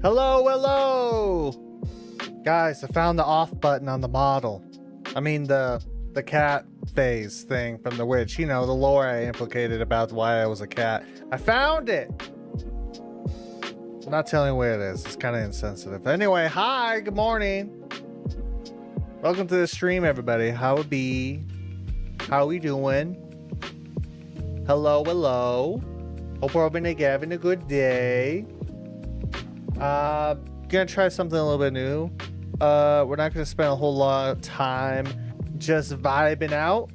Hello, hello! Guys, I found the off button on the model. I mean the cat phase thing from the witch. You know, the lore I implicated about why I was a cat. I found it! I'm not telling you where it is. It's kind of insensitive. Anyway, hi, good morning. Welcome to the stream, everybody. How it be? How we doing? Hello, hello. Hope we're all having a good day. Gonna try something a little bit new. We're not gonna spend a whole lot of time just vibing out.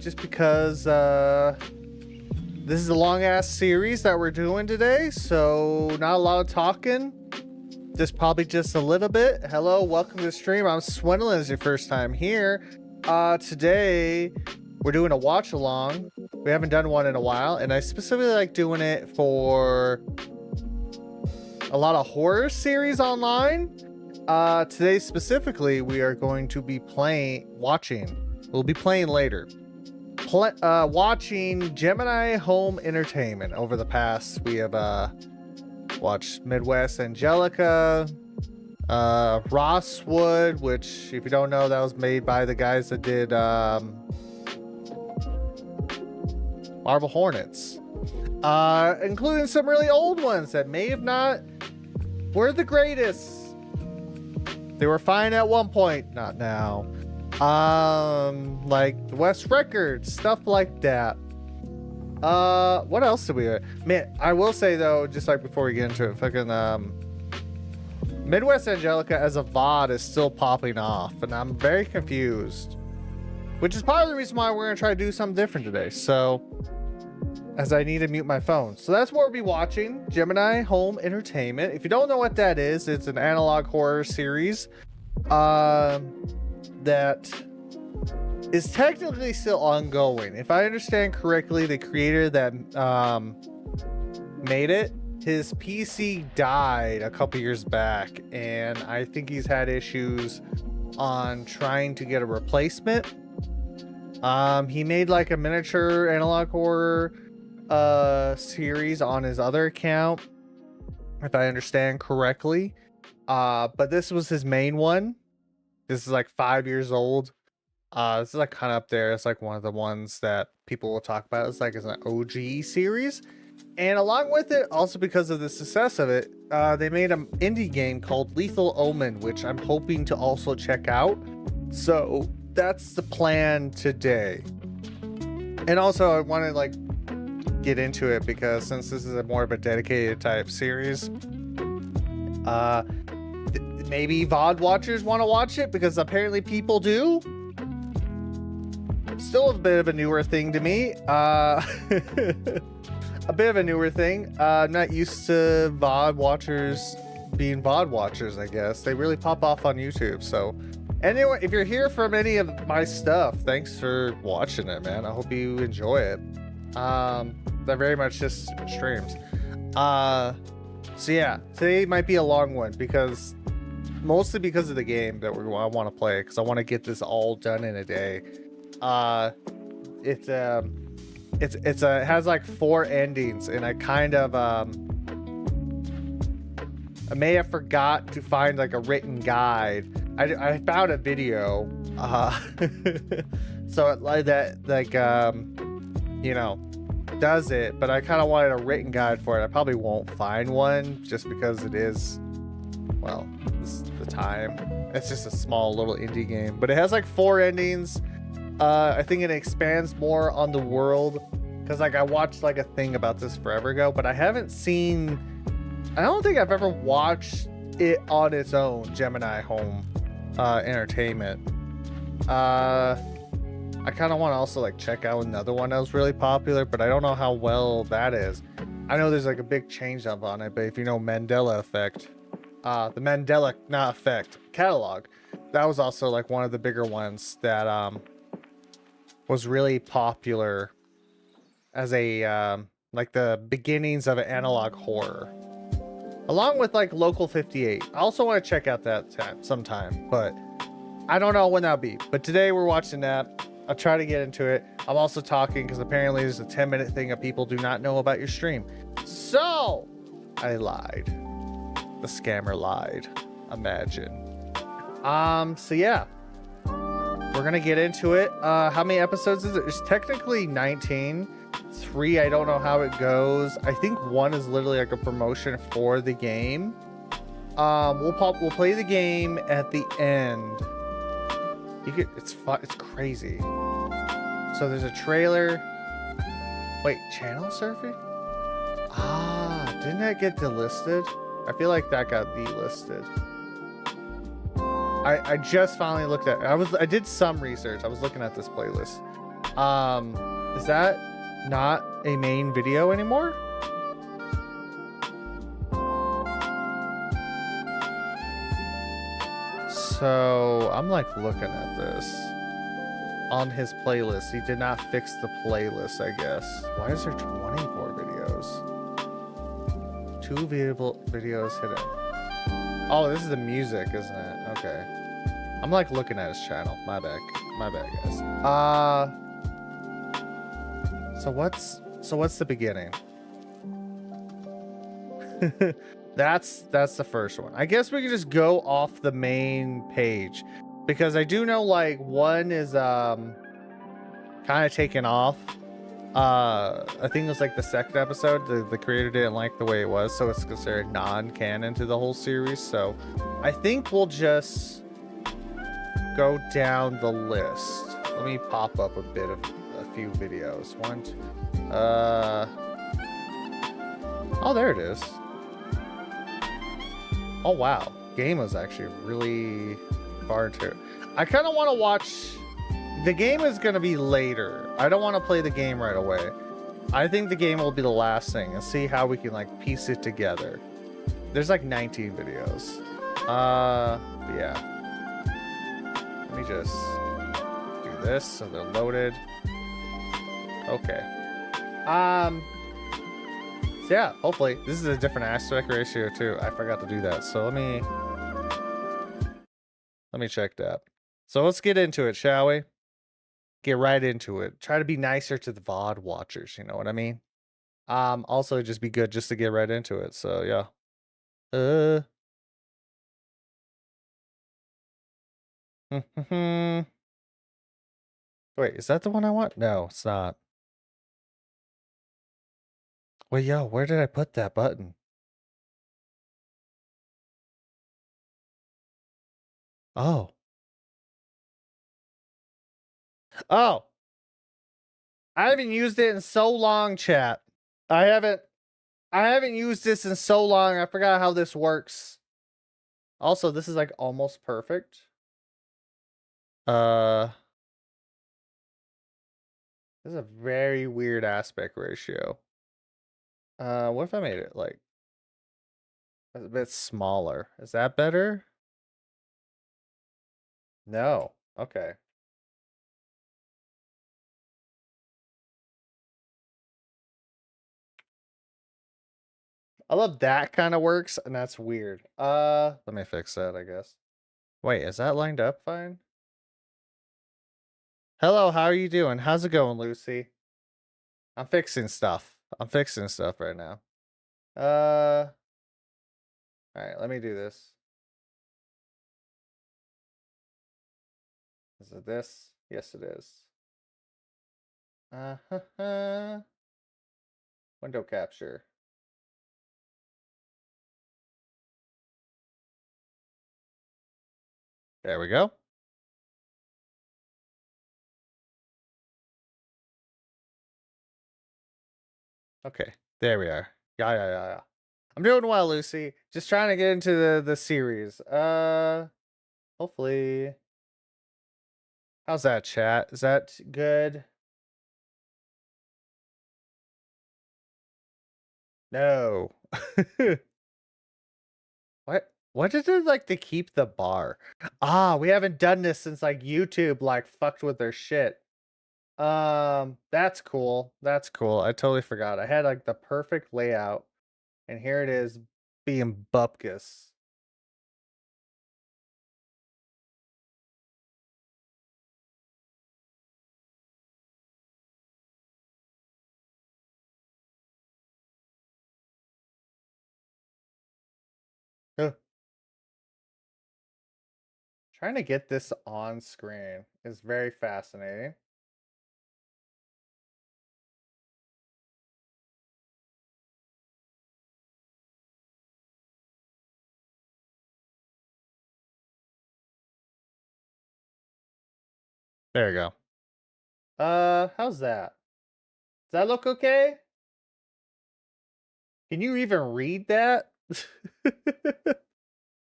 Just because this is a long ass series that we're doing today, so not a lot of talking. Just probably just a little bit. Hello, welcome to the stream. I'm Swindling. Is your first time here. Today we're doing a watch along. We haven't done one in a while, and I specifically like doing it for a lot of horror series online. Today specifically, we are going to be watching later. Watching Gemini Home Entertainment. Over the past, we have watched Midwest Angelica, Rosswood, which, if you don't know, that was made by the guys that did Marble Hornets. Including some really old ones that may have not were the greatest. They were fine at one point, not now. Like the West Records, stuff like that. What else did we? Man, I will say though, just like before we get into it, fucking Midwest Angelica as a VOD is still popping off, and I'm very confused. Which is part of the reason why we're gonna try to do something different today. So, as I need to mute my phone. So that's what we'll be watching, Gemini Home Entertainment. If you don't know what that is, it's an analog horror series that is technically still ongoing. If I understand correctly, the creator that made it, his PC died a couple years back, and I think he's had issues on trying to get a replacement. He made like a miniature analog horror series on his other account, if I understand correctly. But this was his main one. This is like 5 years old. This is like kind of up there. It's like one of the ones that people will talk about. It's like it's an OG series. And along with it, also because of the success of it, they made an indie game called Lethal Omen, which I'm hoping to also check out. So that's the plan today. And also I want to like get into it because since this is a more of a dedicated type series, maybe VOD watchers want to watch it because apparently people do. Still a bit of a newer thing to me. A bit of a newer thing. I'm not used to VOD watchers being VOD watchers, I guess. They really pop off on YouTube. So anyway, if you're here from any of my stuff, thanks for watching it, man. I hope you enjoy it. They're very much just streams. So yeah, today might be a long one because mostly because of the game that I want to play, because I want to get this all done in a day. It has like 4 endings, and I kind of I may have forgot to find like a written guide. I found a video, so it like that, like you know, does it, but I kind of wanted a written guide for it. I probably won't find one just because it is, well, this is the time. It's just a small little indie game, but it has like 4 endings. I think it expands more on the world because like I watched like a thing about this forever ago, but I don't think I've ever watched it on its own. Gemini Home Entertainment. I kind of want to also like check out another one that was really popular, but I don't know how well that is. I know there's like a big change up on it, but if you know Mandela Effect, the Mandela Effect catalog, that was also like one of the bigger ones that was really popular as a like the beginnings of an analog horror, along with like Local 58. I also want to check out that sometime, but I don't know when that'll be. But today we're watching that. I'll try to get into it. I'm also talking because apparently there's a 10-minute thing of people do not know about your stream. So I lied. The scammer lied. Imagine. So yeah, we're gonna get into it. How many episodes is it? It's technically 19. 3, I don't know how it goes. I think 1 is literally like a promotion for the game. We'll play the game at the end. It's fun. It's crazy. So there's a trailer. Wait, channel surfing? Didn't that get delisted? I feel like that got delisted. I just finally looked at it. I did some research. I was looking at this playlist. Is that not a main video anymore? So I'm like looking at this on his playlist. He did not fix the playlist, I guess. Why is there 24 videos? 2 videos hidden. Oh, this is the music, isn't it? Okay. I'm like looking at his channel. My bad guys. So what's the beginning? That's the first one. I guess we can just go off the main page because I do know like 1 is kind of taken off. I think it was like the 2nd episode. The creator didn't like the way it was, so it's considered non-canon to the whole series. So I think we'll just go down the list. Let me pop up a few videos. Oh, there it is. Oh wow, game was actually really far into it. I kind of want to watch. The game is going to be later. I don't want to play the game right away. I think the game will be the last thing and see how we can like piece it together. There's like 19 videos. Yeah. Let me just do this so they're loaded. Okay. So yeah, hopefully this is a different aspect ratio too. I forgot to do that. So let me check that. So let's get into it, shall we? Get right into it. Try to be nicer to the VOD watchers, you know what I mean? Also just be good just to get right into it. So yeah. Wait, is that the one I want? No, it's not. Wait, yo, where did I put that button? Oh. Oh. I haven't used it in so long, chat. I haven't used this in so long. I forgot how this works. Also, this is like almost perfect. This is a very weird aspect ratio. What if I made it like a bit smaller? Is that better? No. Okay. I love that kind of works, and that's weird. Let me fix that, I guess. Wait, is that lined up fine? Hello, how are you doing? How's it going, Lucy? I'm fixing stuff. I'm fixing stuff right now. All right, let me do this. Is it this? Yes, it is. Window capture. There we go. Okay, there we are. Yeah. I'm doing well, Lucy. Just trying to get into the series. Hopefully. How's that, chat? Is that good? No. What? What did it like to keep the bar? Ah, we haven't done this since like YouTube like fucked with their shit. That's cool. That's cool. I totally forgot. I had like the perfect layout, and here it is being bupkis. Huh. Trying to get this on screen is very fascinating. There you go. How's that? Does that look okay? Can you even read that?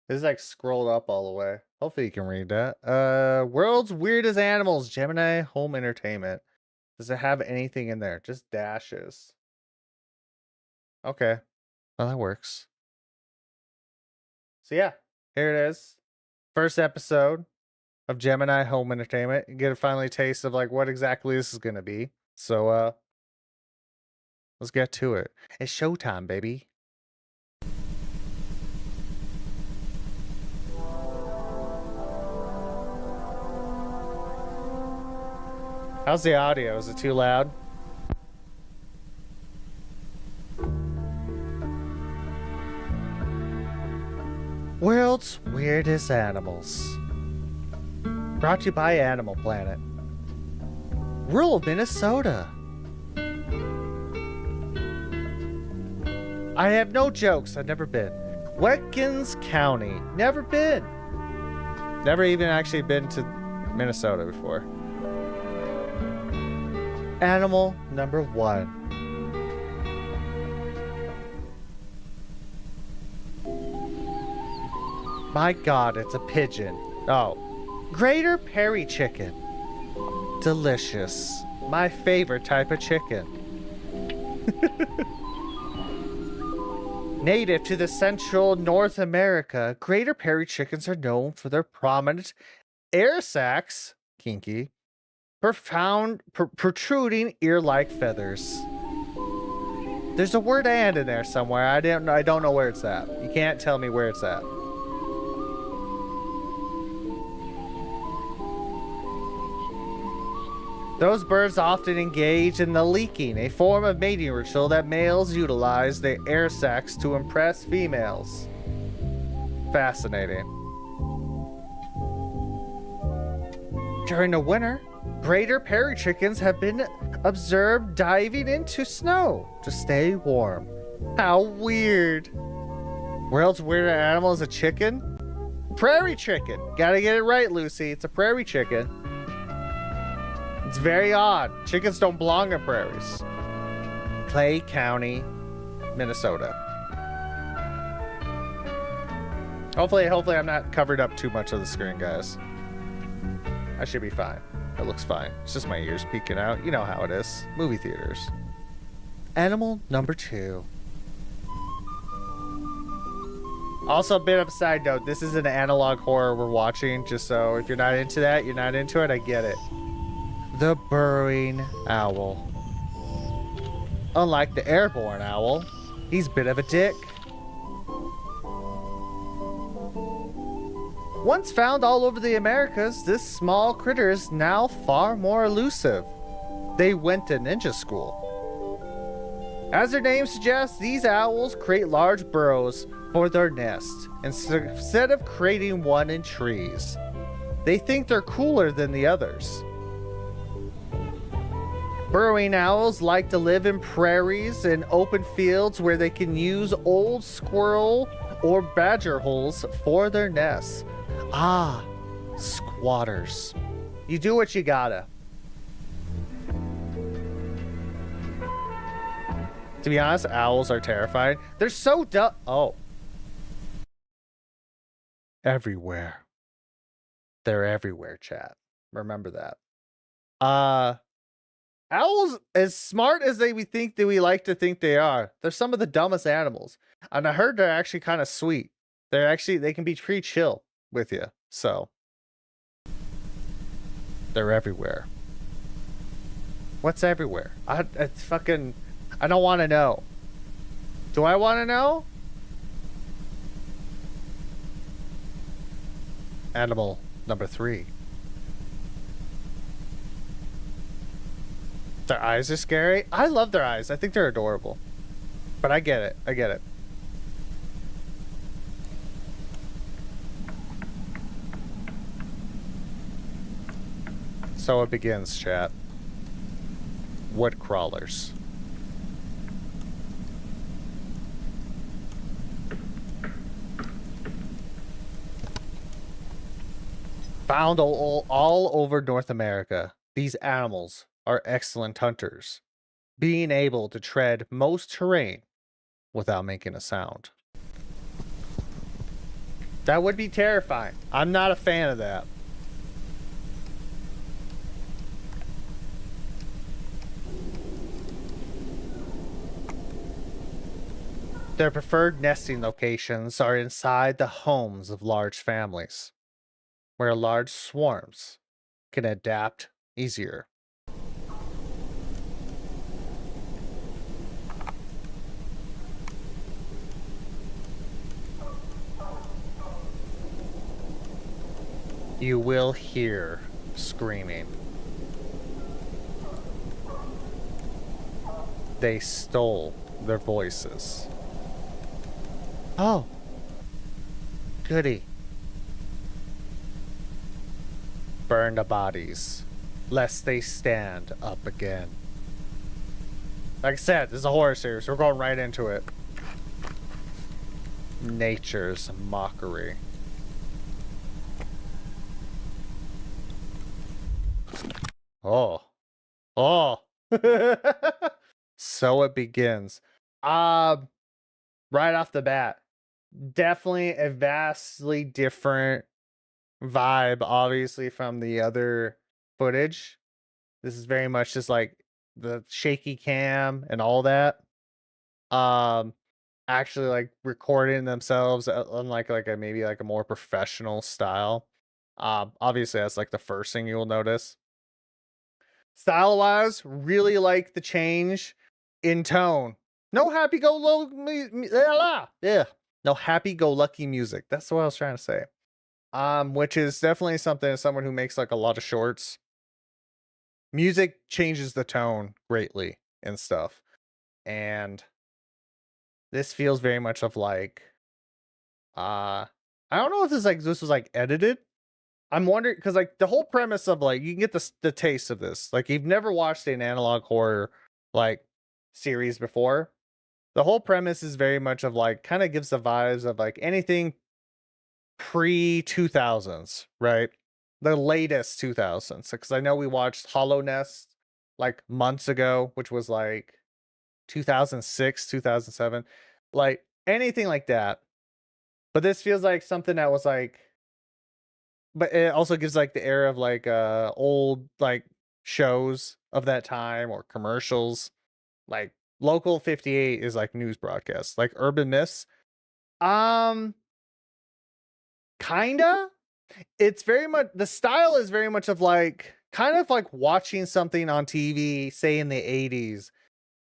It's like scrolled up all the way. Hopefully you can read that. World's weirdest animals, Gemini home entertainment. Does it have anything in there? Just dashes. Okay. Well, that works. So yeah, here it is. First episode of Gemini home entertainment. You get a finally taste of like what exactly this is gonna be. So let's get to it. It's showtime, baby. How's the audio? Is it too loud? World's weirdest animals. Brought to you by Animal Planet. Rural Minnesota. I have no jokes. I've never been. Watkins County. Never been. Never even actually been to Minnesota before. Animal number 1. My God, it's a pigeon. Oh. Greater Prairie chicken. Delicious. My favorite type of chicken. Native to the central North America, Greater Prairie chickens are known for their prominent air sacs, kinky, protruding ear-like feathers. There's a word "and" in there somewhere. I don't know where it's at. You can't tell me where it's at. Those birds often engage in the leaking, a form of mating ritual that males utilize their air sacs to impress females. Fascinating. During the winter, Greater Prairie chickens have been observed diving into snow to stay warm. How weird. World's weirdest animal is a chicken? Prairie chicken. Gotta get it right, Lucy. It's a prairie chicken. It's very odd. Chickens don't belong in prairies. Clay County, Minnesota. Hopefully I'm not covered up too much of the screen, guys. I should be fine. It looks fine. It's just my ears peeking out. You know how it is. Movie theaters. Animal number 2. Also, a bit of a side note. This is an analog horror we're watching. Just so if you're not into that, you're not into it. I get it. The burrowing owl. Unlike the airborne owl, he's a bit of a dick. Once found all over the Americas, this small critter is now far more elusive. They went to ninja school. As their name suggests, these owls create large burrows for their nest instead of creating one in trees. They think they're cooler than the others. Burrowing owls like to live in prairies and open fields where they can use old squirrel or badger holes for their nests. Ah, squatters. You do what you gotta. To be honest, owls are terrifying. They're so dumb. Oh. Everywhere. They're everywhere, chat. Remember that. Owls, as smart as we like to think they are, they're some of the dumbest animals. And I heard they're actually kind of sweet. They can be pretty chill with you. So they're everywhere. What's everywhere? I don't want to know. Do I want to know? Animal number 3. Their eyes are scary. I love their eyes. I think they're adorable. But I get it. I get it. So it begins, chat. Wood crawlers. Found all over North America, these animals are excellent hunters, being able to tread most terrain without making a sound. That would be terrifying. I'm not a fan of that. Their preferred nesting locations are inside the homes of large families, where large swarms can adapt easier. You will hear screaming. They stole their voices. Oh, goody. Burn the bodies, lest they stand up again. Like I said, this is a horror series. We're going right into it. Nature's mockery. Oh. Oh. So it begins. Right off the bat, Definitely a vastly different vibe, obviously, from the other footage. This is very much just like the shaky cam and all that. Um, actually like recording themselves unlike like a maybe like a more professional style. Obviously that's like the first thing you'll notice. Style wise, really like the change in tone. No happy go lucky, yeah. No happy go lucky music. That's what I was trying to say. Which is definitely something as someone who makes like a lot of shorts. Music changes the tone greatly and stuff. And this feels very much of like I don't know if this was like edited. I'm wondering because like the whole premise of like you can get the taste of this. Like you've never watched an analog horror like series before. The whole premise is very much of like kind of gives the vibes of like anything pre 2000s, right? The latest 2000s. Because I know we watched Hollow Nest like months ago, which was like 2006, 2007, like anything like that. But this feels like something that was like, but it also gives like the air of like old like shows of that time or commercials. Like Local 58 is like news broadcasts. Like Urban Myths, um, kinda. It's very much the style is very much of like kind of like watching something on TV, say in the 80s,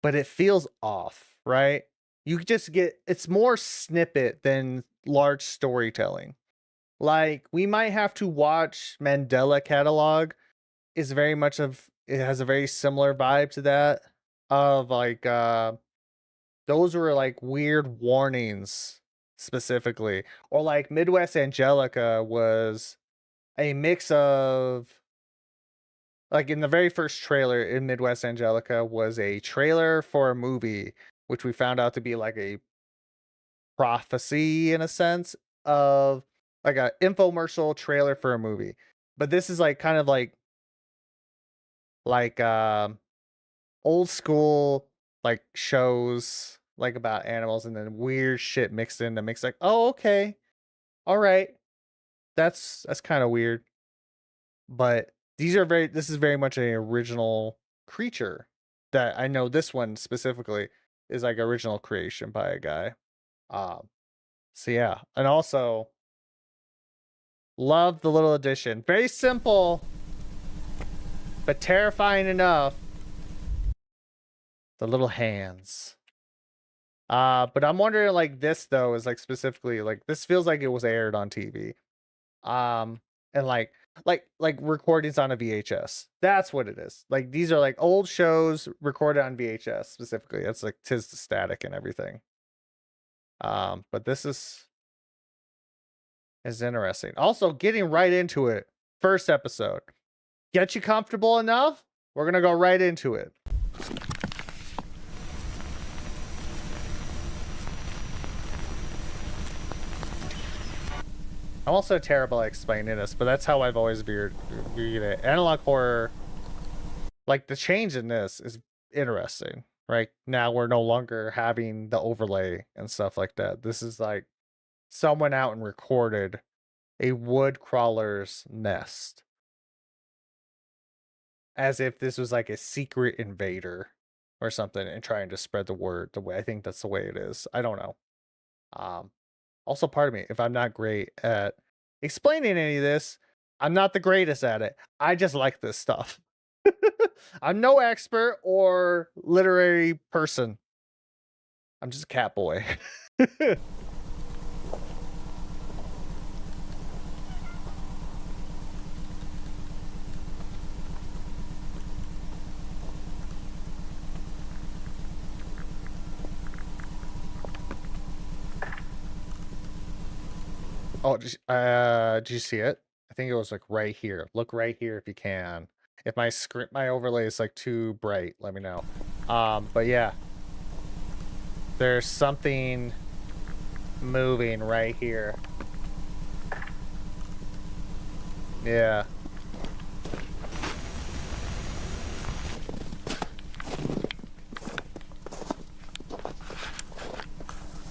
but it feels off, right? You just get it's more snippet than large storytelling. Like we might have to watch Mandela Catalog is very much of it has a very similar vibe to that of like those were like weird warnings specifically, or like Midwest Angelica was a mix of like in the very first trailer in Midwest Angelica was a trailer for a movie which we found out to be like a prophecy in a sense of like a infomercial trailer for a movie. But this is like kind of like old school like shows like about animals and then weird shit mixed in to mix like, oh okay. All right. That's kind of weird. But this is very much an original creature that I know this one specifically is like original creation by a guy. Um so yeah. And also love the little addition. Very simple, but terrifying enough. The little hands. But I'm wondering like this though is like specifically like this feels like it was aired on TV. And like recordings on a VHS. That's what it is. Like these are like old shows recorded on VHS specifically. It's like tis the static and everything. But this is interesting. Also, getting right into it. First episode. Get you comfortable enough? We're gonna go right into it. I'm also terrible at explaining this, but that's how I've always viewed it. Analog horror, like the change in this is interesting, right? Now we're no longer having the overlay and stuff like that. This is like someone out and recorded a wood crawler's nest as if this was like a secret invader or something and trying to spread the word the way I think that's the way it is. I don't know. Um, Also, pardon me if I'm not great at explaining any of this. I'm not the greatest at it. I just like this stuff. I'm no expert or literary person. I'm just a cat boy. Oh, did you see it? I think it was like right here. Look right here if you can. If my overlay is like too bright, let me know. But yeah, there's something moving right here. Yeah.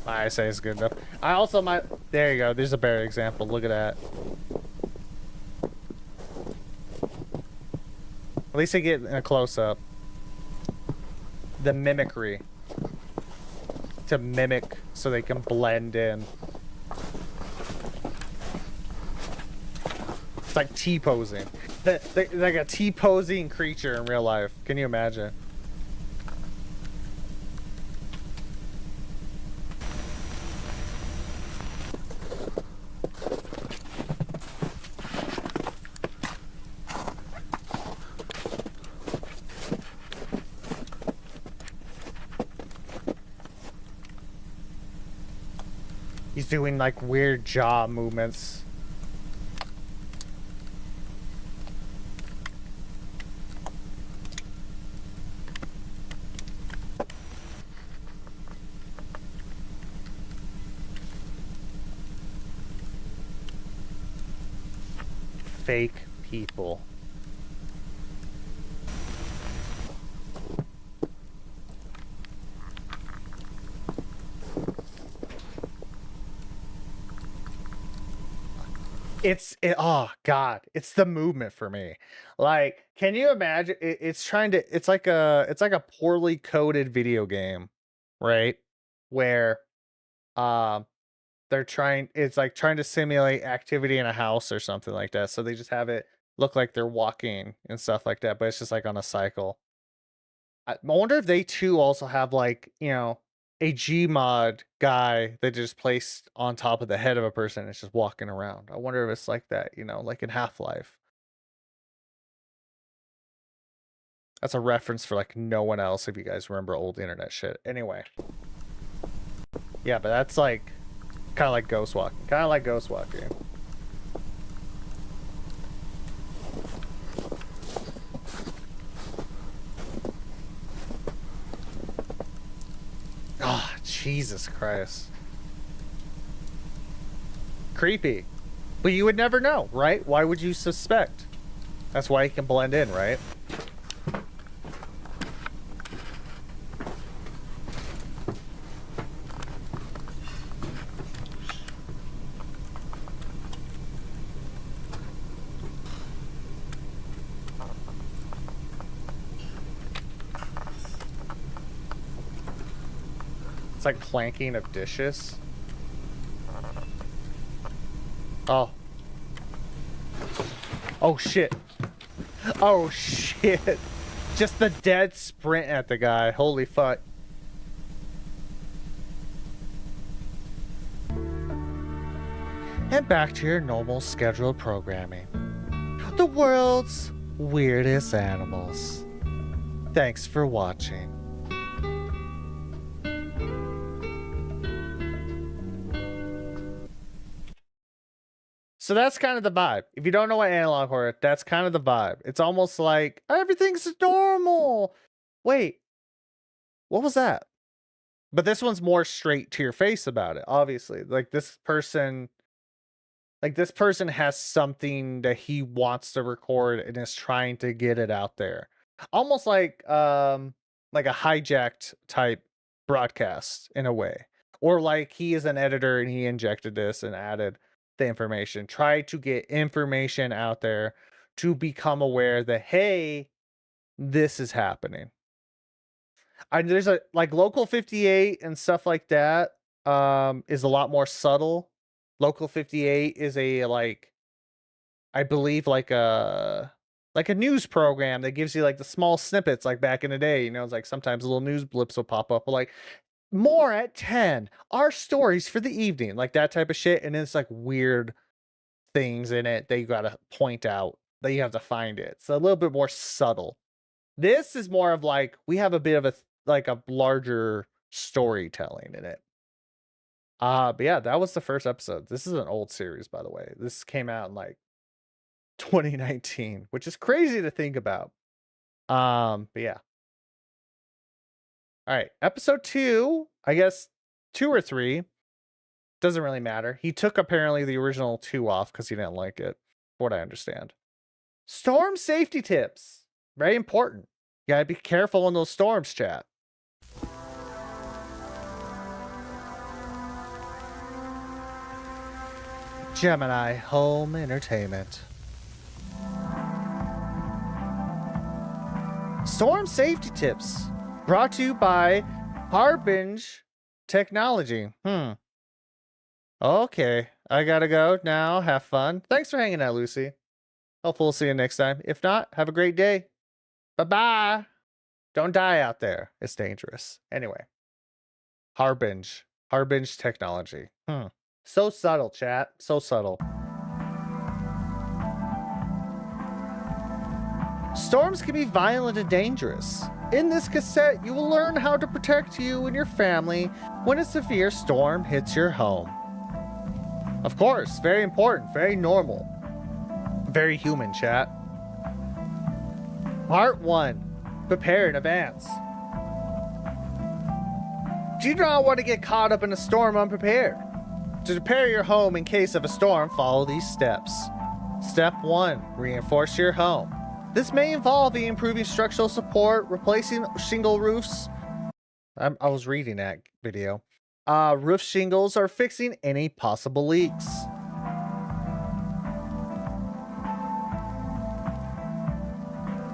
I say it's good enough. I also might. There you go. There's a better example. Look at that. At least they get in a close-up. The mimicry. To mimic so they can blend in. It's like T-posing. Like a T-posing creature in real life. Can you imagine? He's doing like weird jaw movements. Fake people. Oh god, it's the movement for me. Like, can you imagine it's like a poorly coded video game, right? Where it's like trying to simulate activity in a house or something like that. So they just have it look like they're walking and stuff like that, but it's just like on a cycle. I wonder if they too also have like, a Gmod guy that just placed on top of the head of a person and it's just walking around. I wonder if it's like that, like in Half-Life. That's a reference for like no one else if you guys remember old internet shit. Anyway. Yeah, but that's like kind of like ghost walking. Kind of like ghost walking. Oh, Jesus Christ. Creepy. But you would never know, right? Why would you suspect? That's why he can blend in, right? It's like clanking of dishes. Oh. Oh shit. Oh shit. Just the dead sprint at the guy. Holy fuck. And back to your normal scheduled programming. The world's weirdest animals. Thanks for watching. So that's kind of the vibe. If you don't know what analog horror, that's kind of the vibe. It's almost like everything's normal. Wait, what was that? But this one's more straight to your face about it, obviously. Like this person has something that he wants to record and is trying to get it out there. Almost like a hijacked type broadcast in a way. Or like he is an editor and he injected this and added the information. Try to get information out there to become aware that, hey, this is happening. There's a like Local 58 and stuff like that is a lot more subtle. Local 58 is a I believe like a news program that gives you like the small snippets like back in the day, it's like sometimes little news blips will pop up, but like more at 10, our stories for the evening, like that type of shit. And it's like weird things in it that you gotta point out, that you have to find it. It's a little bit more subtle. This is more of like, we have a bit of a larger storytelling in it. But yeah, that was the first episode. This is an old series, by the way. This came out in like 2019, which is crazy to think about. But yeah. All right, episode 2, I guess 2 or 3, doesn't really matter. He took apparently the original 2 off because he didn't like it, what I understand. Storm safety tips, very important. You gotta be careful in those storms, chat. Gemini Home Entertainment. Storm safety tips brought to you by Harbinge Technology. Okay, I gotta go now. Have fun. Thanks for hanging out, Lucy. Hopefully we'll see you next time. If not, have a great day. Bye-bye. Don't die out there. It's dangerous. Anyway. Harbinge. Harbinge Technology. So subtle, chat. So subtle. Storms can be violent and dangerous. In this cassette, you will learn how to protect you and your family when a severe storm hits your home. Of course, very important, very normal. Very human, chat. Part 1. Prepare in advance. Do you not want to get caught up in a storm unprepared? To prepare your home in case of a storm, follow these steps. Step 1. Reinforce your home. This may involve improving structural support, replacing shingle roofs. I was reading that video. Roof shingles, or fixing any possible leaks.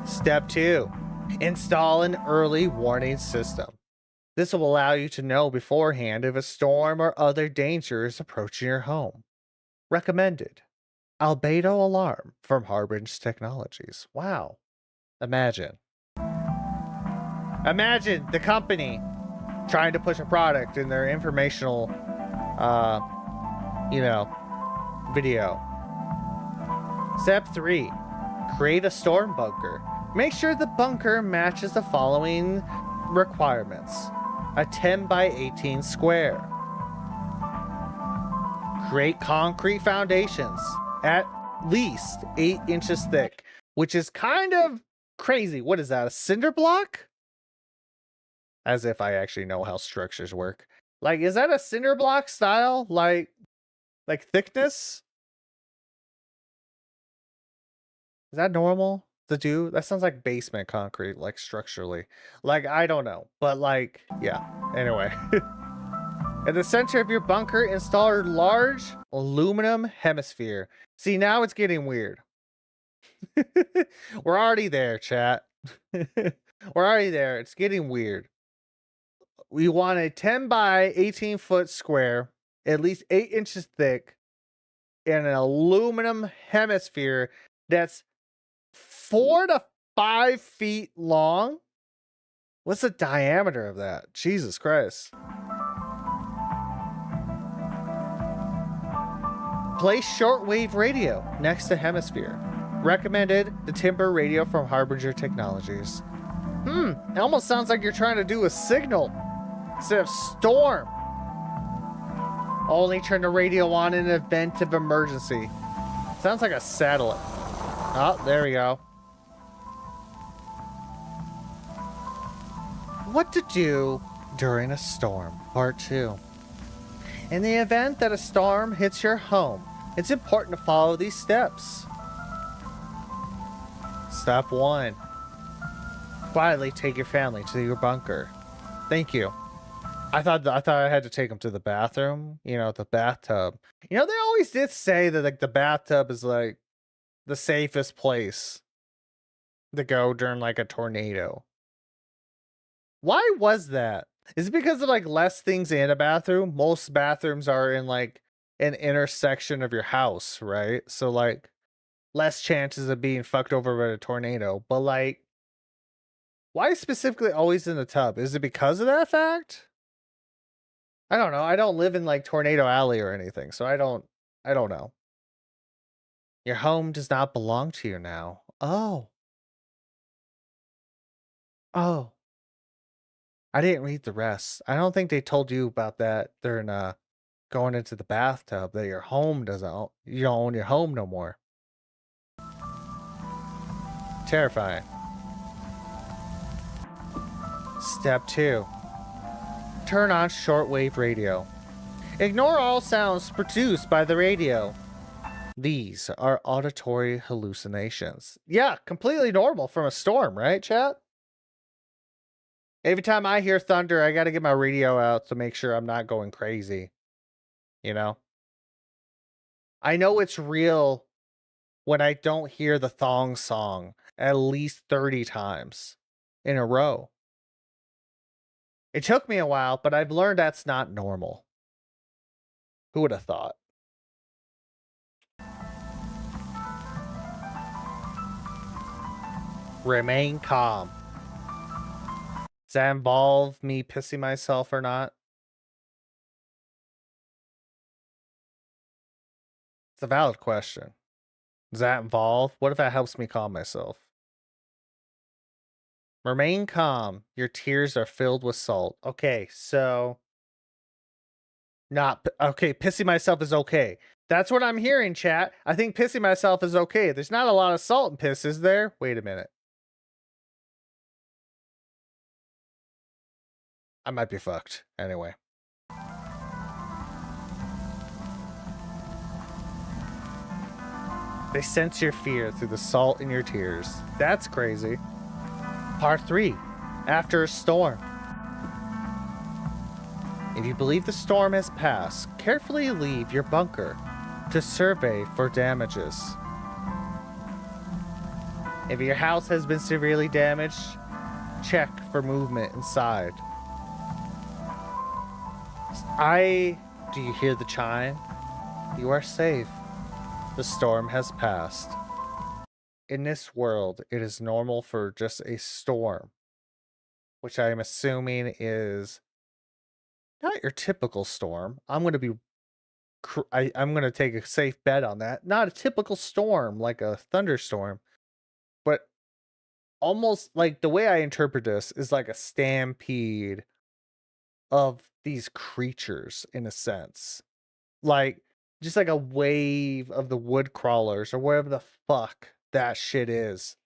Step 2. Install an early warning system. This will allow you to know beforehand if a storm or other danger is approaching your home. Recommended. Albedo alarm from Harbinge Technologies. Wow. Imagine the company trying to push a product in their informational, video. Step 3. Create a storm bunker. Make sure the bunker matches the following requirements. A 10 by 18 square. Create concrete foundations at least 8 inches thick, which is kind of crazy. What is that, a cinder block? As if I actually know how structures work. Like, is that a cinder block style? Like thickness? Is that normal to do? That sounds like basement concrete, like structurally. Like, I don't know. But like, yeah. Anyway. At the center of your bunker, install a large aluminum hemisphere. See, now it's getting weird. We're already there, chat. We're already there. It's getting weird. We want a 10 by 18 foot square, at least 8 inches thick, and an aluminum hemisphere that's 4 to 5 feet long. What's the diameter of that? Jesus Christ. Place shortwave radio next to hemisphere. Recommended the timber radio from Harbinger Technologies. It almost sounds like you're trying to do a signal instead of storm. Only turn the radio on in an event of emergency. Sounds like a satellite. Oh, there we go. What to do during a storm, part 2. In the event that a storm hits your home, it's important to follow these steps. Step 1. Quietly take your family to your bunker. Thank you. I thought I had to take them to the bathroom, the bathtub. They always did say that like the bathtub is like the safest place to go during like a tornado. Why was that? Is it because of like less things in a bathroom? Most bathrooms are in like an intersection of your house, right? So like less chances of being fucked over by a tornado. But like, why specifically always in the tub? Is it because of that fact? I don't know. I don't live in like Tornado Alley or anything, so I don't know. Your home does not belong to you now. Oh. I didn't read the rest. I don't think they told you about that during going into the bathtub, that your home you don't own your home no more. Terrifying. Step 2. Turn on shortwave radio. Ignore all sounds produced by the radio. These are auditory hallucinations. Yeah, completely normal from a storm, right, chat? Every time I hear thunder, I gotta get my radio out to make sure I'm not going crazy. I know it's real when I don't hear the thong song at least 30 times in a row. It took me a while, but I've learned that's not normal. Who would have thought? Remain calm. Does that involve me pissing myself or not? It's a valid question. Does that involve? What if that helps me calm myself? Remain calm. Your tears are filled with salt. Okay, so not okay. Pissing myself is okay. That's what I'm hearing, chat. I think pissing myself is okay. There's not a lot of salt in piss, is there? Wait a minute. I might be fucked. Anyway. They sense your fear through the salt in your tears. That's crazy. Part 3. After a storm. If you believe the storm has passed, carefully leave your bunker to survey for damages. If your house has been severely damaged, check for movement inside. Do you hear the chime? You are safe. The storm has passed. In this world, it is normal for just a storm, which I am assuming is not your typical storm. I'm going to take a safe bet on that. Not a typical storm like a thunderstorm, but almost like the way I interpret this is like a stampede of these creatures in a sense. Like just like a wave of the wood crawlers or whatever the fuck that shit is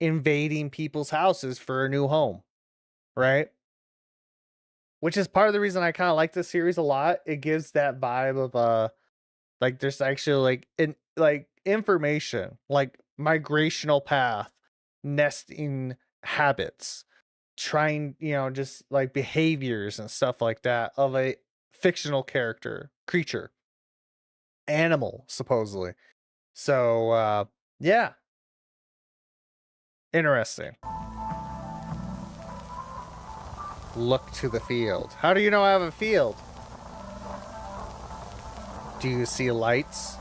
invading people's houses for a new home, right? Which is part of the reason I kind of like this series a lot. It gives that vibe of like there's actually like information, like migrational path, nesting habits, trying, just like behaviors and stuff like that of a fictional creature, animal, supposedly. So yeah, interesting. Look to the field. How do you know I have a field? Do you see lights?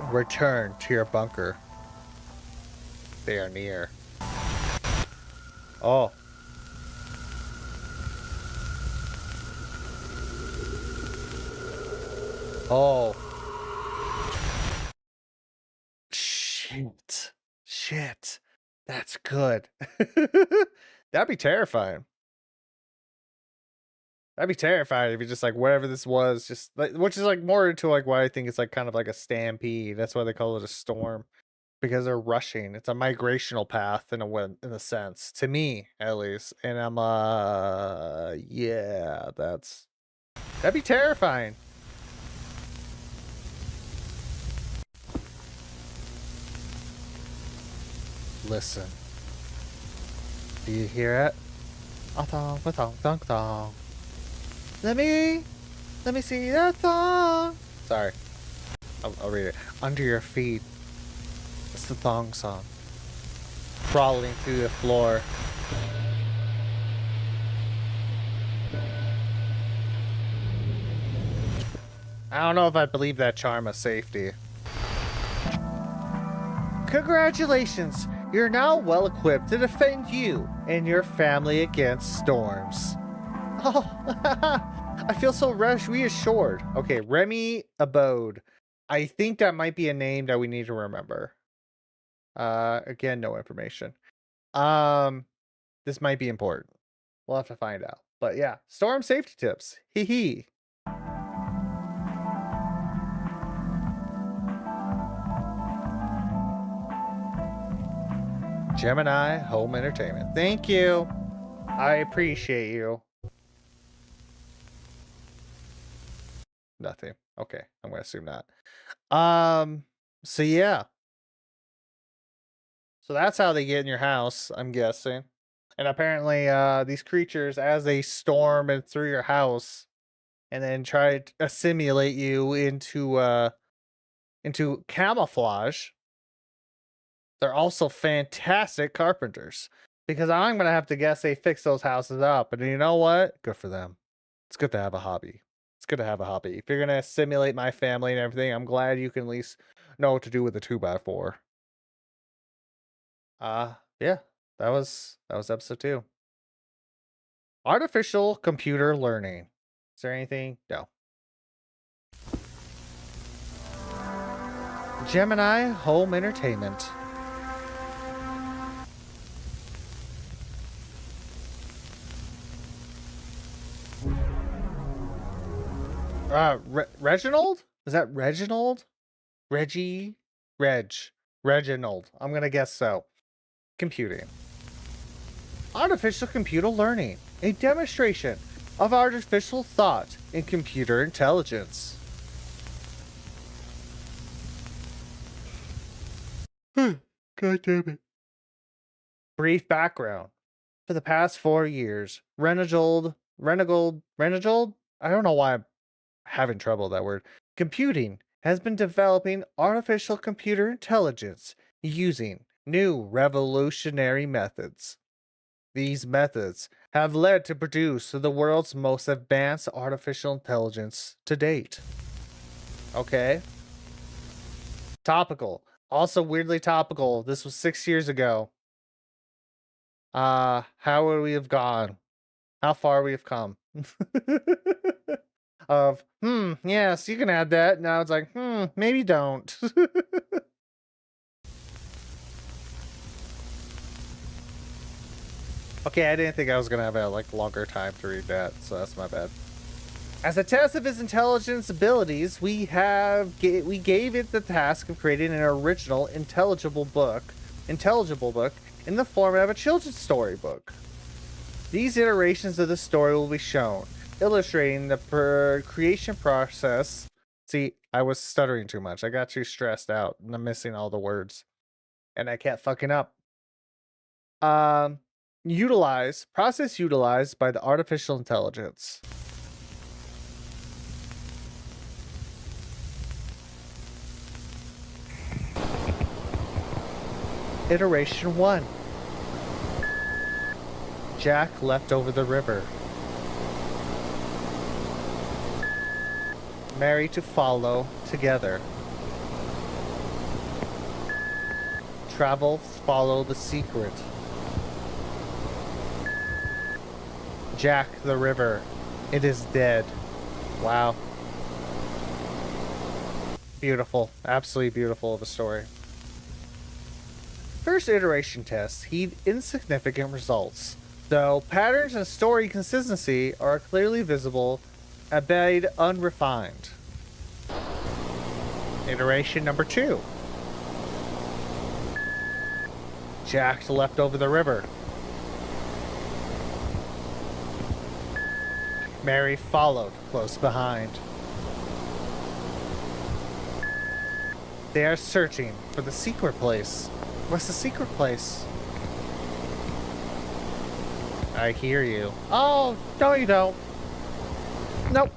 Return to your bunker. They are near. Oh. Oh. Shit. That's good. That'd be terrifying. That'd be terrifying if you just like whatever this was, just like, which is like more into like what I think is like kind of like a stampede. That's why they call it a storm, because they're rushing. It's a migrational path in a sense, to me at least. And I'm yeah, that'd be terrifying. Listen. Do you hear it? Let me see that thong. Sorry. I'll read it. Under your feet. It's the thong song. Crawling through the floor. I don't know if I believe that charm of safety. Congratulations! You're now well equipped to defend you and your family against storms. Oh, I feel so reassured. Okay, Remy Abode. I think that might be a name that we need to remember. Again, no information. This might be important. We'll have to find out. But yeah, storm safety tips. Hee hee. Gemini Home Entertainment. Thank you. I appreciate you. Nothing. Okay, I'm gonna assume not. So yeah. So that's how they get in your house, I'm guessing. And apparently, these creatures, as they storm and through your house, and then try to assimilate you into camouflage. They're also fantastic carpenters, because I'm gonna have to guess they fix those houses up. And you know what? Good for them. It's good to have a hobby. It's good to have a hobby. If you're gonna assimilate my family and everything, I'm glad you can at least know what to do with a 2x4. Yeah, that was episode 2. Artificial computer learning. Is there anything? No. Gemini home entertainment. Reginald? Is that Reginald? Reggie? Reginald. I'm gonna guess so. Computing. Artificial computer learning. A demonstration of artificial thought in computer intelligence. God damn it. Brief background. For the past 4 years, Reginald, I don't know why I'm having trouble with that word. Computing has been developing artificial computer intelligence using new revolutionary methods. These methods have led to produce the world's most advanced artificial intelligence to date. Okay. Topical. Also weirdly topical. This was 6 years ago. How would we have gone? How far we have come? Yes, you can add that. Now it's like, maybe don't. Okay, I didn't think I was gonna have a longer time to read that, so that's my bad. As a test of his intelligence abilities, we gave it the task of creating an original intelligible book in the format of a children's storybook. These iterations of the story will be shown, illustrating the creation process. See, I was stuttering too much. I got too stressed out, and I'm missing all the words, and I kept fucking up. Process utilized by the artificial intelligence. Iteration 1. Jack leapt over the river. Mary to follow together. Travel, follow the secret. Jack the river. It is dead. Wow. Beautiful. Absolutely beautiful of a story. First iteration test heed insignificant results, though patterns and story consistency are clearly visible, albeit unrefined. Iteration number 2. Jack leapt over the river. Mary followed close behind. They are searching for the secret place. What's the secret place? I hear you. Oh, no you don't. Nope.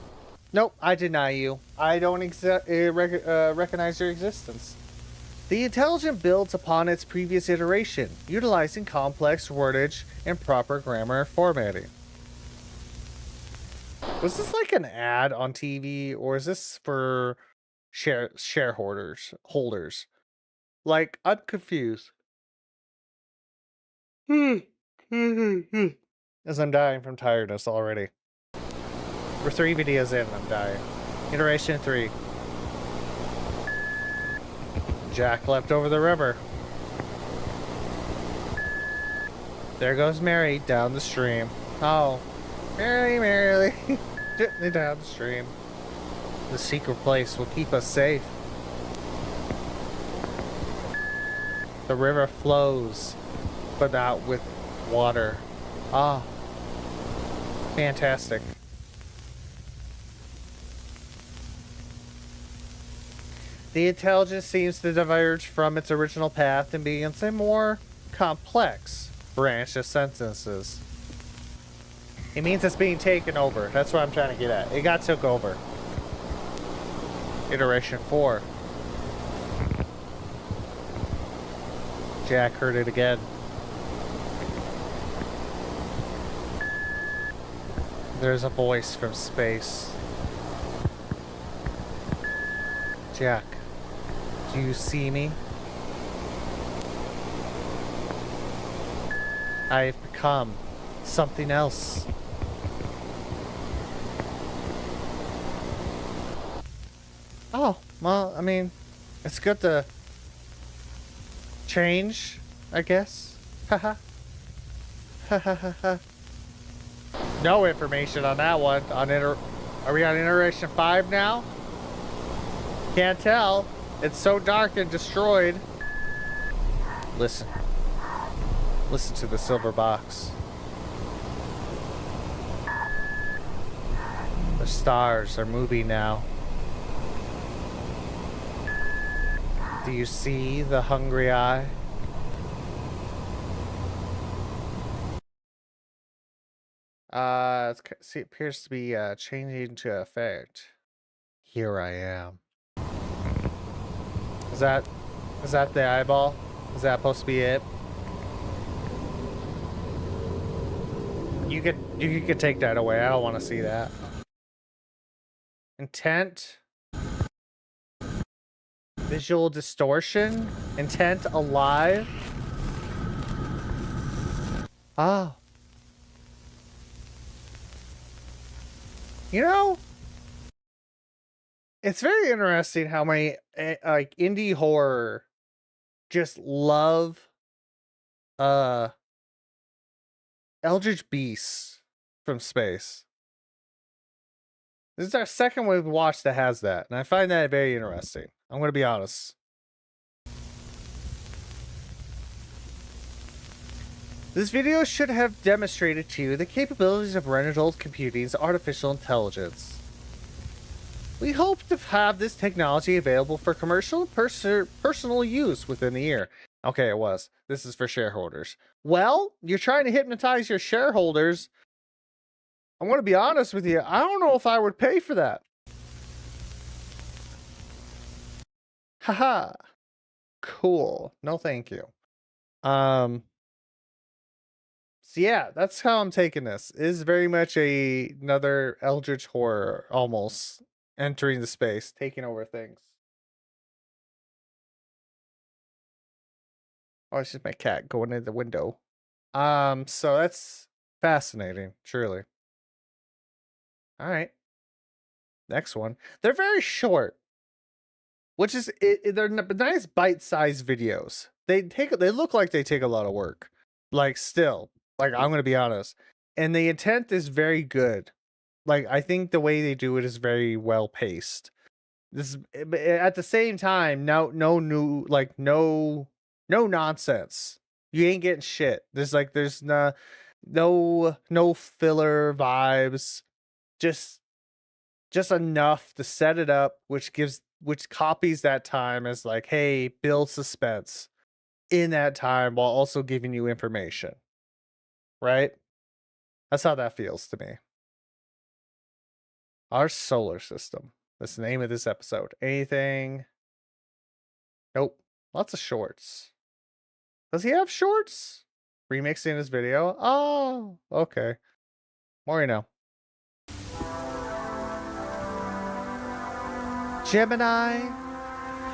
Nope, I deny you. I don't recognize your existence. The intelligent builds upon its previous iteration, utilizing complex wordage and proper grammar formatting. Was this like an ad on TV, or is this for shareholders? Like, I'm confused. As I'm dying from tiredness already. We're 3 videos in and I'm dying. Iteration 3. Jack leapt over the river. There goes Mary down the stream. Oh. Merrily. Gently down the stream. The secret place will keep us safe. The river flows, but not with water. Ah. Fantastic. The intelligence seems to diverge from its original path and begins a more complex branch of sentences. It means it's being taken over. That's what I'm trying to get at. It got took over. Iteration 4. Jack heard it again. There's a voice from space. Jack, do you see me? I've become something else. Oh, well, I mean, it's good to change, I guess. Haha. No information on that one. Are we on iteration 5 now? Can't tell. It's so dark and destroyed. Listen. Listen to the silver box. The stars are moving now. Do you see the hungry eye? It appears to be changing to effect. Here I am. Is that the eyeball? Is that supposed to be it? You could take that away. I don't want to see that. Intent. Visual distortion. Intent alive. Oh. You know, it's very interesting how many like indie horror just love Eldritch Beasts from space. This is our second we've watched that has that, and I find that very interesting. I'm going to be honest. This video should have demonstrated to you the capabilities of rendered computing's artificial intelligence. We hope to have this technology available for commercial and personal use within the year. Okay, it was. This is for shareholders. Well, you're trying to hypnotize your shareholders. I'm going to be honest with you. I don't know if I would pay for that. Haha. Cool. No, thank you. So yeah, that's how I'm taking this. It is very much another Eldritch horror, almost entering the space, taking over things. Oh, it's just my cat going in the window. So that's fascinating, truly. All right. Next one. They're very short, which is they're nice bite-sized videos. They look like they take a lot of work. Like still. Like, I'm going to be honest. And the intent is very good. Like, I think the way they do it is very well paced. This at the same time, no nonsense. You ain't getting shit. There's no filler vibes. Just enough to set it up, which copies that time as like, hey, build suspense in that time while also giving you information. Right? That's how that feels to me. Our solar system. That's the name of this episode. Anything? Nope. Lots of shorts. Does he have shorts? Remixing his video? Oh, okay. More you know. Gemini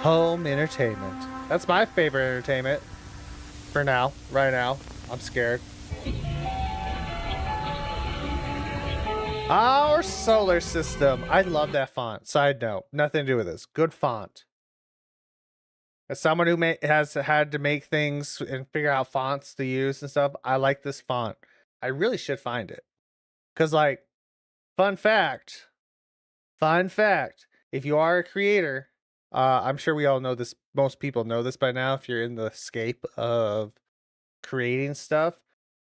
home entertainment. That's my favorite entertainment. For now. Right now. I'm scared. Our solar system. I love that font. Side note, nothing to do with this. Good font. As someone who has had to make things and figure out fonts to use and stuff, I like this font. I really should find it. Because, like, fun fact. If you are a creator, I'm sure we all know this. Most people know this by now if you're in the scape of creating stuff.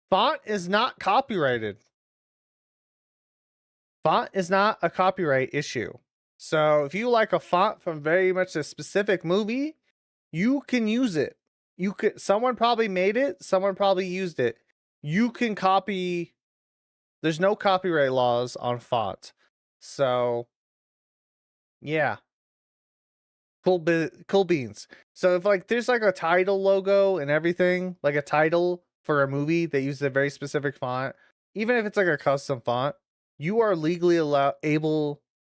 Font is not copyrighted. Font is not a copyright issue. So if you like a font from very much a specific movie, you can use it. Someone probably made it, someone probably used it. You can copy There's no copyright laws on font. So, yeah. Cool beans. So if like there's like a title logo and everything, like a title for a movie that uses a very specific font, even if it's like a custom font, you are legally not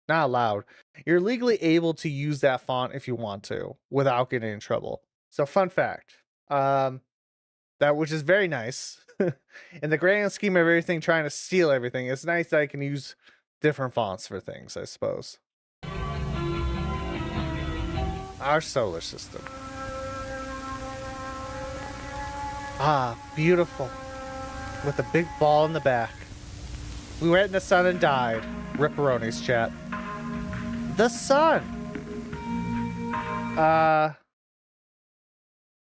allowed. You're legally able to use that font if you want to without getting in trouble. So fun fact. That which is very nice. In the grand scheme of everything, trying to steal everything, it's nice that I can use different fonts for things, I suppose. Our solar system. Ah, beautiful. With a big ball in the back. We went in the sun and died. Ripperonis chat. The sun.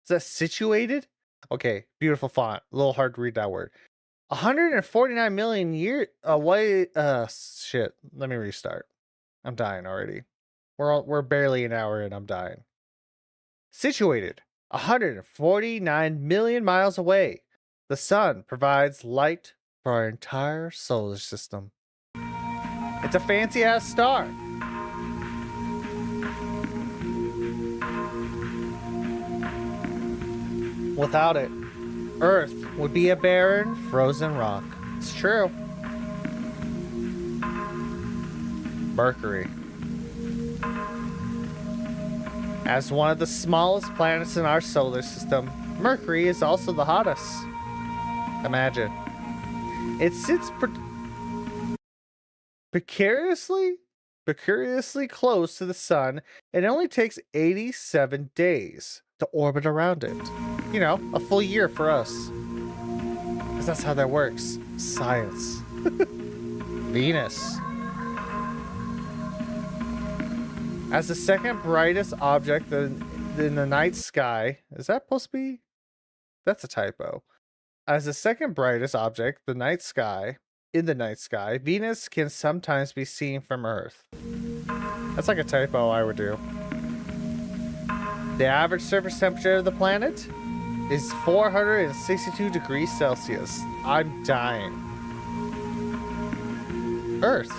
Is that situated? Okay, beautiful font. A little hard to read that word. 149 million years away. Shit. Let me restart. I'm dying already. We're barely an hour in. I'm dying. Situated 149 million miles away, the sun provides light for our entire solar system. It's a fancy ass star. Without it, Earth would be a barren, frozen rock. It's true. Mercury. As one of the smallest planets in our solar system, Mercury is also the hottest. Imagine. It sits precariously close to the sun, and it only takes 87 days to orbit around it. You know, a full year for us. Because that's how that works. Science. Venus. As the second brightest object in the night sky, is that supposed to be? That's a typo. As the second brightest object, in the night sky, Venus can sometimes be seen from Earth. That's like a typo I would do. The average surface temperature of the planet is 462 degrees Celsius. I'm dying. Earth.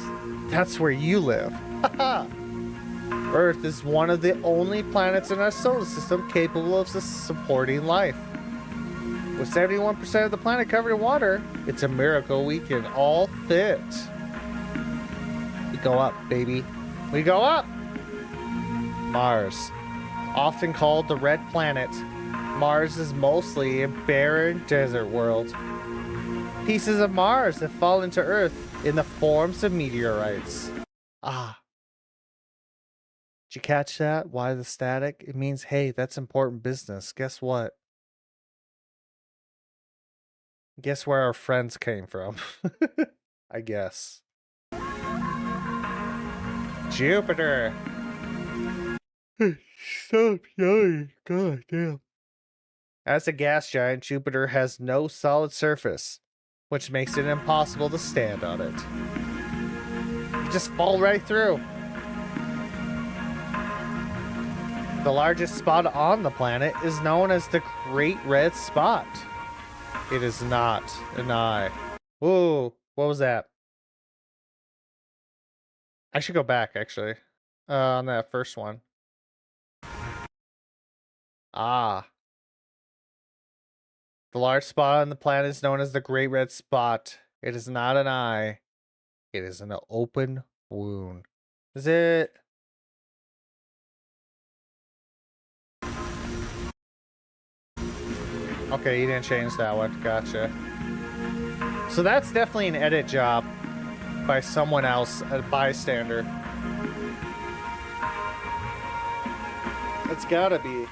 That's where you live. Haha. Earth is one of the only planets in our solar system capable of supporting life. With 71% of the planet covered in water, it's a miracle we can all fit. We go up, baby. We go up! Mars. Often called the Red Planet, Mars is mostly a barren desert world. Pieces of Mars have fallen to Earth in the forms of meteorites. Ah. Did you catch that? Why the static? It means, hey, that's important business. Guess what? Guess where our friends came from. I guess. Jupiter. Stop yelling. God damn. As a gas giant, Jupiter has no solid surface, which makes it impossible to stand on it. You just fall right through. The largest spot on the planet is known as the Great Red Spot. It is not an eye. Whoa, what was that? I should go back, actually, on that first one. Ah. The large spot on the planet is known as the Great Red Spot. It is not an eye. It is an open wound. Is it? Okay, you didn't change that one. Gotcha. So that's definitely an edit job by someone else, a bystander. It's gotta be.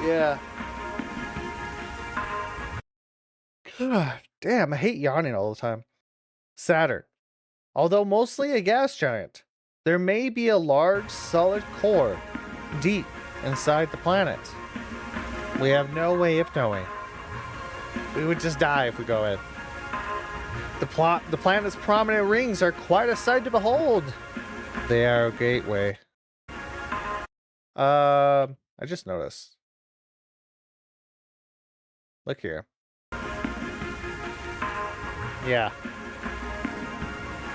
Yeah. God damn, I hate yawning all the time. Saturn. Although mostly a gas giant, there may be a large solid core deep inside the planet. We have no way of knowing. We would just die if we go in. The planet's prominent rings are quite a sight to behold. They are a gateway. I just noticed. Look here. Yeah.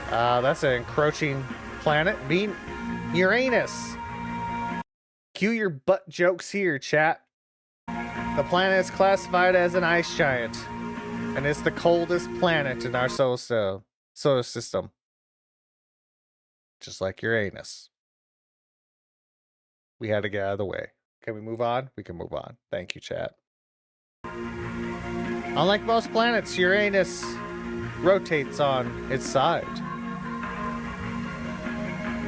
That's an encroaching planet. Being Uranus. Cue your butt jokes here, chat. The planet is classified as an ice giant, and it's the coldest planet in our solar system. Just like Uranus. We had to get out of the way. Can we move on? We can move on. Thank you, chat. Unlike most planets, Uranus rotates on its side.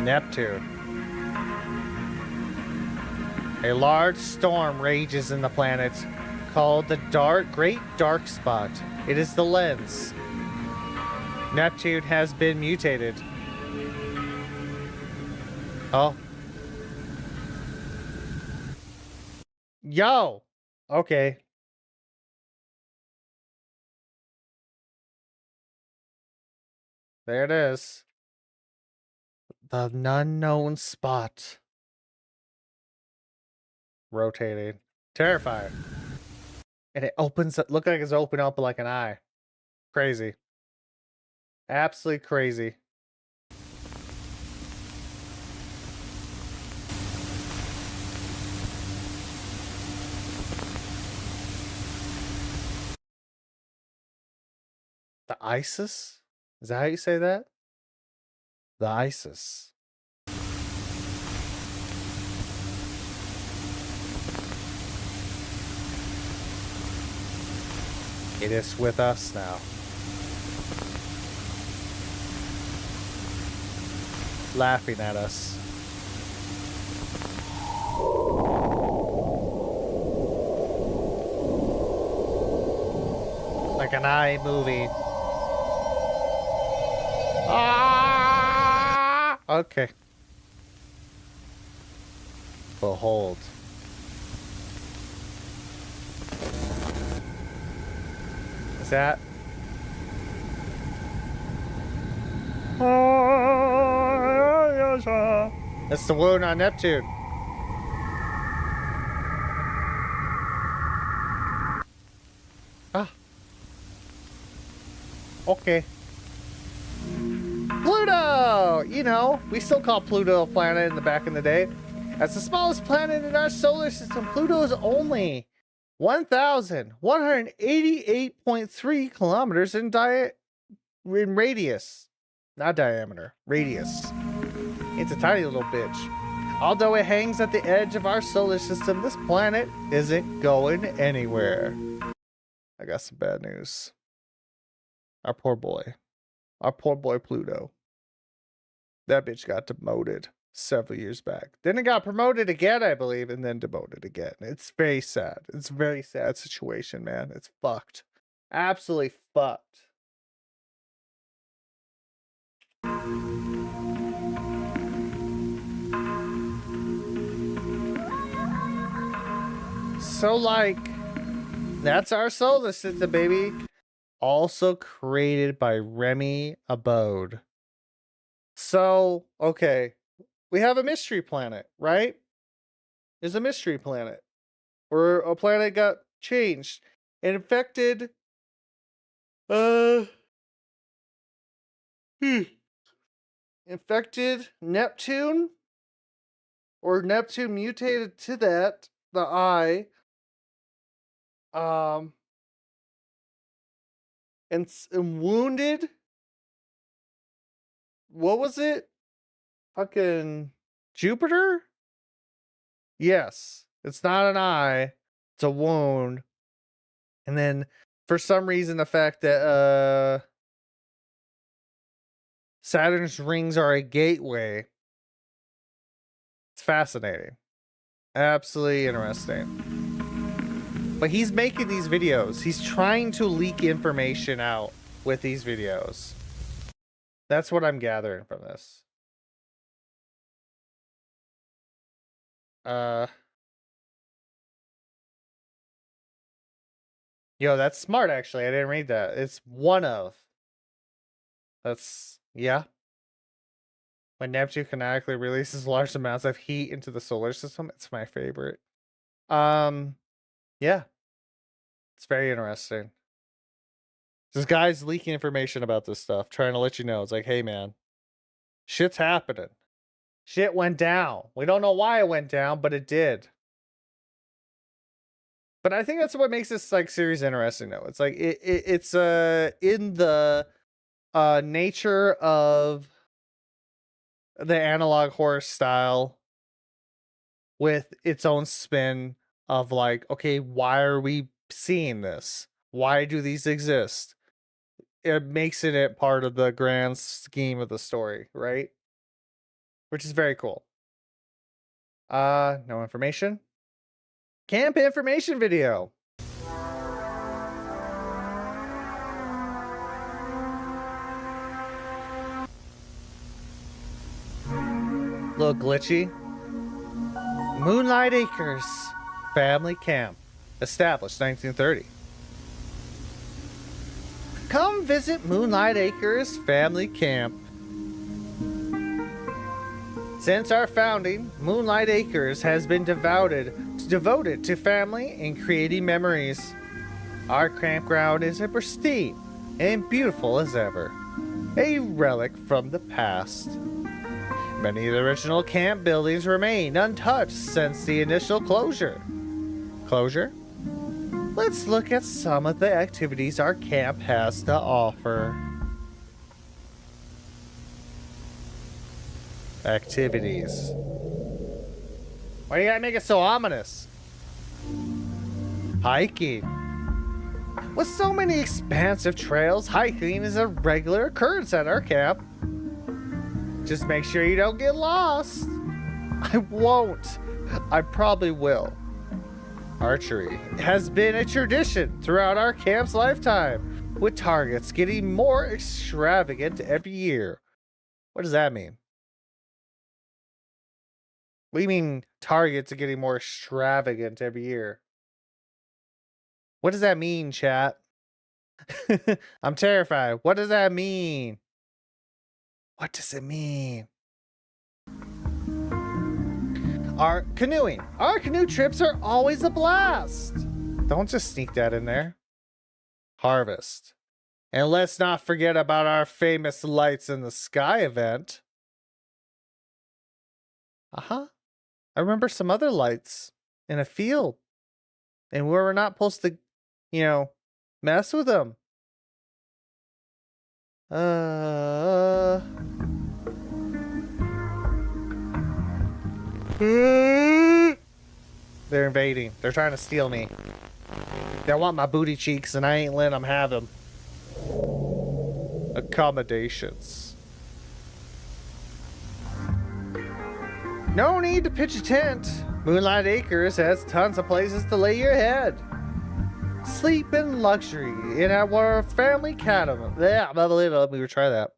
Neptune. A large storm rages in the planet called the Great Dark Spot. It is the lens. Neptune has been mutated. Oh. Yo! Okay. There it is. The unknown spot. Rotating. Terrifying. And it opens up, look like it's open up like an eye. Crazy. Absolutely crazy. The ISIS? Is that how you say that? The ISIS. It is with us now. Laughing at us. Like an eye movie. Ah! Okay. Behold. Is that? That's the wound on Neptune. Ah. Okay. Pluto! You know, we still call Pluto a planet in the back in the day. As the smallest planet in our solar system, Pluto is only 1,188.3 kilometers in radius. Not diameter, radius. It's a tiny little bitch. Although it hangs at the edge of our solar system, this planet isn't going anywhere. I got some bad news. Our poor boy Pluto. That bitch got demoted several years back. Then it got promoted again, I believe, and then demoted again. It's very sad. It's a very sad situation, man. It's fucked. Absolutely fucked. So, like, that's our solar system, baby. Also created by Remy Abode. So, okay. We have a mystery planet, right? There's a mystery planet. Where a planet got changed. It infected... infected Neptune? Or Neptune mutated to that, the eye. And wounded. What was it? Fucking Jupiter? Yes. It's not an eye. It's a wound. And then for some reason the fact that Saturn's rings are a gateway. It's fascinating. Absolutely interesting. But he's making these videos. He's trying to leak information out with these videos. That's what I'm gathering from this. Yo, that's smart, actually. I didn't read that. It's one of. That's, yeah. When Neptune canonically releases large amounts of heat into the solar system, it's my favorite. Yeah. It's very interesting. This guy's leaking information about this stuff, trying to let you know. It's like, hey man, shit's happening. Shit went down. We don't know why it went down, but it did. But I think that's what makes this like series interesting though. It's like it's in the nature of the analog horror style with its own spin of like, okay, why are we seeing this? Why do these exist? It makes it part of the grand scheme of the story, right? Which is very cool. No information. Camp information video. Little glitchy. Moonlight Acres Family Camp, established 1930. Come visit Moonlight Acres Family Camp. Since our founding, Moonlight Acres has been devoted to family and creating memories. Our campground is as pristine and beautiful as ever, a relic from the past. Many of the original camp buildings remain untouched since the initial closure. Let's look at some of the activities our camp has to offer. Activities. Why do you gotta make it so ominous? Hiking. With so many expansive trails, hiking is a regular occurrence at our camp. Just make sure you don't get lost. I won't. I probably will. Archery has been a tradition throughout our camp's lifetime, with targets getting more extravagant every year. What does that mean? What do you mean targets are getting more extravagant every year? What does that mean, chat? I'm terrified. What does that mean? What does it mean? Our canoeing. Our canoe trips are always a blast. Don't just sneak that in there. Harvest. And let's not forget about our famous Lights in the Sky event. Uh-huh. I remember some other lights in a field. And we were not supposed to, mess with them. They're invading. They're trying to steal me. They want my booty cheeks and I ain't letting them have them. Accommodations. No need to pitch a tent. Moonlight Acres has tons of places to lay your head. Sleep in luxury in our family cabin. Let me retry that.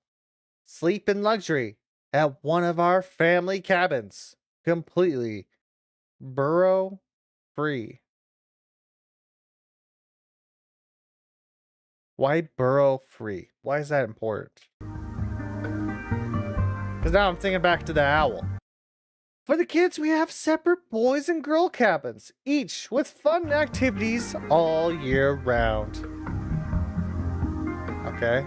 Sleep in luxury at one of our family cabins. Completely burrow free. Why burrow free? Why is that important? Because now I'm thinking back to the owl. For the kids, we have separate boys and girl cabins, each with fun activities all year round. Okay.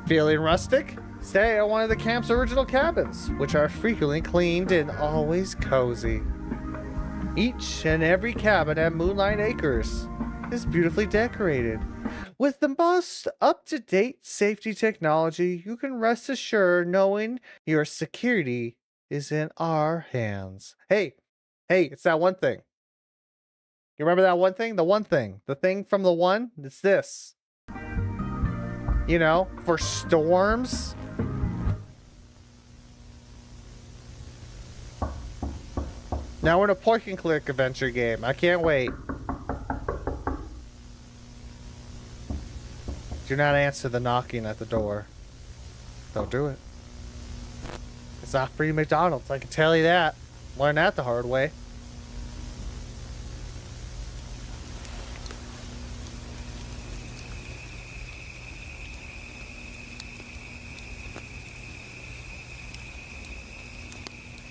Feeling rustic? Stay at one of the camp's original cabins, which are frequently cleaned and always cozy. Each and every cabin at Moonlight Acres is beautifully decorated. With the most up-to-date safety technology, you can rest assured knowing your security is in our hands. Hey, it's that one thing. You remember that one thing? The one thing. The thing from the one? It's this. For storms. Now we're in a point-and-click adventure game. I can't wait. Do not answer the knocking at the door. Don't do it. It's not free McDonald's, I can tell you that. Learned that the hard way.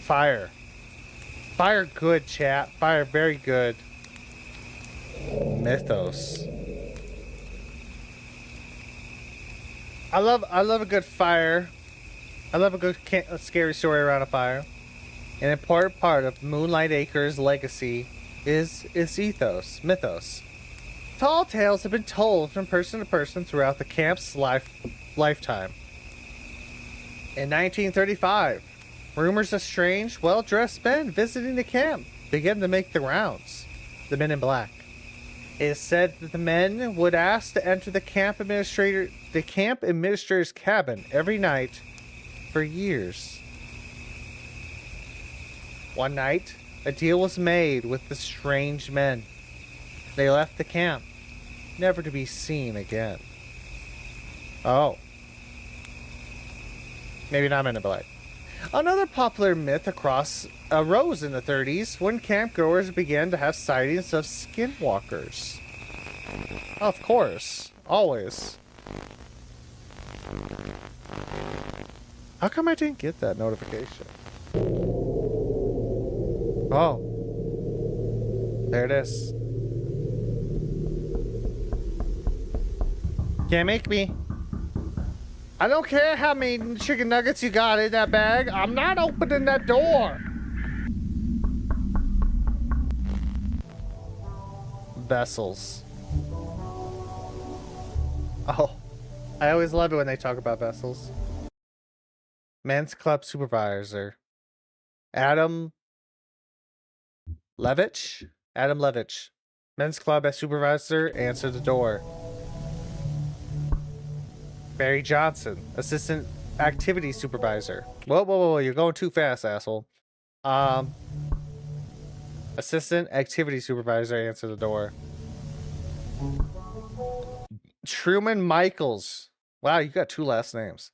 Fire. Fire good, chat. Fire very good. Mythos. I love a good fire. I love a scary story around a fire. An important part of Moonlight Acres' legacy is its mythos. Tall tales have been told from person to person throughout the camp's lifetime. In 1935, rumors of strange, well-dressed men visiting the camp began to make the rounds. The men in black. It is said that the men would ask to enter the camp administrator's cabin every night for years. One night, a deal was made with the strange men. They left the camp, never to be seen again. Oh. Maybe not Men in Black. Another popular myth arose in the 30s when campgoers began to have sightings of skinwalkers. Of course. Always. How come I didn't get that notification? Oh. There it is. Can't make me. I don't care how many chicken nuggets you got in that bag. I'm not opening that door. Vessels. Oh, I always love it when they talk about vessels. Men's club supervisor. Adam Levitch? Adam Levitch. Men's club as supervisor, answer the door. Barry Johnson, assistant activity supervisor. Whoa, you're going too fast, asshole. Assistant activity supervisor, answer the door. Truman Michaels. Wow, you got two last names.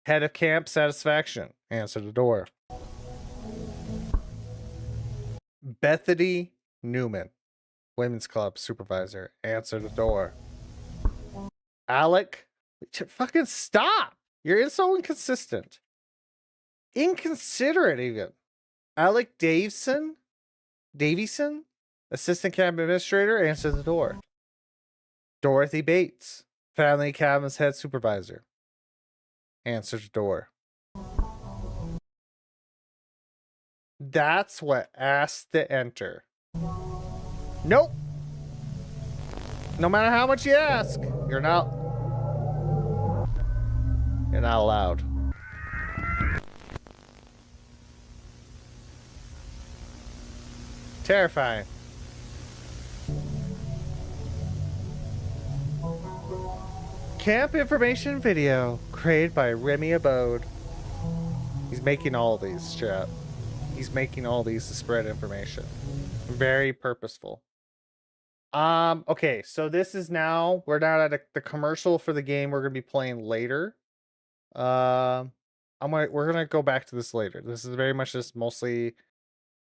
Head of camp satisfaction, answer the door. Bethany Newman, women's club supervisor, answer the door. Alec, fucking stop! You're so inconsistent. Inconsiderate, even. Alec Davison, assistant camp administrator, answer the door. Dorothy Bates, family cabin's head supervisor, answer the door. That's what asked to enter. Nope. No matter how much you ask, you're not allowed. Terrifying. Camp information video created by Remy Abode. He's making all these, chat. He's making all these to spread information. Very purposeful. Okay, so this is now, we're now at the commercial for the game we're gonna be playing later. We're gonna go back to this later. This is very much just mostly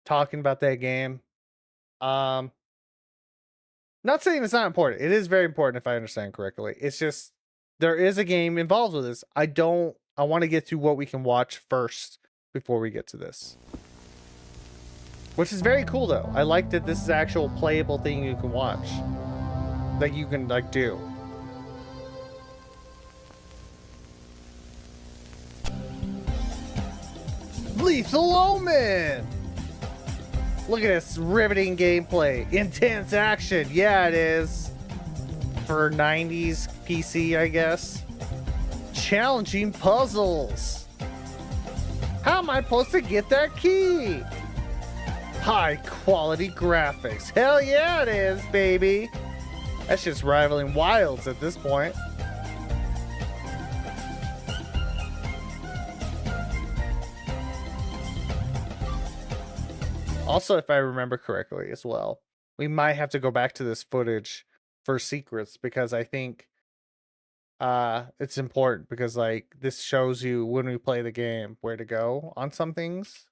talking about that game. Not saying it's not important. It is very important if I understand correctly. It's just there is a game involved with this. I want to get to what we can watch first before we get to this. Which is very cool though. I like that this is actual playable thing you can watch. That you can like do. Lethal Omen! Look at this riveting gameplay. Intense action. Yeah, it is. For 90s PC, I guess. Challenging puzzles. How am I supposed to get that key? High quality graphics. Hell yeah, it is, baby. That's just rivaling Wilds at this point. Also, if I remember correctly as well, we might have to go back to this footage for secrets because I think it's important because like this shows you when we play the game where to go on some things.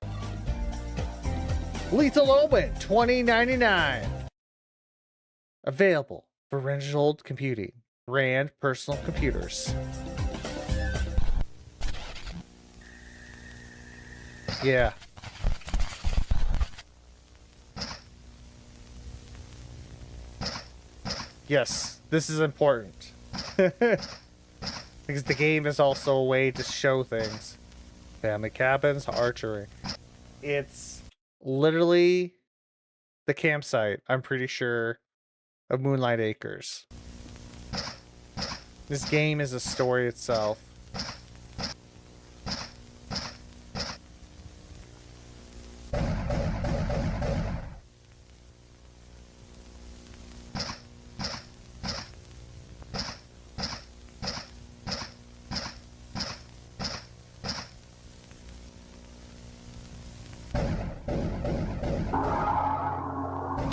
Lethal Omen 2099. Available for Rengold Computing. Rand Personal Computers. Yeah. Yes, this is important. Because the game is also a way to show things. Family cabins, archery. It's literally the campsite, I'm pretty sure, of Moonlight Acres. This game is a story itself.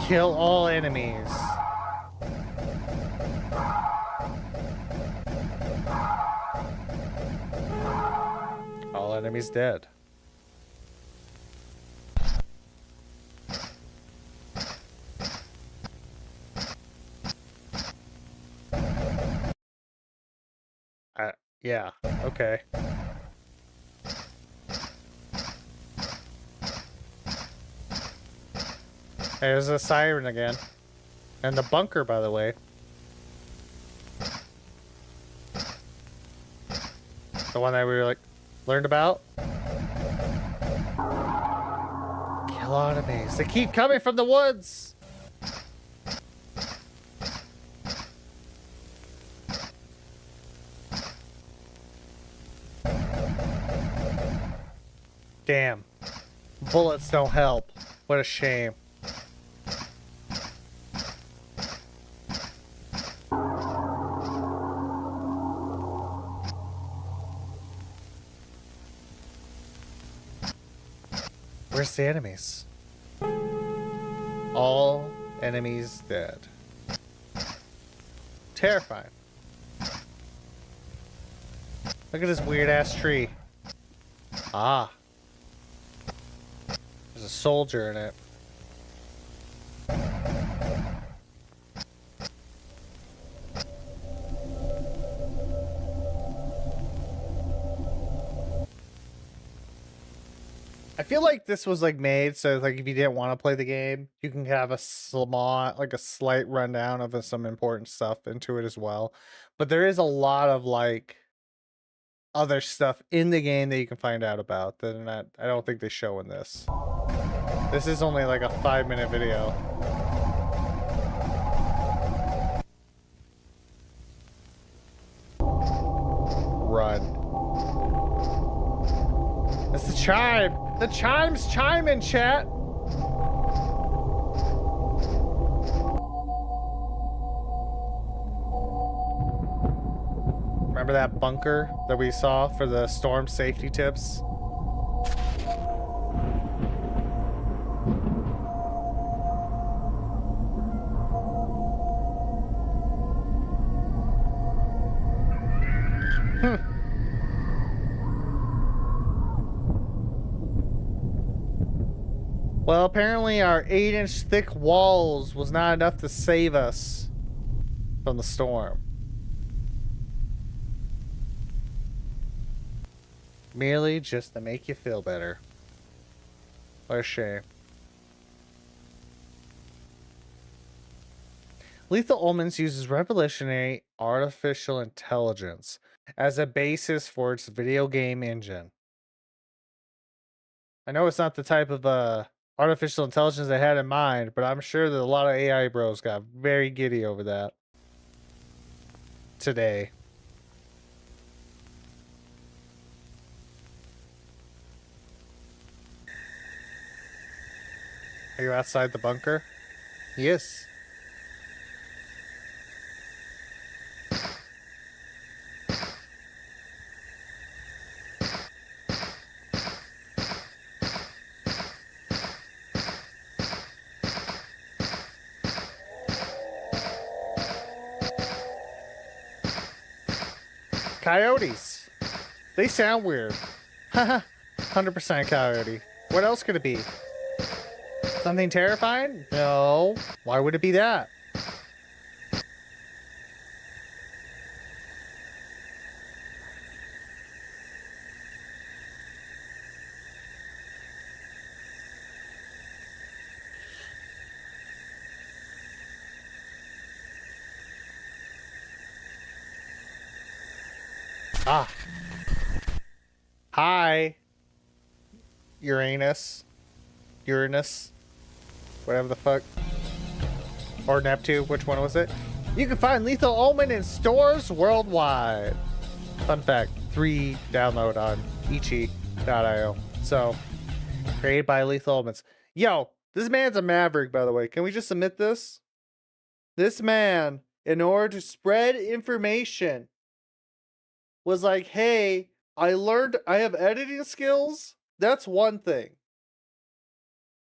Kill all enemies. All enemies dead. Yeah, okay. There's a siren again. And the bunker, by the way. The one that we were, like, learned about. Kill enemies. They keep coming from the woods! Damn. Bullets don't help. What a shame. Where's the enemies? All enemies dead. Terrifying. Look at this weird ass tree. Ah. There's a soldier in it. I feel like this was like made so like if you didn't want to play the game, you can have a small, like a slight rundown of some important stuff into it as well. But there is a lot of like other stuff in the game that you can find out about that I don't think they show in this. This is only like a 5-minute video. Run. That's the chime! The chime's chiming, chat! Remember that bunker that we saw for the storm safety tips? Well, apparently our 8-inch thick walls was not enough to save us from the storm. Merely just to make you feel better. What a shame. Lethal Omens uses revolutionary artificial intelligence as a basis for its video game engine. I know it's not the type of artificial intelligence I had in mind, but I'm sure that a lot of AI bros got very giddy over that today. Are you outside the bunker? Yes. Coyotes. They sound weird. Haha. 100% coyote. What else could it be? Something terrifying? No. Why would it be that? Ah. Hi, Uranus, whatever the fuck. Or Neptune, which one was it? You can find Lethal Omen in stores worldwide. Fun fact, 3 download on ichi.io. So, created by Lethal Omens. Yo, this man's a maverick, by the way. Can we just submit this? This man, in order to spread information, was like, hey, I learned I have editing skills. That's one thing.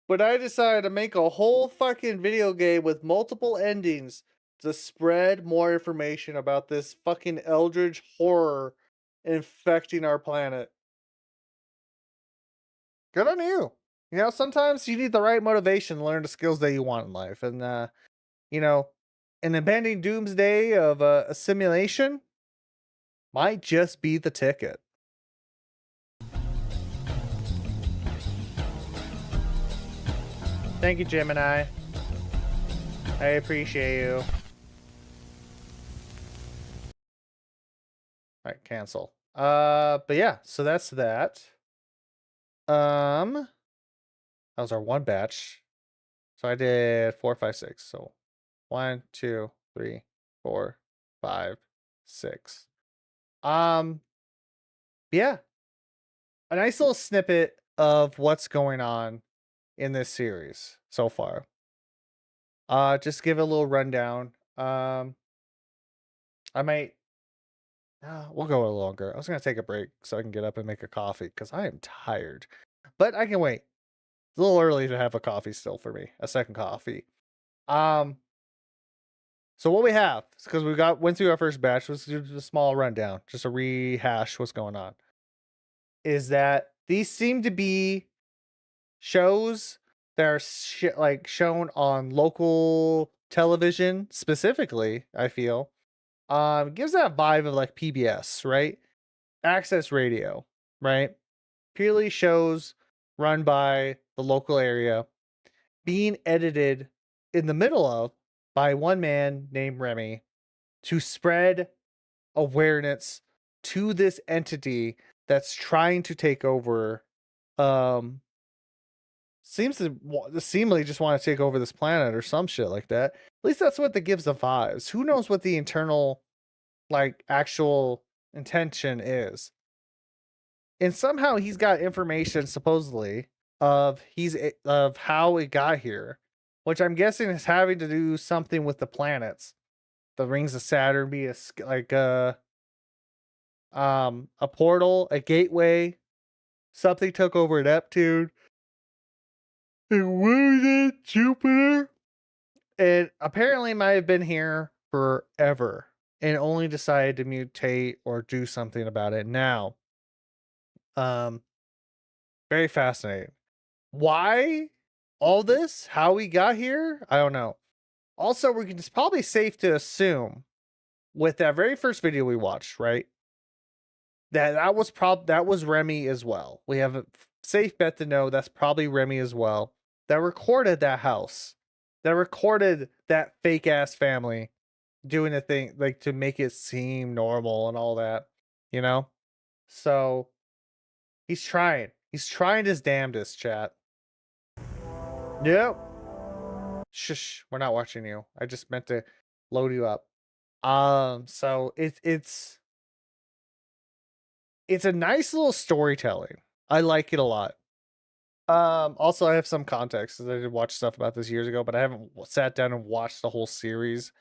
But I decided to make a whole fucking video game with multiple endings to spread more information about this fucking eldritch horror infecting our planet. Good on you. You know, sometimes you need the right motivation to learn the skills that you want in life. And, you know, an impending doomsday of a simulation might just be the ticket. Thank you, Gemini. I appreciate you. Alright, cancel. But yeah, so that's that. That was our one batch. So I did 4, 5, 6. So 1, 2, 3, 4, 5, 6. Yeah. A nice little snippet of what's going on in this series so far. Just give it a little rundown. I might we'll go a little longer. I was gonna take a break so I can get up and make a coffee because I am tired. But I can wait. It's a little early to have a coffee still for me. A second coffee. So what we have, because we went through our first batch, was just a small rundown, just a rehash what's going on. Is that these seem to be shows that are shown on local television specifically. I feel gives that vibe of like PBS, right? Access radio, right? Purely shows run by the local area, being edited in the middle of by one man named Remy to spread awareness to this entity that's trying to take over. Seems to seemingly just want to take over this planet or some shit like that. At least that's what that gives the vibes. Who knows what the internal, like, actual intention is? And somehow he's got information supposedly of how it got here, which I'm guessing is having to do something with the planets. The rings of Saturn be like a portal, a gateway. Something took over Neptune. And what was it? Jupiter? It apparently might have been here forever and only decided to mutate or do something about it now. Very fascinating. Why all this? How we got here? I don't know. Also, it's probably safe to assume with that very first video we watched, right? That was Remy as well. We have a safe bet to know that's probably Remy as well. That recorded that house. That recorded that fake ass family doing a thing like to make it seem normal and all that, you know? So he's trying. He's trying his damnedest, chat. Nope. Shush, we're not watching you. I just meant to load you up. So it's a nice little storytelling. I like it a lot. Also I have some context because I did watch stuff about this years ago, but I haven't sat down and watched the whole series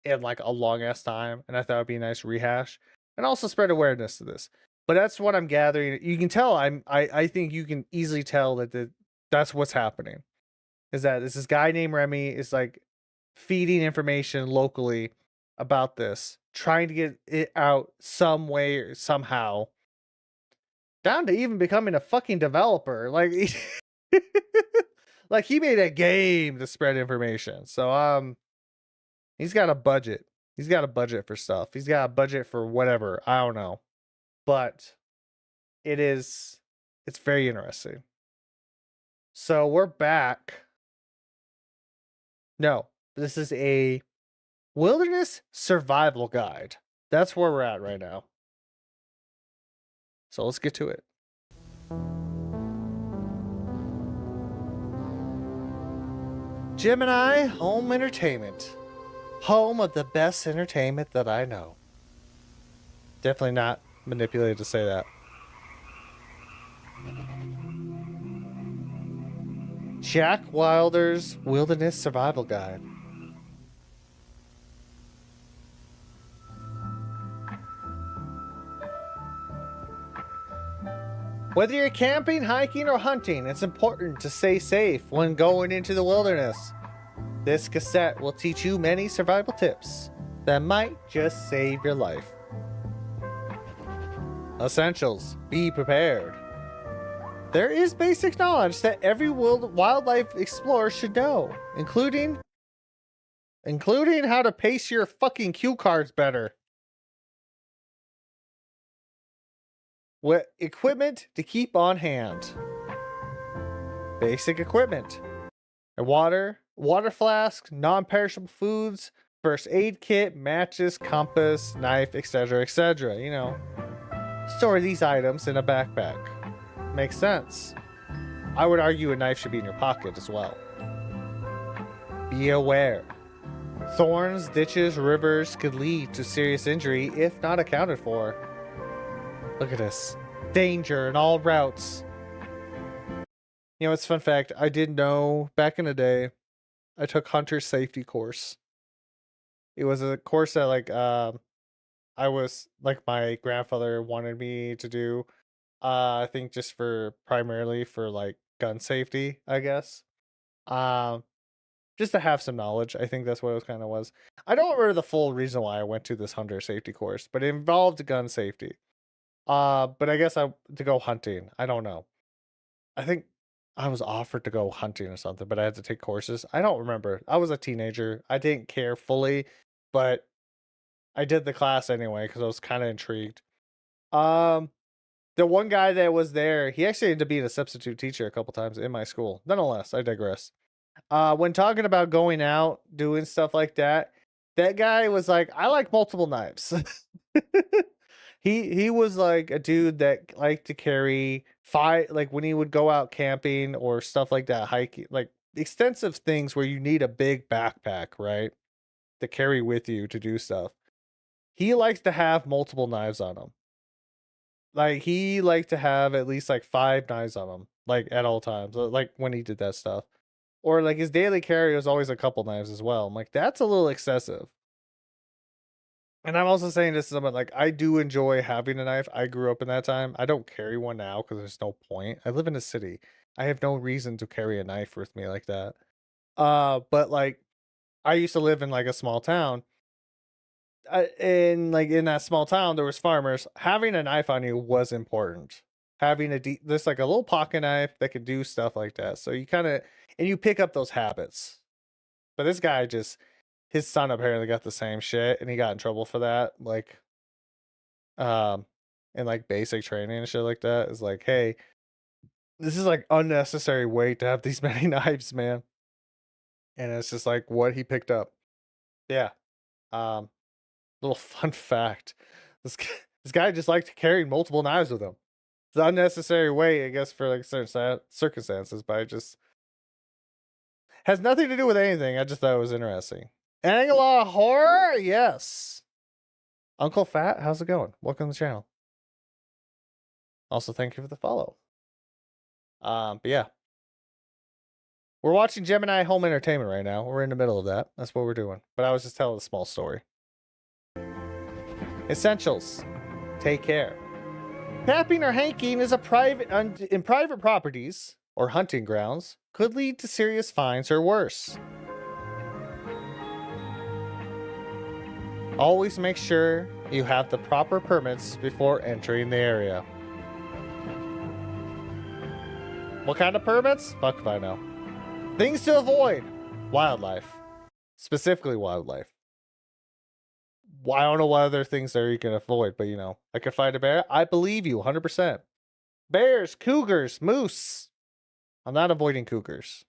in like a long ass time, and I thought it'd be a nice rehash and also spread awareness to this. But that's what I'm gathering. You can tell I think you can easily tell that that's what's happening. Is that this guy named Remy is like feeding information locally about this, trying to get it out some way or somehow, down to even becoming a fucking developer. Like, like he made a game to spread information. So he's got a budget. He's got a budget for stuff. He's got a budget for whatever. I don't know. But it's very interesting. So we're back. No, this is a wilderness survival guide. That's where we're at right now. So let's get to it. Gemini Home Entertainment. Home of the best entertainment that I know. Definitely not manipulated to say that. Jack Wilder's Wilderness Survival Guide. Whether you're camping, hiking, or hunting, it's important to stay safe when going into the wilderness. This cassette will teach you many survival tips that might just save your life. Essentials: be prepared. There is basic knowledge that every wildlife explorer should know, including how to pace your fucking cue cards better. What equipment to keep on hand? Basic equipment: a water flask, non-perishable foods, first aid kit, matches, compass, knife, etc., etc. You know, store these items in a backpack. Makes sense. I would argue a knife should be in your pocket as well. Be aware: thorns, ditches, rivers could lead to serious injury if not accounted for. Look at this. Danger in all routes. You know, it's a fun fact. I did know back in the day, I took hunter safety course. It was a course that I was like my grandfather wanted me to do. I think just primarily for like gun safety, I guess. Um just to have some knowledge. I think that's what it kind of was. I don't remember the full reason why I went to this hunter safety course, but it involved gun safety. But I guess to go hunting. I don't know. I think I was offered to go hunting or something, but I had to take courses. I don't remember. I was a teenager. I didn't care fully, but I did the class anyway because I was kind of intrigued. The one guy that was there, he actually ended up being a substitute teacher a couple times in my school. Nonetheless, I digress. When talking about going out, doing stuff like that, that guy was like, I like multiple knives. He was like a dude that liked to carry like when he would go out camping or stuff like that, hiking, like extensive things where you need a big backpack, right? To carry with you to do stuff. He likes to have multiple knives on him. Like he liked to have at least like 5 knives on him, like at all times, like when he did that stuff. Or like his daily carry was always a couple knives as well. I'm like, that's a little excessive. And I'm also saying this to someone, like, I do enjoy having a knife. I grew up in that time. I don't carry one now because there's no point. I live in a city. I have no reason to carry a knife with me like that. But like, I used to live in like a small town. And like in that small town, there was farmers. Having a knife on you was important. Having this like a little pocket knife that could do stuff like that. So you kind of, and you pick up those habits. But this guy just, his son apparently got the same shit and he got in trouble for that. Like, in like basic training and shit like that. Is like, hey, this is like unnecessary weight to have these many knives, man. And it's just like what he picked up. Yeah. Little fun fact. This guy just liked carrying multiple knives with him. It's unnecessary weight, I guess, for like certain circumstances, but I just has nothing to do with anything. I just thought it was interesting. Angela Horror, yes. Uncle Fat, how's it going? Welcome to the channel. Also, thank you for the follow. But yeah. We're watching Gemini Home Entertainment right now. We're in the middle of that. That's what we're doing. But I was just telling a small story. Essentials. Take care. Camping or hiking is in private properties or hunting grounds could lead to serious fines or worse. Always make sure you have the proper permits before entering the area. What kind of permits? Fuck if I know. Things to avoid. Wildlife. Specifically wildlife. I don't know what other things there you can avoid, but you know, I could fight a bear. I believe you 100%. Bears, cougars, moose. I'm not avoiding cougars.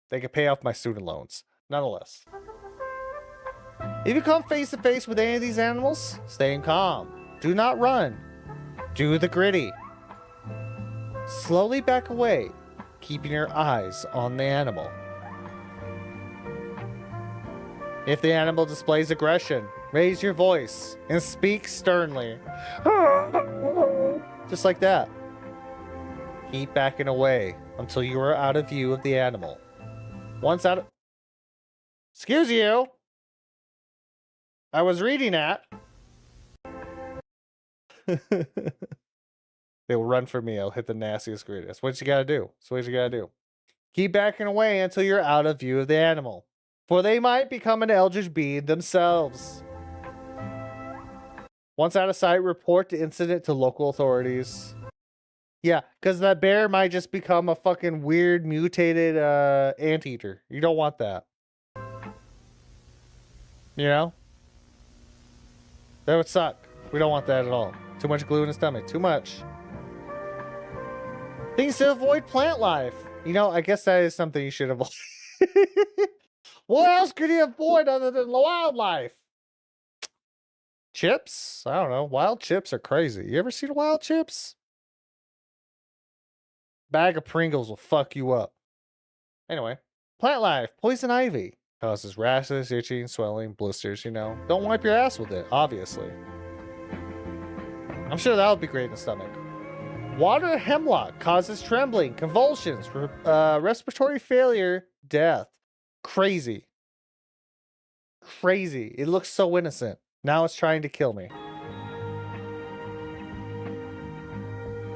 They could pay off my student loans. Nonetheless. If you come face to face with any of these animals, stay calm. Do not run. Do the gritty. Slowly back away, keeping your eyes on the animal. If the animal displays aggression, raise your voice and speak sternly. Just like that. Keep backing away until you are out of view of the animal. Once out of... Excuse you. I was reading that. They will run for me. I'll hit the nastiest grid. That's what you gotta do. That's what you gotta do. Keep backing away until you're out of view of the animal, for they might become an eldritch being themselves. Once out of sight, report the incident to local authorities. Yeah, because that bear might just become a fucking weird mutated anteater. You don't want that. You know? That would suck. We don't want that at all. Too much glue in the stomach. Too much. Things to avoid plant life. You know, I guess that is something you should avoid. What else could you avoid other than wildlife? Chips? I don't know. Wild chips are crazy. You ever seen wild chips? Bag of Pringles will fuck you up. Anyway, plant life. Poison ivy. Causes rashes, itching, swelling, blisters, you know. Don't wipe your ass with it, obviously. I'm sure that would be great in the stomach. Water hemlock causes trembling, convulsions, respiratory failure, death. Crazy. Crazy. It looks so innocent. Now it's trying to kill me.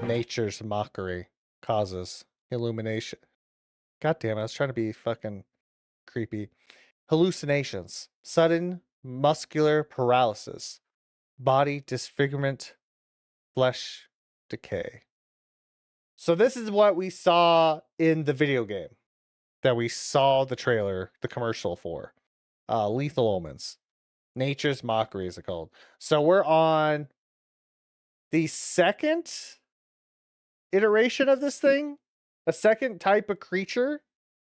Nature's mockery causes illumination. God damn it, I was trying to be fucking creepy. Hallucinations. Sudden muscular paralysis. Body disfigurement. Flesh decay. So this is what we saw in the video game that we saw the trailer, the commercial for. Lethal Omens. Nature's Mockery is it called. So we're on the second iteration of this thing. A second type of creature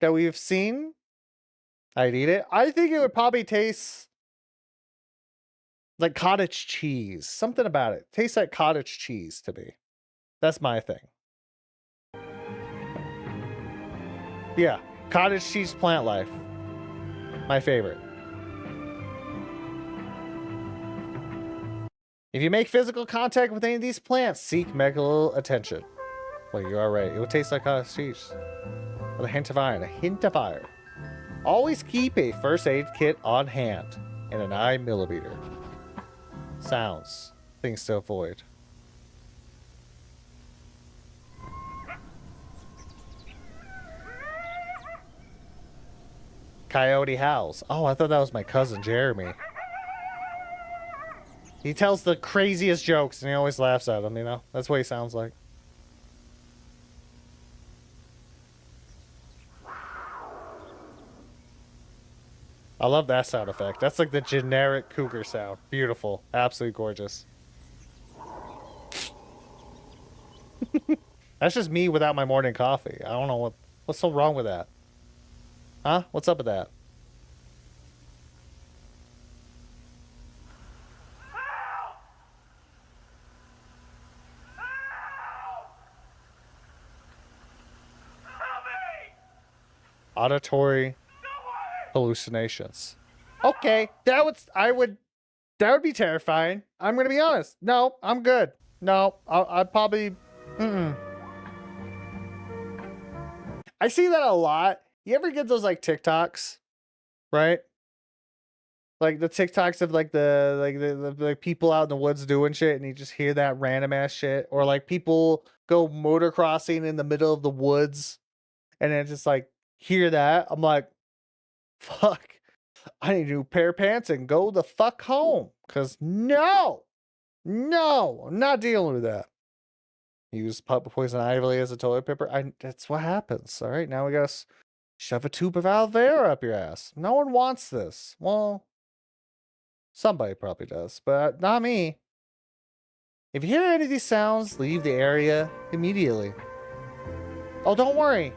that we've seen. I'd eat it. I think it would probably taste like cottage cheese. Something about it. Tastes like cottage cheese to me. That's my thing. Yeah. Cottage cheese plant life. My favorite. If you make physical contact with any of these plants, seek medical attention. Well, you are right. It will taste like cottage cheese. With a hint of iron. A hint of iron. Always keep a first aid kit on hand. And an eye millimeter. Sounds. Things to avoid. Coyote howls. Oh, I thought that was my cousin Jeremy. He tells the craziest jokes and he always laughs at them, you know? That's what he sounds like. I love that sound effect. That's like the generic cougar sound. Beautiful. Absolutely gorgeous. That's just me without my morning coffee. I don't know what's so wrong with that. Huh? What's up with that? Auditory hallucinations. Okay, that would be terrifying. I'm gonna be honest. No, I'm good. No, I'd probably. I see that a lot. You ever get those like TikToks, right? Like the TikToks of like the people out in the woods doing shit, and you just hear that random ass shit, or like people go motocrossing in the middle of the woods, and then just like hear that. I'm like, fuck, I need a new pair of pants and go the fuck home, cause no, I'm not dealing with that. Use poison ivy as a toilet paper. That's what happens. All right, now we gotta shove a tube of aloe vera up your ass. No one wants this. Well, somebody probably does, but not me. If you hear any of these sounds, leave the area immediately. Oh, don't worry.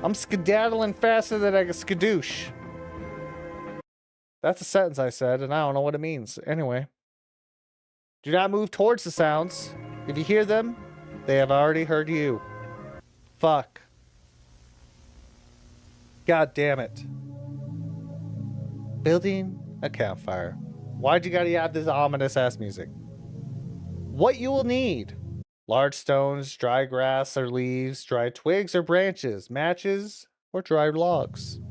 I'm skedaddling faster than I can skadoosh. That's a sentence I said, and I don't know what it means. Anyway. Do not move towards the sounds. If you hear them, they have already heard you. Fuck. God damn it. Building a campfire. Why'd you gotta have this ominous ass music? What you will need. Large stones, dry grass or leaves, dry twigs or branches, matches, or dry logs.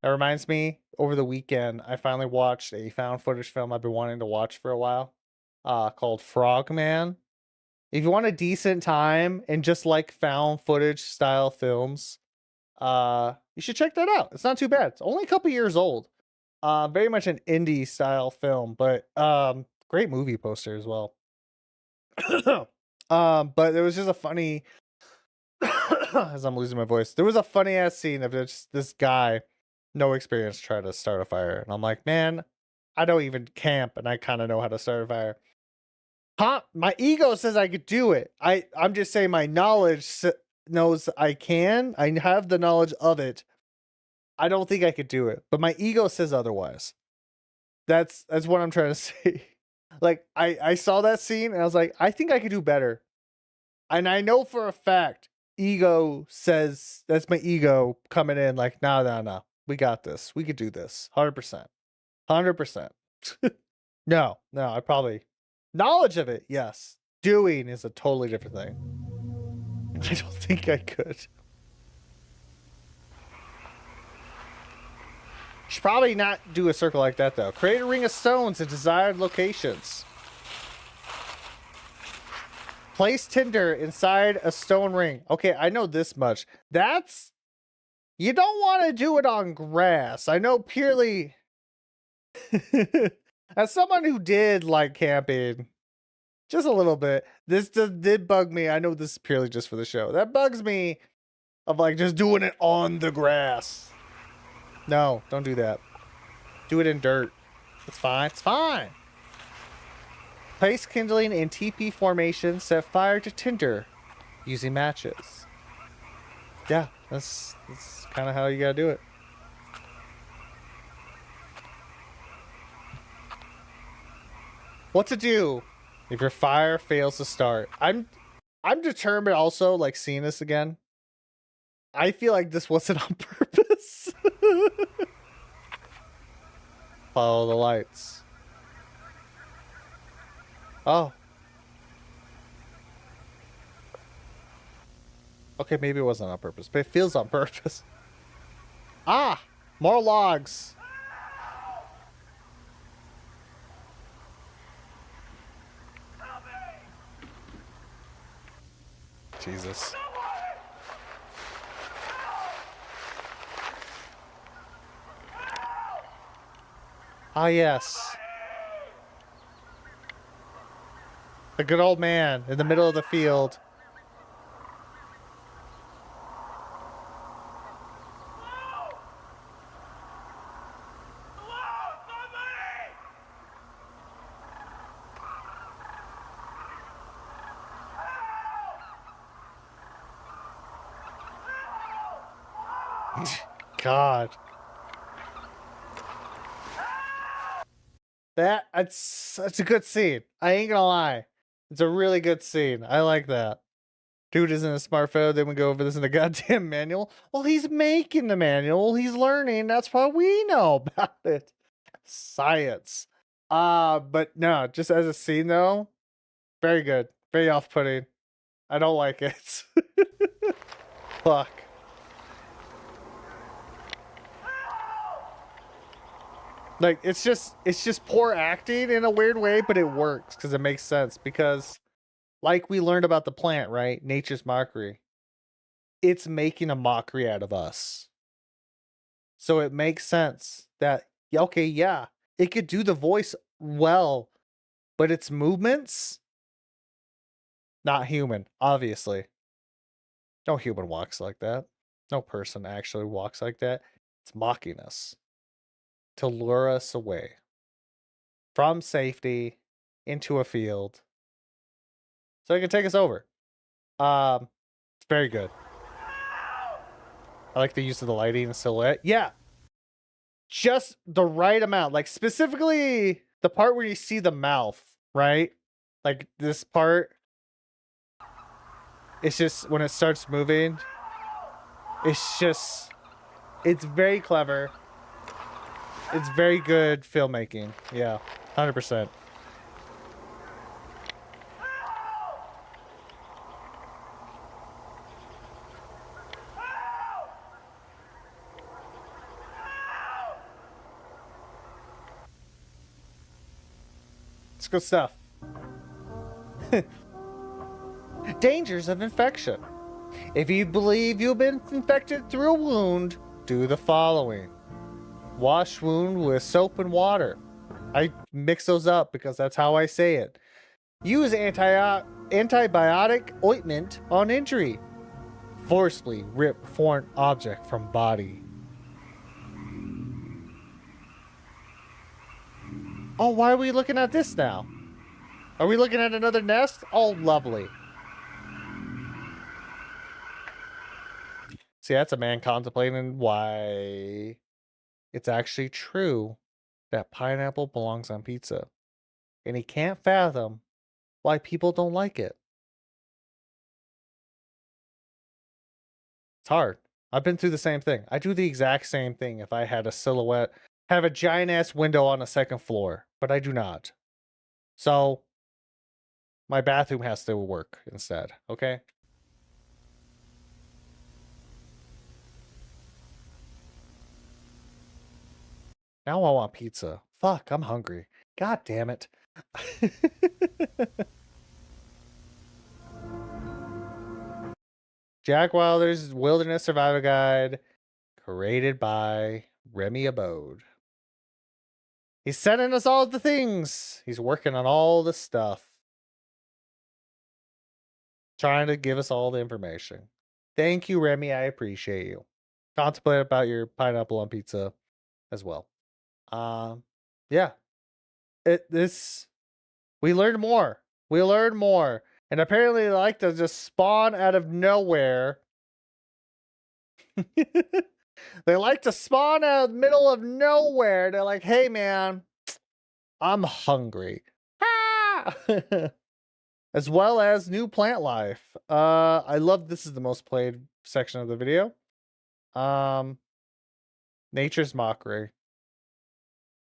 That reminds me, over the weekend, I finally watched a found footage film I've been wanting to watch for a while, called Frogman. If you want a decent time and just like found footage style films, you should check that out. It's not too bad. It's only a couple years old. Very much an indie style film, but great movie poster as well. But there was just a funny as I'm losing my voice. There was a funny ass scene of this guy, no experience, trying to start a fire. And I'm like, man, I don't even camp and I kind of know how to start a fire. My ego says I could do it. I'm just saying my knowledge knows I can. I have the knowledge of it. I don't think I could do it, but my ego says otherwise. That's what I'm trying to say. Like I saw that scene and I was like, I think I could do better. And I know for a fact, ego says, that's my ego coming in like, no. We got this. We could do this. 100%. 100%. No, I probably knowledge of it. Yes. Doing is a totally different thing. I don't think I could. Should probably not do a circle like that though. Create a ring of stones at desired locations. Place tinder inside a stone ring. Okay, I know this much. You don't want to do it on grass. I know purely as someone who did like camping just a little bit, this did bug me. I know this is purely just for the show. That bugs me of like just doing it on the grass. No, don't do that. Do it in dirt. It's fine. It's fine. Place kindling in TP formation. Set fire to tinder using matches. Yeah, that's kind of how you gotta do it. What to do if your fire fails to start? I'm determined also, like, seeing this again. I feel like this wasn't on purpose. Follow the lights. Oh. Okay, maybe it wasn't on purpose, but it feels on purpose. Ah! More logs. Jesus. Ah, yes. The good old man in the middle of the field. God. That's a good scene. I ain't gonna lie. It's a really good scene. I like that. Dude isn't a smartphone. Then we go over this in the goddamn manual. Well, he's making the manual. He's learning. That's why we know about it. Science. But no, just as a scene though, very good. Very off-putting. I don't like it. Fuck. Like it's just poor acting in a weird way, but it works because it makes sense. Because like we learned about the plant, right? Nature's mockery. It's making a mockery out of us. So it makes sense that okay, yeah, it could do the voice well, but its movements not human, obviously. No human walks like that. No person actually walks like that. It's mocking us to lure us away from safety into a field so it can take us over. It's very good. I like the use of the lighting and silhouette. Yeah. just the right amount. Like specifically the part where you see the mouth, right? Like this part. It's just when it starts moving, it's very clever. It's very good filmmaking. Yeah, 100%. It's good stuff. Dangers of infection. If you believe you've been infected through a wound, do the following. Wash wound with soap and water. I mix those up because that's how I say it. Use antibiotic ointment on injury. Forcibly rip foreign object from body. Oh, why are we looking at this now? Are we looking at another nest? Oh, lovely. See, that's a man contemplating why it's actually true that pineapple belongs on pizza. And he can't fathom why people don't like it. It's hard. I've been through the same thing. I do the exact same thing if I had a silhouette, have a giant ass window on the second floor, but I do not. So my bathroom has to work instead, okay? Now I want pizza. Fuck, I'm hungry. God damn it. Jack Wilder's Wilderness Survival Guide, created by Remy Abode. He's sending us all the things. He's working on all the stuff. Trying to give us all the information. Thank you, Remy. I appreciate you. Contemplate about your pineapple on pizza as well. Yeah. We learned more. We learned more. And apparently they like to just spawn out of nowhere. They like to spawn out of the middle of nowhere. They're like, hey man, I'm hungry. Ah! As well as new plant life. I love this is the most played section of the video. Nature's Mockery.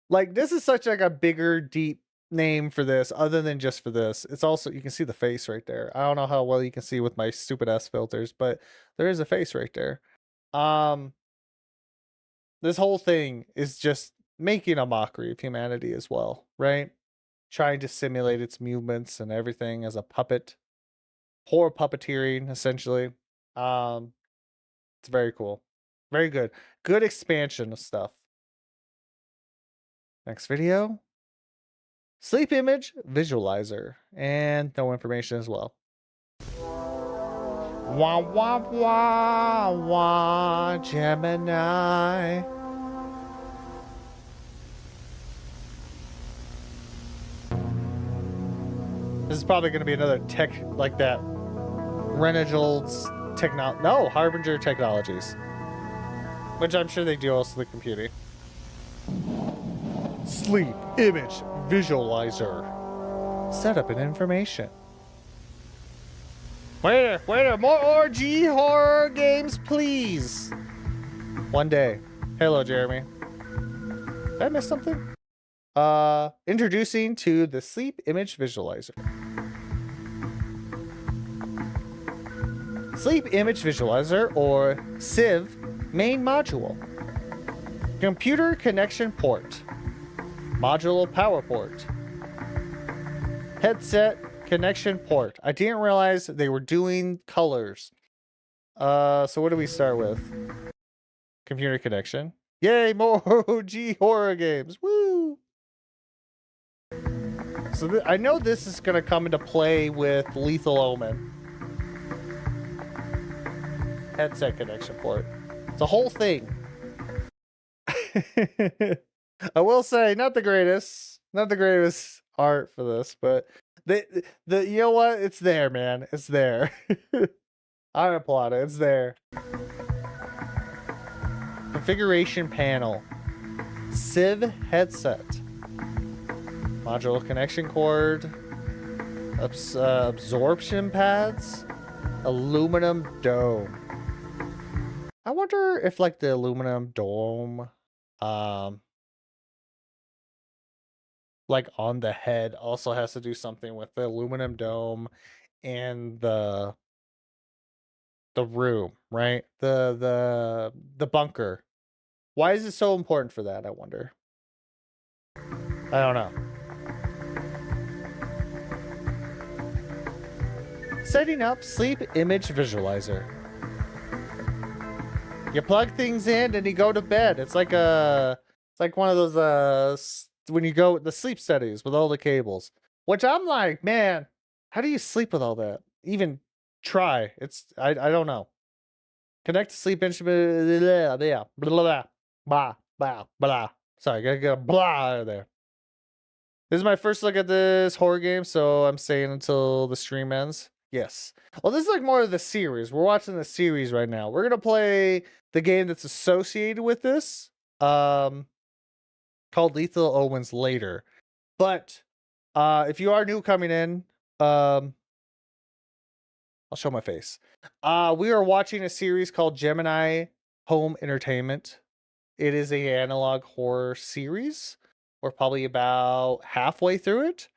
Like this is such like a bigger, deep name for this other than just for this. It's also, you can see the face right there. I don't know how well you can see with my stupid ass filters, but there is a face right there. This whole thing is just making a mockery of humanity as well, right? Trying to simulate its movements and everything as a puppet. Poor puppeteering, essentially. It's very cool. Very good. Good expansion of stuff. Next video. Sleep image visualizer. And no information as well. Wah, wah, wah, wah, Gemini. This is probably going to be another tech like that. Reynolds Harbinger Technologies. Which I'm sure they do also the computing. Sleep image visualizer. Setup and information. Waiter, more orgy horror games, please. One day. Hello, Jeremy. Did I miss something? Introducing to the Sleep Image Visualizer. Sleep Image Visualizer, or SIV, main module. Computer connection port. Modular power port. Headset connection port. I didn't realize they were doing colors. So what do we start with? Computer connection. Yay, more OG horror games. Woo! So I know this is going to come into play with Lethal Omen. Headset connection port. It's a whole thing. I will say, not the greatest art for this, but the you know what? It's there, man. It's there. I applaud it. It's there. Configuration panel. Civ headset. Modular connection cord. Absorption pads. Aluminum dome. I wonder if like the aluminum dome, like on the head also has to do something with the aluminum dome and the room, right? The bunker. Why is it so important for that, I wonder? I don't know. Setting up sleep image visualizer. You plug things in and you go to bed. It's like one of those when you go the sleep studies with all the cables. Which I'm like, man, how do you sleep with all that? Even try. I don't know. Connect to sleep instrument. Blah blah blah blah blah blah. Sorry, gotta get a blah out of there. This is my first look at this horror game, so I'm staying until the stream ends. Yes. Well, this is like more of the series. We're watching the series right now. We're gonna play the game that's associated with this, called Lethal Owens later. But if you are new coming in, I'll show my face. We are watching a series called Gemini Home Entertainment. It is a analog horror series. We're probably about halfway through it.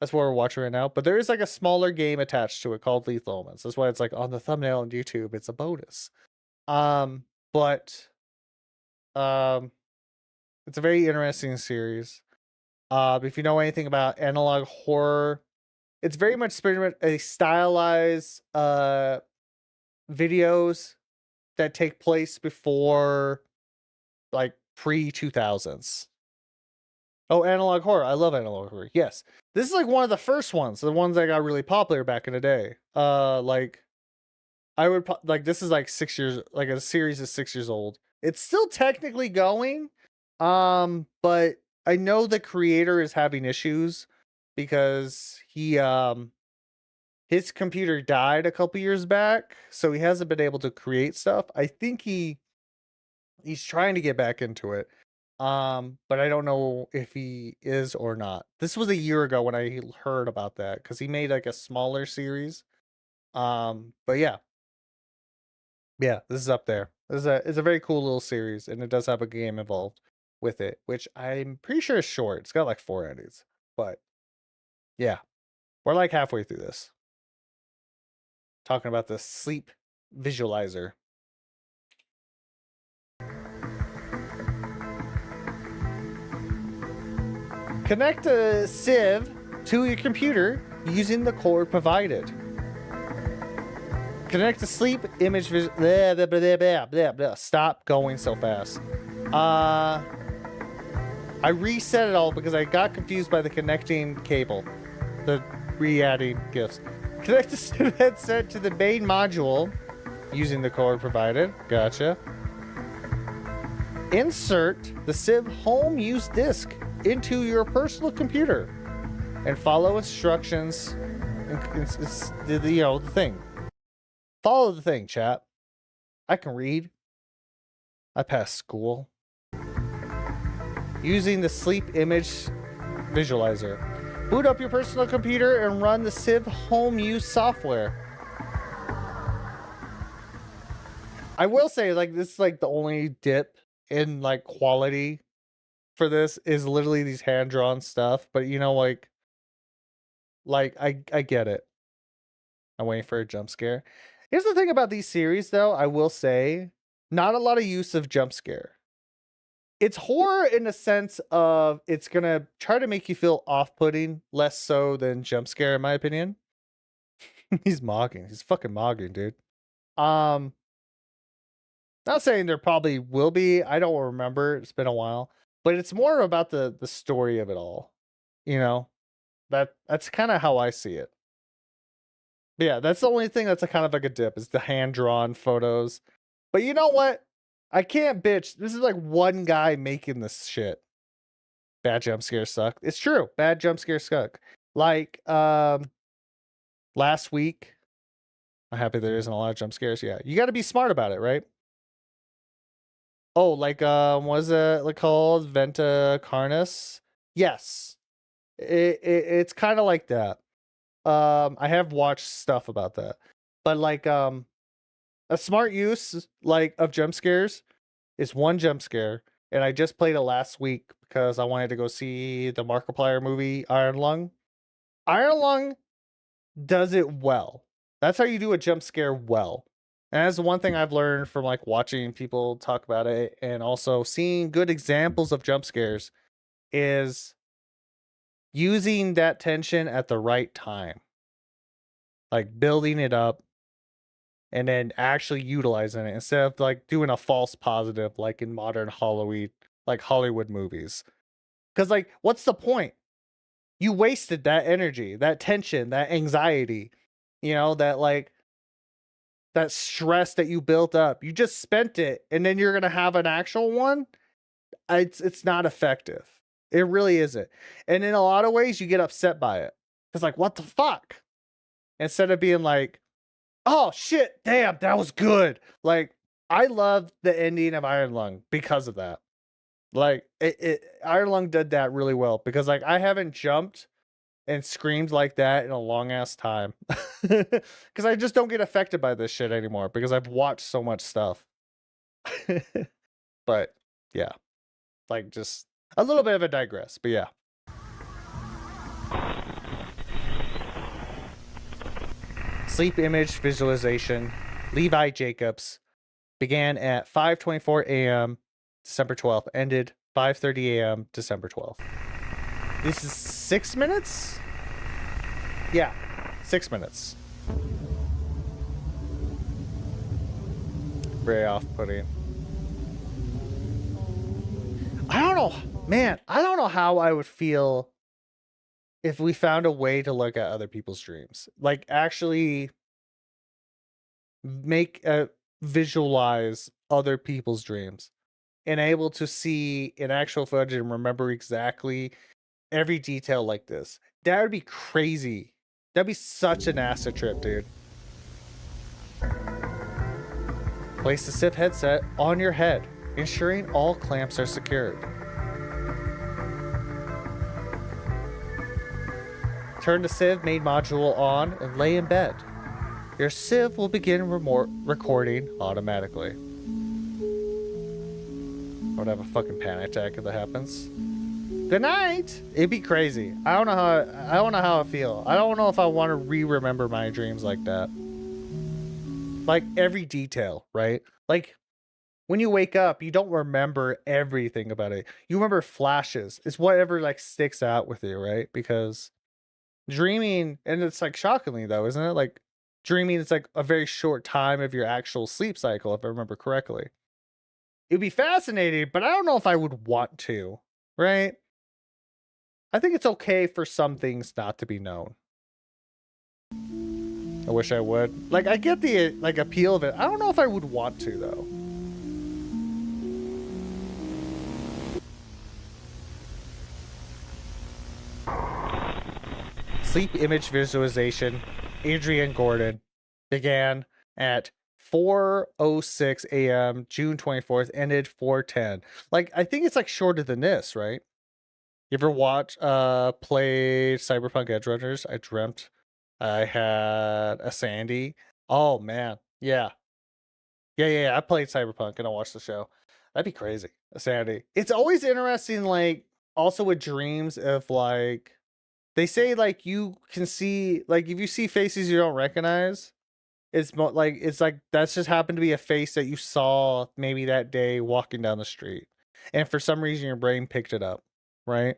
That's what we're watching right now. But there is like a smaller game attached to it called Lethal Omens. That's why it's like on the thumbnail on YouTube. It's a bonus. But it's a very interesting series. If you know anything about analog horror, it's very much a stylized videos that take place before like pre-2000s. Oh, analog horror. I love analog horror. Yes. This is like one of the first ones, the ones that got really popular back in the day. Like I would like this is like 6 years, like a series is 6 years old. It's still technically going. But I know the creator is having issues because his computer died a couple years back, so he hasn't been able to create stuff. I think he's trying to get back into it. But I don't know if he is or not. This was a year ago when I heard about that because he made like a smaller series. But yeah. Yeah, this is up there. It's a very cool little series, and it does have a game involved with it, which I'm pretty sure is short. It's got like 4 endings. But yeah. We're like halfway through this. Talking about the sleep visualizer. Connect a Civ to your computer using the cord provided. Connect the sleep image blah, blah, blah, blah, blah, blah. Stop going so fast. I reset it all because I got confused by the connecting cable. The re-adding gifts. Connect the Civ headset to the main module using the cord provided. Gotcha. Insert the Civ home use disk into your personal computer and follow instructions. It's the thing. Follow the thing, chat. I can read. I passed school. Using the sleep image visualizer. Boot up your personal computer and run the Civ home use software. I will say, like, this is like the only dip in like quality for this is literally these hand-drawn stuff. But you know, like I get it. I'm waiting for a jump scare. Here's the thing about these series, though. I will say, not a lot of use of jump scare. It's horror in the sense of it's gonna try to make you feel off-putting, less so than jump scare, in my opinion. He's mocking. He's fucking mocking, dude. Not saying there probably will be. I don't remember. It's been a while. But it's more about the story of it all. You know? That's kind of how I see it. But yeah, that's the only thing that's a kind of like a dip is the hand-drawn photos. But you know what? I can't bitch. This is like one guy making this shit. Bad jump scares suck. It's true. Bad jump scares suck. Like last week. I'm happy there isn't a lot of jump scares. Yeah. You got to be smart about it, right? Oh, like what is it like called? Venta Carnus? Yes. It's kind of like that. I have watched stuff about that. But like a smart use like of jump scares is one jump scare, and I just played it last week because I wanted to go see the Markiplier movie Iron Lung. Iron Lung does it well. That's how you do a jump scare well. And that's the one thing I've learned from like watching people talk about it and also seeing good examples of jump scares is using that tension at the right time. Like building it up and then actually utilizing it instead of like doing a false positive like in modern Halloween like Hollywood movies. Cuz like what's the point? You wasted that energy, that tension, that anxiety, that like that stress that you built up. You just spent it and then you're going to have an actual one. It's not effective. It really isn't. And in a lot of ways you get upset by it. It's like, what the fuck? Instead of being like, oh shit, damn, that was good. Like I love the ending of Iron Lung because of that. Like Iron Lung did that really well because like I haven't jumped and screamed like that in a long ass time. Because I just don't get affected by this shit anymore because I've watched so much stuff. But yeah, like just a little bit of a digress, but yeah. Sleep image visualization, Levi Jacobs, began at 5:24 a.m. December 12th, ended 5:30 a.m. December 12th. This is 6 minutes? Yeah, 6 minutes. Very off-putting. I don't know, man. I don't know how I would feel if we found a way to look at other people's dreams. Like actually make visualize other people's dreams and able to see in actual footage and remember exactly every detail like this. That would be crazy. That'd be such an acid trip, dude. Place the SIF headset on your head, ensuring all clamps are secured. Turn the Civ main module on and lay in bed. Your Civ will begin recording automatically. I would have a fucking panic attack if that happens. Good night. It'd be crazy. I don't know how I feel. I don't know if I want to remember my dreams like that. Like every detail, right? Like when you wake up, you don't remember everything about it. You remember flashes. It's whatever like sticks out with you, right? Because dreaming, and it's like shockingly though, isn't it? Like dreaming is like a very short time of your actual sleep cycle, if I remember correctly. It'd be fascinating, but I don't know if I would want to, right? I think it's okay for some things not to be known. I wish I would. Like I get the like appeal of it. I don't know if I would want to though. Sleep image visualization, Adrian Gordon, began at 4:06 a.m. June 24th, ended 4:10. Like I think it's like shorter than this, right? You ever play Cyberpunk Edge Runners? I dreamt I had a Sandy. Oh man. Yeah. Yeah. I played Cyberpunk and I watched the show. That'd be crazy. A Sandy. It's always interesting, like also with dreams of like they say like you can see like if you see faces you don't recognize, it's like that's just happened to be a face that you saw maybe that day walking down the street. And for some reason your brain picked it up, right?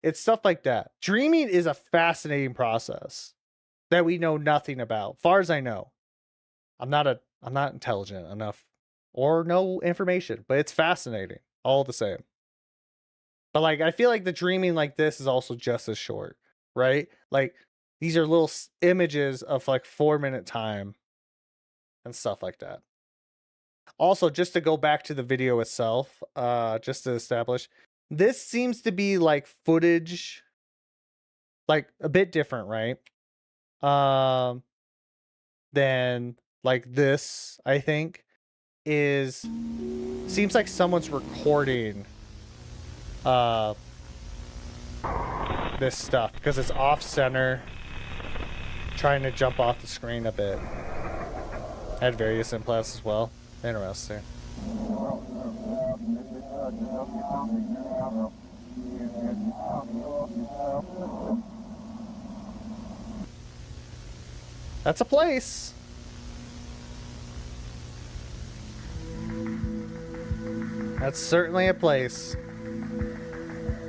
It's stuff like that. Dreaming is a fascinating process that we know nothing about. Far as I know. I'm not intelligent enough or know information, but it's fascinating all the same. But like I feel like the dreaming like this is also just as short, right? Like these are little images of like 4-minute time and stuff like that. Also, just to go back to the video itself, just to establish, this seems to be like footage, like a bit different, right? Than like this, I think. is seems like someone's recording this stuff because it's off center, trying to jump off the screen a bit. Had various implants as well. Interesting. That's a place. That's certainly a place.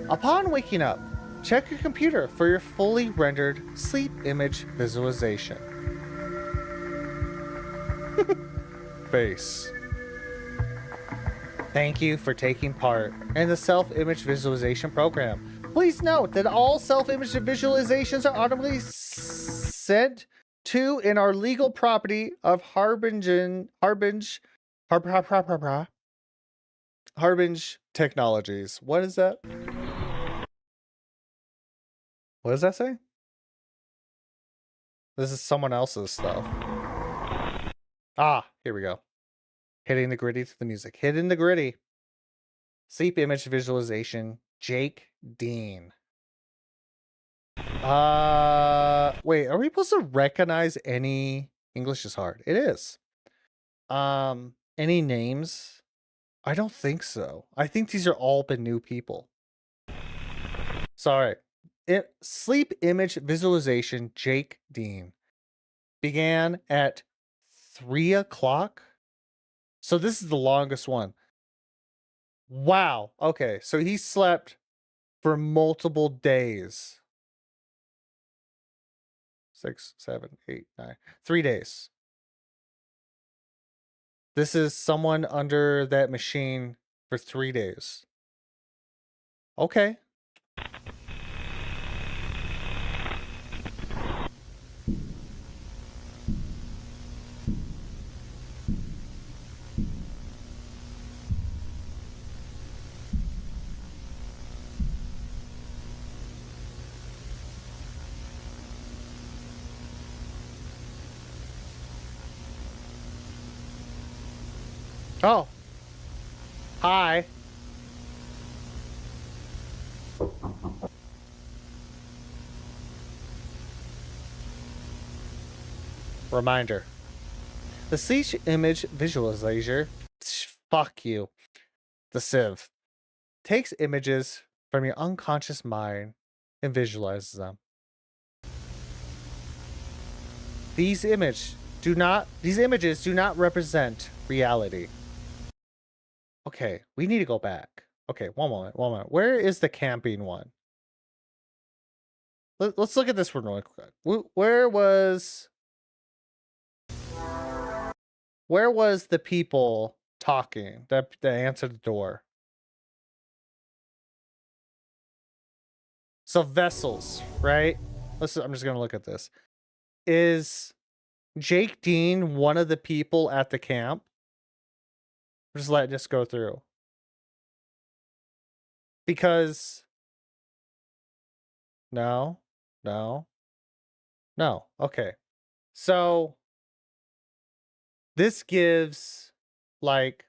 Upon waking up, check your computer for your fully rendered sleep image visualization. Base. Thank you for taking part in the self-image visualization program. Please note that all self-image visualizations are automatically sent to in our legal property of Harbinge Technologies. What is that? What does that say? This is someone else's stuff. Ah, here we go. Hitting the gritty to the music. Hitting the gritty. Sleep image visualization. Jake Dean. Wait, are we supposed to recognize any? English is hard. It is. Any names? I don't think so. I think these are all been new people. Sorry. Sleep image visualization, Jake Dean. Began at 3 o'clock. So this is the longest one. Wow. Okay. So he slept for multiple days. 6, 7, 8, 9. 3 days. This is someone under that machine for 3 days. Okay. Oh. Hi. Reminder. The sleep image visualizer, fuck you, the sieve, takes images from your unconscious mind and visualizes them. These images do not represent reality. Okay, we need to go back. Okay, one moment. Where is the camping one? Let's look at this one really quick. Where was the people talking that answered the door? So vessels, right? I'm just gonna look at this. Is Jake Dean one of the people at the camp? Just letting this go through. Because no. Okay. So this gives, like,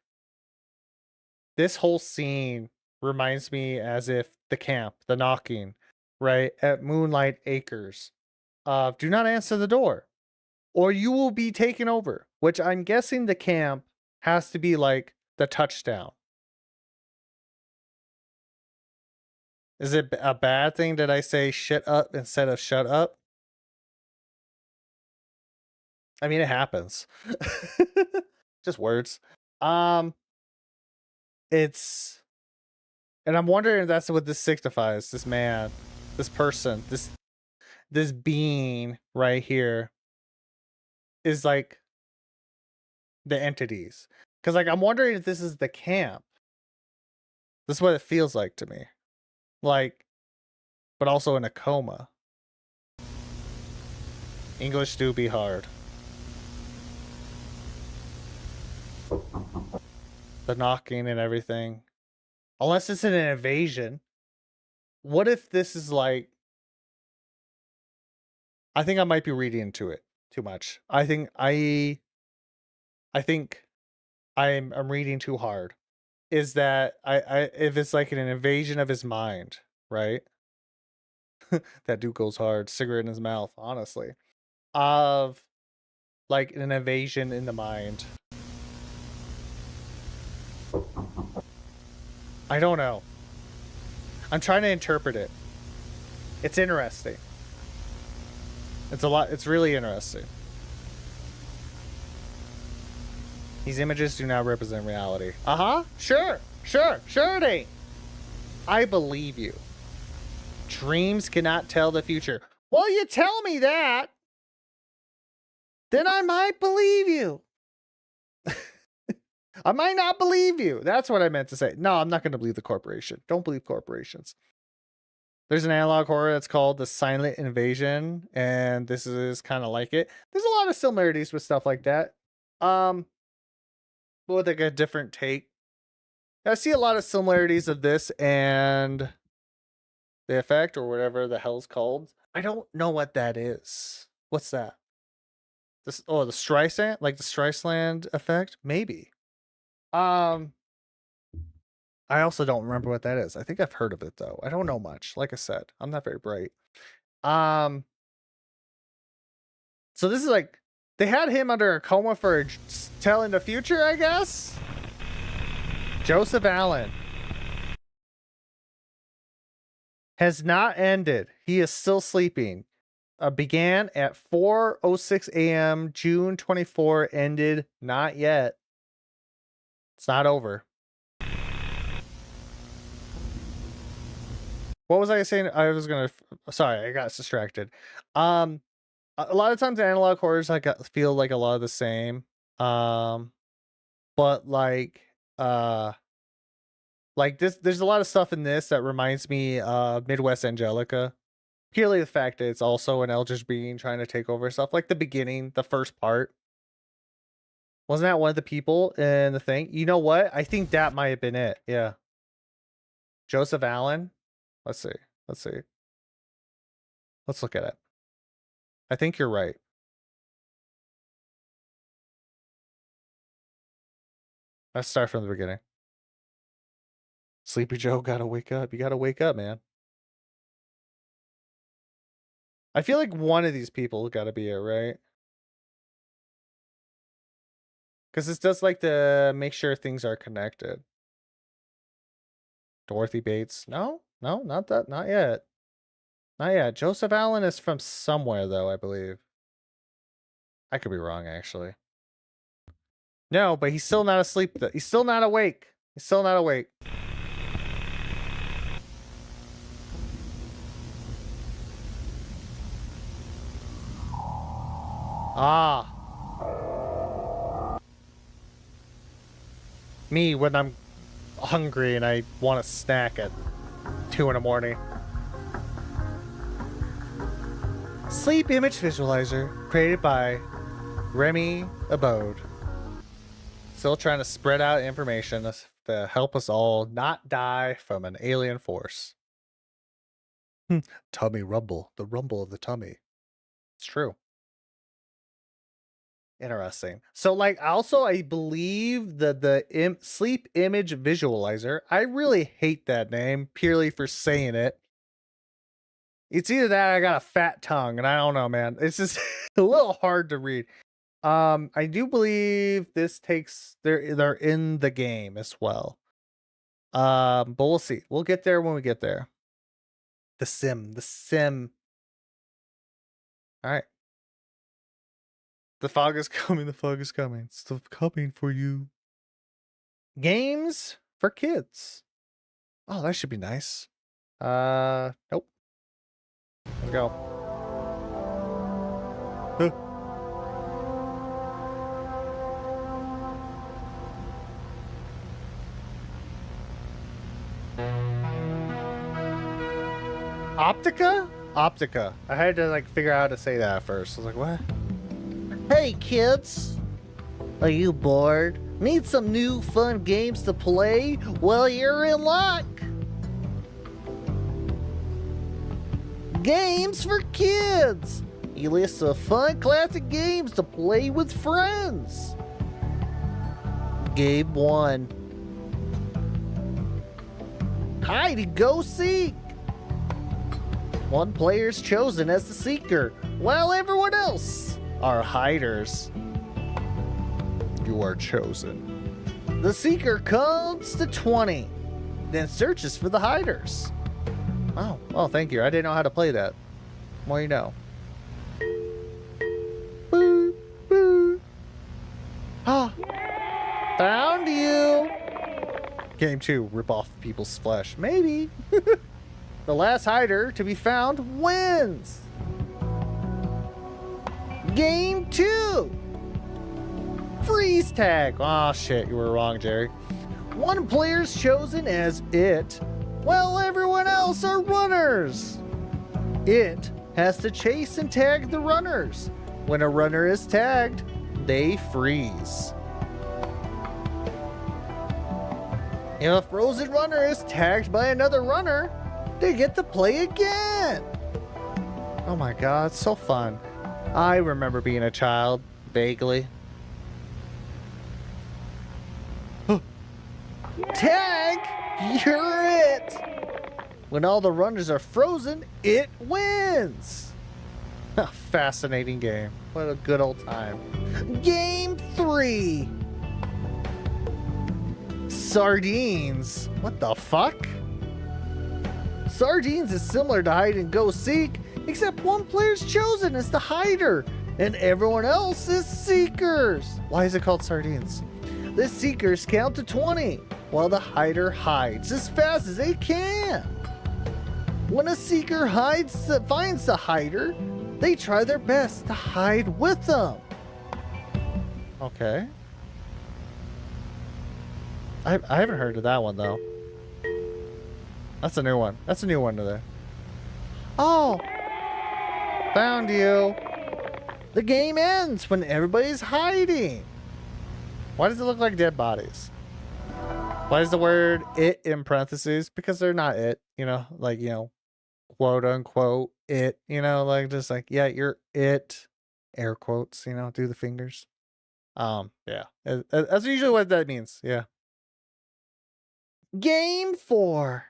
this whole scene reminds me as if the camp, the knocking, right, at Moonlight Acres. Do not answer the door, or you will be taken over. Which I'm guessing the camp has to be like the touchdown. Is it a bad thing that I say shit up instead of shut up? I mean, it happens. Just words. It's, and I'm wondering if that's what this signifies. This man, this person, this being right here is like the entities. Because, like, I'm wondering if this is the camp. This is what it feels like to me. Like, but also in a coma. English do be hard. The knocking and everything. Unless it's an invasion. What if this is like... I think I might be reading into it too much. I think I'm reading too hard. Is that if it's like an invasion of his mind, right? That dude goes hard, cigarette in his mouth, honestly. Of like an invasion in the mind. I don't know. I'm trying to interpret it. It's interesting. It's really interesting. These images do not represent reality. Sure it ain't. I believe you. Dreams cannot tell the future. Well, you tell me that, then I might believe you. I might not believe you. That's what I meant to say. No, I'm not going to believe the corporation. Don't believe corporations. There's an analog horror that's called The Silent Invasion, and this is kind of like it. There's a lot of similarities with stuff like that. But with like a different take. I see a lot of similarities of this and The Effect, or whatever the hell's called. I don't know what that is. What's that? The Streisand? Like the Streisand effect? Maybe. I also don't remember what that is. I think I've heard of it though. I don't know much. Like I said, I'm not very bright. So this is like, they had him under a coma for telling the future, I guess? Joseph Allen has not ended. He is still sleeping. Began at 4:06 a.m. June 24, ended not yet. It's not over. What was I saying? Sorry, I got distracted. A lot of times analog horrors feel like a lot of the same. But like this, there's a lot of stuff in this that reminds me of Midwest Angelica. Purely the fact that it's also an eldritch being trying to take over stuff. Like the beginning, the first part. Wasn't that one of the people in the thing? You know what? I think that might have been it. Yeah. Joseph Allen. Let's see. Let's look at it. I think you're right. Let's start from the beginning. Sleepy Joe, gotta wake up. You gotta wake up, man. I feel like one of these people gotta be it, right? Because this does like to make sure things are connected. Dorothy Bates. No, not that. Not yet. Not yet. Joseph Allen is from somewhere, though, I believe. I could be wrong, actually. No, but he's still not asleep. He's still not awake. He's still not awake. Ah. Me when I'm hungry and I want a snack at 2 in the morning. Sleep image visualizer created by Remy Abode. Still trying to spread out information to help us all not die from an alien force. Tummy rumble. The rumble of the tummy. It's true. Interesting. So like also I believe that the sleep image visualizer, I really hate that name purely for saying it. It's either that or I got a fat tongue and I don't know, man. It's just a little hard to read. I do believe this takes they're in the game as well. But we'll see. We'll get there when we get there. The sim. All right. The fog is coming. The fog is coming. It's coming for you. Games for kids. Oh, that should be nice. Nope. Let's go. Optica? I had to like figure out how to say that at first. I was like, what? Hey kids! Are you bored? Need some new fun games to play? Well, you're in luck! Games for kids! A list of fun classic games to play with friends. Game 1. Hide and go seek. One player's chosen as the seeker, while everyone else are hiders. You are chosen. The seeker counts to 20, then searches for the hiders. Oh, thank you. I didn't know how to play that. More you know. Boo, boo. Ah, found you. Game 2, rip off people's flesh. Maybe. The last hider to be found wins. Game 2. Freeze tag. Oh shit, you were wrong, Jerry. One player's chosen as it, while everyone else are runners. It has to chase and tag the runners. When a runner is tagged, they freeze. If a frozen runner is tagged by another runner, they get to play again. Oh my god, it's so fun. I remember being a child, vaguely. Tag! You're it! When all the runners are frozen, it wins! Fascinating game. What a good old time. Game 3! Sardines. What the fuck? Sardines is similar to hide and go seek, except one player's chosen as the hider, and everyone else is seekers. Why is it called sardines? The seekers count to 20, while the hider hides as fast as they can. When a seeker finds the hider, they try their best to hide with them. Okay. I haven't heard of that one, though. That's a new one. That's a new one today. Oh! Found you. The game ends when everybody's hiding. Why does it look like dead bodies? Why is the word it in parentheses? Because they're not it, you know, like, you know, quote unquote it, you know, like just like, yeah, you're it, air quotes, you know, do the fingers. Yeah, that's usually what that means. Yeah. Game 4.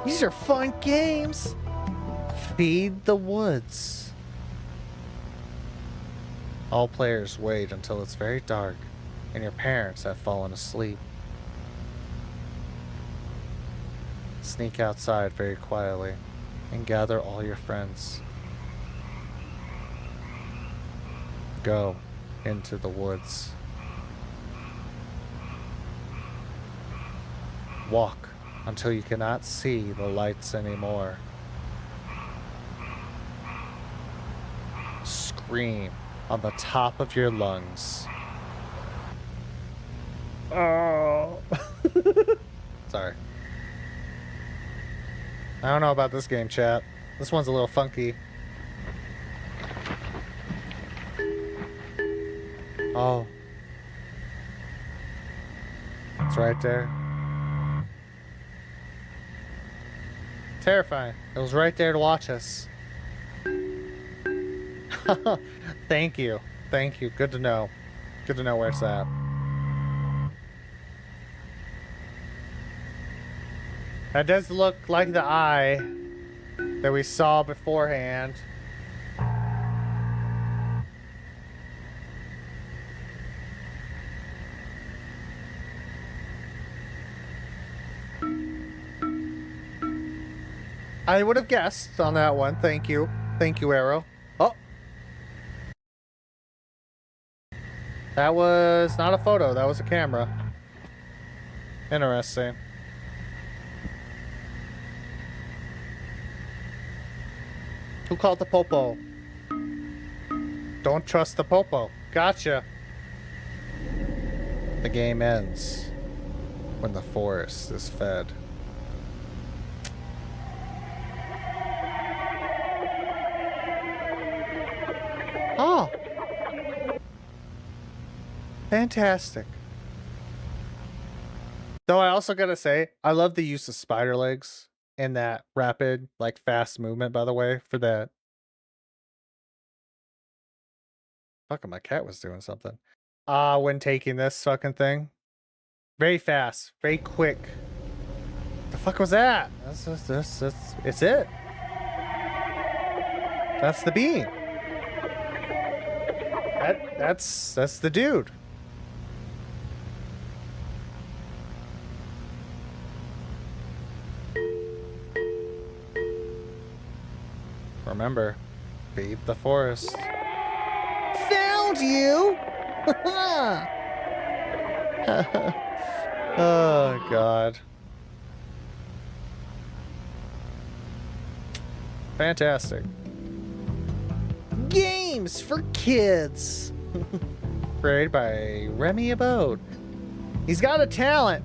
These are fun games. Feed the woods. All players wait until it's very dark and your parents have fallen asleep. Sneak outside very quietly and gather all your friends. Go into the woods. Walk until you cannot see the lights anymore. Scream on the top of your lungs. Oh. Sorry. I don't know about this game, chat. This one's a little funky. Oh. It's right there. Terrifying. It was right there to watch us. Thank you. Thank you. Good to know. Good to know where it's at. That does look like the eye that we saw beforehand. I would have guessed on that one. Thank you. Thank you, Arrow. Oh. That was not a photo. That was a camera. Interesting. Who called the popo? Don't trust the popo. Gotcha. The game ends when the forest is fed. Oh. Fantastic. Though I also gotta say, I love the use of spider legs and that rapid, like fast movement, by the way, for that. Fucking my cat was doing something. when taking this fucking thing. Very fast, very quick. The fuck was that? It's it. That's the being. That's the dude. Remember, feed the forest. Found you! Oh, God. Fantastic. Games for kids. Created by Remy Abode. He's got a talent.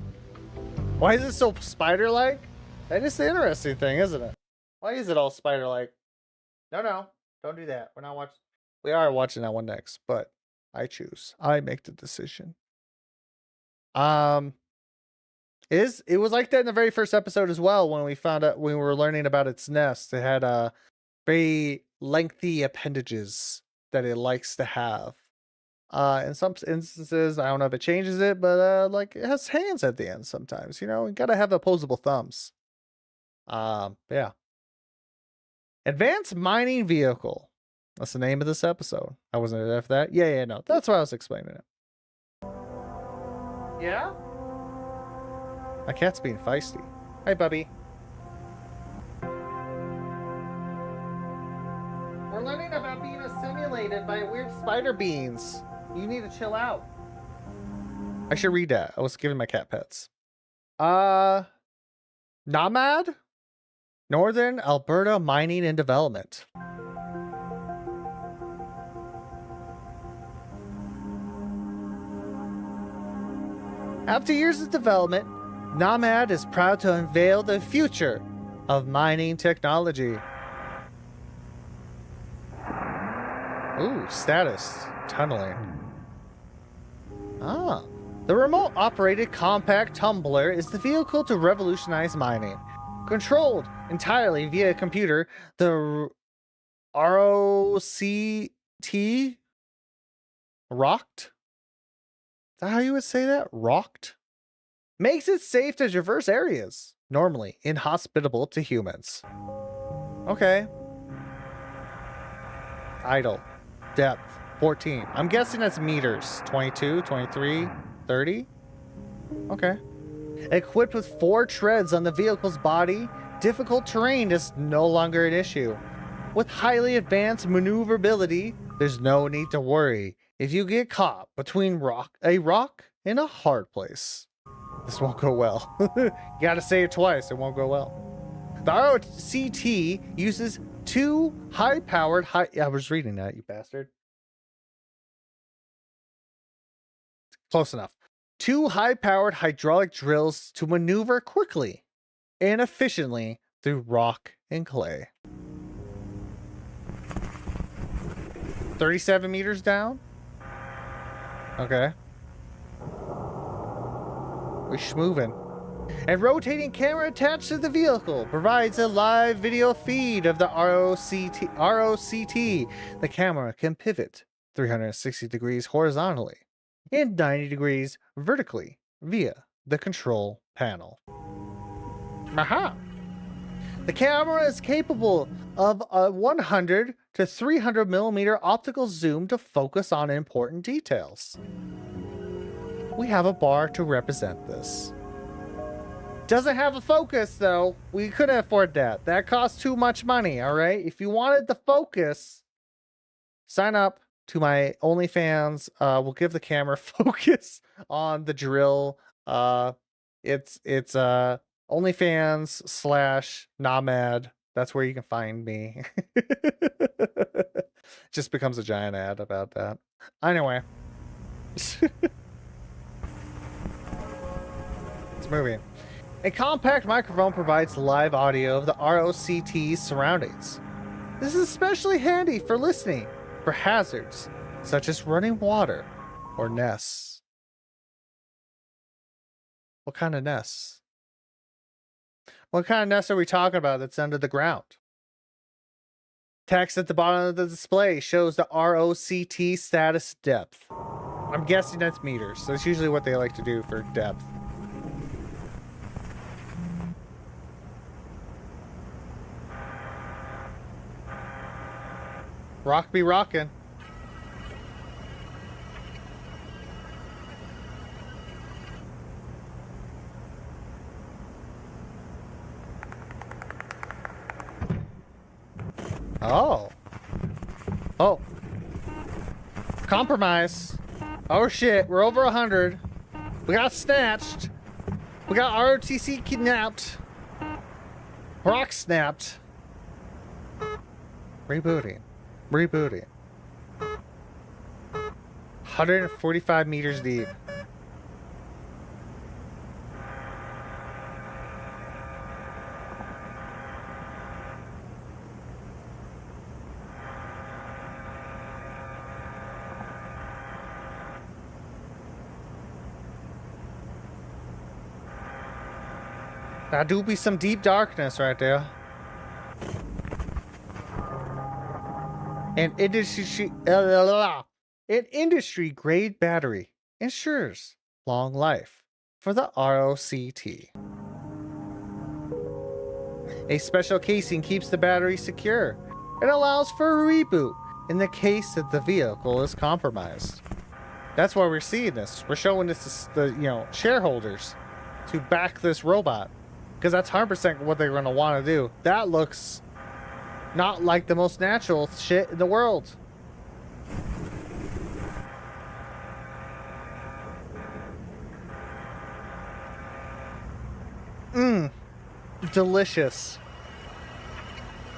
Why is it so spider-like? That is the interesting thing, isn't it? Why is it all spider-like? No, don't do that. We're not watching. We are watching that one next, but I choose. I make the decision. It was like that in the very first episode as well when we found out when we were learning about its nest. It had very lengthy appendages that it likes to have. In some instances, I don't know if it changes it, but like it has hands at the end sometimes. You know, you gotta have opposable thumbs. Yeah. Advanced mining vehicle. That's the name of this episode. I wasn't there for that. Yeah, no. That's why I was explaining it. Yeah? My cat's being feisty. Hi, Bubby. We're learning about being assimilated by weird spider beings. You need to chill out. I should read that. I was giving my cat pets. Nomad? Northern Alberta Mining and Development. After years of development, Nomad is proud to unveil the future of mining technology. Ooh, status. Tunneling. The remote-operated compact tumbler is the vehicle to revolutionize mining. Controlled entirely via computer, the ROCT rocked? Is that how you would say that? Rocked? Makes it safe to traverse areas, normally inhospitable to humans. Okay. Idle. Depth. 14. I'm guessing that's meters. 22, 23, 30? Okay. Equipped with 4 treads on the vehicle's body, difficult terrain is no longer an issue. With highly advanced maneuverability, there's no need to worry if you get caught between a rock and a hard place. This won't go well. You gotta say it twice, it won't go well. The ROCT uses 2 high-powered I was reading that, you bastard. Close enough. 2 high-powered hydraulic drills to maneuver quickly and efficiently through rock and clay. 37 meters down? Okay. We're schmoving. A rotating camera attached to the vehicle provides a live video feed of the ROCT. The camera can pivot 360 degrees horizontally and 90 degrees vertically via the control panel. Aha! The camera is capable of a 100 to 300 millimeter optical zoom to focus on important details. We have a bar to represent this. Doesn't have a focus though. We couldn't afford that. That costs too much money, all right? If you wanted the focus, sign up to my OnlyFans. We'll give the camera focus on the drill. It's OnlyFans/Nomad. That's where you can find me. Just becomes a giant ad about that. Anyway. It's moving. A compact microphone provides live audio of the ROCT's surroundings. This is especially handy for listening for hazards such as running water or nests. What kind of nests? What kind of nests are we talking about that's under the ground? Text at the bottom of the display shows the ROCT status depth. I'm guessing that's meters. That's usually what they like to do for depth. Rock be rockin'. Oh. Oh. Compromise. Oh shit, we're over 100. We got snatched. We got ROTC kidnapped. Rock snapped. Rebooting. Rebooting. 145 meters deep. That do be some deep darkness right there. An industry grade battery ensures long life for the ROCT. A special casing keeps the battery secure and allows for a reboot in the case that the vehicle is compromised. That's why we're seeing this. We're showing this to the shareholders to back this robot. Because that's 100% what they're going to want to do. That looks not like the most natural shit in the world. Mmm. Delicious.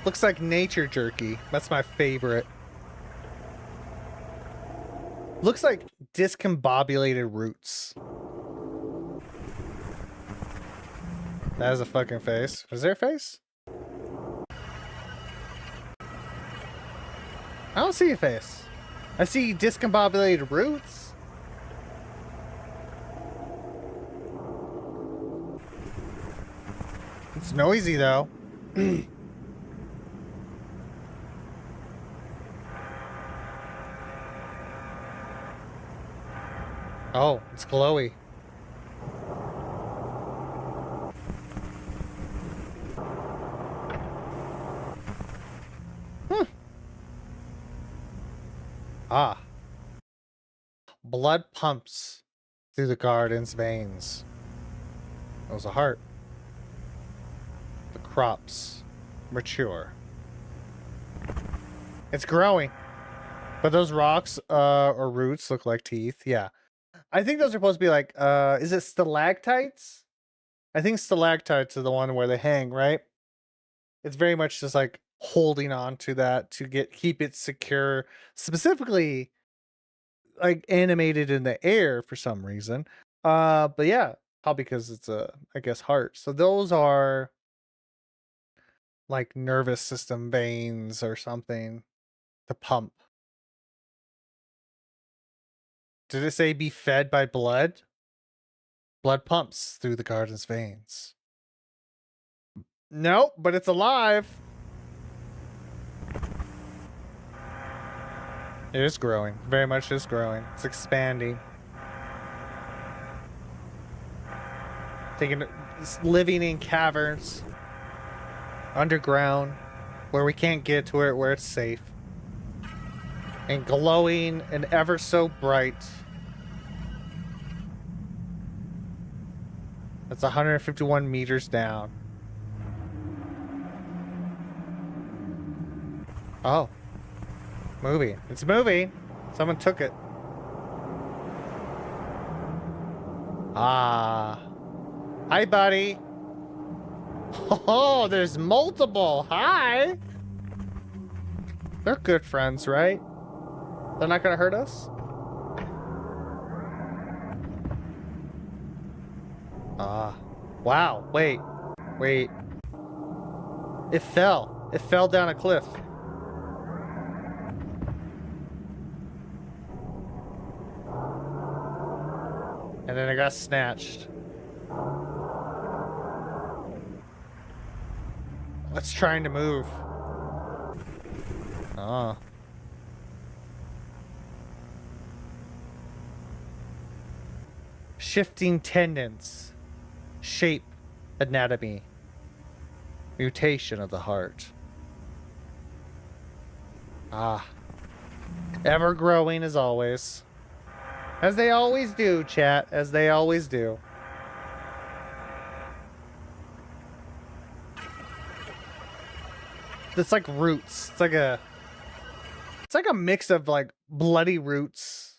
Looks like nature jerky. That's my favorite. Looks like discombobulated roots. That is a fucking face. Is there a face? I don't see a face. I see discombobulated roots. It's noisy though. Oh, it's glowy. Ah. Blood pumps through the garden's veins. That was a heart. The crops mature. It's growing. But those rocks or roots look like teeth. Yeah. I think those are supposed to be like, is it stalactites? I think stalactites are the one where they hang, right? It's very much just like holding on to that to keep it secure, specifically like animated in the air for some reason. But yeah, probably because it's I guess heart. So those are like nervous system veins or something to pump. Did it say be fed by blood? Blood pumps through the garden's veins. Nope, but it's alive. It is growing. Very much is growing. It's expanding. It's living in caverns. Underground. Where we can't get to it, where it's safe. And glowing and ever so bright. That's 151 meters down. Oh. Moving. It's moving. Someone took it. Ah. Hi, buddy. Oh, there's multiple. Hi. They're good friends, right? They're not gonna hurt us? Ah. Wow. Wait. Wait. It fell. It fell down a cliff. And then it got snatched. It's trying to move. Oh. shifting tendons, shape, anatomy, mutation of the heart. Ah, ever growing as always. As they always do, chat, as they always do. It's like roots. It's like a mix of like bloody roots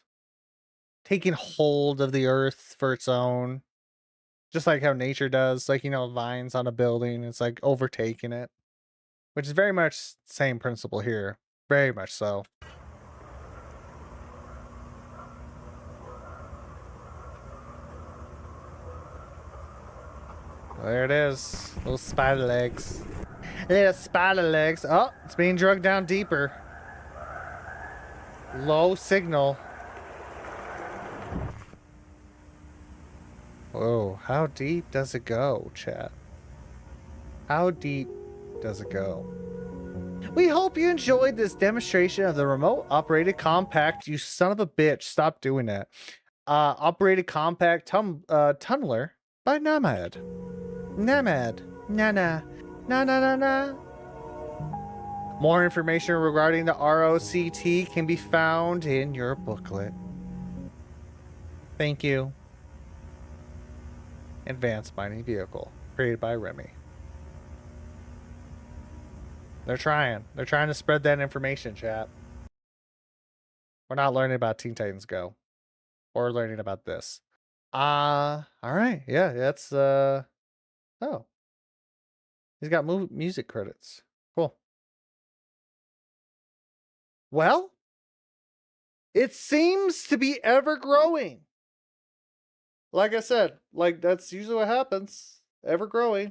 taking hold of the earth for its own. Just like how nature does, like, you know, vines on a building, it's like overtaking it. Which is very much the same principle here. Very much so. There it is. Little spider legs. Little spider legs. Oh, it's being drugged down deeper. Low signal. Whoa, how deep does it go, chat? How deep does it go? We hope you enjoyed this demonstration of the remote operated compact. You son of a bitch, stop doing that. Operated compact tunneler by Namad. Namad. Na. More information regarding the ROCT can be found in your booklet. Thank you. Advanced mining vehicle, created by Remy. They're trying. They're trying to spread that information, chat. We're not learning about Teen Titans Go. Or learning about this. Alright. Yeah, that's, oh. He's got music credits. Cool. Well, it seems to be ever growing. Like I said, like that's usually what happens. Ever growing.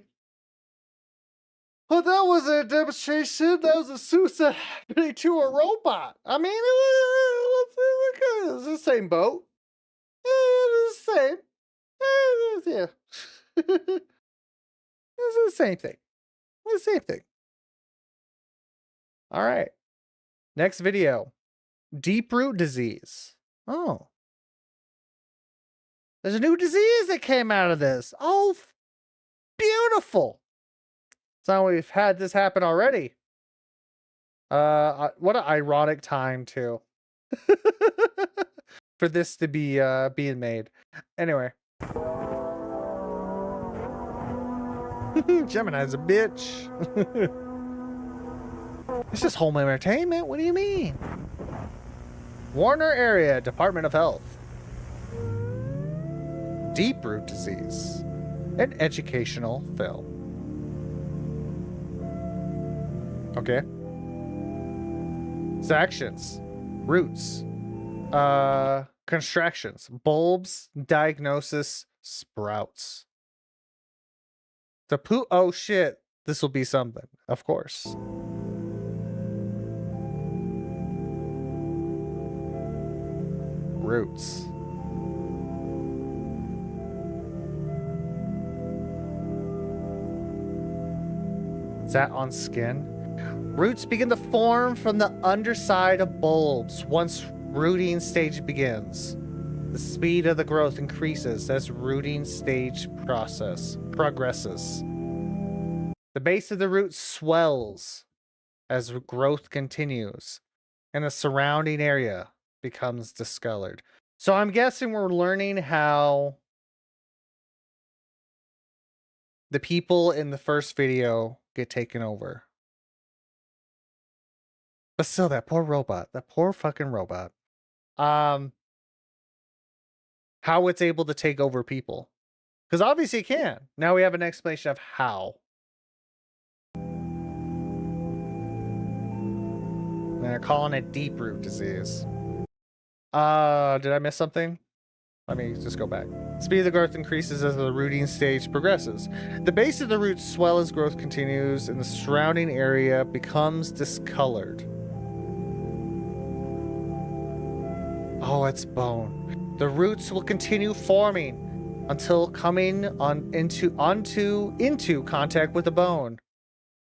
But that was a demonstration. That was a suicide happening to a robot. I mean, it's the same boat. It's the same. Yeah. It's the same thing. It's the same thing. All right. Next video. Deep root disease. Oh. There's a new disease that came out of this. Oh, beautiful. So we've had this happen already. What an ironic time too. For this to be being made. Anyway. Gemini's a bitch. It's just home entertainment. What do you mean? Warner Area Department of Health. Deep root disease. An educational film. Okay. Sections. Roots. Contractions. Bulbs. Diagnosis. Sprouts. Oh shit. This will be something. Of course. Roots. Is that on skin? Roots begin to form from the underside of bulbs once rooting stage begins. The speed of the growth increases as rooting stage progresses. The base of the root swells as growth continues, and the surrounding area becomes discolored. So I'm guessing we're learning how the people in the first video get taken over. But still, that poor robot. That poor fucking robot. How it's able to take over people. Because obviously it can. Now we have an explanation of how. And they're calling it deep root disease. Did I miss something? Let me just go back. Speed of the growth increases as the rooting stage progresses. The base of the roots swell as growth continues, and the surrounding area becomes discolored. Oh, it's bone. The roots will continue forming until coming into contact with the bone.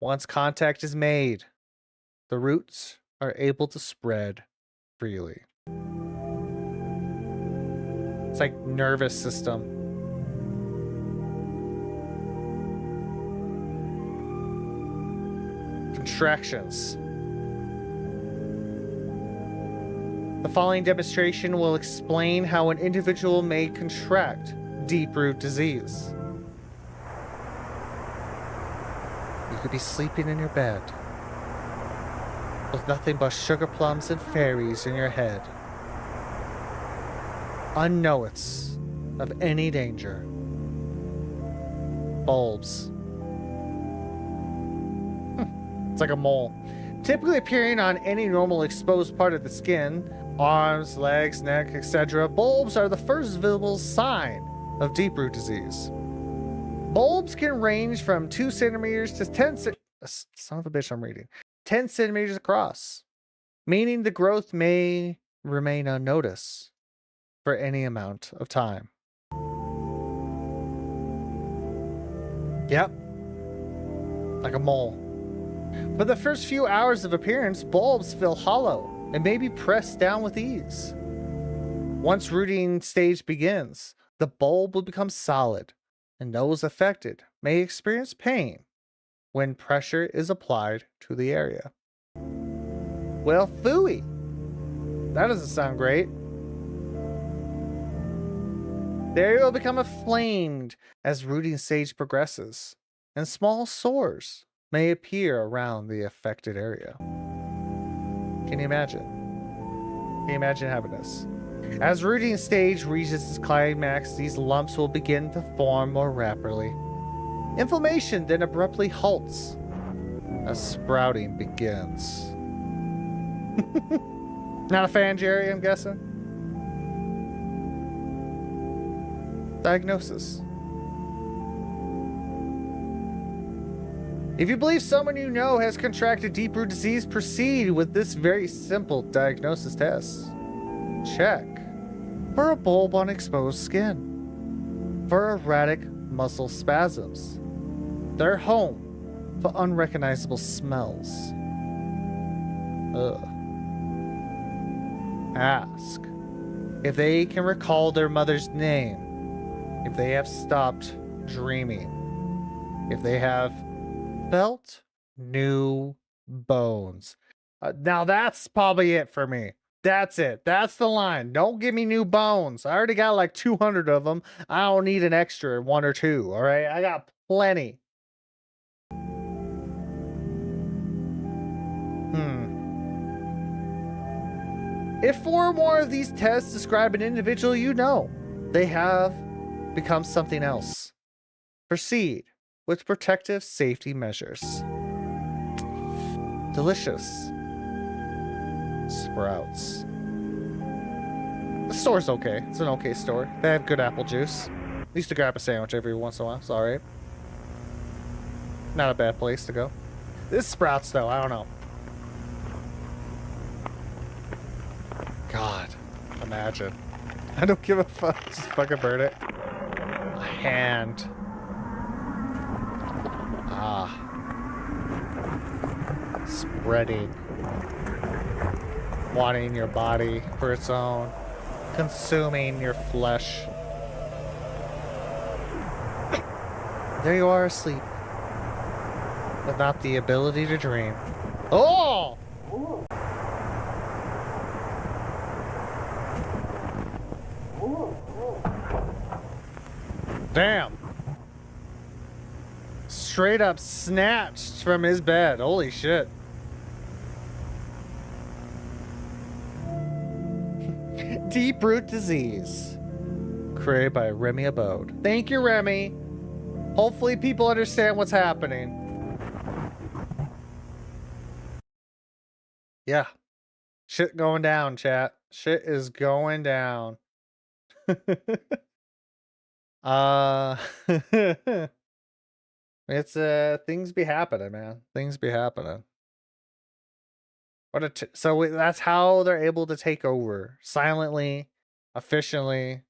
Once contact is made, the roots are able to spread freely. It's like nervous system. Contractions. The following demonstration will explain how an individual may contract deep root disease. You could be sleeping in your bed with nothing but sugar plums and fairies in your head, unknowns of any danger. Bulbs. It's like a mole. Typically appearing on any normal exposed part of the skin, arms, legs, neck, etc., bulbs are the first visible sign of deep root disease. Bulbs can range from 2 centimeters to 10 son of a bitch, I'm reading. 10 centimeters across, meaning the growth may remain unnoticed for any amount of time. Yep. Like a mole. For the first few hours of appearance, bulbs feel hollow and may be pressed down with ease. Once rooting stage begins, the bulb will become solid, and those affected may experience pain when pressure is applied to the area. Well, phooey. That doesn't sound great. The area will become inflamed as rooting stage progresses, and small sores may appear around the affected area. Can you imagine? Can you imagine having this? As rooting stage reaches its climax, these lumps will begin to form more rapidly. Inflammation then abruptly halts as sprouting begins. Not a fan, Jerry, I'm guessing? Diagnosis. If you believe someone you know has contracted deep root disease, proceed with this very simple diagnosis test. Check for a bulb on exposed skin, for erratic muscle spasms. They're home for unrecognizable smells. Ugh. Ask if they can recall their mother's name, if they have stopped dreaming, if they have felt new bones. Now that's probably it for me. That's it. That's the line. Don't give me new bones. I already got like 200 of them. I don't need an extra 1 or 2. All right. I got plenty. If 4 or more of these tests describe an individual you know, they have become something else. Proceed with protective safety measures. Delicious. Sprouts. The store's okay. It's an okay store. They have good apple juice. I used to grab a sandwich every once in a while. It's alright. Not a bad place to go. This Sprouts, though, I don't know. God, imagine. I don't give a fuck. Just fucking burn it. A hand. Ah. Spreading. Wanting your body for its own. Consuming your flesh. There you are asleep. But not the ability to dream. Oh! Damn. Straight up snatched from his bed. Holy shit. Deep root disease. Created by Remy Abode. Thank you, Remy. Hopefully people understand what's happening. Yeah. Shit going down, chat. Shit is going down. It's things be happening, man. Things be happening. So that's how they're able to take over silently, efficiently,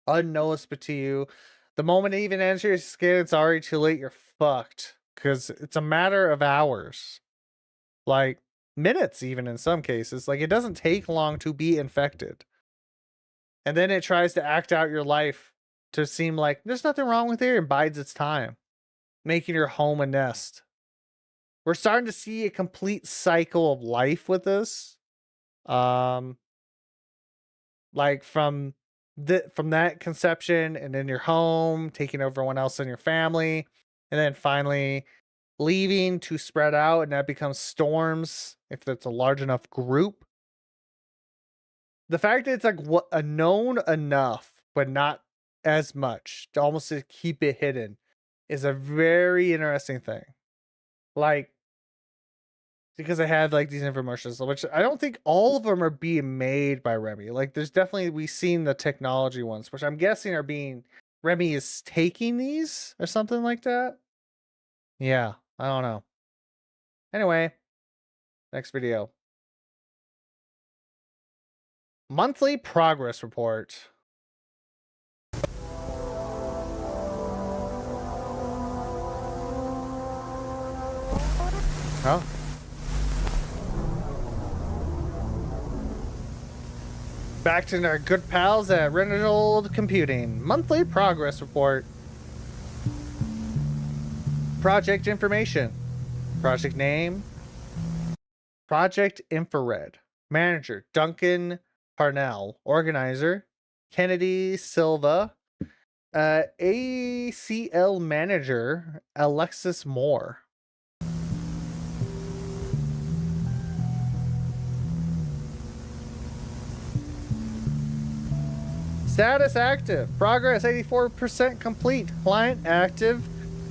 unnoticed to you. The moment it even enters your skin, it's already too late. You're fucked because it's a matter of hours, like minutes, even in some cases. Like it doesn't take long to be infected. And then it tries to act out your life to seem like there's nothing wrong with it and bides its time, making your home a nest. We're starting to see a complete cycle of life with this. Like from that conception and then your home, taking over everyone else in your family, and then finally leaving to spread out, and that becomes storms if it's a large enough group. The fact that it's like what a known enough, but not as much to almost to keep it hidden is a very interesting thing. Like, because I have like these infomercials, which I don't think all of them are being made by Remy. Like, there's definitely, we've seen the technology ones, which I'm guessing are being, Remy is taking these or something like that. Yeah, I don't know. Anyway, next video. Monthly progress report. Huh? Back to our good pals at Renegade Computing. Monthly progress report. Project information. Project name. Project Infrared. Manager Duncan Parnell. Organizer Kennedy Silva. ACL manager Alexis Moore. Status active. Progress 84% complete. Client active.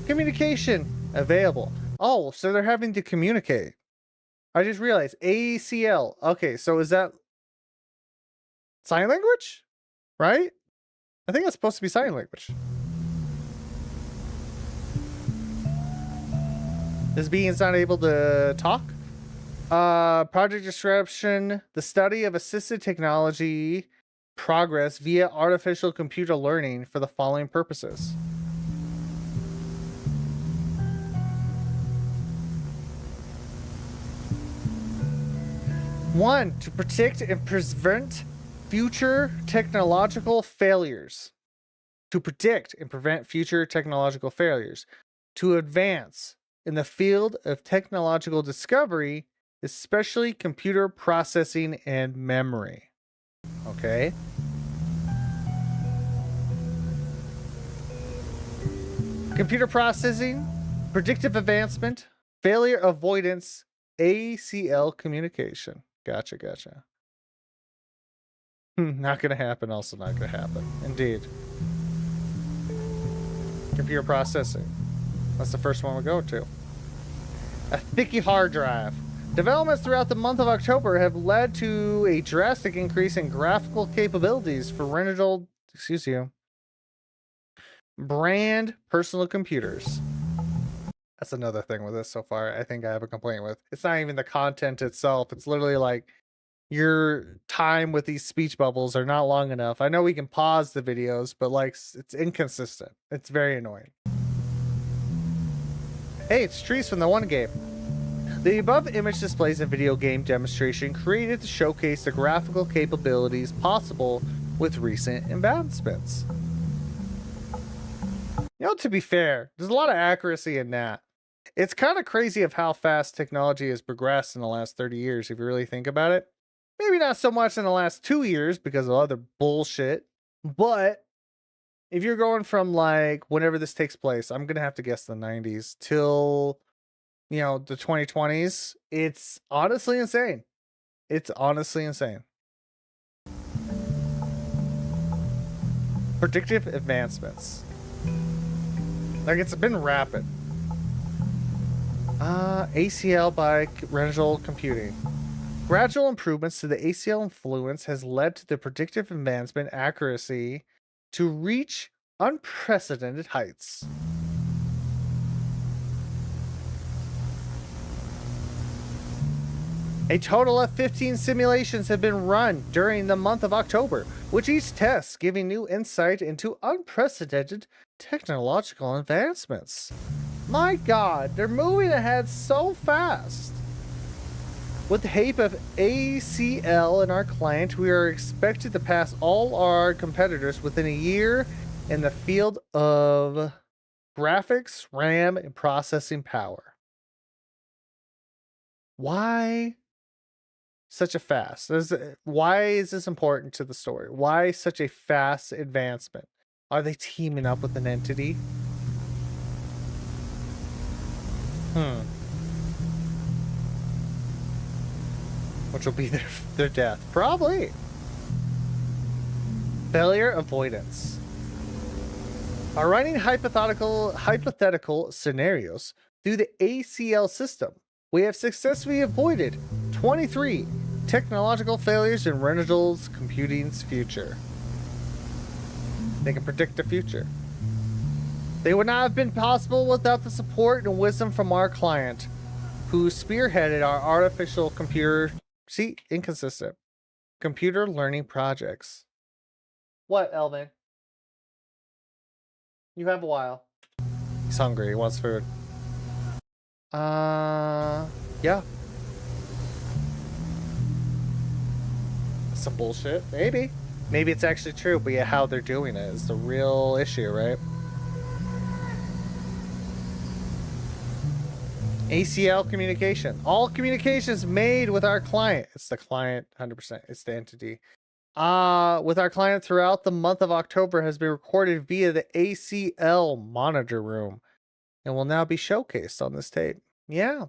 Communication available. Oh, so they're having to communicate. I just realized ACL. Okay, so is that sign language? Right? I think that's supposed to be sign language. This being's not able to talk. Project description: the study of assisted technology progress via artificial computer learning for the following purposes. One, to predict and prevent future technological failures. To predict and prevent future technological failures. To advance in the field of technological discovery, especially computer processing and memory. Okay. Computer processing, predictive advancement, failure avoidance, ACL communication. Gotcha. Not gonna happen, also not gonna happen. Indeed. Computer processing. That's the first one we'll go to. A thicky hard drive. Developments throughout the month of October have led to a drastic increase in graphical capabilities for Renegade, brand personal computers. That's another thing with this so far. I think I have a complaint with. It's not even the content itself. It's literally like your time with these speech bubbles are not long enough. I know we can pause the videos, but like it's inconsistent. It's very annoying. Hey, it's trees from the one game. The above image displays a video game demonstration created to showcase the graphical capabilities possible with recent advancements. You know, to be fair, there's a lot of accuracy in that. It's kind of crazy of how fast technology has progressed in the last 30 years, if you really think about it. Maybe not so much in the last 2 years because of other bullshit, but if you're going from like whenever this takes place, I'm going to have to guess the 90s till, you know, the 2020s, it's honestly insane. It's honestly insane. Predictive advancements. Like, it's been rapid. ACL by Renegade Computing. Gradual improvements to the ACL influence has led to the predictive advancement accuracy to reach unprecedented heights. A total of 15 simulations have been run during the month of October, with each test giving new insight into unprecedented technological advancements. My God, they're moving ahead so fast. With the help of ACL and our client, we are expected to pass all our competitors within a year in the field of graphics, RAM, and processing power. Why such a fast? Why is this important to the story? Why such a fast advancement? Are they teaming up with an entity? Which will be their death. Probably. Failure avoidance. By running hypothetical scenarios through the ACL system, we have successfully avoided 23 technological failures in Reynolds Computing's future. They can predict the future. They would not have been possible without the support and wisdom from our client, who spearheaded our artificial computer... See, inconsistent. Computer learning projects. What, Elvin? You have a while. He's hungry. He wants food. Yeah. Some bullshit. Maybe. Maybe it's actually true, but yeah, how they're doing it is the real issue, right? ACL communication. All communications made with our client. It's the client, 100%. It's the entity. With our client throughout the month of October has been recorded via the ACL monitor room and will now be showcased on this tape. Yeah.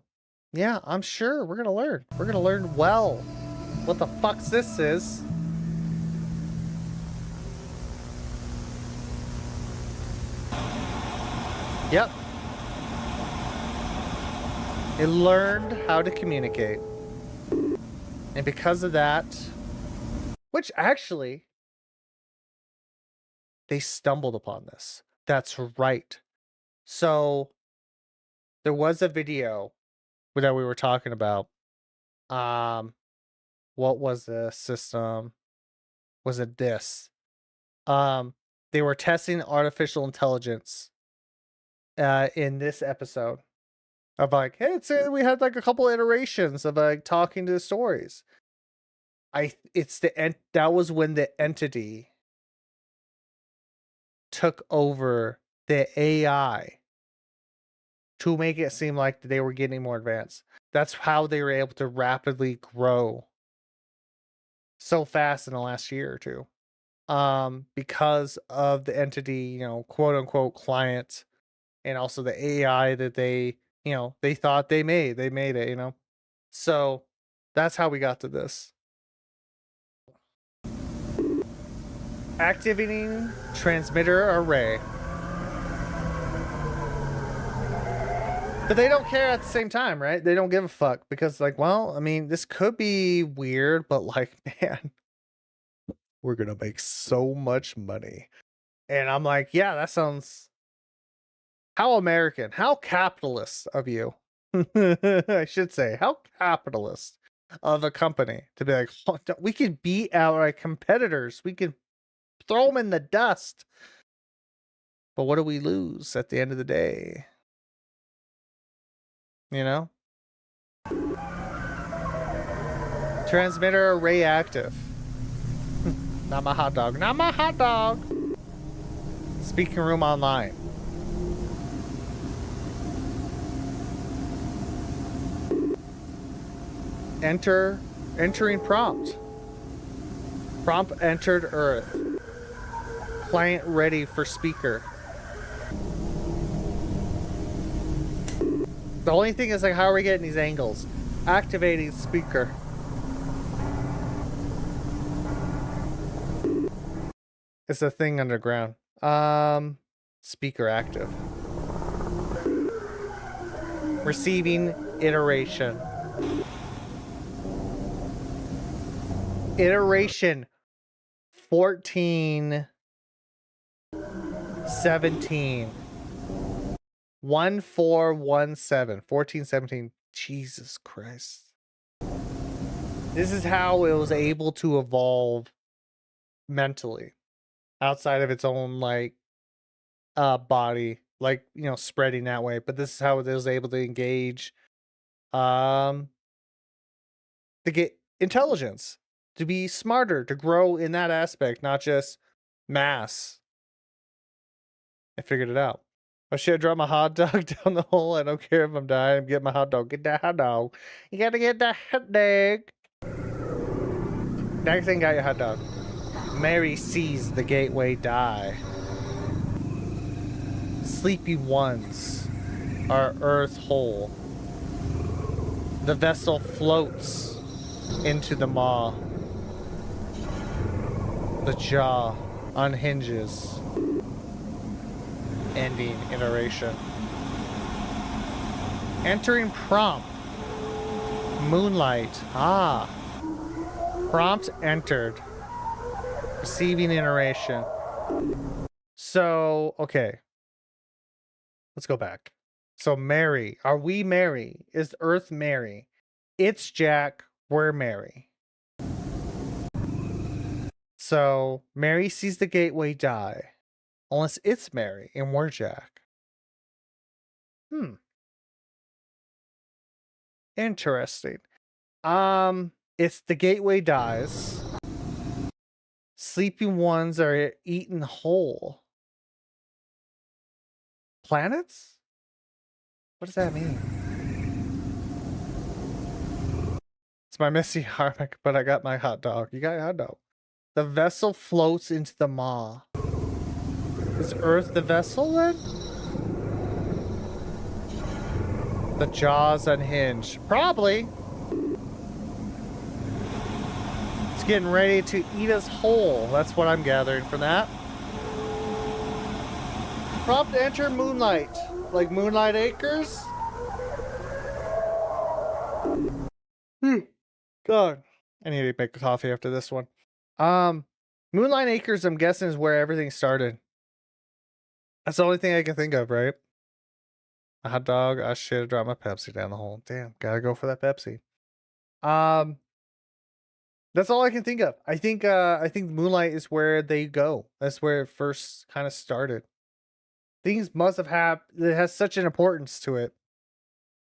Yeah, I'm sure we're going to learn. We're going to learn well what the fuck's this is. Yep. It learned how to communicate. And because of that, which actually, they stumbled upon this. That's right. So there was a video that we were talking about. What was the system? Was it this? They were testing artificial intelligence in this episode of like, hey, we had like a couple iterations of like talking to the stories. That was when the entity took over the AI to make it seem like they were getting more advanced. That's how they were able to rapidly grow so fast in the last year or two. Because of the entity, quote unquote client, and also the AI that they thought they made it, so that's how we got to this. Activating transmitter array. But they don't care at the same time, right? They don't give a fuck because, like, well, I mean, this could be weird, but like, man, we're gonna make so much money. And I'm like, yeah, that sounds how American, how capitalist of you. I should say, how capitalist of a company to be like, oh, we could beat our competitors. We could throw them in the dust. But what do we lose at the end of the day? Transmitter array active. Not my hot dog. Not my hot dog. Speaking room online. Entering prompt. Prompt entered Earth. Client ready for speaker. The only thing is, like, how are we getting these angles? Activating speaker. It's a thing underground. Speaker active. Receiving iteration. Iteration 1417. 1417. 1417. Jesus Christ. This is how it was able to evolve mentally outside of its own, like, body, like, spreading that way. But this is how it was able to engage to get intelligence, to be smarter, to grow in that aspect, not just mass. I figured it out. Oh shit, I drop my hot dog down the hole. I don't care if I'm dying. I'm getting my hot dog. Get that hot dog. You gotta get that hot dog. Next thing, got your hot dog. Mary sees the gateway die. Sleepy ones are earth whole. The vessel floats into the maw. The jaw unhinges. Ending iteration. Entering prompt. Moonlight. Ah. Prompt entered. Receiving iteration. So, okay. Let's go back. So Mary. Are we Mary? Is Earth Mary? It's Jack. We're Mary. So Mary sees the gateway die. Unless it's Mary and we're Jack. Interesting. It's the gateway dies. Sleeping ones are eaten whole. Planets? What does that mean? It's my messy harmonic, but I got my hot dog. You got your hot dog. The vessel floats into the maw. Is Earth the vessel then? The jaws unhinged. Probably. It's getting ready to eat us whole. That's what I'm gathering from that. Prompt to enter Moonlight. Like Moonlight Acres? God. I need to make a coffee after this one. Moonlight Acres, I'm guessing, is where everything started. That's the only thing I can think of, right? A hot dog. I should have dropped my Pepsi down the hole. Damn, gotta go for that Pepsi. That's all I can think of. I think Moonlight is where they go. That's where it first kind of started. Things must have happened. It has such an importance to it.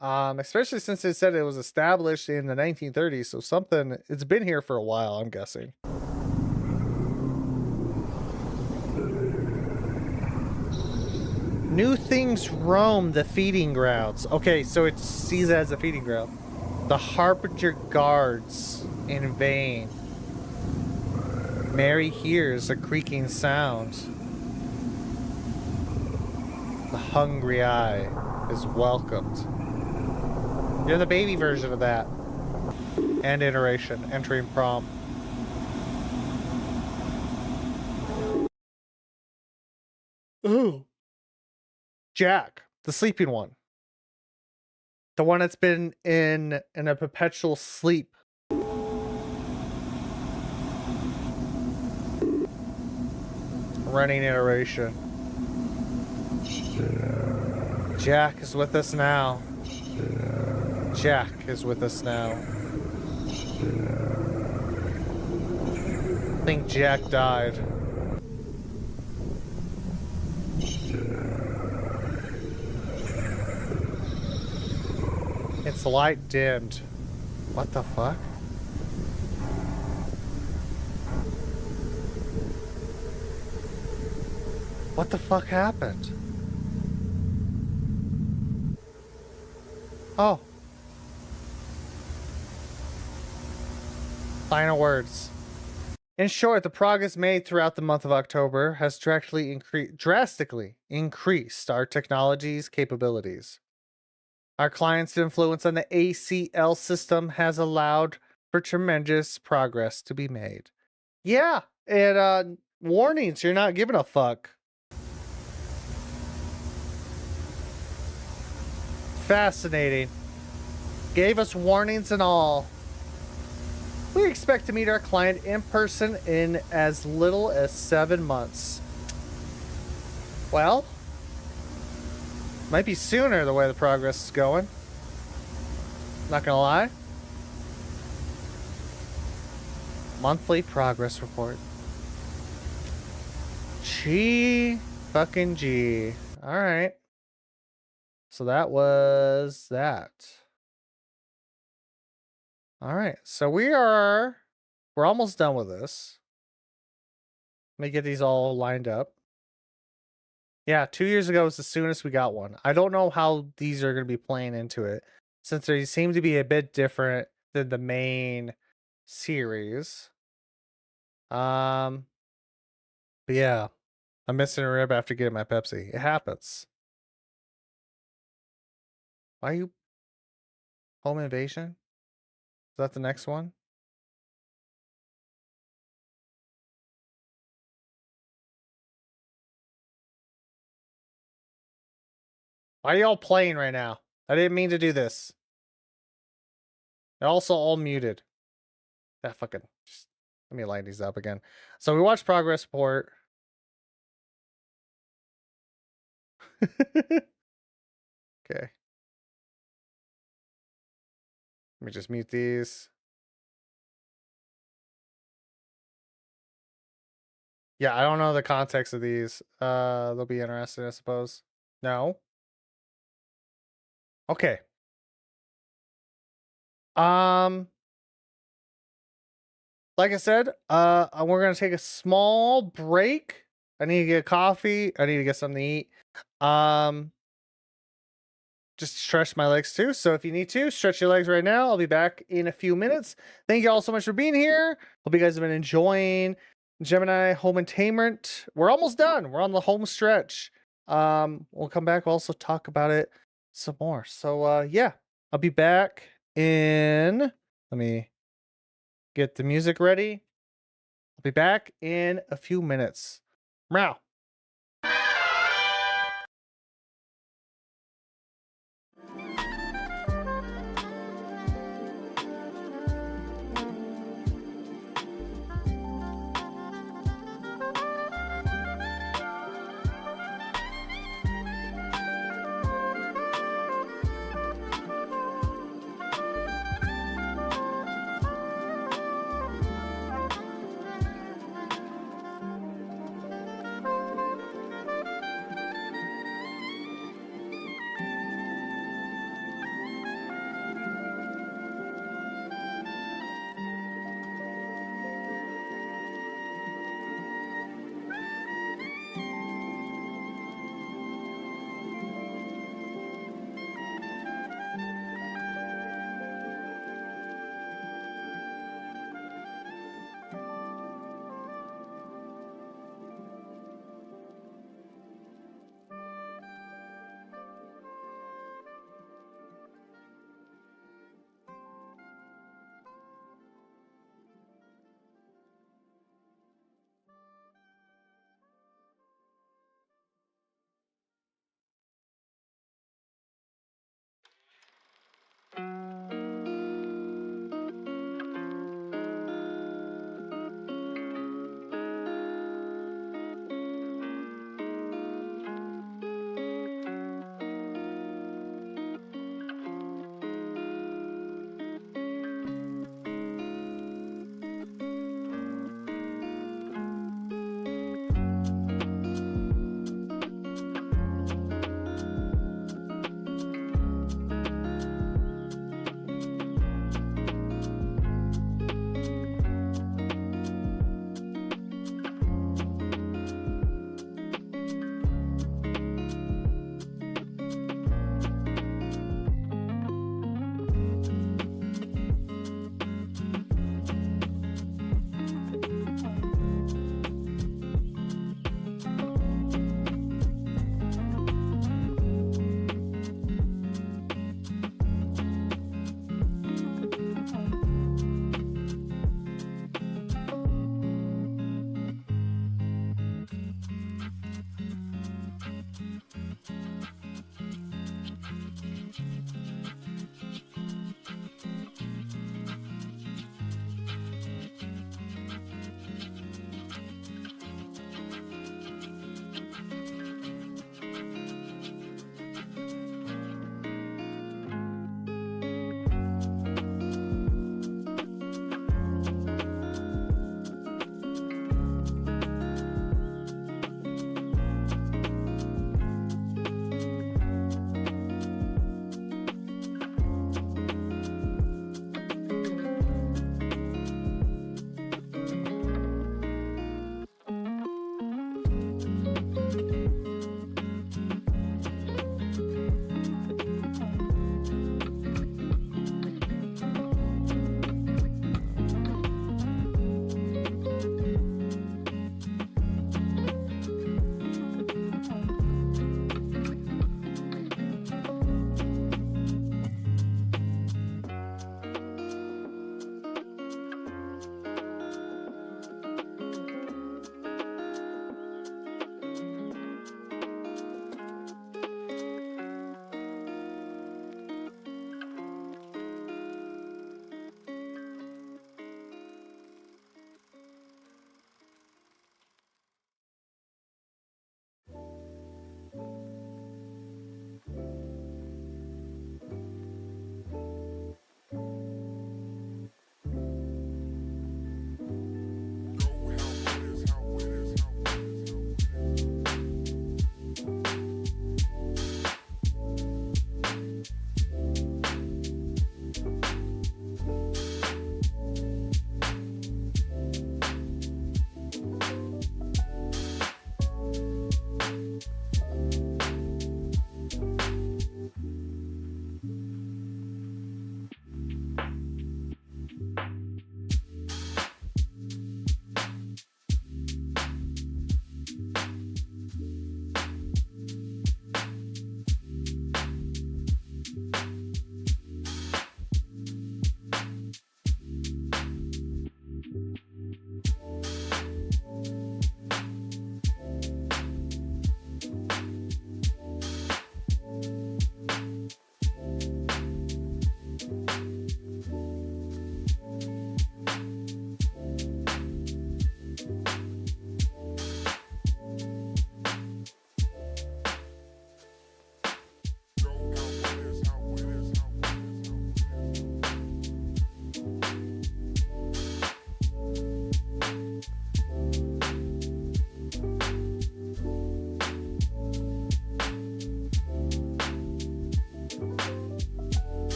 Especially since it said it was established in the 1930s. So something, it's been here for a while, I'm guessing. New things roam the feeding grounds. Okay, so it sees it as a feeding ground. The Harbinger guards in vain. Mary hears a creaking sound. The hungry eye is welcomed. You're the baby version of that. End iteration. Entering prompt. Ooh. Jack, the sleeping one. The one that's been in a perpetual sleep. Running iteration. Jack is with us now. Jack is with us now. I think Jack died. Its light dimmed. What the fuck? What the fuck happened? Oh. Final words. In short, the progress made throughout the month of October has drastically increased our technology's capabilities. Our client's influence on the ACL system has allowed for tremendous progress to be made. Yeah, and warnings, you're not giving a fuck. Fascinating. Gave us warnings and all. We expect to meet our client in person in as little as 7 months. Well, might be sooner the way the progress is going. Not gonna lie. Monthly progress report. G fucking G. Alright. So that was that. All right, so we're almost done with this. Let me get these all lined up. Yeah, 2 years ago was the soonest we got one. I don't know how these are going to be playing into it, since they seem to be a bit different than the main series. But yeah, I'm missing a rib after getting my Pepsi. It happens. Why are you home invasion? Is that the next one? Why are y'all playing right now? I didn't mean to do this. They're also all muted. That fucking. Just, let me line these up again. So we watched progress report. Okay. Let me just mute these. Yeah, I don't know the context of these. They'll be interesting, I suppose. No. Okay. Um, like I said, we're gonna take a small break. I need to get coffee. I need to get something to eat. Just stretch my legs too. So if you need to, stretch your legs right now. I'll be back in a few minutes. Thank you all so much for being here. Hope you guys have been enjoying Gemini Home Entertainment. We're almost done. We're on the home stretch. We'll come back. We'll also talk about it some more. So yeah, I'll be back in. Let me get the music ready. I'll be back in a few minutes. Meow.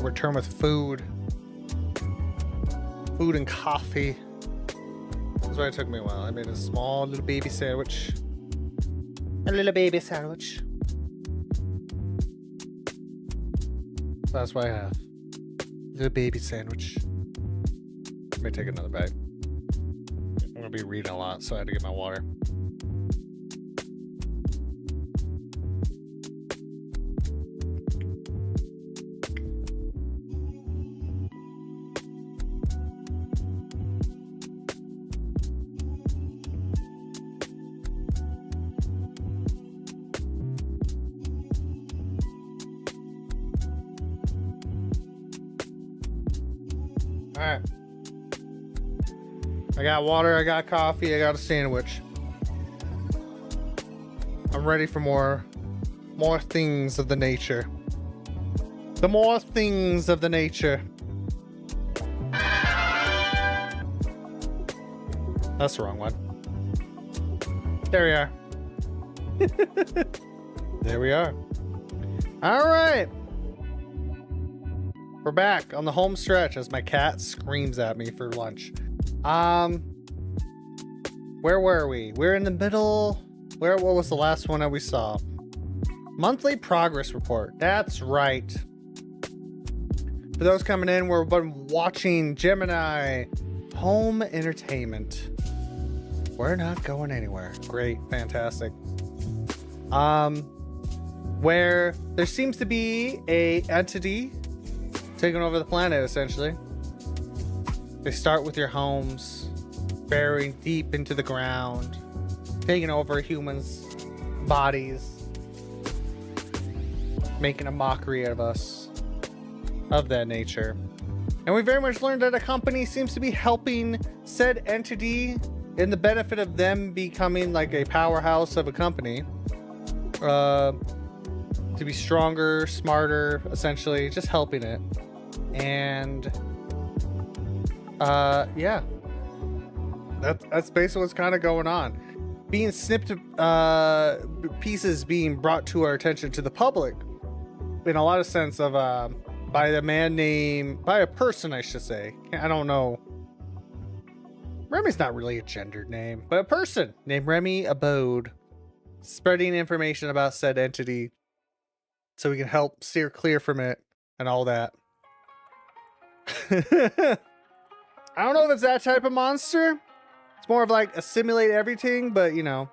return with food. Food and coffee. That's why it took me a while. I made a small little baby sandwich. A little baby sandwich. That's what I have. Little baby sandwich. Let me take another bite. I'm gonna be reading a lot, so I had to get my water. All right. I got water, I got coffee, I got a sandwich. I'm ready for more things of the nature. The more things of the nature. That's the wrong one. There we are. There we are. All right. We're back on the home stretch as my cat screams at me for lunch. Where were we? We're in the middle. What was the last one that we saw? Monthly progress report. That's right. For those coming in, we've been watching Gemini Home Entertainment. We're not going anywhere. Great, fantastic. Where there seems to be a entity taking over the planet, essentially. They start with your homes, burying deep into the ground, taking over humans' bodies, making a mockery of us, of that nature. And we very much learned that a company seems to be helping said entity in the benefit of them becoming like a powerhouse of a company, to be stronger, smarter, essentially, just helping it. And yeah, that's basically what's kind of going on. Being snipped pieces being brought to our attention to the public in a lot of sense of by a person, I should say. I don't know, Remy's not really a gendered name, but a person named Remy Abode, spreading information about said entity so we can help steer clear from it and all that. I don't know if it's that type of monster. It's more of like assimilate everything, but you know,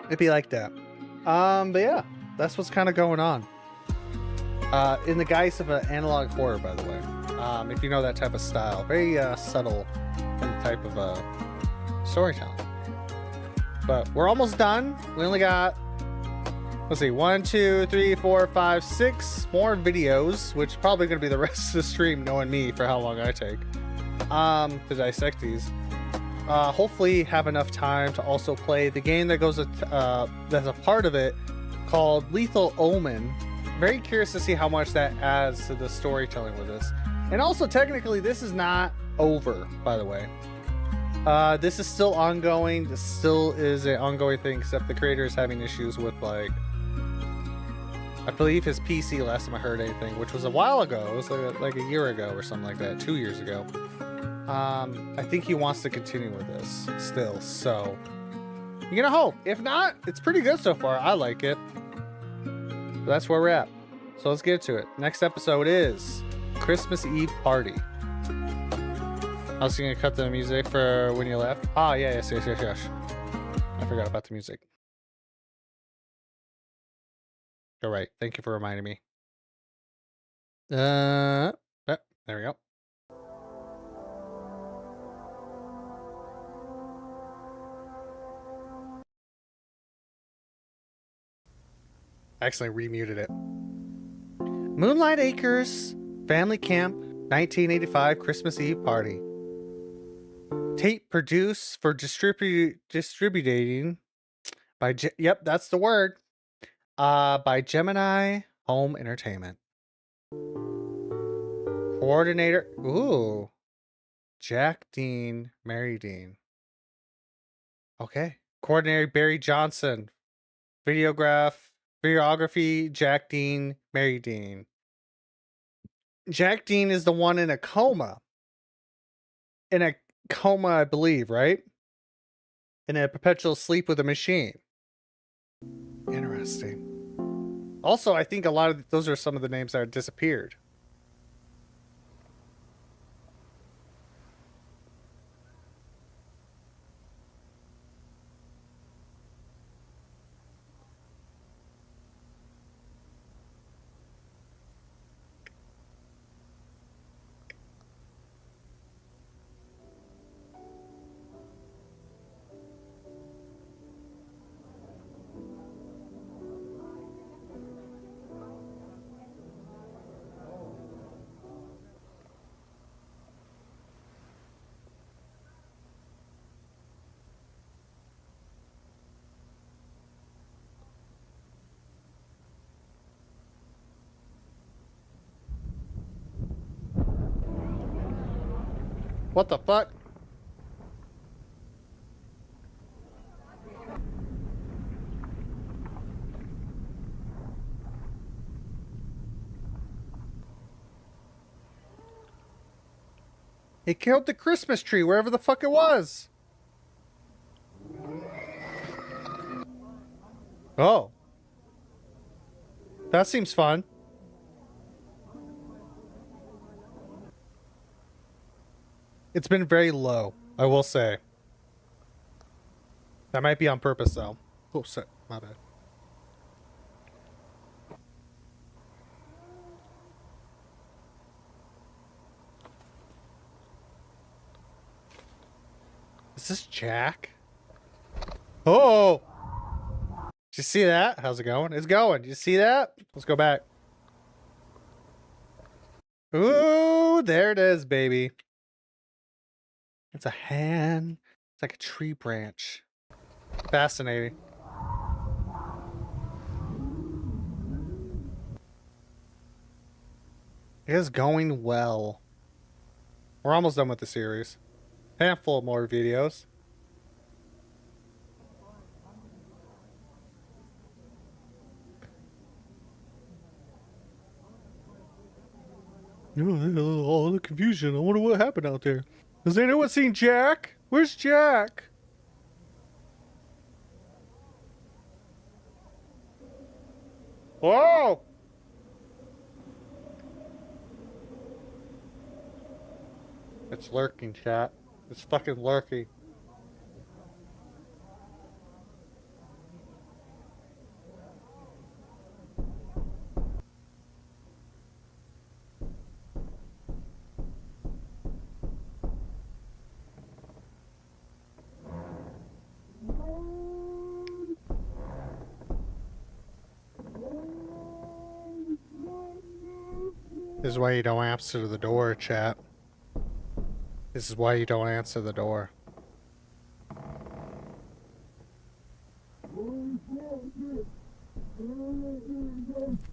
it'd be like that. But yeah, that's what's kind of going on. In the guise of an analog horror, by the way. If you know that type of style, very subtle type of storytelling. But we're almost done. We only got, let's see, 1, 2, 3, 4, 5, 6 more videos, which is probably going to be the rest of the stream, knowing me for how long I take to dissect these. Hopefully have enough time to also play the game that goes that's a part of it, called Lethal Omen. Very curious to see how much that adds to the storytelling with this. And also, technically, this is not over, by the way. This is still ongoing. This still is an ongoing thing, except the creator is having issues with, like, I believe his PC last time I heard anything, which was a while ago. It was like a year ago or something like that, 2 years ago. I think he wants to continue with this still, so you're gonna hope. If not, it's pretty good so far. I like it. But that's where we're at. So let's get to it. Next episode is Christmas Eve Party. I was gonna cut the music for when you left. Ah, yeah, yes. I forgot about the music. All right. Thank you for reminding me. There we go. I accidentally remuted it. Moonlight Acres Family Camp 1985 Christmas Eve Party. Tape produced for distributing by yep, that's the word. By Gemini Home Entertainment. Coordinator, ooh. Jack Dean, Mary Dean. Okay. Coordinator Barry Johnson. Videograph Videography, Jack Dean, Mary Dean. Jack Dean is the one in a coma. In a coma, I believe, right? In a perpetual sleep with a machine. Interesting. Also, I think a lot of those are some of the names that disappeared. What the fuck? He killed the Christmas tree, wherever the fuck it was. Oh. That seems fun. It's been very low, I will say. That might be on purpose, though. Oh, shit. My bad. Is this Jack? Oh! Did you see that? How's it going? It's going. Did you see that? Let's go back. Ooh, there it is, baby. It's a hand. It's like a tree branch. Fascinating. It is going well. We're almost done with the series. Handful more videos. All the confusion. I wonder what happened out there. Has anyone seen Jack? Where's Jack? Whoa! It's lurking, chat. It's fucking lurking. This is why you don't answer the door, chat. This is why you don't answer the door.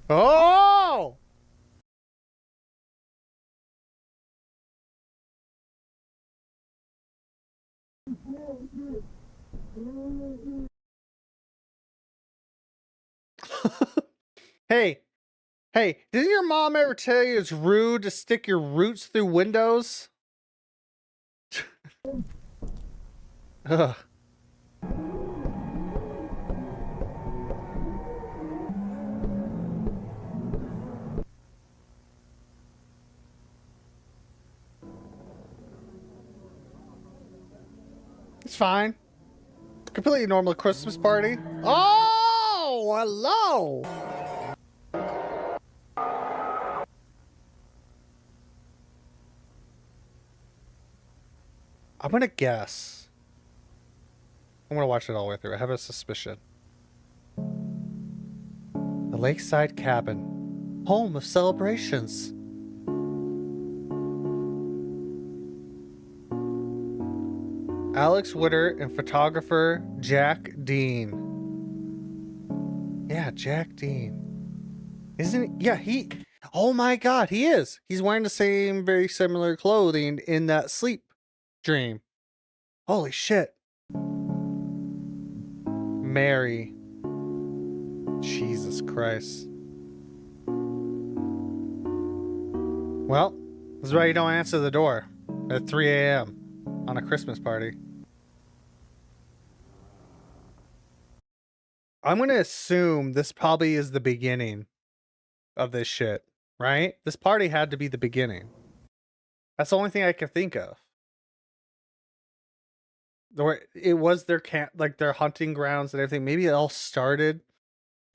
Oh! Hey, hey, didn't your mom ever tell you it's rude to stick your roots through windows? Ugh. It's fine. Completely normal Christmas party. Oh, hello. I'm gonna guess. I'm gonna watch it all the way through. I have a suspicion. The lakeside cabin, home of celebrations. Alex Witter and photographer Jack Dean. Yeah, Jack Dean. Isn't he? Yeah, he. Oh my god, he is. He's wearing the same, very similar clothing in that sleep dream. Holy shit. Mary. Jesus Christ. Well, this is why you don't answer the door at 3 a.m. on a Christmas party. I'm going to assume this probably is the beginning of this shit, right? This party had to be the beginning. That's the only thing I can think of. It was their camp, like their hunting grounds and everything. Maybe it all started.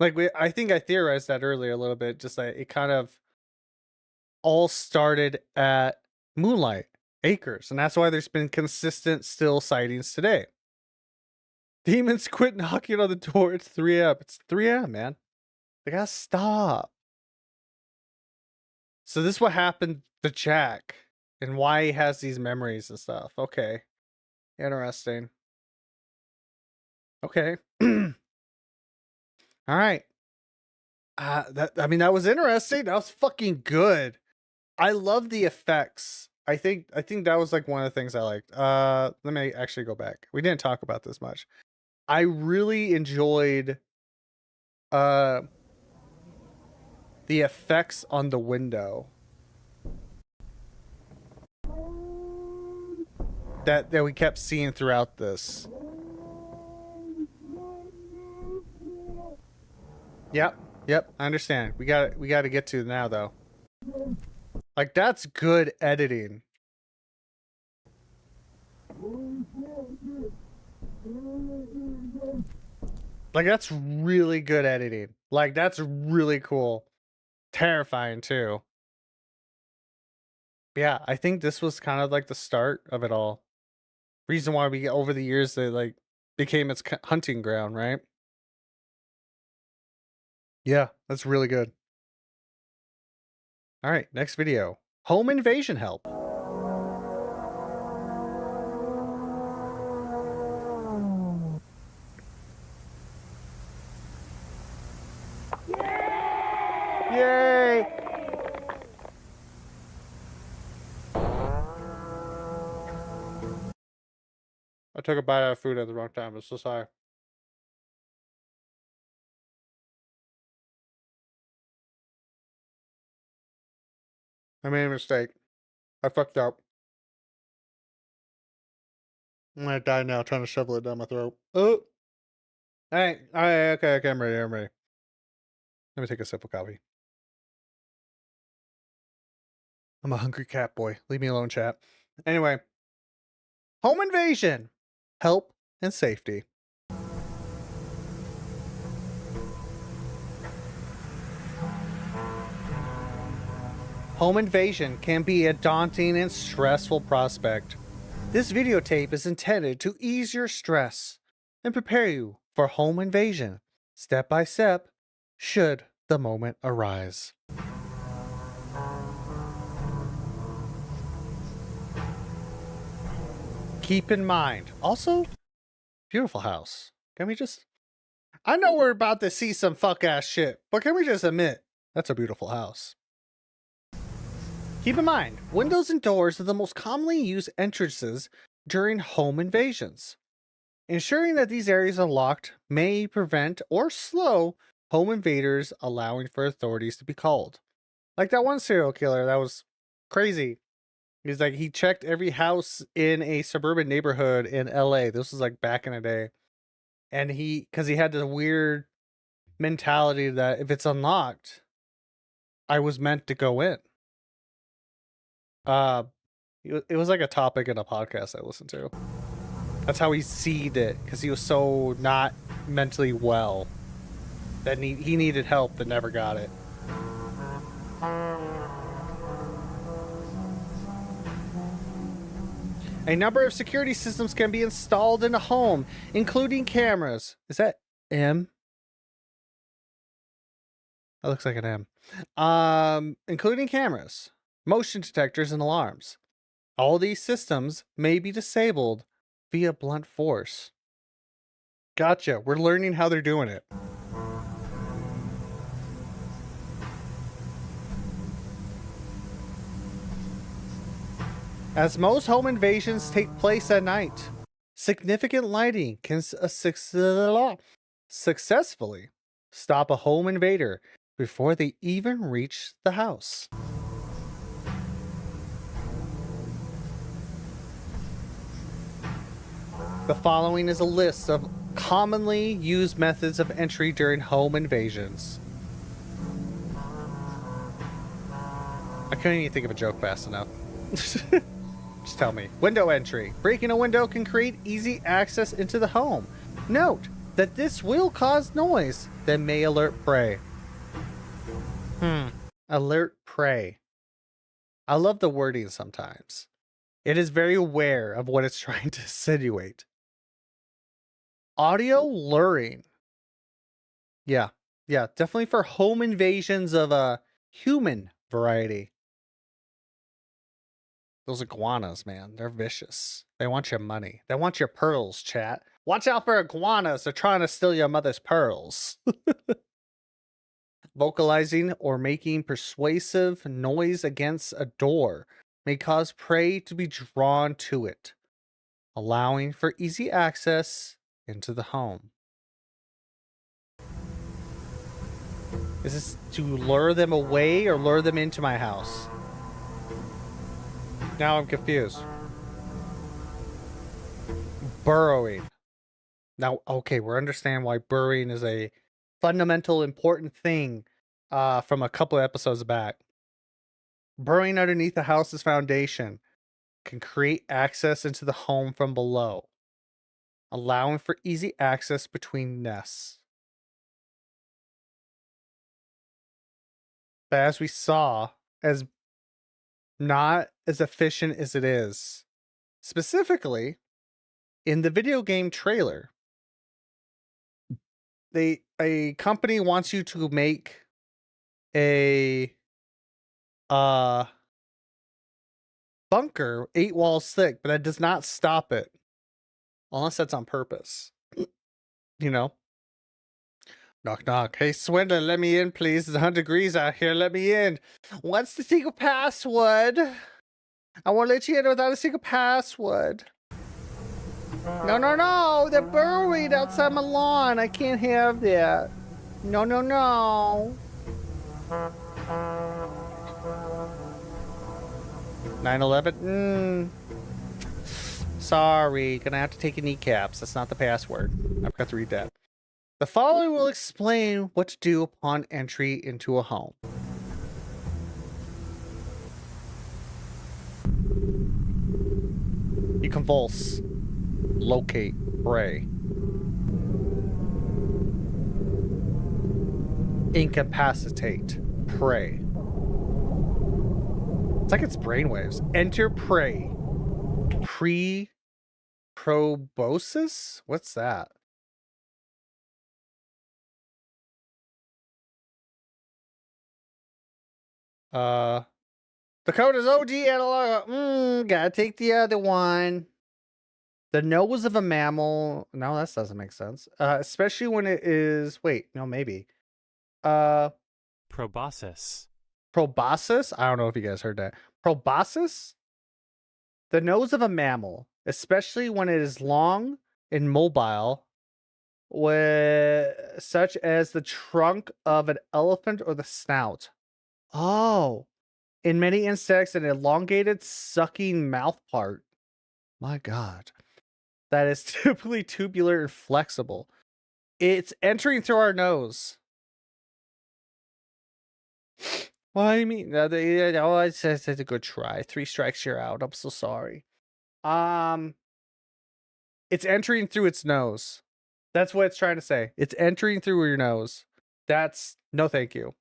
Like I think I theorized that earlier a little bit. Just like it kind of all started at Moonlight Acres, and that's why there's been consistent still sightings today. Demons, quit knocking on the door. It's 3 a.m. It's 3 a.m., man. They gotta stop. So this is what happened to Jack and why he has these memories and stuff. Okay. Interesting. Okay. All right. That was interesting. That was fucking good. I love the effects. I think that was like one of the things I liked. Let me actually go back. We didn't talk about this much. I really enjoyed the effects on the window that we kept seeing throughout this. Yep, I understand. We got to get to now though. Like that's good editing. Like that's really good editing. Like that's really cool. Terrifying too. Yeah, I think this was kind of like the start of it all. Reason why we over the years they like became its hunting ground, right? Yeah, that's really good. All right, next video. Home invasion help. Yay! I took a bite out of food at the wrong time. I'm so sorry. I made a mistake. I fucked up. I'm gonna die now trying to shovel it down my throat. Oh! Alright, okay, I'm ready. Let me take a sip of coffee. I'm a hungry cat boy. Leave me alone, chat. Anyway. Home invasion. Help and safety. Home invasion can be a daunting and stressful prospect. This videotape is intended to ease your stress and prepare you for home invasion, step by step, should the moment arise. Keep in mind, also, beautiful house. Can we just... I know we're about to see some fuck-ass shit, but can we just admit, that's a beautiful house. Keep in mind, windows and doors are the most commonly used entrances during home invasions. Ensuring that these areas are locked may prevent or slow home invaders, allowing for authorities to be called. Like that one serial killer that was crazy. He's like, he checked every house in a suburban neighborhood in LA. This was like back in the day. And because he had this weird mentality that if it's unlocked, I was meant to go in. It was like a topic in a podcast I listened to. That's how he seed it, because he was so not mentally well that he needed help but never got it. A number of security systems can be installed in a home, including cameras. Is that M? That looks like an M. Including cameras, motion detectors, and alarms. All these systems may be disabled via blunt force. Gotcha. We're learning how they're doing it. As most home invasions take place at night, significant lighting can successfully Stop a home invader before they even reach the house. The following is a list of commonly used methods of entry during home invasions. I couldn't even think of a joke fast enough. Just tell me. Window entry. Breaking a window can create easy access into the home. Note that this will cause noise that may alert prey. Alert prey. I love the wording sometimes. It is very aware of what it's trying to insinuate. Audio luring. Yeah, definitely for home invasions of a human variety. Those iguanas, man, they're vicious. They want your money. They want your pearls, chat. Watch out for iguanas. They're trying to steal your mother's pearls. Vocalizing or making persuasive noise against a door may cause prey to be drawn to it, allowing for easy access into the home. Is this to lure them away or lure them into my house? Now I'm confused. Burrowing. Now, okay, we're understanding why burrowing is a fundamental, important thing from a couple of episodes back. Burrowing underneath the house's foundation can create access into the home from below, allowing for easy access between nests. But as we saw, as not as efficient as it is, specifically in the video game trailer, a company wants you to make a bunker 8 walls thick, but that does not stop it unless that's on purpose. You know, knock knock. Hey swindler, let me in please. It's 100 degrees out here, let me in. What's the secret password? I won't let you in without a secret password. No, they're burrowing outside my lawn. I can't have that. No. 9/11? Sorry, gonna have to take your kneecaps. That's not the password. I forgot to read that. The following will explain what to do upon entry into a home. You convulse. Locate. Prey. Incapacitate. Prey. It's like it's brainwaves. Enter prey. Proboscis? What's that? The code is OG analog. Gotta take the other one. The nose of a mammal. No, that doesn't make sense. Especially when it is. Wait, no, maybe. Proboscis. Proboscis? I don't know if you guys heard that. Proboscis? The nose of a mammal, especially when it is long and mobile, such as the trunk of an elephant or the snout. Oh, in many insects, an elongated sucking mouth part. My God. That is typically tubular and flexible. It's entering through our nose. What do you mean? It's a good try. 3 strikes, you're out. I'm so sorry. It's entering through its nose. That's what it's trying to say. It's entering through your nose. That's no thank you.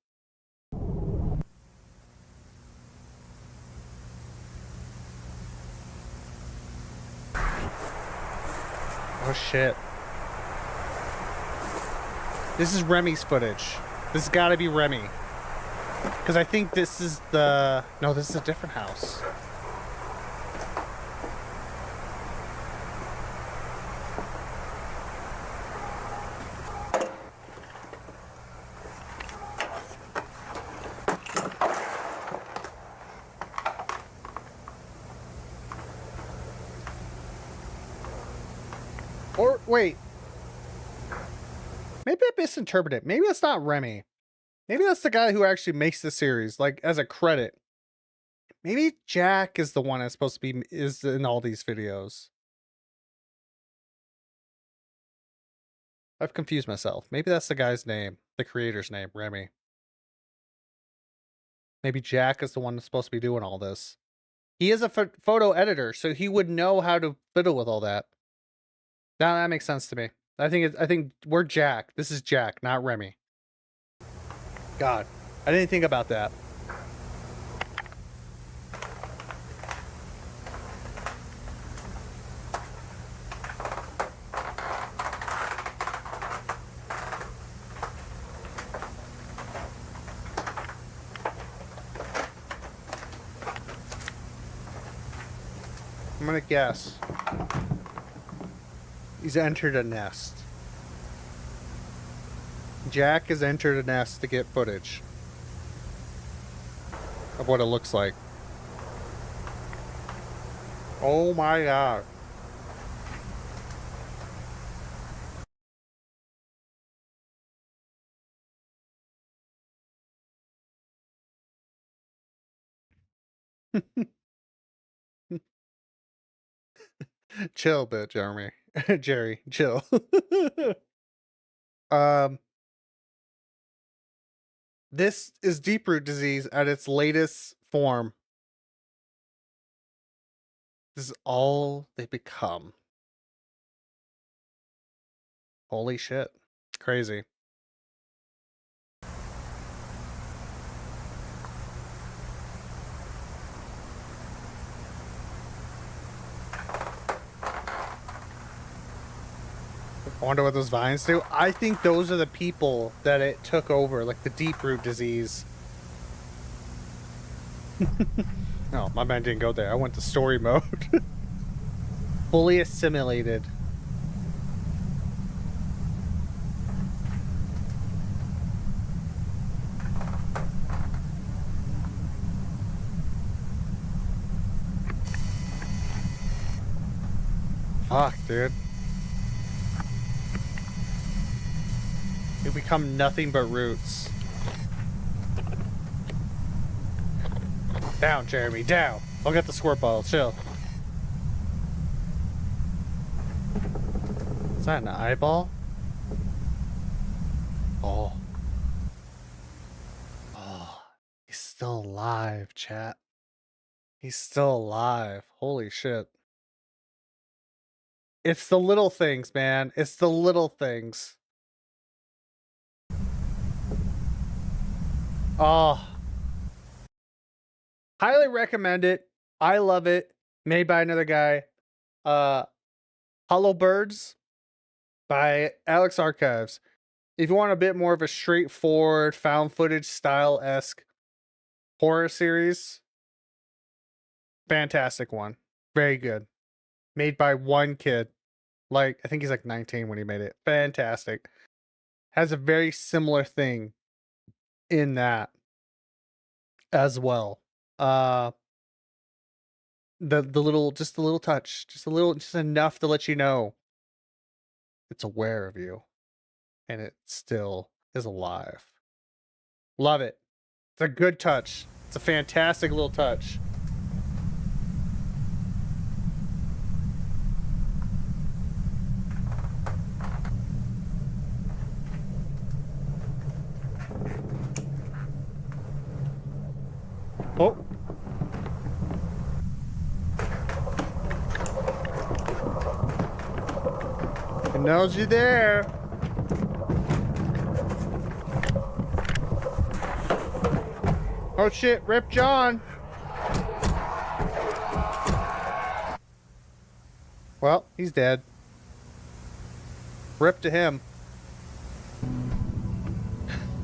Oh shit. This is Remy's footage. This has got to be Remy. Because I think this is the... No, this is a different house. Or, wait. Maybe I misinterpreted it. Maybe that's not Remy. Maybe that's the guy who actually makes the series, like, as a credit. Maybe Jack is the one that's supposed to be is in all these videos. I've confused myself. Maybe that's the guy's name, the creator's name, Remy. Maybe Jack is the one that's supposed to be doing all this. He is a photo editor, so he would know how to fiddle with all that. Now that makes sense to me. I think we're Jack. This is Jack, not Remy. God, I didn't think about that. I'm gonna guess. He's entered a nest. Jack has entered a nest to get footage of what it looks like. Oh my god. Chill a bit, Jeremy. Jerry, chill. um This is deep root disease at its latest form. This is all they become. Holy shit. Crazy. I wonder what those vines do. I think those are the people that it took over, like the deep root disease. No, my man didn't go there. I went to story mode. Fully assimilated. Fuck, dude. You become nothing but roots. Down, Jeremy, down. I'll get the squirt bottle, chill. Is that an eyeball? Oh. Oh. He's still alive, chat. He's still alive. Holy shit. It's the little things, man. It's the little things. Oh. Highly recommend it. I love it. Made by another guy. Hollow Birds by Alex Archives. If you want a bit more of a straightforward found footage style-esque horror series, fantastic one. Very good. Made by one kid. Like, I think he's like 19 when he made it. Fantastic. Has a very similar thing in that as well. The little, just a little touch, just enough to let you know it's aware of you, and it still is alive. Love it. It's a good touch. It's a fantastic little touch. Oh. It knows you're there. Oh shit, Rip John. Well, he's dead. Rip to him.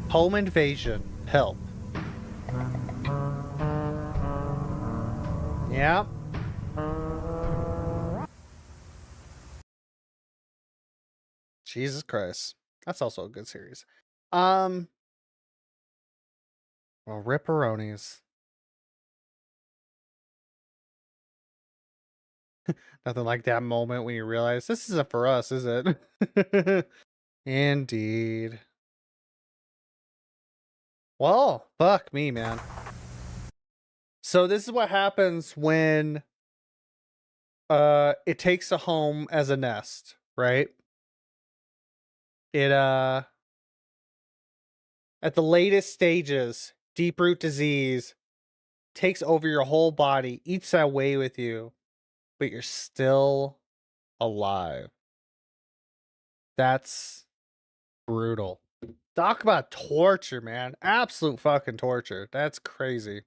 Home invasion. Help. Yeah. Jesus Christ. That's also a good series. Well, Ripperonis. Nothing like that moment when you realize this isn't for us, is it? Indeed. Well, fuck me, man. So this is what happens when it takes a home as a nest, right? It at the latest stages, deep root disease takes over your whole body, eats that away with you, but you're still alive. That's brutal. Talk about torture, man. Absolute fucking torture. That's crazy.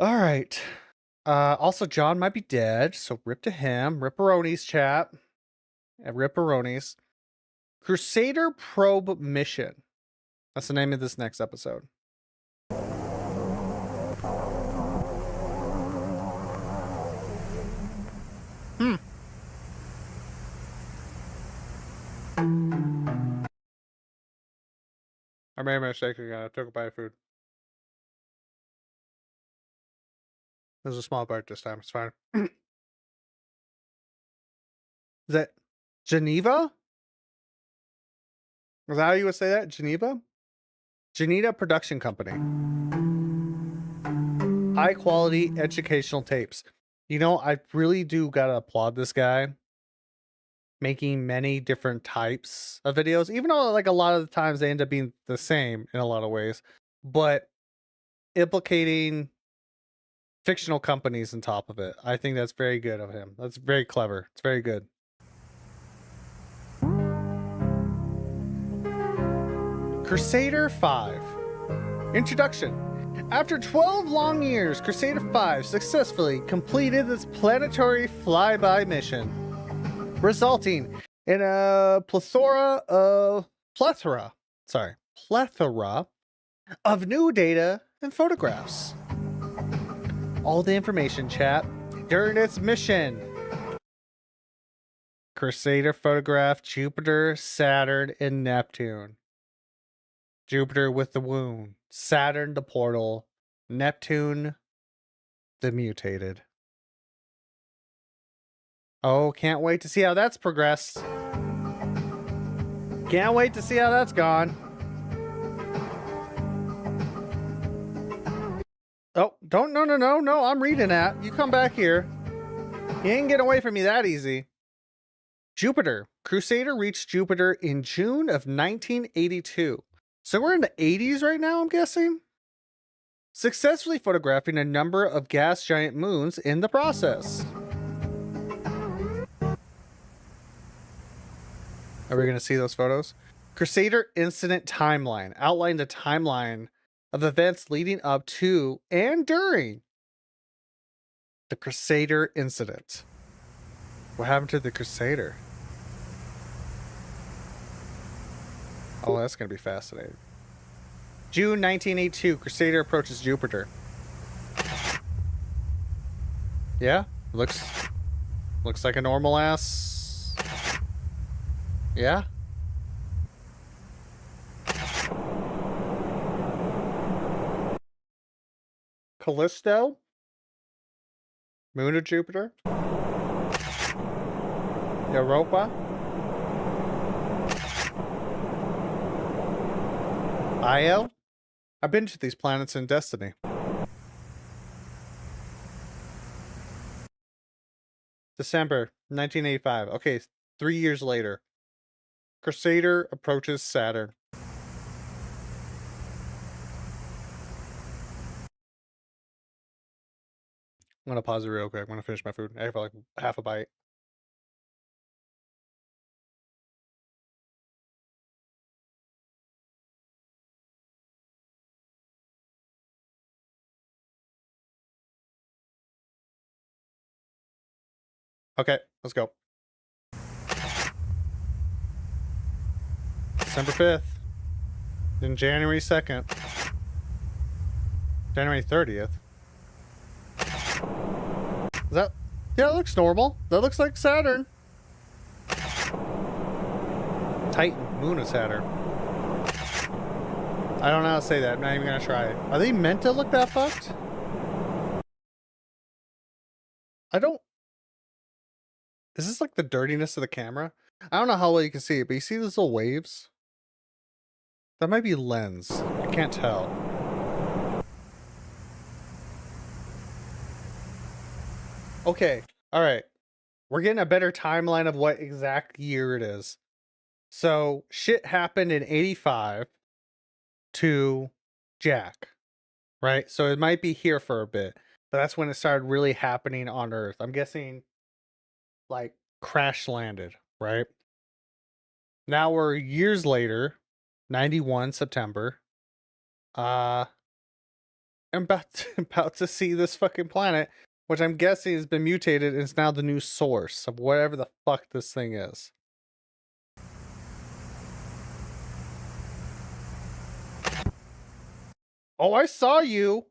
All right. Also, John might be dead, so rip to him. Ripperonis, chat. Ripperonis. Crusader Probe Mission. That's the name of this next episode. I made a mistake again. I took a bite of food. There's a small bite this time. It's fine. Is that Geneva? Is that how you would say that? Geneva? Geneva Production Company. High quality educational tapes. You know, I really do gotta applaud this guy. Making many different types of videos, even though like a lot of the times they end up being the same in a lot of ways, but implicating fictional companies on top of it. I think that's very good of him. That's very clever. It's very good. Crusader 5. Introduction. After 12 long years, Crusader 5 successfully completed its planetary flyby mission, resulting in a plethora of new data and photographs. All the information, chat, during its mission. Crusader photographed Jupiter, Saturn, and Neptune. Jupiter with the wound, Saturn the portal, Neptune the mutated. Oh, can't wait to see how that's progressed. Can't wait to see how that's gone. Oh, no, I'm reading that. You come back here. You ain't getting away from me that easy. Jupiter. Crusader reached Jupiter in June of 1982. So we're in the 80s right now, I'm guessing? Successfully photographing a number of gas giant moons in the process. Are we going to see those photos? Crusader Incident Timeline outlined a timeline of events leading up to and during the Crusader incident. What happened to the Crusader? Oh, that's going to be fascinating. June 1982, Crusader approaches Jupiter. Yeah, looks like a normal ass. Yeah. Callisto? Moon of Jupiter? Europa? Io? I've been to these planets in Destiny. December 1985. Okay, 3 years later. Crusader approaches Saturn. I'm gonna pause it real quick. I'm gonna finish my food. I have like half a bite. Okay, let's go. December 5th. Then January 2nd. January 30th. Is that... Yeah, that looks normal. That looks like Saturn. Titan, moon of Saturn. I don't know how to say that. I'm not even gonna try it. Are they meant to look that fucked? I don't... Is this like the dirtiness of the camera? I don't know how well you can see it, but you see those little waves? That might be lens. I can't tell. Okay, alright. We're getting a better timeline of what exact year it is. So, shit happened in 85 to Jack, right? So it might be here for a bit, but that's when it started really happening on Earth. I'm guessing, like, crash landed, right? Now we're years later, 91 September. I'm about to see this fucking planet, which I'm guessing has been mutated and is now the new source of whatever the fuck this thing is. Oh, I saw you!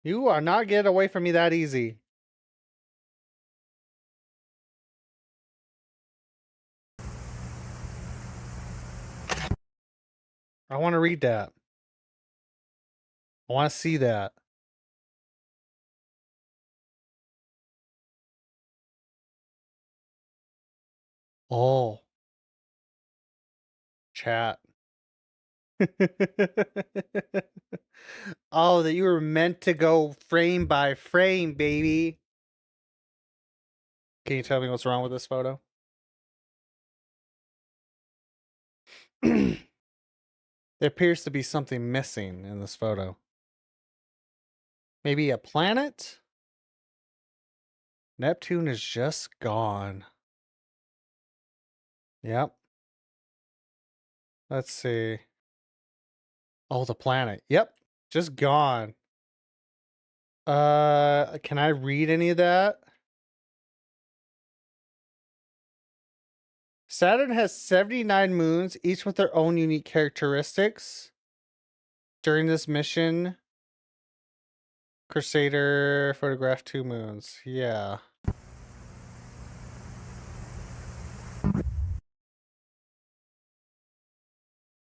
You are not getting away from me that easy. I want to read that. I want to see that. Oh. Chat. Oh, that you were meant to go frame by frame, baby. Can you tell me what's wrong with this photo? There appears to be something missing in this photo. Maybe a planet? Neptune is just gone. Yep. Let's see. Oh, the planet. Yep. Just gone. Can I read any of that? Saturn has 79 moons, each with their own unique characteristics. During this mission, Crusader photographed 2 moons. Yeah.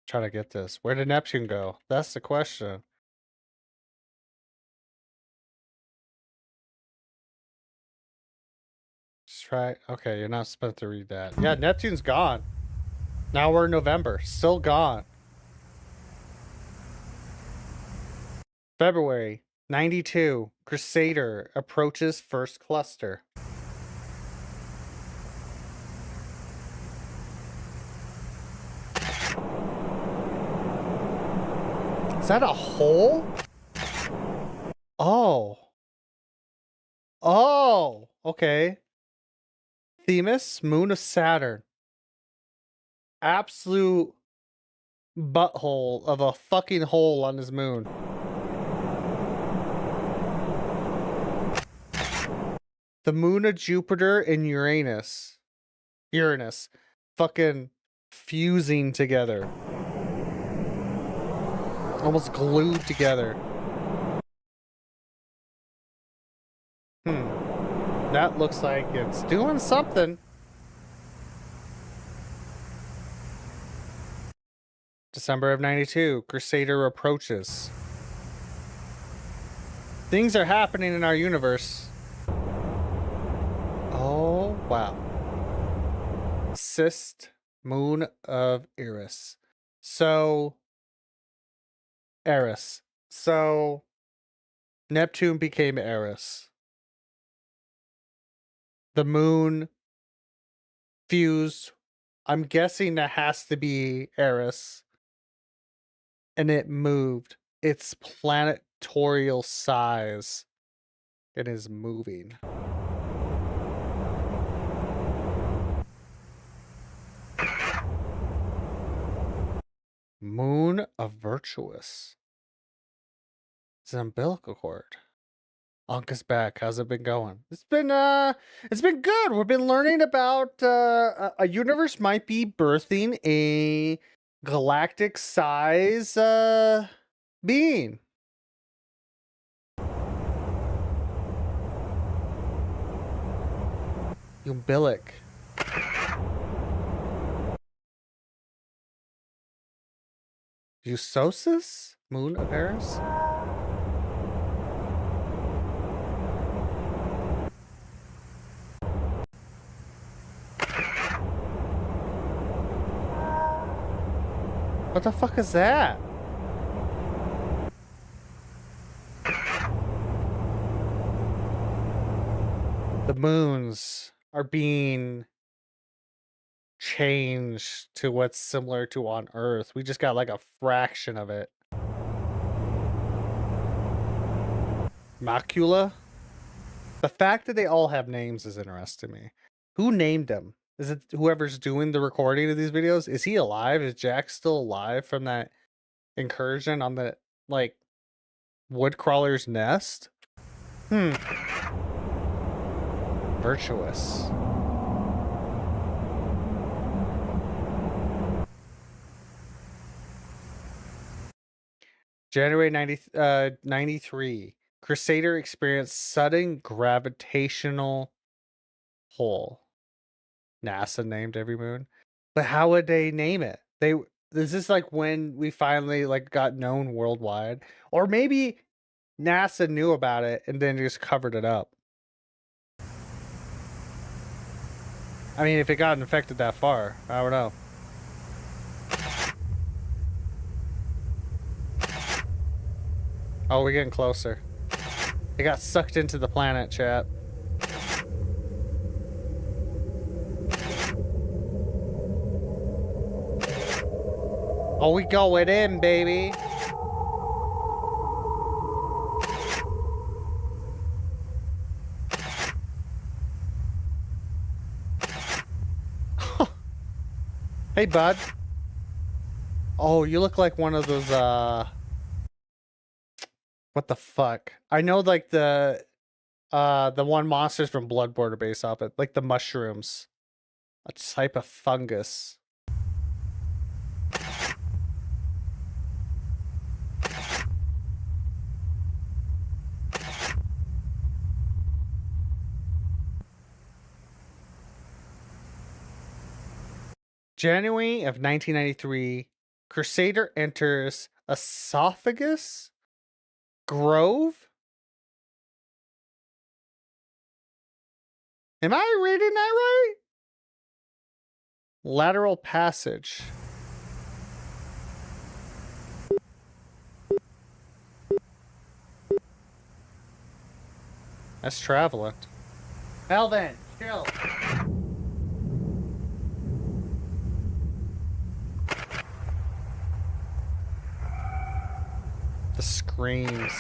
Try to get this. Where did Neptune go? That's the question. Just try. Okay, you're not supposed to read that. Yeah, Neptune's gone. Now we're in November. Still gone. February 92. Crusader approaches first cluster. Is that a hole? Oh. Oh, okay. Themis, moon of Saturn. Absolute butthole of a fucking hole on his moon. The moon of Jupiter and Uranus. Fucking fusing together. Almost glued together. That looks like it's doing something. December of 92, Crusader approaches. Things are happening in our universe. Oh, wow. Cyst, moon of Eris. So, Eris. So, Neptune became Eris. The moon fused. I'm guessing that has to be Eris. And it moved. Its planetorial size. It is moving. Moon of Virtuous. It's an umbilical cord. Anka's back. How's it been going? It's been good. We've been learning about a universe might be birthing a galactic size being. Umbilic. Eusosis? Moon of Eris? What the fuck is that? The moons are being changed to what's similar to on Earth. We just got like a fraction of it. Macula? The fact that they all have names is interesting to me. Who named them? Is it whoever's doing the recording of these videos? Is he alive? Is Jack still alive from that incursion on the, like, woodcrawler's nest? Virtuous. January 93. Crusader experienced sudden gravitational pull. NASA named every moon. But how would they name it? This is like when we finally like got known worldwide. Or maybe NASA knew about it and then just covered it up. I mean, if it got infected that far, I don't know. Oh, we're getting closer. It got sucked into the planet, chat. Oh, we going in, baby. Hey, bud. Oh, you look like one of those, what the fuck? I know, like, the one monsters from Bloodborne are based off it. Like the mushrooms. A type of fungus. January of 1993, Crusader enters Esophagus Grove? Am I reading that right? Lateral passage. That's traveling. Hell then, chill. The screams.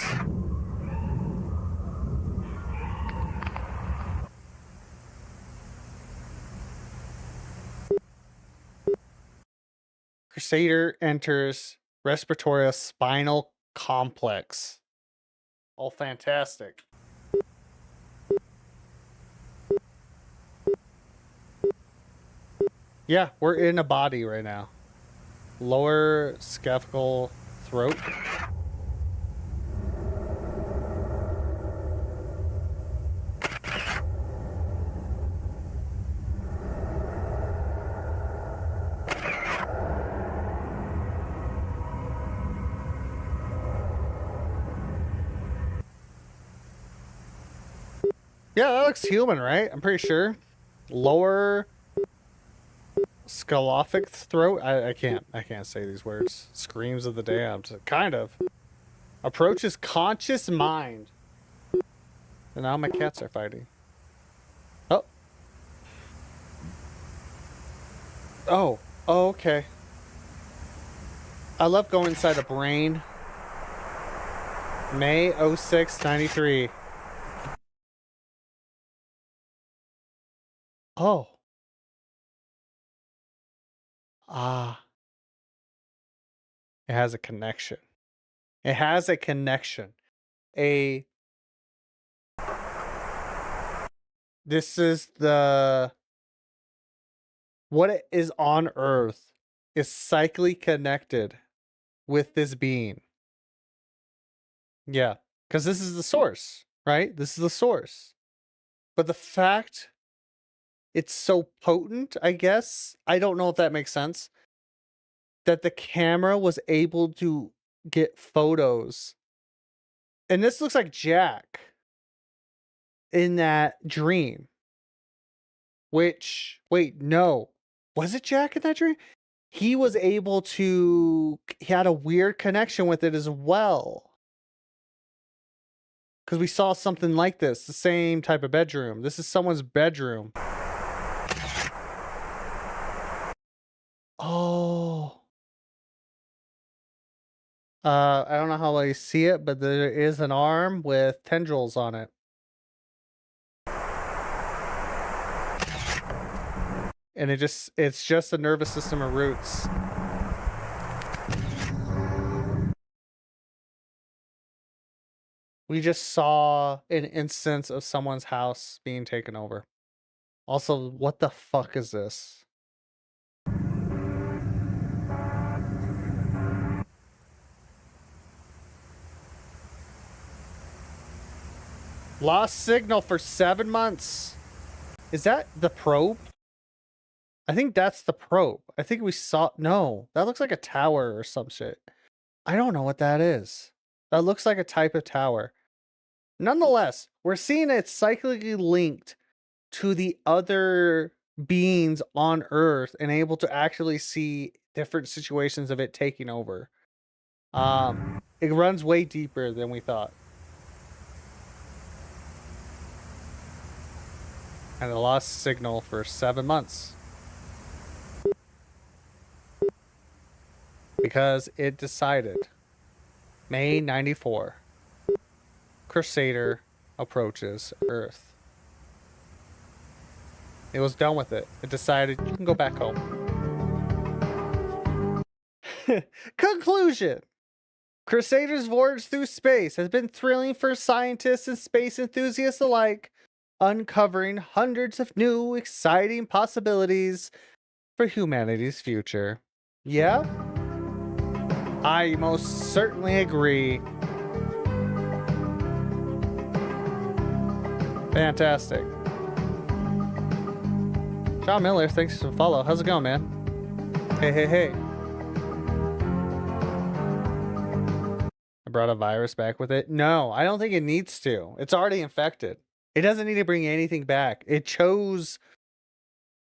Crusader enters respiratory spinal complex. All fantastic. Yeah, we're in a body right now. Lower scaphoidal throat. Yeah, that looks human, right? I'm pretty sure. Lower scaphoidal throat. I can't say these words. Screams of the damned. Kind of. Approaches conscious mind. And now my cats are fighting. Oh. Oh. Oh, okay. I love going inside a brain. May 06, 93. Oh. Ah. It has a connection. It has a connection. This is what is on Earth is cyclically connected with this being. Yeah. Because this is the source, right? This is the source. But the fact it's so potent, I guess, I don't know if that makes sense, that the camera was able to get photos. And this looks like Jack in that dream. Which, wait, no. Was it Jack in that dream? he was able to, he had a weird connection with it as well. Because we saw something like this, the same type of bedroom. This is someone's bedroom. Oh. I don't know how well you see it, but there is an arm with tendrils on it. And it's just the nervous system of roots. We just saw an instance of someone's house being taken over. Also, what the fuck is this? Lost signal for 7 months. Is that the probe? I think that's the probe. I think we saw... No, that looks like a tower or some shit. I don't know what that is. That looks like a type of tower. Nonetheless, we're seeing it cyclically linked to the other beings on Earth and able to actually see different situations of it taking over. It runs way deeper than we thought. And it lost signal for 7 months. Because it decided. May 94. Crusader approaches Earth. It was done with it. It decided you can go back home. Conclusion. Crusader's voyage through space has been thrilling for scientists and space enthusiasts alike, uncovering hundreds of new, exciting possibilities for humanity's future. Yeah? I most certainly agree. Fantastic. John Miller, thanks for the follow. How's it going, man? Hey. I brought a virus back with it. No, I don't think it needs to. It's already infected. It doesn't need to bring anything back. It chose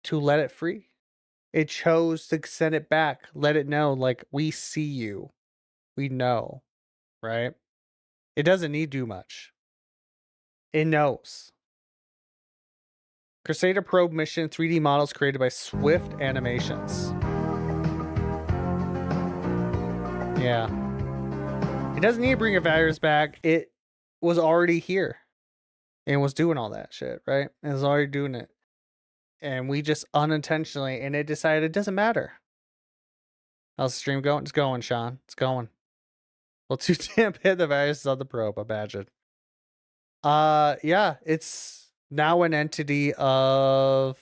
to let it free. It chose to send it back. Let it know, like, we see you. We know, right? It doesn't need to do much. It knows. Crusader probe mission 3D models created by Swift Animations. Yeah. It doesn't need to bring a virus back. It was already here. And was doing all that shit, right? It was already doing it. And we just unintentionally, and it decided it doesn't matter. How's the stream going? It's going, Sean. It's going. Well, too damn hit the viruses on the probe, imagine. Yeah, it's now an entity of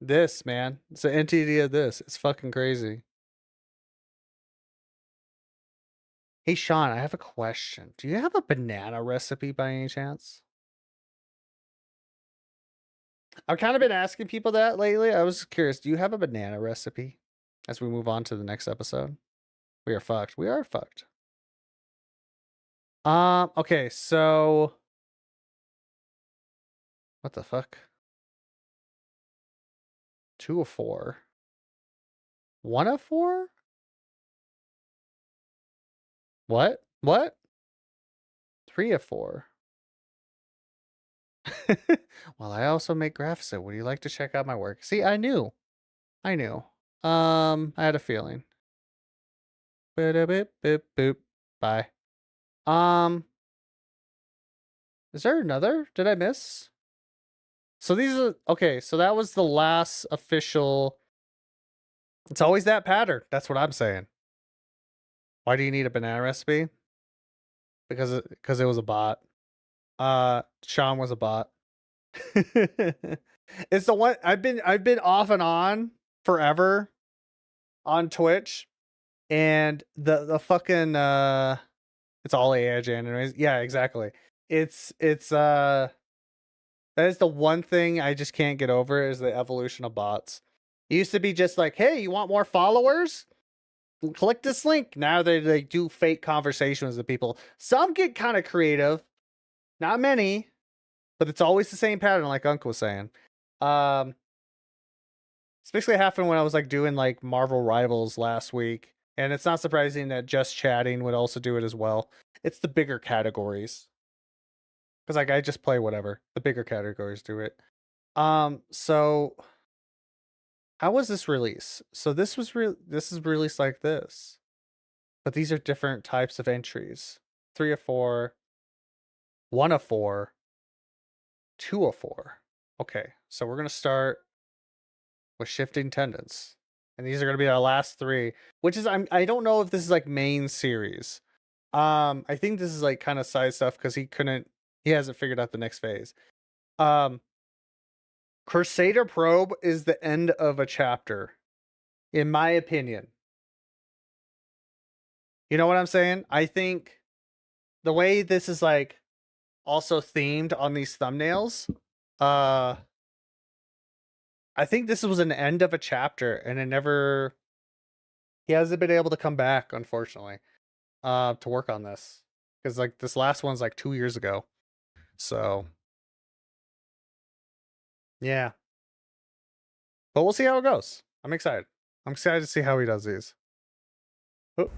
this, man. It's an entity of this. It's fucking crazy. Hey, Sean, I have a question. Do you have a banana recipe by any chance? I've kind of been asking people that lately. I was curious. Do you have a banana recipe? As we move on to the next episode. We are fucked. We are fucked. Okay, so what the fuck? 2 of 4. 1 of 4? What? 3 of 4. Well, I also make graphics. Would you like to check out my work? See, I knew. I had a feeling. Boop, boop, boop. Bye. Is there another? Did I miss? So these are okay, so that was the last official. It's always that pattern. That's what I'm saying. Why do you need a banana recipe? Because it was a bot. Sean was a bot. It's the one I've been off and on forever on Twitch, and the fucking it's all AI anyways. Yeah, exactly. It's that is the one thing I just can't get over is the evolution of bots. It used to be just like, hey, you want more followers? Click this link. Now they do fake conversations with people. Some get kind of creative. Not many, but it's always the same pattern, like Uncle was saying. It's basically happened when I was like doing like Marvel Rivals last week, and it's not surprising that just chatting would also do it as well. It's the bigger categories, because like I just play whatever. The bigger categories do it. So how was this release? So this is released like this, but these are different types of entries: 3 of 4, 1 of 4, 2 of 4. Okay, so we're gonna start with shifting tendons. And these are going to be our last 3, which is I don't know if this is like main series. I think this is like kind of side stuff cuz he hasn't figured out the next phase. Crusader Probe is the end of a chapter in my opinion. You know what I'm saying? I think the way this is like also themed on these thumbnails, I think this was an end of a chapter and he hasn't been able to come back, unfortunately, to work on this. Because like this last one's like 2 years ago. So yeah. But we'll see how it goes. I'm excited. I'm excited to see how he does these. Oh.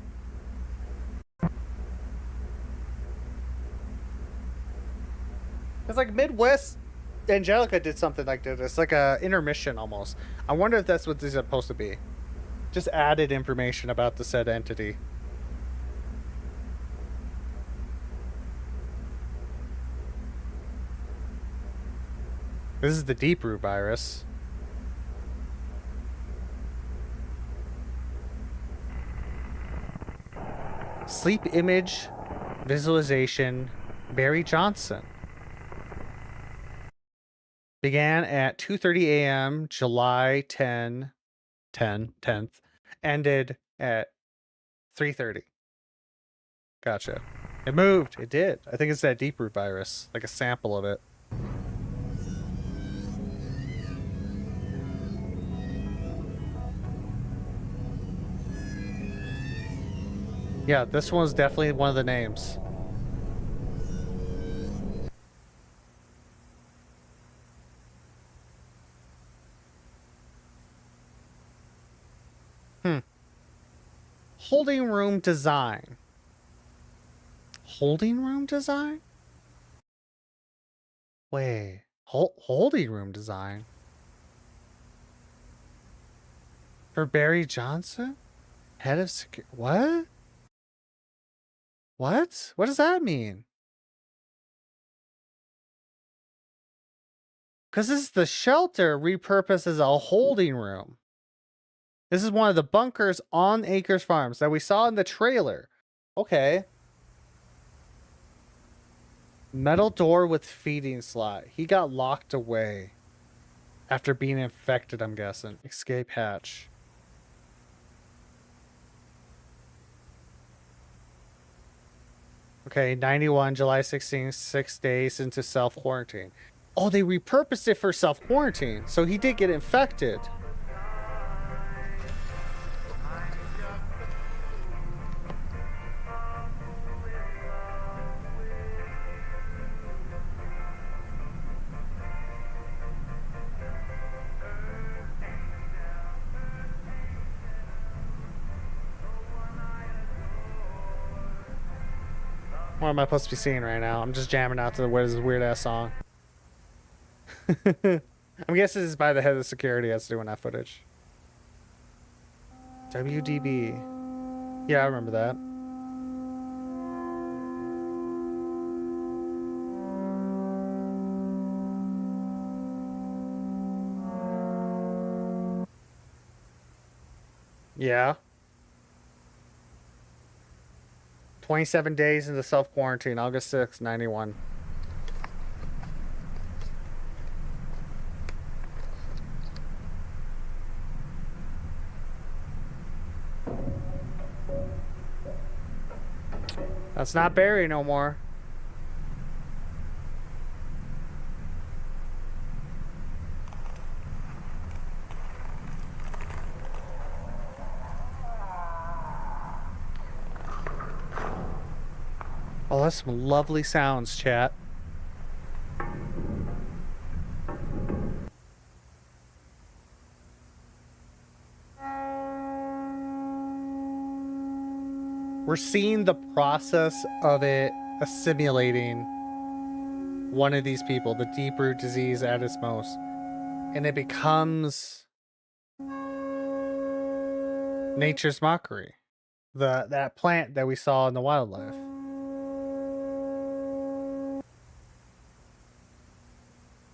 It's like Midwest Angelica did something like this. It's like a intermission almost. I wonder if that's what this is supposed to be. Just added information about the said entity. This is the deep root virus. Sleep image visualization, Barry Johnson. Began at 2:30 a.m. July 10th. Ended at 3:30. Gotcha. It moved. It did. I think it's that deep root virus, like a sample of it. Yeah, this one's definitely one of the names. Holding room design. Holding room design? Wait, holding room design? For Barry Johnson? Head of security? What? What? What does that mean? Because this is the shelter repurposed as a holding room. This is one of the bunkers on Acres Farms that we saw in the trailer. Okay. Metal door with feeding slot. He got locked away. After being infected, I'm guessing. Escape hatch. Okay, 91, July 16th, 6 days into self-quarantine. Oh, they repurposed it for self-quarantine. So he did get infected. What am I supposed to be seeing right now? I'm just jamming out to this weird ass song. I'm guessing this is by the head of security that's doing that footage. WDB. Yeah, I remember that. Yeah. 27 days into self-quarantine, August 6th, 91. That's not Barry no more. Oh, that's some lovely sounds, chat. We're seeing the process of it assimilating one of these people, the deep root disease at its most. And it becomes nature's mockery. That plant that we saw in the wildlife.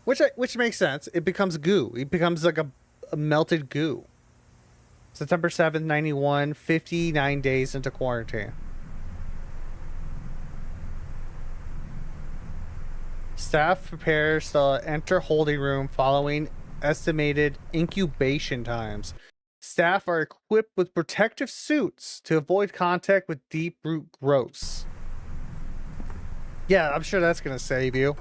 Which makes sense. It becomes goo. It becomes like a melted goo. September 7th, 91, 59 days into quarantine. Staff prepares to enter holding room following estimated incubation times. Staff are equipped with protective suits to avoid contact with deep root growths. Yeah, I'm sure that's going to save you.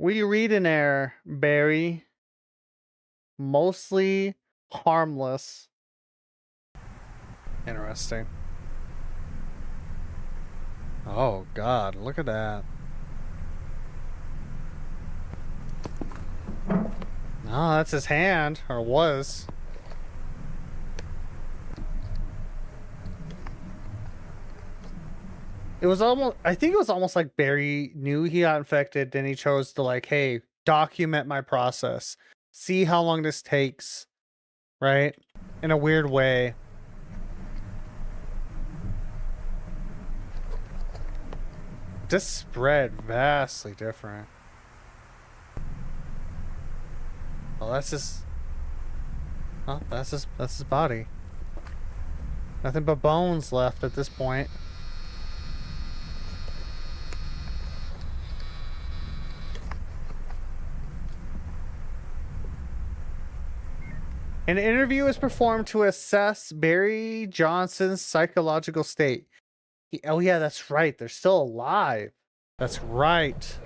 We read in there, Barry. Mostly harmless. Interesting. Oh God, look at that. Oh, that's his hand, or was. It was almost, I think it was almost like Barry knew he got infected, then he chose to like, hey, document my process. See how long this takes, right? In a weird way. This spread vastly different. Well, that's his. Oh, that's his body. Nothing but bones left at this point. An interview is performed to assess Barry Johnson's psychological state. Oh yeah, that's right. They're still alive. That's right.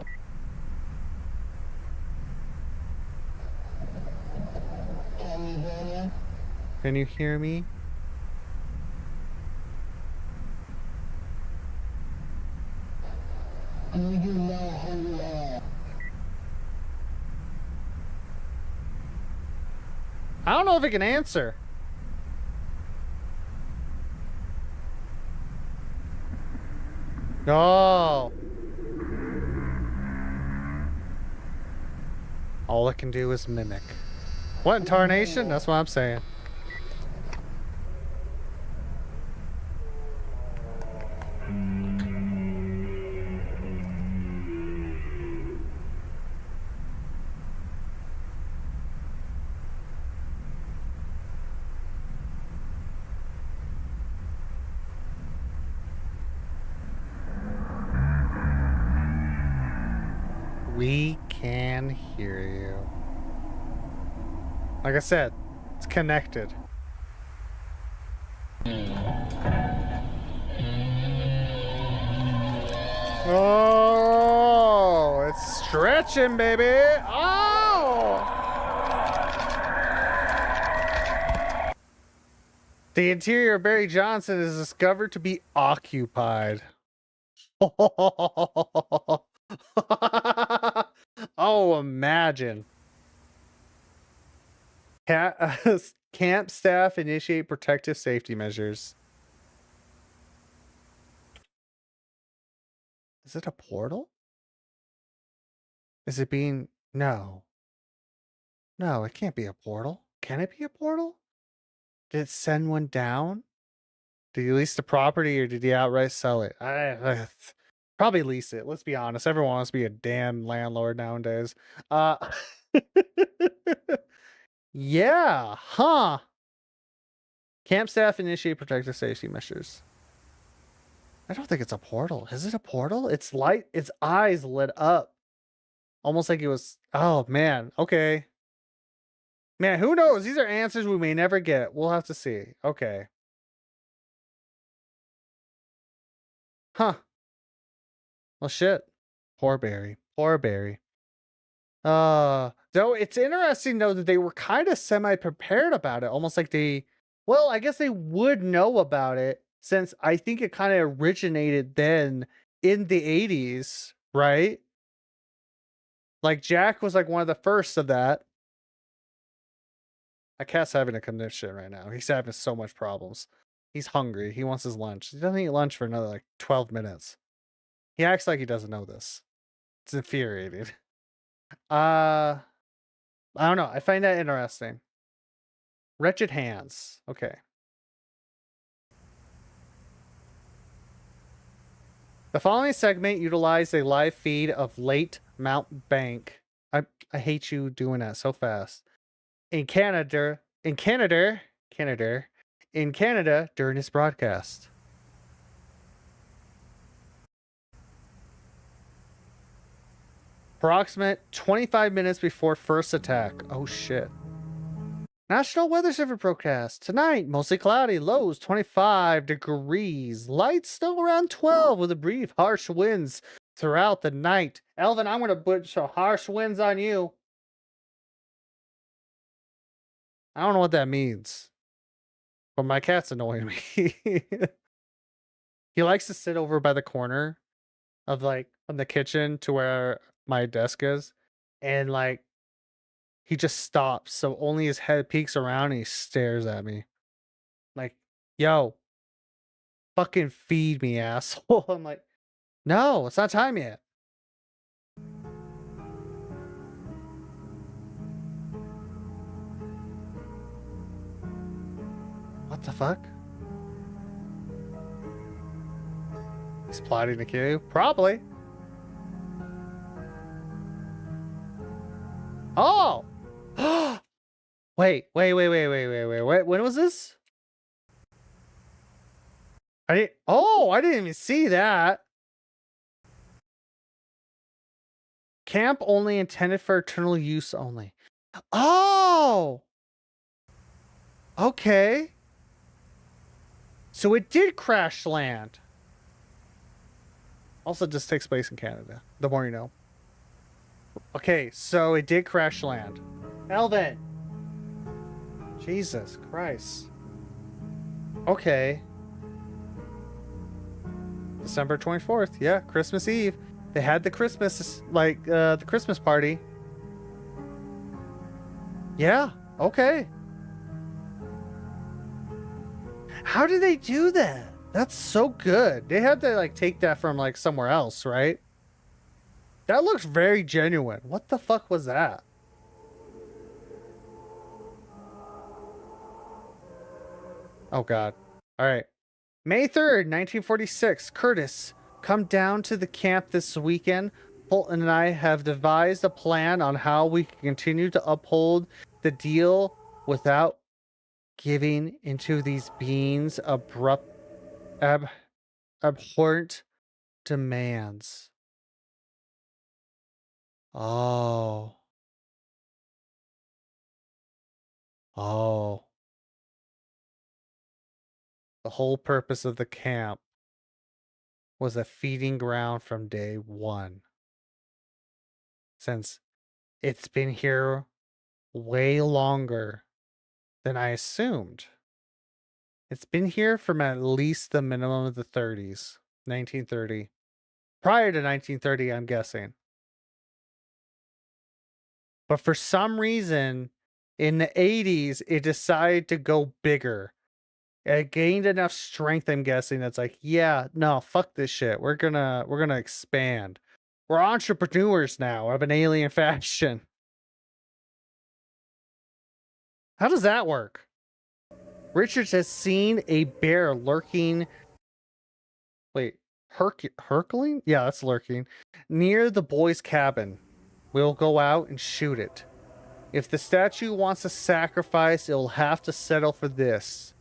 Can you hear me? Do you know who you are? I don't know if it can answer. Oh. All it can do is mimic. What in tarnation? That's what I'm saying. We can hear you. Like I said, it's connected. Oh, it's stretching, baby. Oh! The interior of Barry Johnson is discovered to be occupied. Oh, imagine. Camp staff initiate protective safety measures. Is it a portal? Is it being... No. No, it can't be a portal. Can it be a portal? Did it send one down? Did he lease the property or did he outright sell it? Probably lease it. Let's be honest. Everyone wants to be a damn landlord nowadays. Yeah, huh. Camp staff initiate protective safety measures. I don't think it's a portal. Is it a portal? Its light, its eyes lit up. Almost like it was, oh man, okay. Man, who knows? These are answers we may never get. We'll have to see. Okay. Huh. Well, shit. Poor Barry. Poor Barry. Though it's interesting though that they were kind of semi-prepared about it. Almost like they Well, I guess they would know about it since I think it kind of originated then in the 80s, right? Like Jack was like one of the first of that. My cat's having a conniption right now. He's having so much problems. He's hungry. He wants his lunch. He doesn't eat lunch for another like 12 minutes. He acts like he doesn't know this. It's infuriating. I don't know. I find that interesting. Wretched hands. Okay. The following segment utilized a live feed of Late Mount Bank. I hate you doing that so fast. In Canada during this broadcast. Approximate 25 minutes before first attack. Oh shit. National Weather Service broadcast. Tonight, mostly cloudy, lows 25 degrees. Light still around 12 with a brief harsh winds throughout the night. Elvin, I'm going to put some harsh winds on you. I don't know what that means. But my cat's annoying me. He likes to sit over by the corner of like from the kitchen to where my desk is. And like he just stops. So only his head peeks around and he stares at me. Like, yo, fucking feed me, asshole. I'm like, no, it's not time yet. What the fuck? He's plotting to kill you? Probably. Oh! Wait. When was this? I didn't even see that. Camp only intended for eternal use only. Oh! Okay. So it did crash land. Also, just takes place in Canada. The more you know. Okay, so it did crash land. Elvin! Jesus Christ. Okay. December 24th. Yeah, Christmas Eve. They had the Christmas, like, the Christmas party. Yeah, okay. How did they do that? That's so good. They had to, like, take that from, like, somewhere else, right? That looks very genuine. What the fuck was that? Oh, God. All right. May 3rd, 1946. Curtis, come down to the camp this weekend. Fulton and I have devised a plan on how we can continue to uphold the deal without giving into these beings' abhorrent demands. Oh. Oh. The whole purpose of the camp was a feeding ground from day one. Since it's been here way longer than I assumed. It's been here from at least the minimum of the 30s, 1930. Prior to 1930, I'm guessing. But for some reason, in the 80s, it decided to go bigger. It gained enough strength, I'm guessing. That's like, yeah, no, fuck this shit. We're gonna expand. We're entrepreneurs now of an alien fashion. How does that work? Richards has seen a bear lurking. Wait, Herculing? Yeah, that's lurking. Near the boys' cabin. We'll go out and shoot it. If the statue wants a sacrifice, it'll have to settle for this.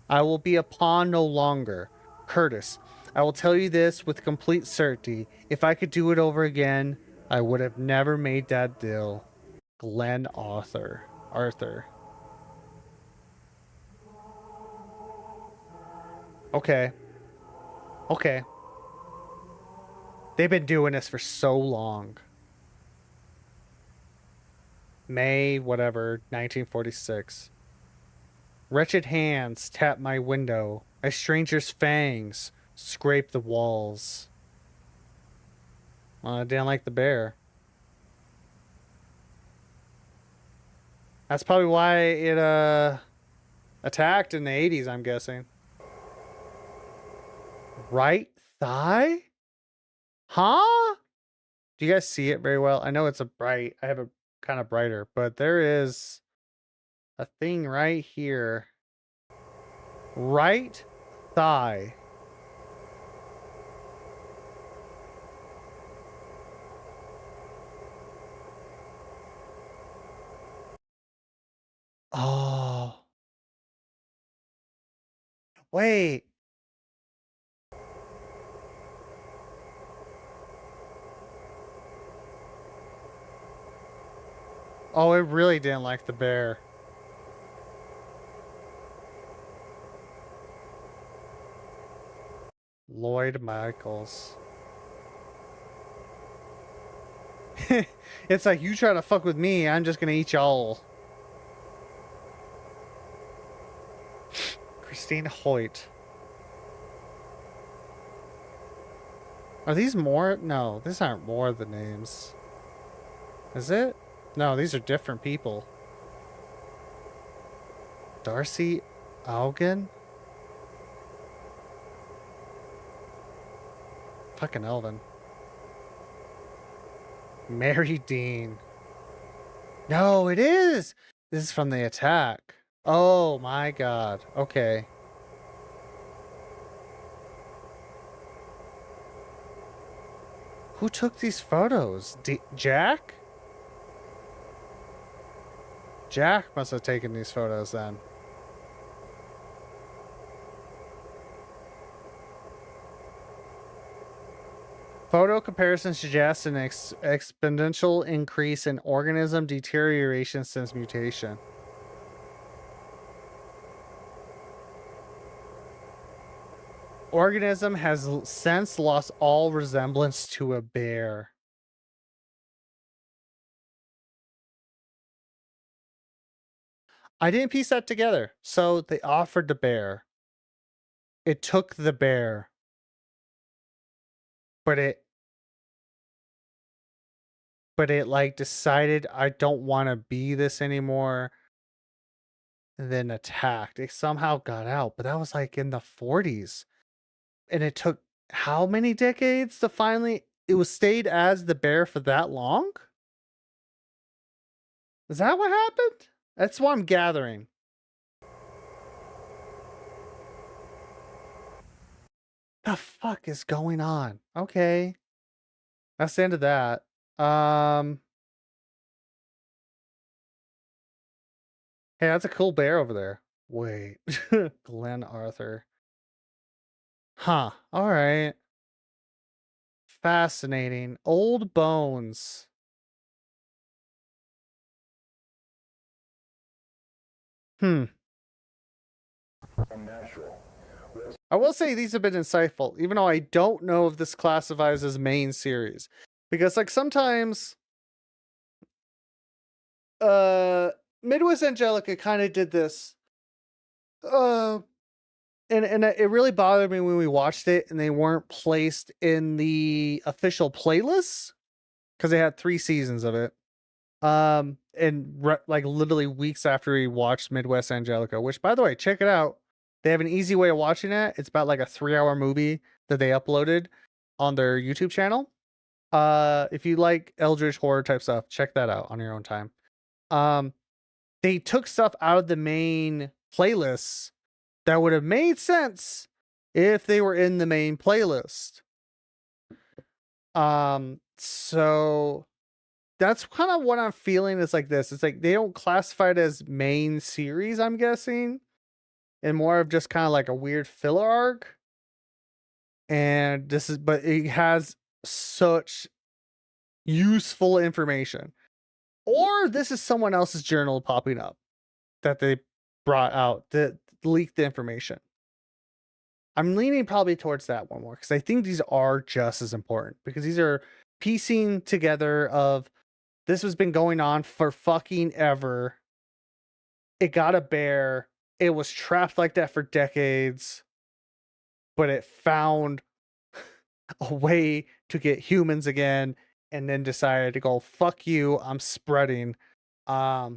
I will be a pawn no longer. Curtis, I will tell you this with complete certainty. If I could do it over again, I would have never made that deal. Glenn Arthur. Okay. Okay. They've been doing this for so long. May, whatever, 1946. Wretched hands tap my window. A stranger's fangs scrape the walls. Well, I didn't like the bear. That's probably why it attacked in the 80s, I'm guessing. Right thigh? Huh? Do you guys see it very well? I know it's I have a kind of brighter, but there is a thing right here. Right thigh. Oh. Wait. Oh, it really didn't like the bear. Lloyd Michaels. It's like, you try to fuck with me, I'm just gonna eat y'all. Christine Hoyt. Are these more? No, these aren't more of the names. Is it? No, these are different people. Darcy Augen? Fucking Elvin. Mary Dean. No, it is! This is from the attack. Oh my god. Okay. Who took these photos? Jack? Jack must have taken these photos then. Photo comparison suggests an exponential increase in organism deterioration since mutation. Organism has since lost all resemblance to a bear. I didn't piece that together. So they offered the bear. It took the bear. But it like decided I don't want to be this anymore. And then attacked. It somehow got out, but that was like in the 40s. And it took how many decades to finally it was stayed as the bear for that long? Is that what happened? That's what I'm gathering. The fuck is going on? Okay. That's the end of that. Hey, that's a cool bear over there. Wait. Glenn Arthur. Huh. All right. Fascinating. Old bones. I will say these have been insightful, even though I don't know if this classifies as main series. Because like sometimes Midwest Angelica kind of did this. And it really bothered me when we watched it and they weren't placed in the official playlists because they had 3 seasons of it. Like literally weeks after we watched Midwest Angelica, which by the way, check it out. They have an easy way of watching it. It's about like a 3-hour movie that they uploaded on their YouTube channel. If you like eldritch horror type stuff, check that out on your own time. They took stuff out of the main playlists that would have made sense if they were in the main playlist. So that's kind of what I'm feeling is like this. It's like they don't classify it as main series, I'm guessing, and more of just kind of like a weird filler arc. And but it has such useful information. Or this is someone else's journal popping up that they brought out that leaked the information. I'm leaning probably towards that one more because I think these are just as important because these are piecing together of this has been going on for fucking ever. It got a bear. it was trapped like that for decades, but it found a way to get humans again, and then decided to go, fuck you, I'm spreading. Yeah,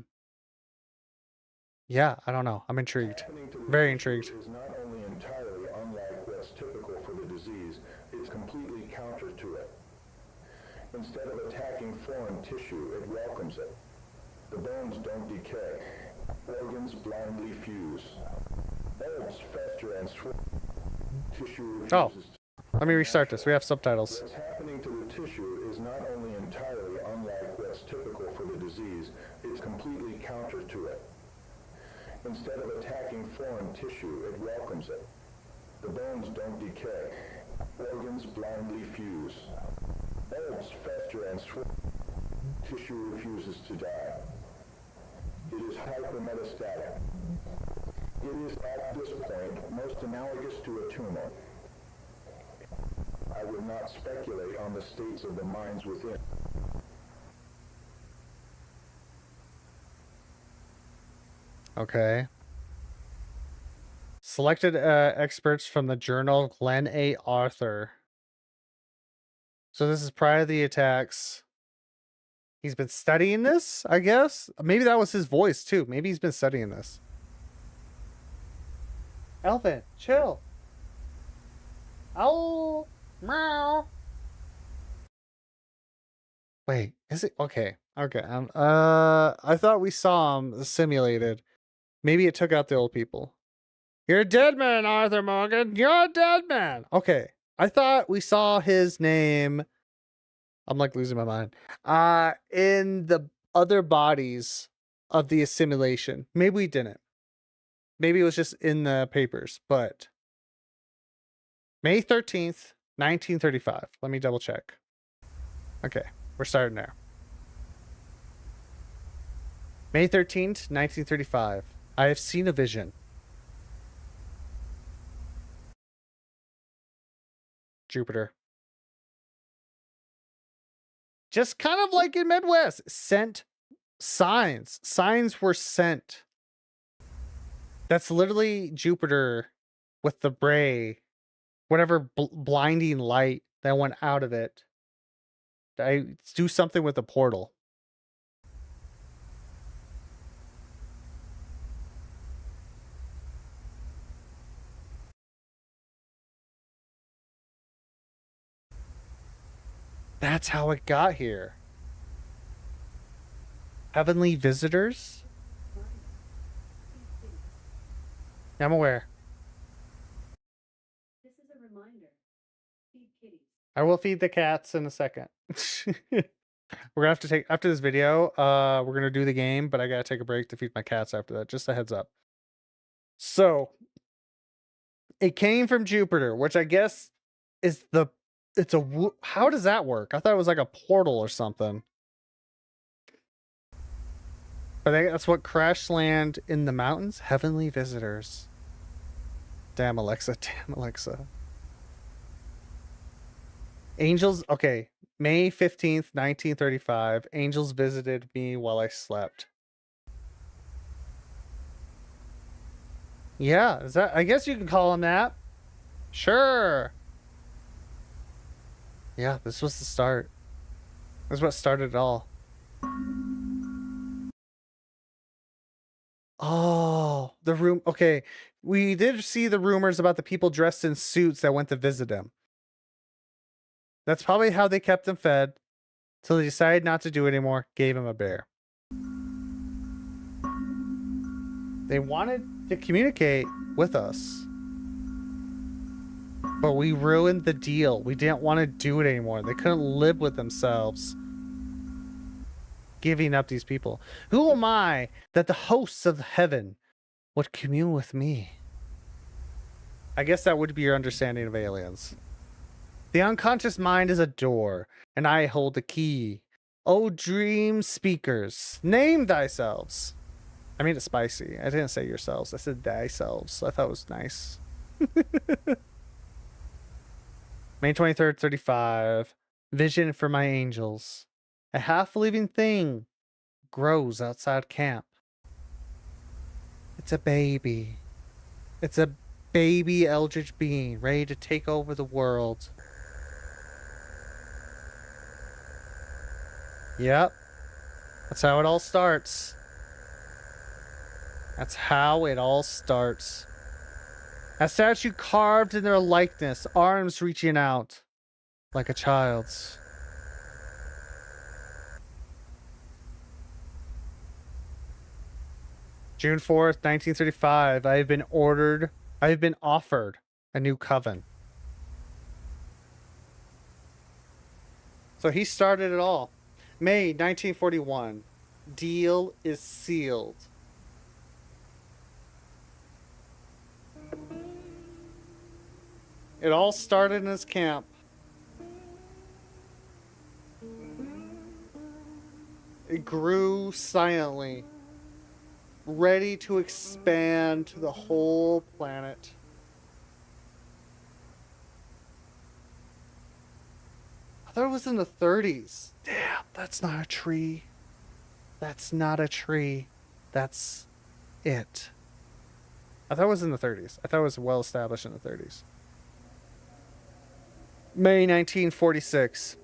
I don't know. I'm intrigued. Very intrigued. Is not only entirely unlike what's typical for the disease, it's completely counter to it. Instead of attacking foreign tissue, it welcomes it. The bones don't decay. Organs blindly fuse. Bulbs fester and swell. Tissue refuses. Let me restart this. We have subtitles. What's happening to the tissue is not only entirely unlike what's typical for the disease, it's completely counter to it. Instead of attacking foreign tissue, it welcomes it. The bones don't decay. Organs blindly fuse. Bulbs fester and swell. Tissue refuses to die. It is hypermetastatic. It is at this point most analogous to a tumor. I would not speculate on the states of the minds within. Okay. Selected experts from the journal Glenn A. Arthur. So this is prior to the attacks. He's been studying this, I guess. Maybe that was his voice too. Maybe he's been studying this. Elephant, chill. Ow, meow. Wait, is it okay? Okay. I thought we saw him simulated. Maybe it took out the old people. You're a dead man, Arthur Morgan. You're a dead man. Okay. I thought we saw his name. I'm like losing my mind. In the other bodies of the assimilation. Maybe we didn't. Maybe it was just in the papers, but May 13th, 1935. Let me double check. Okay, we're starting there. May 13th, 1935. I have seen a vision. Jupiter. Just kind of like in Midwest, sent signs. Signs were sent. That's literally Jupiter with the Bray, whatever blinding light that went out of it. I do something with the portal. That's how it got here. Heavenly visitors? I'm aware. This is a reminder. Feed kitties. I will feed the cats in a second. We're gonna have to take, after this video, we're gonna do the game, but I gotta take a break to feed my cats after that. Just a heads up. So it came from Jupiter, which I guess is how does that work? I thought it was like a portal or something. But that's what crash land in the mountains. Heavenly visitors. Damn Alexa. Damn Alexa. Angels. Okay. May 15th, 1935. Angels visited me while I slept. Yeah. Is that? I guess you can call them that. Sure. Yeah. This was the start. This is what started it all. Oh, the room. Okay. We did see the rumors about the people dressed in suits that went to visit him. That's probably how they kept him fed till they decided not to do it anymore. Gave him a bear. They wanted to communicate with us, but we ruined the deal. We didn't want to do it anymore. They couldn't live with themselves giving up these people. Who am I that the hosts of heaven would commune with me? I guess that would be your understanding of aliens. The unconscious mind is a door, and I hold the key. O dream speakers, name thyselves. I mean, it's spicy. I didn't say yourselves. I said thyselves. I thought it was nice. May 23rd, 35. Vision for my angels. A half-living thing grows outside camp. It's a baby. It's a baby eldritch being ready to take over the world. Yep. That's how it all starts. That's how it all starts. A statue carved in their likeness, arms reaching out like a child's. June 4th, 1935. I have been offered a new coven. So he started it all. May 1941. Deal is sealed. It all started in his camp. It grew silently, ready to expand to the whole planet. I thought it was in the 30s. Damn, that's not a tree. That's not a tree. That's it. I thought it was in the 30s. I thought it was well established in the 30s. May 1946.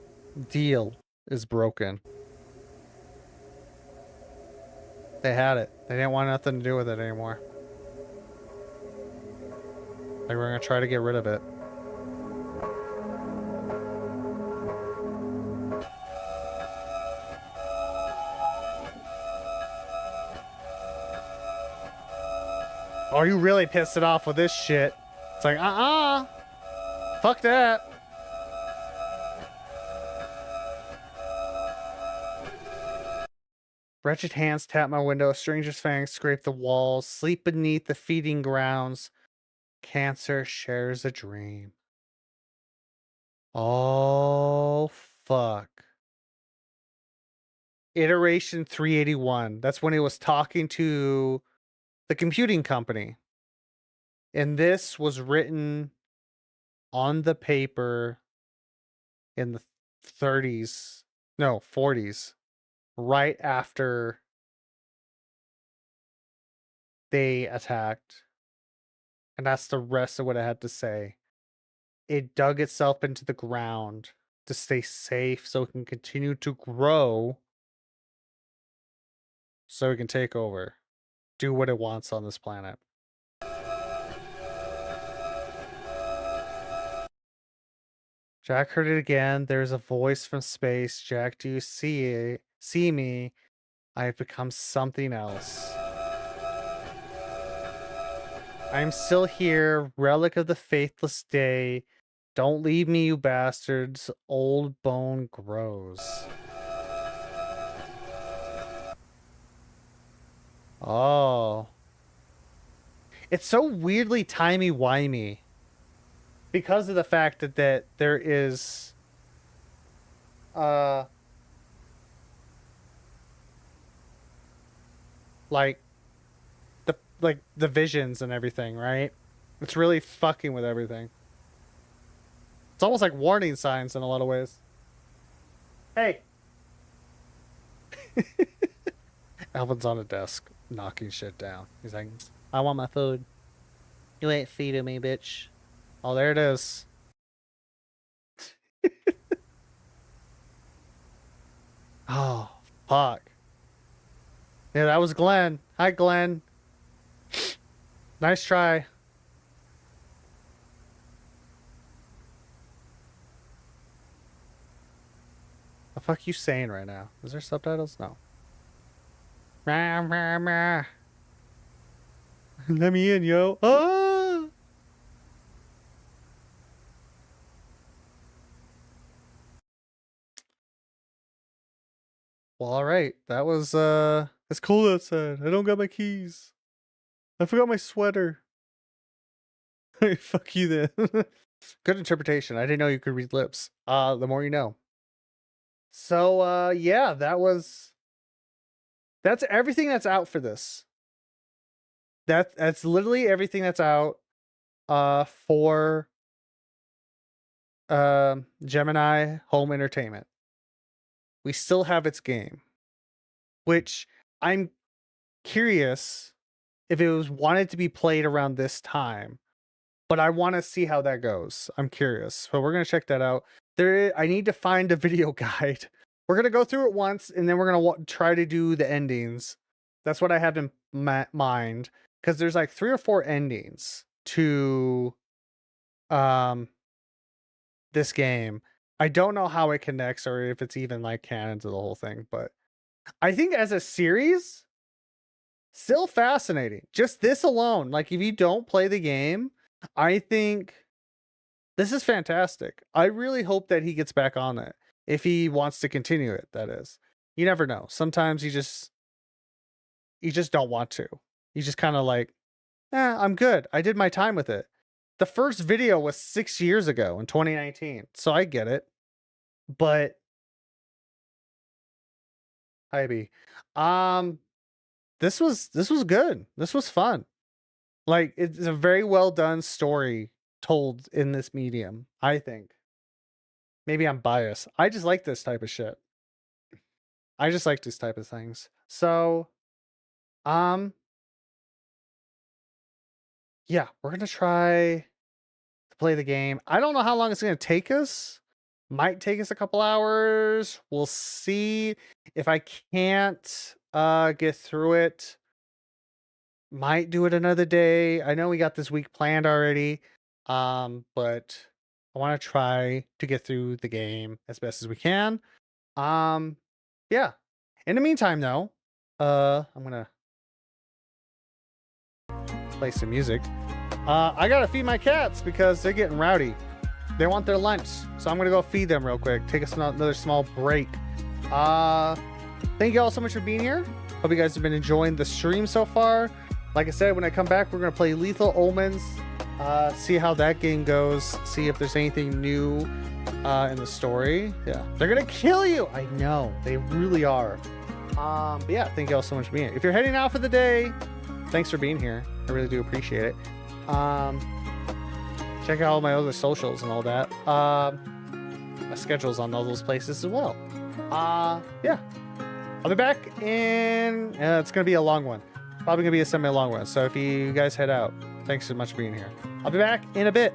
Deal is broken. They had it. They didn't want nothing to do with it anymore. Like, we're gonna try to get rid of it. Oh, you really pissed it off with this shit. It's like, fuck that. Wretched hands tap my window. Stranger's fangs scrape the walls. Sleep beneath the feeding grounds. Cancer shares a dream. Oh, fuck. Iteration 381. That's when he was talking to the computing company. And this was written on the paper in the 30s. No, 40s. Right after they attacked. And that's the rest of what it had to say. It dug itself into the ground to stay safe so it can continue to grow, so it can take over, do what it wants on this planet. Jack heard it again. There's a voice from space. Jack, do you see me? I have become something else. I'm still here, relic of the faithless day. Don't leave me, you bastards. Old bone grows. Oh. It's so weirdly timey-wimey. Because of the fact that there is... like the visions and everything, right? It's really fucking with everything. It's almost like warning signs in a lot of ways. Hey. Alvin's on a desk knocking shit down. He's like, I want my food. You ain't feeding me, bitch. Oh, there it is. Oh, fuck. Yeah, that was Glenn. Hi, Glenn. Nice try. The fuck you saying right now? Is there subtitles? No. Rah, rah, rah. Let me in, yo. Ah! Well, alright. That was, it's cold outside. I don't got my keys. I forgot my sweater. Fuck you then. Good interpretation. I didn't know you could read lips. The more you know. So, yeah, that's everything that's out for this. That's literally everything that's out, for, Gemini Home Entertainment. We still have its game, which I'm curious if it was wanted to be played around this time. But I want to see how that goes. I'm curious. So we're going to check that out. I need to find a video guide. We're going to go through it once, and then we're going to try to do the endings. That's what I have in mind. Because there's like 3 or 4 endings to this game. I don't know how it connects or if it's even like canon to the whole thing. But I think as a series, still fascinating. Just this alone. Like if you don't play the game, I think this is fantastic. I really hope that he gets back on it. If he wants to continue it, that is. You never know. Sometimes you just don't want to. You just kind of like, I'm good. I did my time with it. The first video was 6 years ago in 2019. So I get it. But hi B. This was good. This was fun. Like it's a very well done story told in this medium, I think. Maybe I'm biased. I just like this type of shit. I just like these type of things. So, yeah, we're gonna try to play the game. I don't know how long it's gonna take us. Might take us a couple hours. We'll see. If I can't get through it, might do it another day. I know we got this week planned already. But I want to try to get through the game as best as we can. Yeah. In the meantime, though, I'm gonna play some music. I gotta feed my cats because they're getting rowdy. They want their lunch, so I'm gonna go feed them real quick. Take us another small break. Thank you all so much for being here. Hope you guys have been enjoying the stream so far. Like I said, when I come back, we're gonna play Lethal Omens. See how that game goes. See if there's anything new in the story. Yeah, they're gonna kill you. I know they really are. But yeah, thank you all so much for being here. If you're heading out for the day, thanks for being here. I really do appreciate it. Check out all my other socials and all that. My schedule's on all those places as well. Yeah, I'll be back in. It's gonna be a long one. Probably gonna be a semi-long one. So if you guys head out, thanks so much for being here. I'll be back in a bit.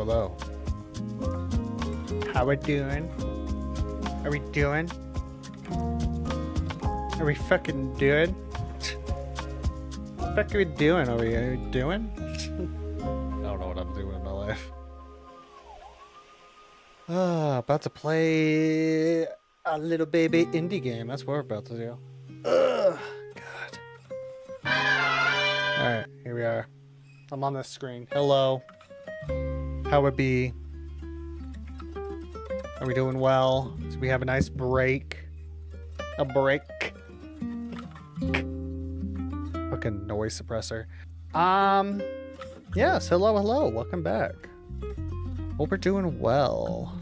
hello. How we doing? Are we doing? Are we fucking doing? What the fuck are we doing over here? Are we doing? I don't know what I'm doing in my life. About to play a little baby indie game. That's what we're about to do. Ugh, God. Alright, here we are. I'm on this screen. Hello. How it be? Are we doing well? So we have a nice break. A break. Fucking noise suppressor. Yes, hello, hello. Welcome back. Hope we're doing well.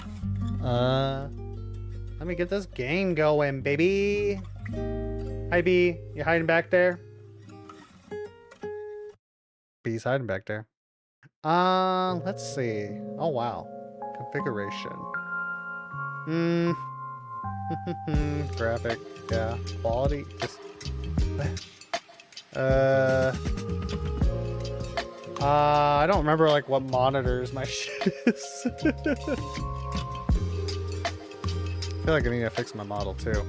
Let me get this game going, baby. Hi, B. You hiding back there? B's hiding back there. Let's see. Oh, wow. Configuration. Graphic. Yeah. Quality. Just. I don't remember like what monitors my shit is. I feel like I need to fix my model too.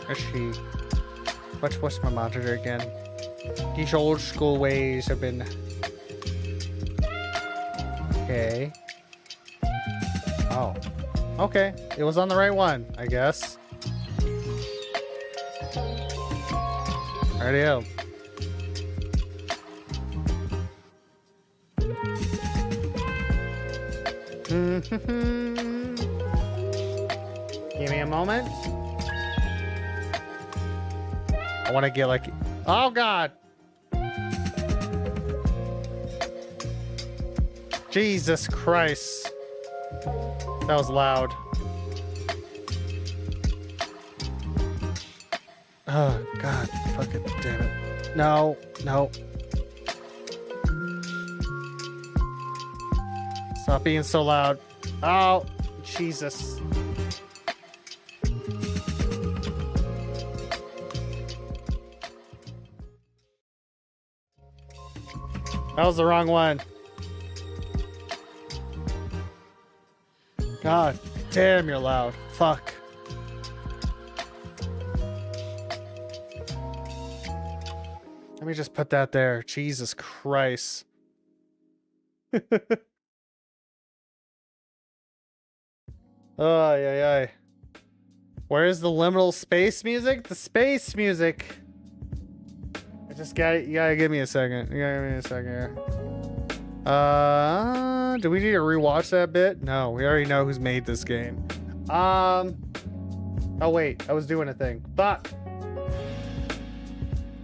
Where's she? What's my monitor again? These old school ways have been. Okay. Oh. Okay. It was on the right one, I guess. Rightio. Give me a moment. I want to get like... Oh, God. Jesus Christ. That was loud. Oh, God. Fucking damn it. No. No. Stop being so loud. Oh, Jesus. That was the wrong one. God damn, you're loud. Fuck. Let me just put that there. Jesus Christ. Oh, yeah. Where's the liminal space music? The space music. I just got it. You gotta give me a second. You gotta give me a second here. Do we need to rewatch that bit? No, we already know who's made this game. Oh wait, I was doing a thing. Fuck.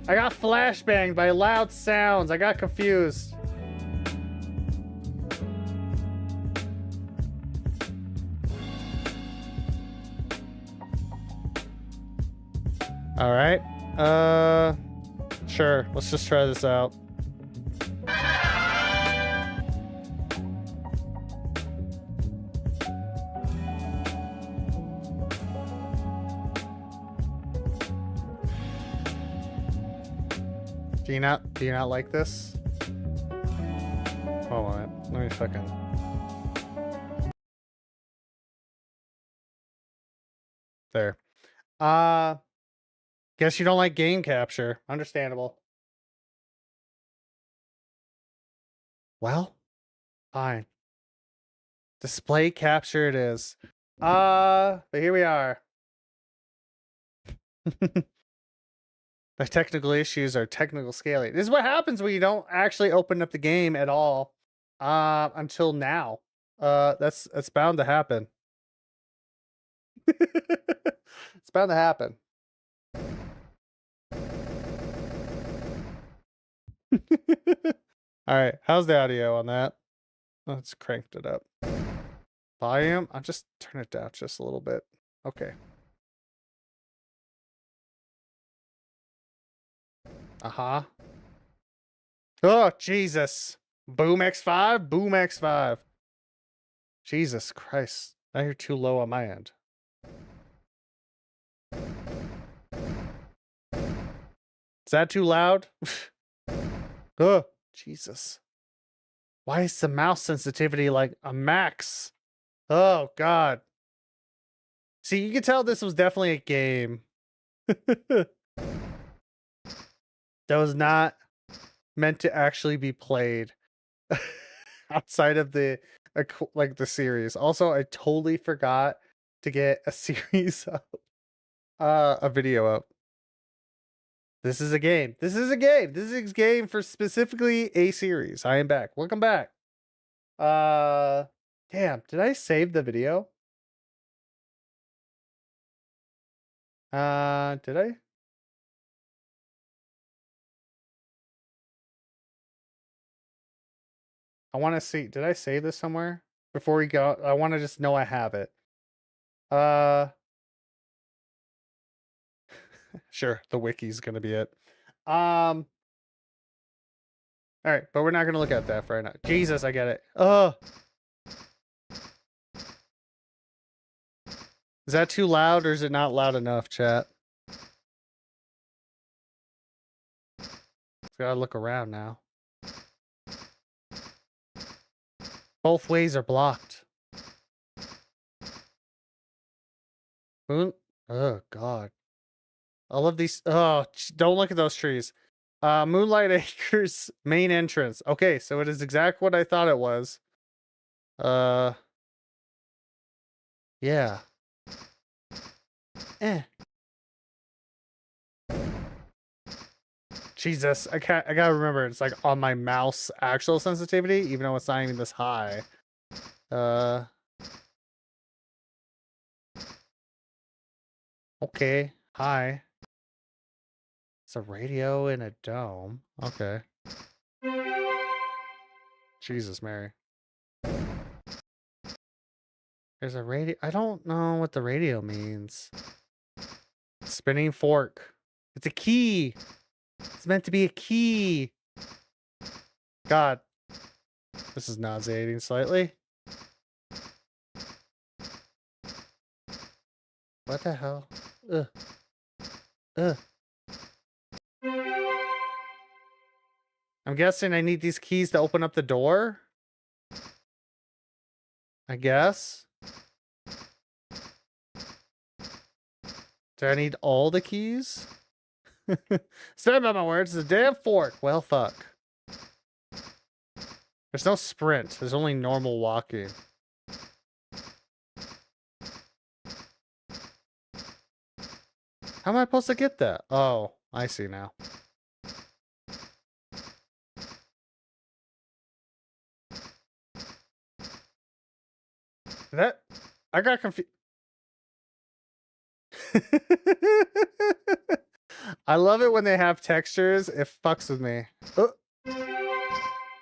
I got flashbanged by loud sounds. I got confused. All right. Sure. Let's just try this out. Do you not like this? Hold on. Let me fucking... There. Guess you don't like game capture. Understandable. Well, fine. Display capture it is. But here we are. The technical issues are technical scaling. This is what happens when you don't actually open up the game at all. Until now. That's bound to happen. It's bound to happen. All right, how's the audio on that? Let's cranked it up. Volume, I'll just turn it down just a little bit. Okay. Uh-huh. Oh, Jesus. Boom X5, Boom X5. Jesus Christ. Now you're too low on my end. Is that too loud? Oh, Jesus. Why is the mouse sensitivity like a max? Oh, God. See, you can tell this was definitely a game. That was not meant to actually be played outside of the like the series. Also, I totally forgot to get a series up, a video up. This is a game. This is a game. This is a game for specifically a series. I am back. Welcome back. Damn, did I save the video? Did I? I want to see. Did I save this somewhere? Before we go, I want to just know I have it. Sure, the wiki's gonna be it. All right, but we're not gonna look at that for right now. Jesus, I get it. Is that too loud or is it not loud enough, chat? Gotta look around now. Both ways are blocked. Moon. Oh God. All of these. Oh, don't look at those trees. Moonlight Acres main entrance. Okay, so it is exactly what I thought it was. Yeah. Jesus, I gotta remember it's like on my mouse actual sensitivity, even though it's not even this high. Okay. Hi. It's a radio in a dome. Okay. Jesus, Mary. There's a radio. I don't know what the radio means. Spinning fork. It's a key. It's meant to be a key. God. This is nauseating slightly. What the hell? Ugh. Ugh. I'm guessing I need these keys to open up the door. I guess. Do I need all the keys? Stand by my words. It's a damn fork. Well, fuck. There's no sprint. There's only normal walking. How am I supposed to get that? Oh, I see now. That I got confused. I love it when they have textures. It fucks with me. Oh.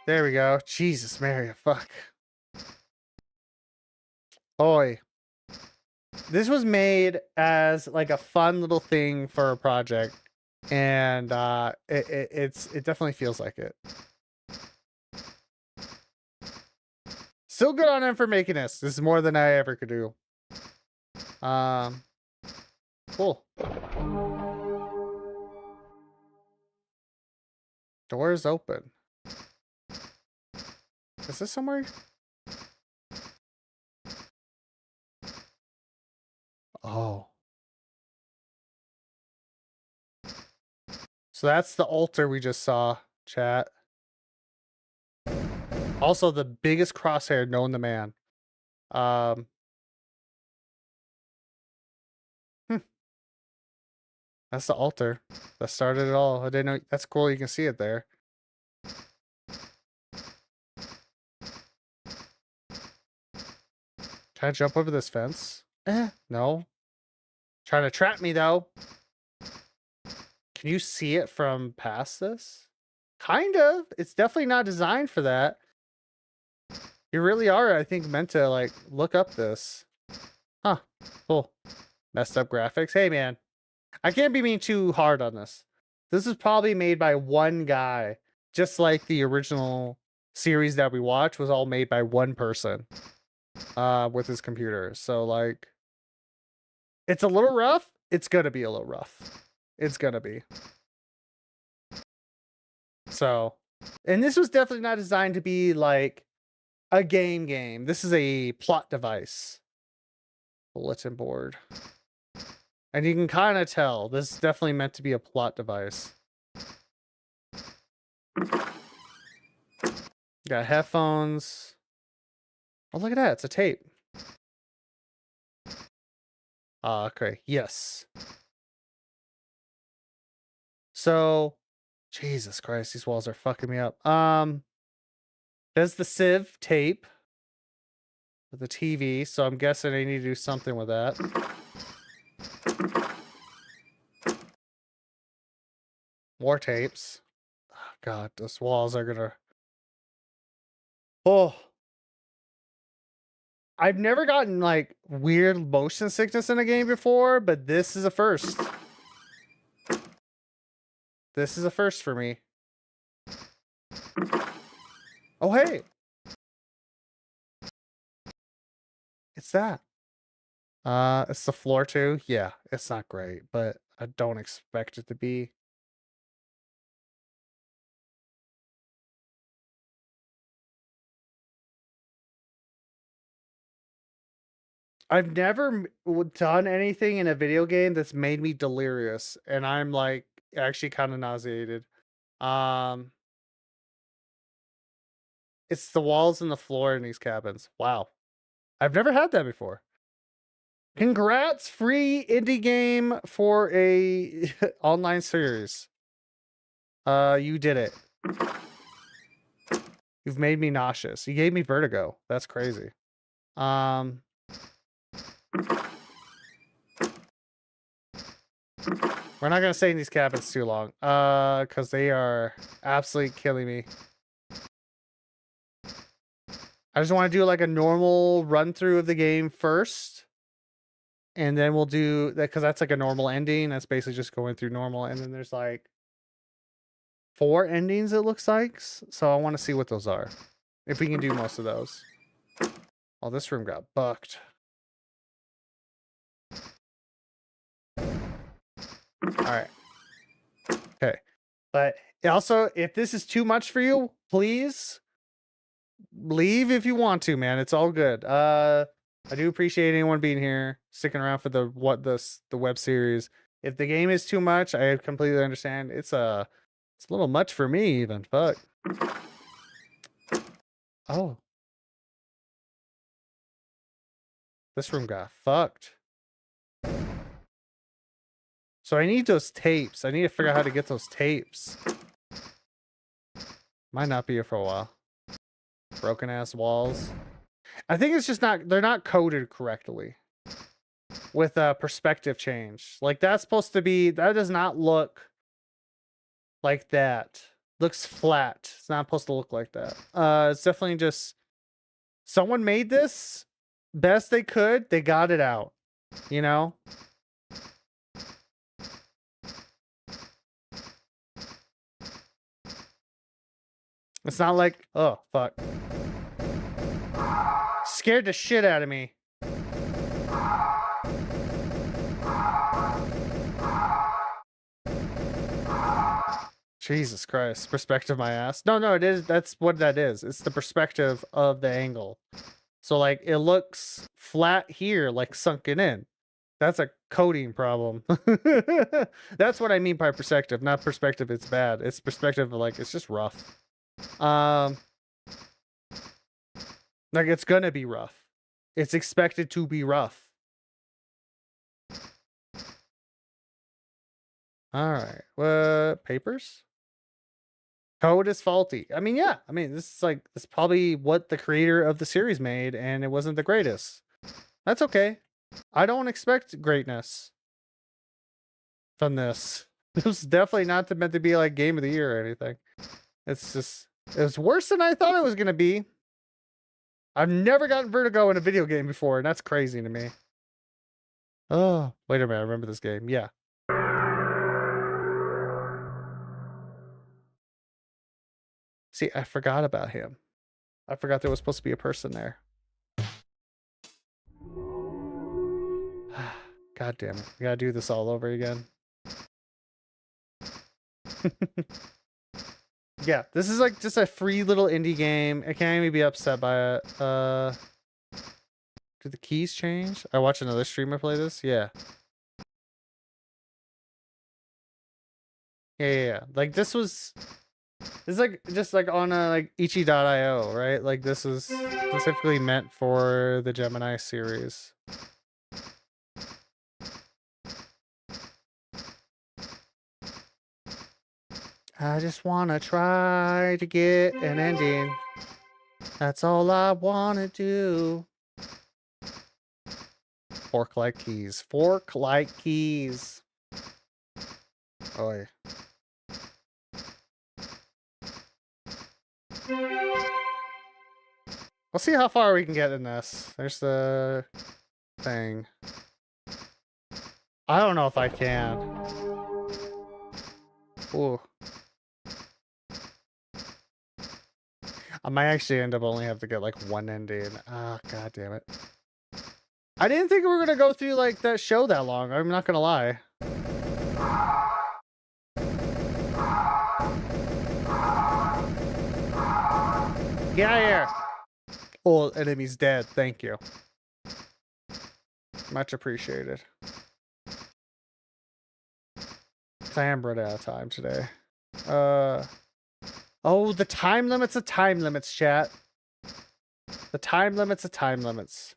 There we go. Jesus, Mary, fuck. Oi. This was made as like a fun little thing for a project, and it definitely feels like it. Still good on him for making this. This is more than I ever could do. Cool. Door is open. Is this somewhere? Oh. So that's the altar we just saw, chat. Also, the biggest crosshair known to man. That's the altar. That started it all. I didn't know. That's cool. You can see it there. Can I jump over this fence? No. Trying to trap me, though. Can you see it from past this? Kind of. It's definitely not designed for that. You really are, I think, meant to, like, look up this. Huh. Cool. Messed up graphics. Hey, man. I can't be being too hard on this. This is probably made by one guy. Just like the original series that we watched was all made by one person. With his computer. So, like, it's a little rough. It's gonna be a little rough. It's gonna be. So, And this was definitely not designed to be like a game. This is a plot device. Bulletin board. And you can kind of tell this is definitely meant to be a plot device. Got headphones. Oh, look at that. It's a tape. Okay. Yes. So, Jesus Christ, these walls are fucking me up. There's the Civ tape with the TV, so I'm guessing I need to do something with that. More tapes. Oh, God, those walls are gonna... Oh. I've never gotten, like, weird motion sickness in a game before, but this is a first. This is a first for me. Oh, hey! It's that. It's the floor too. Yeah, it's not great, but I don't expect it to be. I've never done anything in a video game that's made me delirious, and I'm like actually kind of nauseated. Um, it's the walls and the floor in these cabins. Wow, I've never had that before. Congrats, free indie game for a online series. You did it. You've made me nauseous. You gave me vertigo. That's crazy. We're not gonna stay in these cabins too long, because they are absolutely killing me. I just want to do like a normal run through of the game first, and then we'll do that because that's like a normal ending. That's basically just going through normal, and then there's like 4 endings it looks like. So I want to see what those are, if we can do most of those. Oh, this room got bucked. All right. Okay. But also, if this is too much for you, please leave if you want to, man. It's all good. I do appreciate anyone being here, sticking around for the web series. If the game is too much, I completely understand. It's a little much for me even. Fuck. Oh. This room got fucked. So I need those tapes. I need to figure out how to get those tapes. Might not be here for a while. Broken ass walls. I think it's just they're not coded correctly with perspective change. Like that's supposed to be, that does not look like that. Looks flat. It's not supposed to look like that. It's definitely just someone made this best they could. They got it out, you know? It's not like, oh, fuck. Scared the shit out of me. Jesus Christ. Perspective my ass. No, it is. That's what that is. It's the perspective of the angle. So like it looks flat here, like sunken in. That's a coding problem. That's what I mean by perspective. Not perspective it's bad. It's perspective like it's just rough. Like it's gonna be rough. It's expected to be rough. Alright. What papers? Code is faulty. I mean, yeah. I mean, this is probably what the creator of the series made, and it wasn't the greatest. That's okay. I don't expect greatness from this. It was definitely not meant to be like game of the year or anything. It's just, it was worse than I thought it was going to be. I've never gotten vertigo in a video game before, and that's crazy to me. Oh, wait a minute. I remember this game. Yeah. See, I forgot about him. I forgot there was supposed to be a person there. God damn it. We gotta do this all over again. Yeah, this is like just a free little indie game. I can't even be upset by it. Did the keys change? I watch another streamer play this. Yeah. Yeah. Like this is like just like on a like ichi.io, right? Like this is specifically meant for the Gemini series. I just wanna try to get an ending. That's all I wanna do. Fork like keys. Fork like keys. Oi. We'll see how far we can get in this. There's the thing. I don't know if I can. Ooh. I might actually end up only have to get like one ending. Ah, oh, god damn it. I didn't think we were gonna go through like that show that long. I'm not gonna lie. Get out of here. Oh, enemy's dead. Thank you. Much appreciated. I am running out of time today. Oh, the time limits of time limits, chat. The time limits of time limits.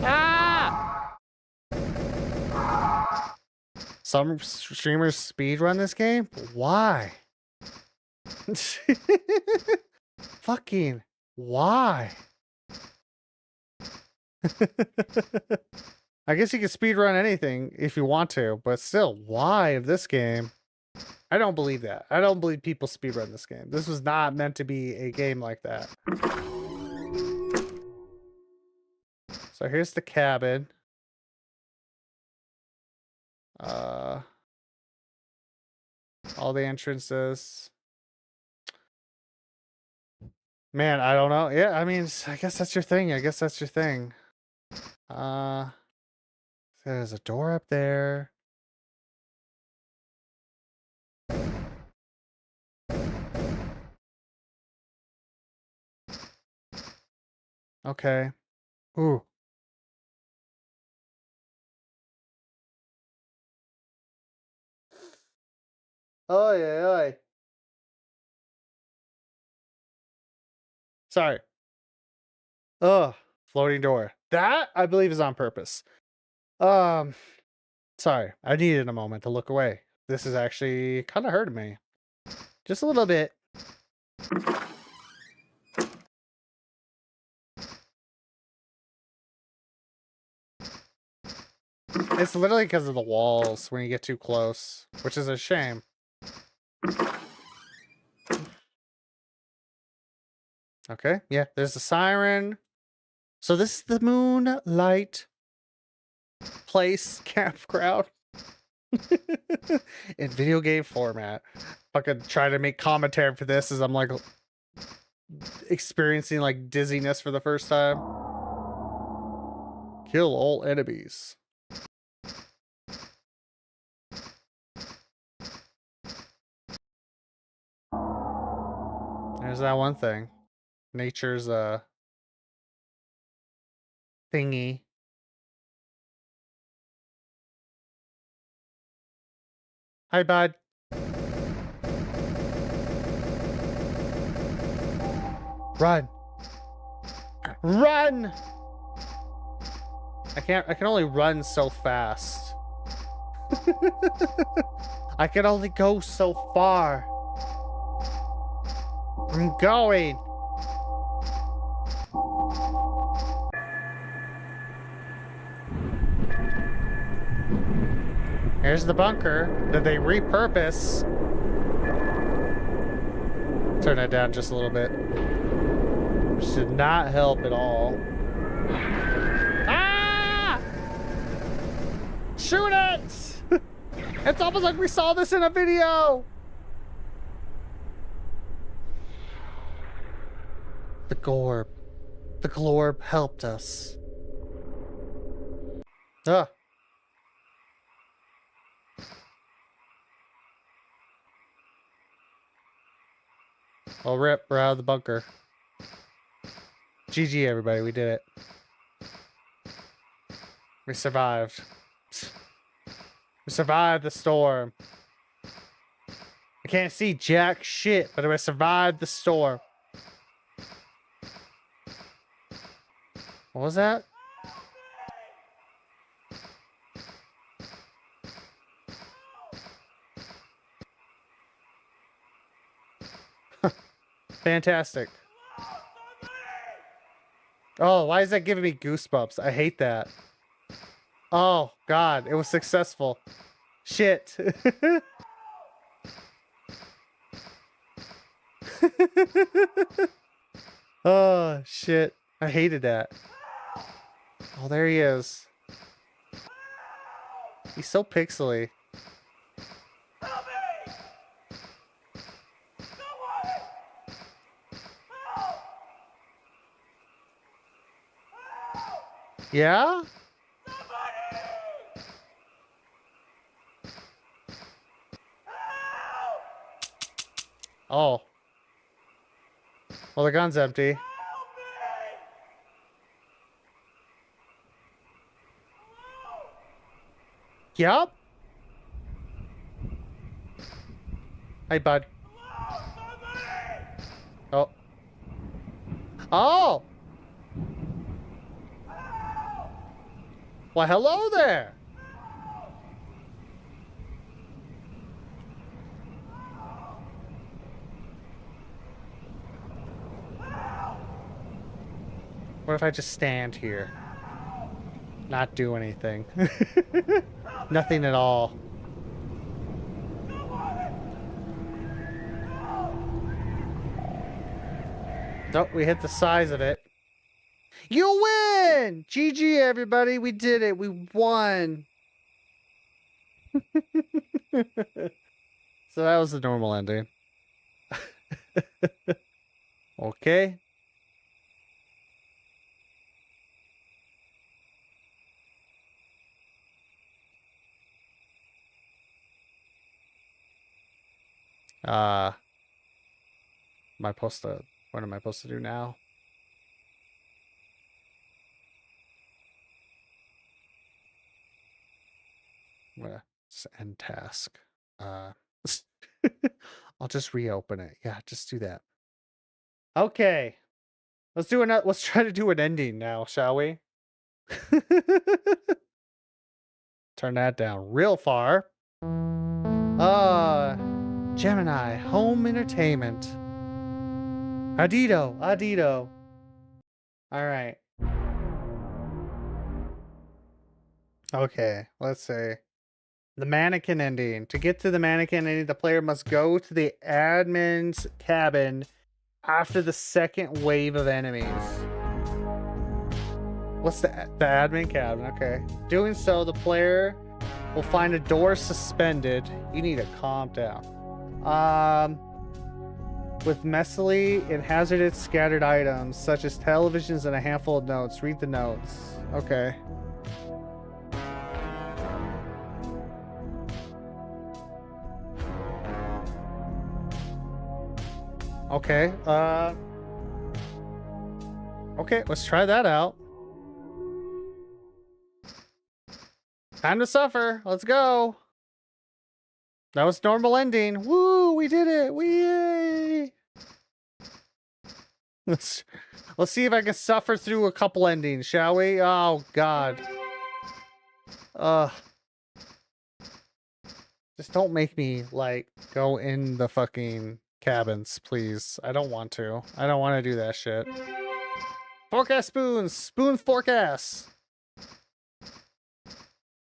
Ah! Some streamers speedrun this game? Why? Fucking why? I guess you can speedrun anything if you want to, but still, why of this game? I don't believe that. I don't believe people speedrun this game. This was not meant to be a game like that. So here's the cabin. All the entrances. Man, I don't know. Yeah, I mean, I guess that's your thing. I guess that's your thing. There's a door up there. Okay. Ooh. Oh yeah. Sorry. Ugh. Floating door. That I believe is on purpose. Sorry. I needed a moment to look away. This is actually kind of hurting me. Just a little bit. It's literally because of the walls when you get too close, which is a shame. Okay, yeah, there's a siren. So this is the Moonlight Place campground in video game format. Fucking try to make commentary for this as I'm like experiencing like dizziness for the first time. Kill all enemies. There's that one thing. Nature's thingy. Hi, bud. Run. Run! I can only run so fast. I can only go so far. I'm going. Here's the bunker that they repurpose. Turn that down just a little bit. Which did not help at all. Ah! Shoot it! It's almost like we saw this in a video. The Glorb. The Glorb helped us. Ugh. Oh, rip. We're out of the bunker. GG, everybody. We did it. We survived. We survived the storm. I can't see jack shit, but I survived the storm. What was that? Fantastic. Oh, why is that giving me goosebumps? I hate that. Oh, God. It was successful. Shit. Oh, shit. I hated that. Oh, there he is. He's so pixely. Yeah? Oh. Well, the gun's empty. Yup. Hey, bud. Oh. Oh! Well, hello there! What if I just stand here? Not do anything. Nothing at all. Oh, we hit the size of it. You win! GG, everybody. We did it. We won. So that was the normal ending. Okay. Am I supposed to, what am I supposed to do now? I'm gonna end task. I'll just reopen it. Yeah, just do that. Okay. Let's do another, let's try to do an ending now, shall we? Turn that down real far. Gemini, home entertainment. Adito, Adito. All right. Okay, let's say the mannequin ending. To get to the mannequin ending, the player must go to the admin's cabin after the second wave of enemies. What's the admin cabin? Okay. Doing so, the player will find a door suspended. You need to calm down. With messily and hazardous scattered items, such as televisions and a handful of notes. Read the notes. Okay. Okay, okay, let's try that out. Time to suffer. Let's go. That was normal ending. Woo, we did it. Yay. Let's see if I can suffer through a couple endings, shall we? Oh, God. Just don't make me, like, go in the fucking cabins, please. I don't want to. I don't want to do that shit. Forecast spoons. Spoon forecast.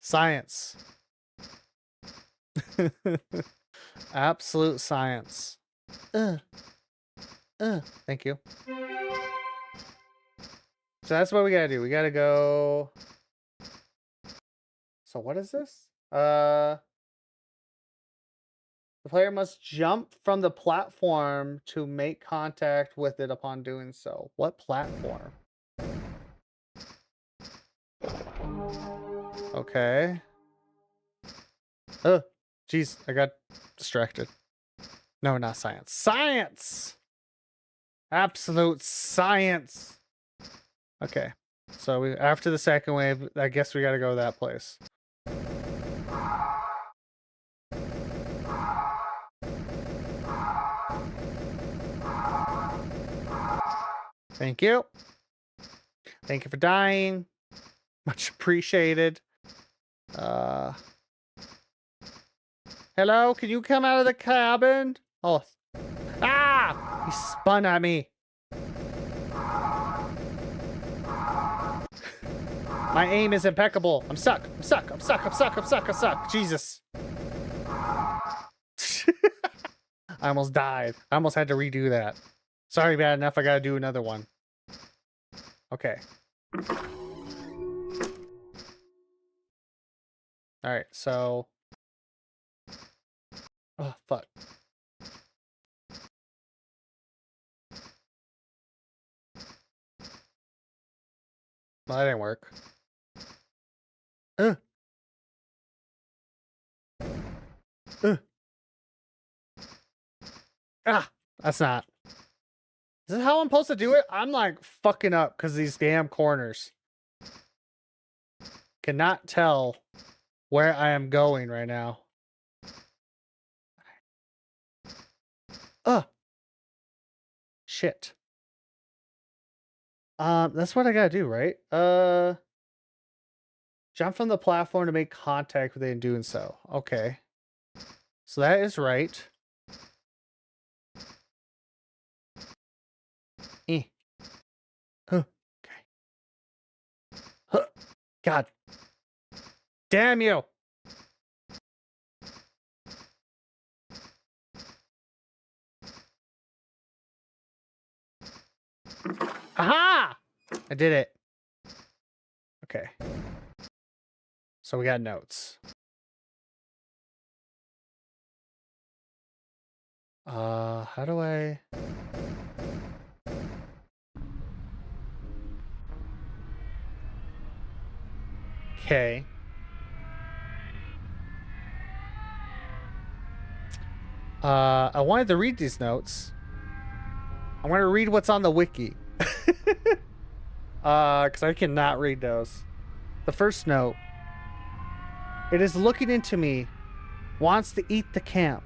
Science. Absolute science. Thank you. So that's what we gotta do. We gotta go. So what is this? The player must jump from the platform to make contact with it upon doing so. What platform? Okay. Oh, jeez, I got distracted. No, not science. Science! Absolute science! Okay. So after the second wave, I guess we gotta go to that place. Thank you. Thank you for dying. Much appreciated. Hello, can you come out of the cabin? Oh. Ah! He spun at me. My aim is impeccable. I'm stuck. I'm stuck. I'm stuck. I'm stuck. I'm stuck. I'm stuck. Jesus. I almost died. I almost had to redo that. Sorry, bad enough. I gotta do another one. Okay. Alright, so... Oh, fuck. Well, that didn't work. Ah! That's not... Is this how I'm supposed to do it? I'm like fucking up because these damn corners. Cannot tell where I am going right now. Shit. That's what I gotta do, right? Jump from the platform to make contact with it in doing so. Okay. So that is right. Huh. Okay. Huh. God. Damn you! Aha! I did it. Okay. So we got notes. How do I... Okay. I wanted to read these notes. I want to read what's on the wiki. Because I cannot read those. The first note. It is looking into me. Wants to eat the camp.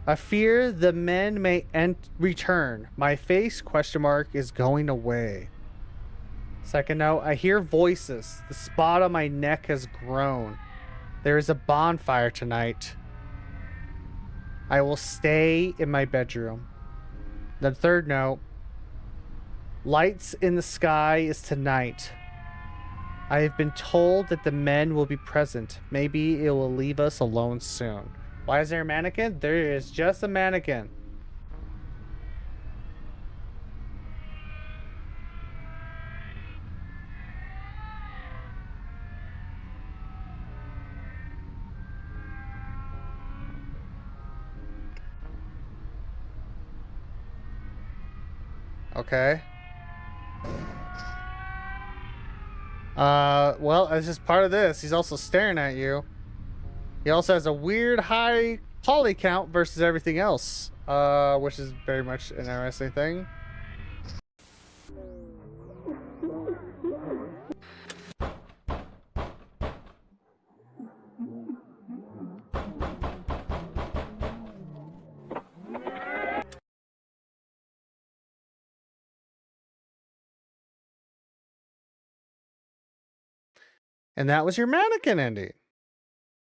I fear the men may return. My face, ? Is going away. Second note. I hear voices. The spot on my neck has grown. There is a bonfire tonight. I will stay in my bedroom. The third note. Lights in the sky is tonight. I have been told that the men will be present. Maybe it will leave us alone soon. Why is there a mannequin? There is just a mannequin. Okay. Well, as just part of this, he's also staring at you. He also has a weird high poly count versus everything else, which is very much an interesting thing. And that was your mannequin ending.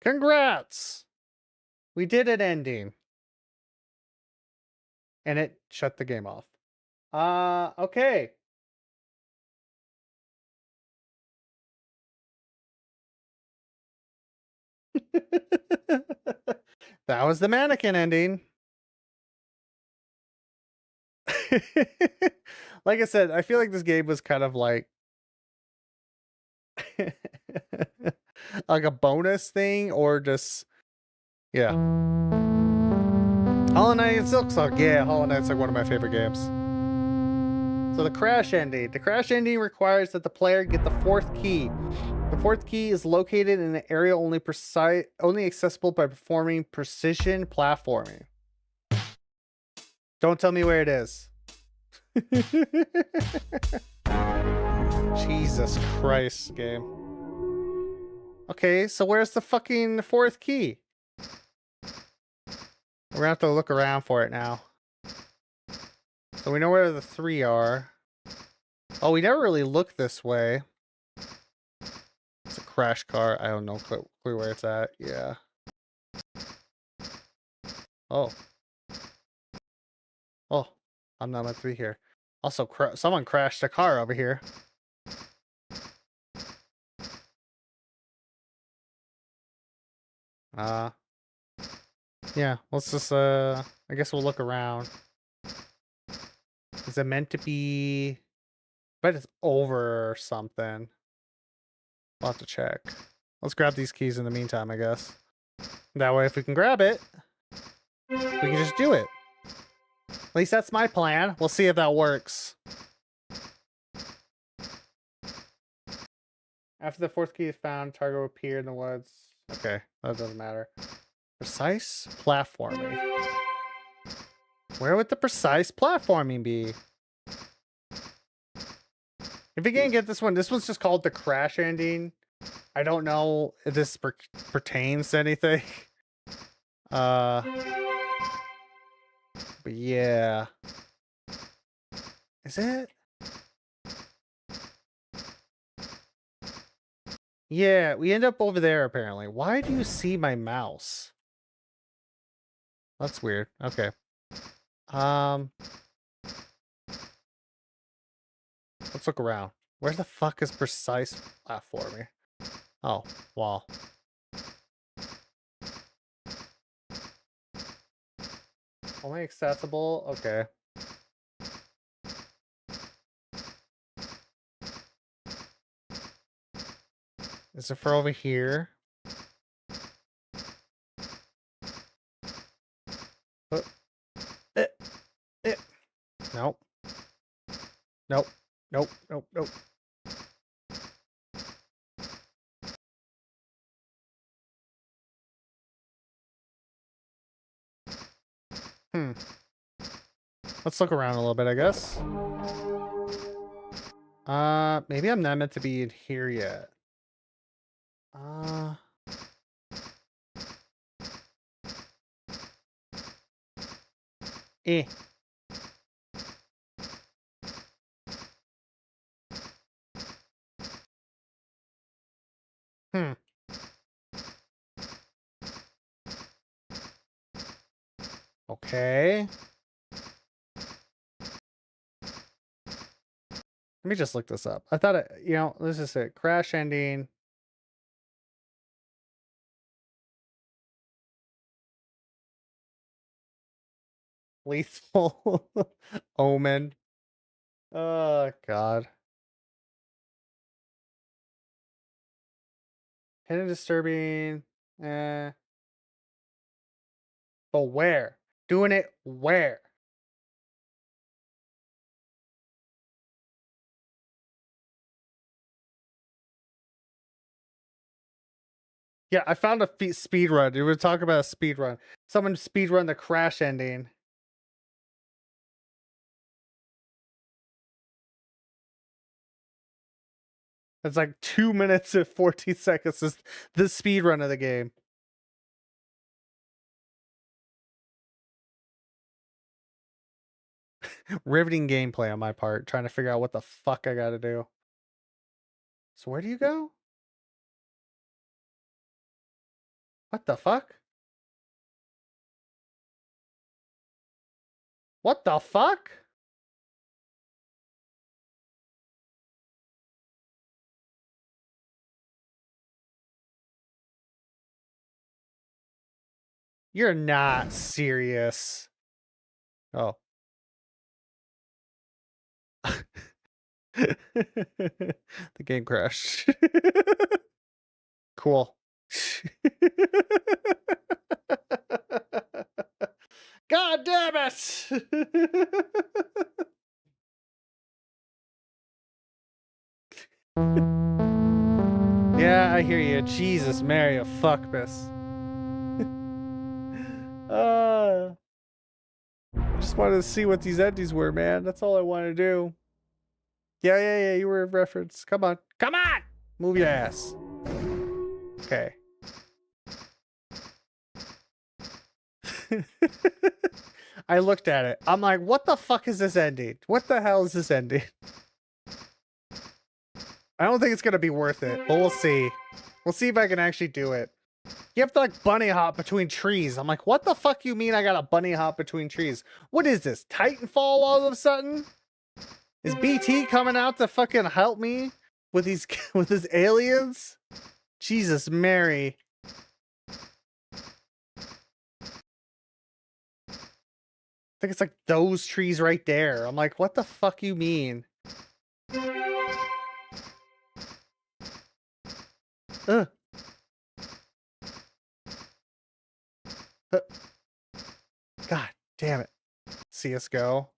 Congrats! We did an ending. And it shut the game off. Okay. That was the mannequin ending. Like I said, I feel like this game was kind of like like a bonus thing, or just yeah. Hollow Knight and Silksong. Yeah, Hollow Knight's like one of my favorite games. So the crash ending. The crash ending requires that the player get the fourth key. The fourth key is located in an area only accessible by performing precision platforming. Don't tell me where it is. Jesus Christ, game. Okay, so where's the fucking fourth key? We're gonna have to look around for it now. So we know where the 3 are. Oh, we never really looked this way. It's a crash car. I don't know clue where it's at. Yeah. Oh. Oh, I'm not meant to be here. Also, someone crashed a car over here. Yeah, let's just, I guess we'll look around. Is it meant to be... I bet it's over or something. We'll have to check. Let's grab these keys in the meantime, I guess. That way, if we can grab it, we can just do it. At least that's my plan. We'll see if that works. After the fourth key is found, target will appear in the woods. Okay, that doesn't matter. Precise platforming. Where would the precise platforming be? If you can't get this one's just called the crash ending. I don't know if this pertains to anything. But yeah. Is it? Yeah, we end up over there apparently. Why do you see my mouse? That's weird. Okay. Let's look around. Where the fuck is precise platforming? Oh, wall. Only accessible? Okay. Is it for over here? Nope. Nope. Nope. Nope. Nope. Let's look around a little bit, I guess. Maybe I'm not meant to be in here yet. Eh. Okay. Let me just look this up. I thought it, this is it. Crash ending. Lethal omen. Oh, God. Hidden disturbing. But where? Doing it where? Yeah, I found a speed run. We were talking about a speed run. Someone speed run the crash ending. It's like 2 minutes and 14 seconds is the speed run of the game. Riveting gameplay on my part, trying to figure out what the fuck I gotta do. So where do you go? What the fuck? What the fuck? You're not serious. Oh. The game crashed. Cool. God damn it! Yeah, I hear you. Jesus, Mary, fuck this. I just wanted to see what these endings were, man. That's all I wanted to do. Yeah, you were a reference. Come on. Come on! Move your ass. Okay. I looked at it. I'm like, what the fuck is this ending? What the hell is this ending? I don't think it's gonna be worth it, but we'll see. We'll see if I can actually do it. You have to like bunny hop between trees. I'm like, what the fuck you mean I got a bunny hop between trees? What is this? Titanfall all of a sudden? Is BT coming out to fucking help me with these with his aliens? Jesus Mary. I think it's like those trees right there. I'm like, what the fuck you mean? Ugh. God damn it. CSGO.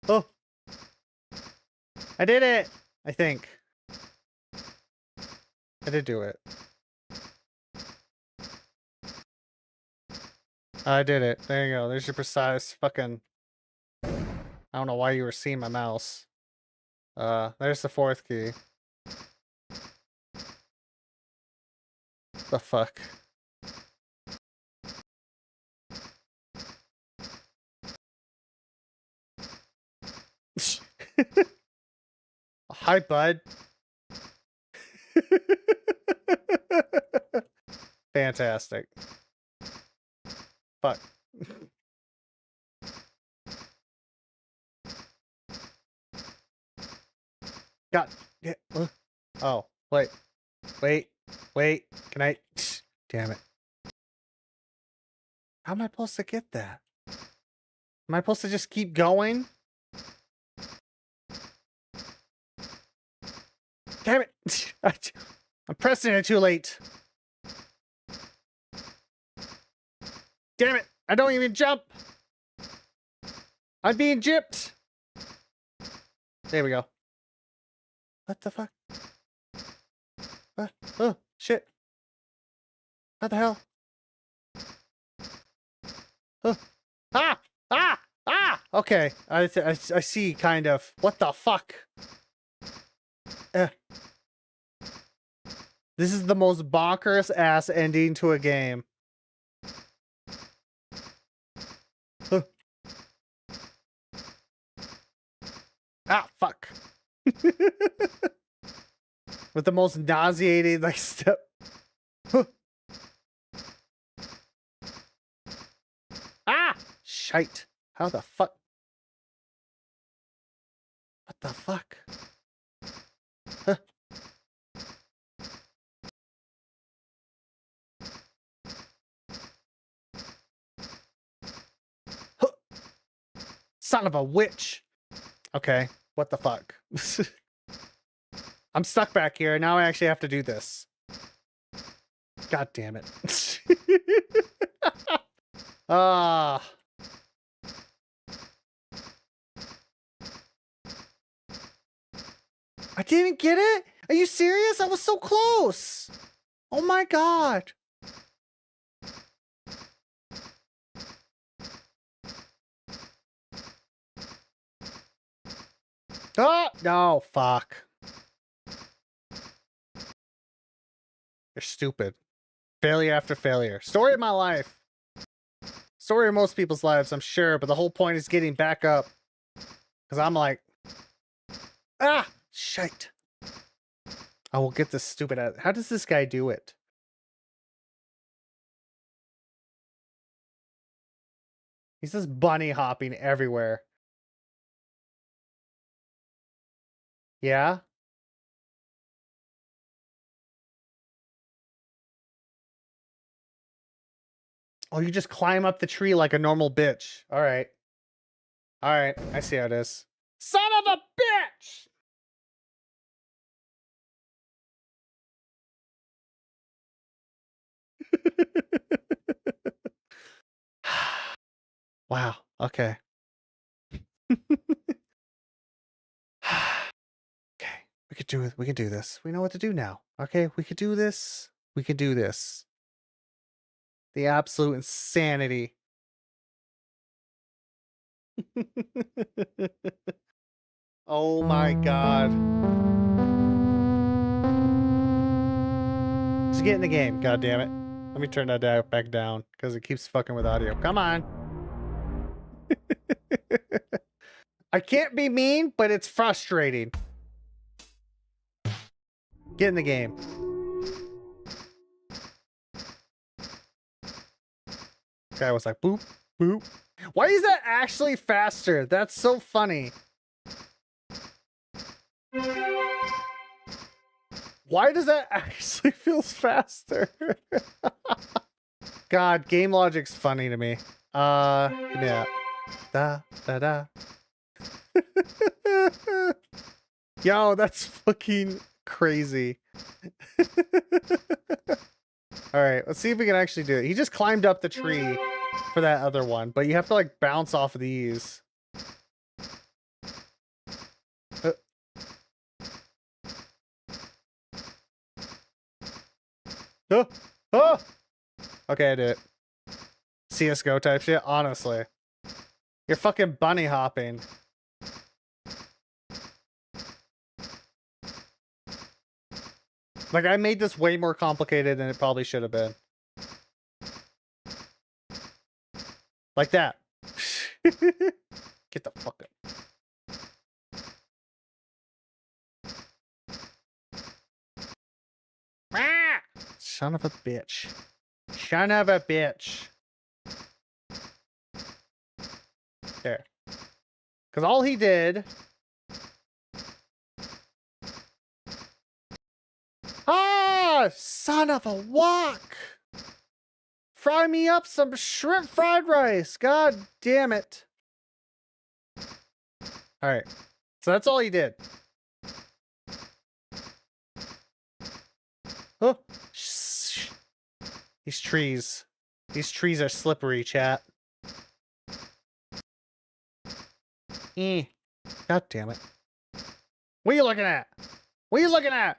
Oh. I did it! I think. I did do it. I did it. There you go. There's your precise fucking... I don't know why you were seeing my mouse. There's the fourth key. The fuck? Hi, bud. Fantastic. Fuck. God. Yeah. Oh, wait. Wait. Can I? Damn it. How am I supposed to get that? Am I supposed to just keep going? Damn it. I'm pressing it too late. Damn it. I don't even jump. I'm being gypped. There we go. What the fuck? What? Oh, shit. What the hell? Oh. Ah! Okay. I see, kind of. What the fuck? This is the most bonkers ass ending to a game. Ah, fuck. With the most nauseating, like, step. Ah! Shite. How the fuck? What the fuck? Huh. Huh. Son of a witch. Okay. What the fuck? I'm stuck back here. Now I actually have to do this. God damn it. Ah. I didn't get it? Are you serious? I was so close. Oh my god. Oh, no, fuck. You're stupid. Failure after failure. Story of my life. Story of most people's lives, I'm sure, but the whole point is getting back up. Because I'm like... Ah! Shite. I will get this stupid ass. How does this guy do it? He's just bunny hopping everywhere. Yeah? Oh, you just climb up the tree like a normal bitch. Alright. Alright, I see how it is. Son of a bitch! Wow, okay. Okay, we could do it. We can do this. We know what to do now. Okay, we could do this. We can do this. The absolute insanity. Oh my god. Just get in the game, god damn it. Let me turn that back down because it keeps fucking with audio. Come on. I can't be mean, but it's frustrating. Get in the game. Guy was like, boop, boop. Why is that actually faster? That's so funny. Why does that actually feel faster? God, game logic's funny to me. Give me that. Da, da, da. Yo, that's fucking crazy. Alright, let's see if we can actually do it. He just climbed up the tree for that other one, but you have to like bounce off of these. Oh! Oh! Okay, I did it. CSGO type shit, honestly. You're fucking bunny hopping. Like, I made this way more complicated than it probably should have been. Like that. Get the fuck up. Ah! Son of a bitch. Son of a bitch. There. Because all he did... Ah! Son of a wok! Fry me up some shrimp fried rice. God damn it. Alright. So that's all he did. Oh! Shh. These trees. These trees are slippery, chat. God damn it. What are you looking at? What are you looking at?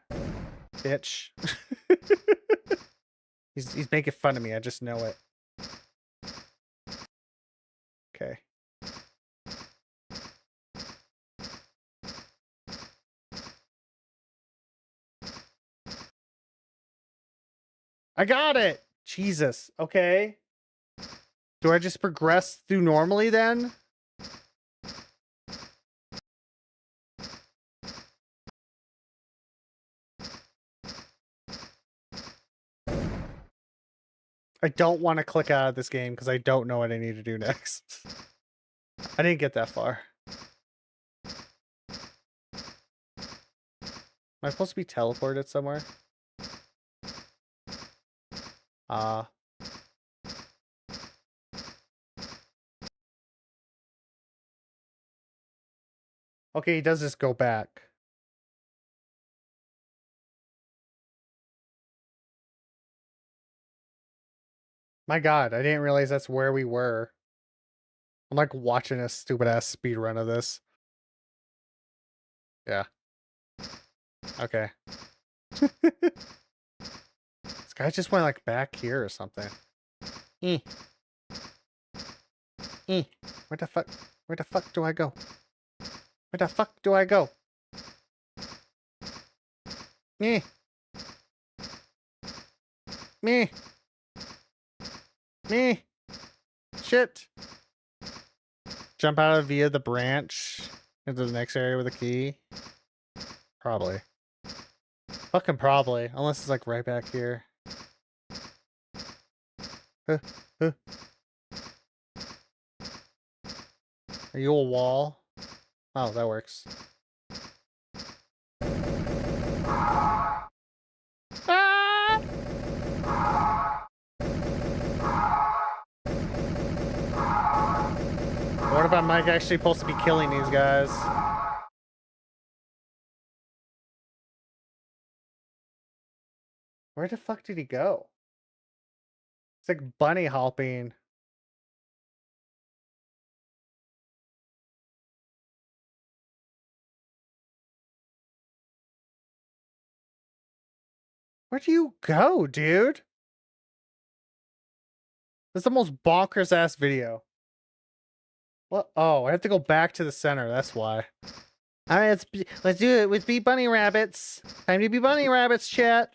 Bitch. He's making fun of me. I just know it. Okay. I got it. Jesus. Okay. Do I just progress through normally then? I don't want to click out of this game because I don't know what I need to do next. I didn't get that far. Am I supposed to be teleported somewhere? Okay, he does just go back. My god, I didn't realize that's where we were. I'm like watching a stupid ass speed run of this. Yeah. Okay. This guy just went like back here or something. Eh. Eh. Where the fuck? Where the fuck do I go? Where the fuck do I go? Me. Me. Me. Shit. Jump out of via the branch into the next area with a key. Probably. Fucking probably. Unless it's like right back here. Huh. Are you a wall? Oh, that works. Ah! What if I'm like actually supposed to be killing these guys? Where the fuck did he go? It's like bunny hopping. Where do you go, dude? That's the most bonkers ass video. What? Oh, I have to go back to the center. That's why. All right, let's do it with Be Bunny Rabbits. Time to be bunny rabbits, chat.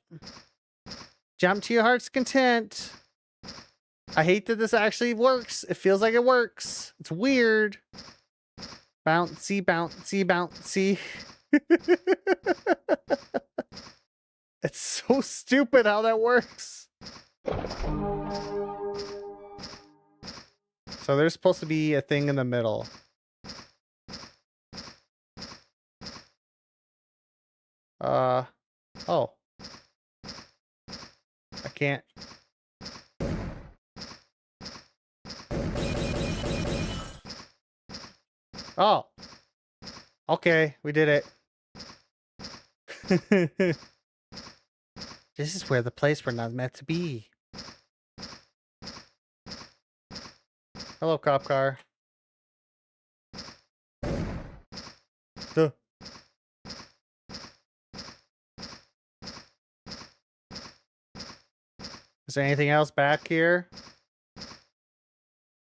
Jump to your heart's content. I hate that this actually works. It feels like it works. It's weird. Bouncy, bouncy, bouncy. It's so stupid how that works. So there's supposed to be a thing in the middle. Oh. I can't. Oh. Okay, we did it. This is where the place we're not meant to be. Hello, cop car. Duh. Is there anything else back here?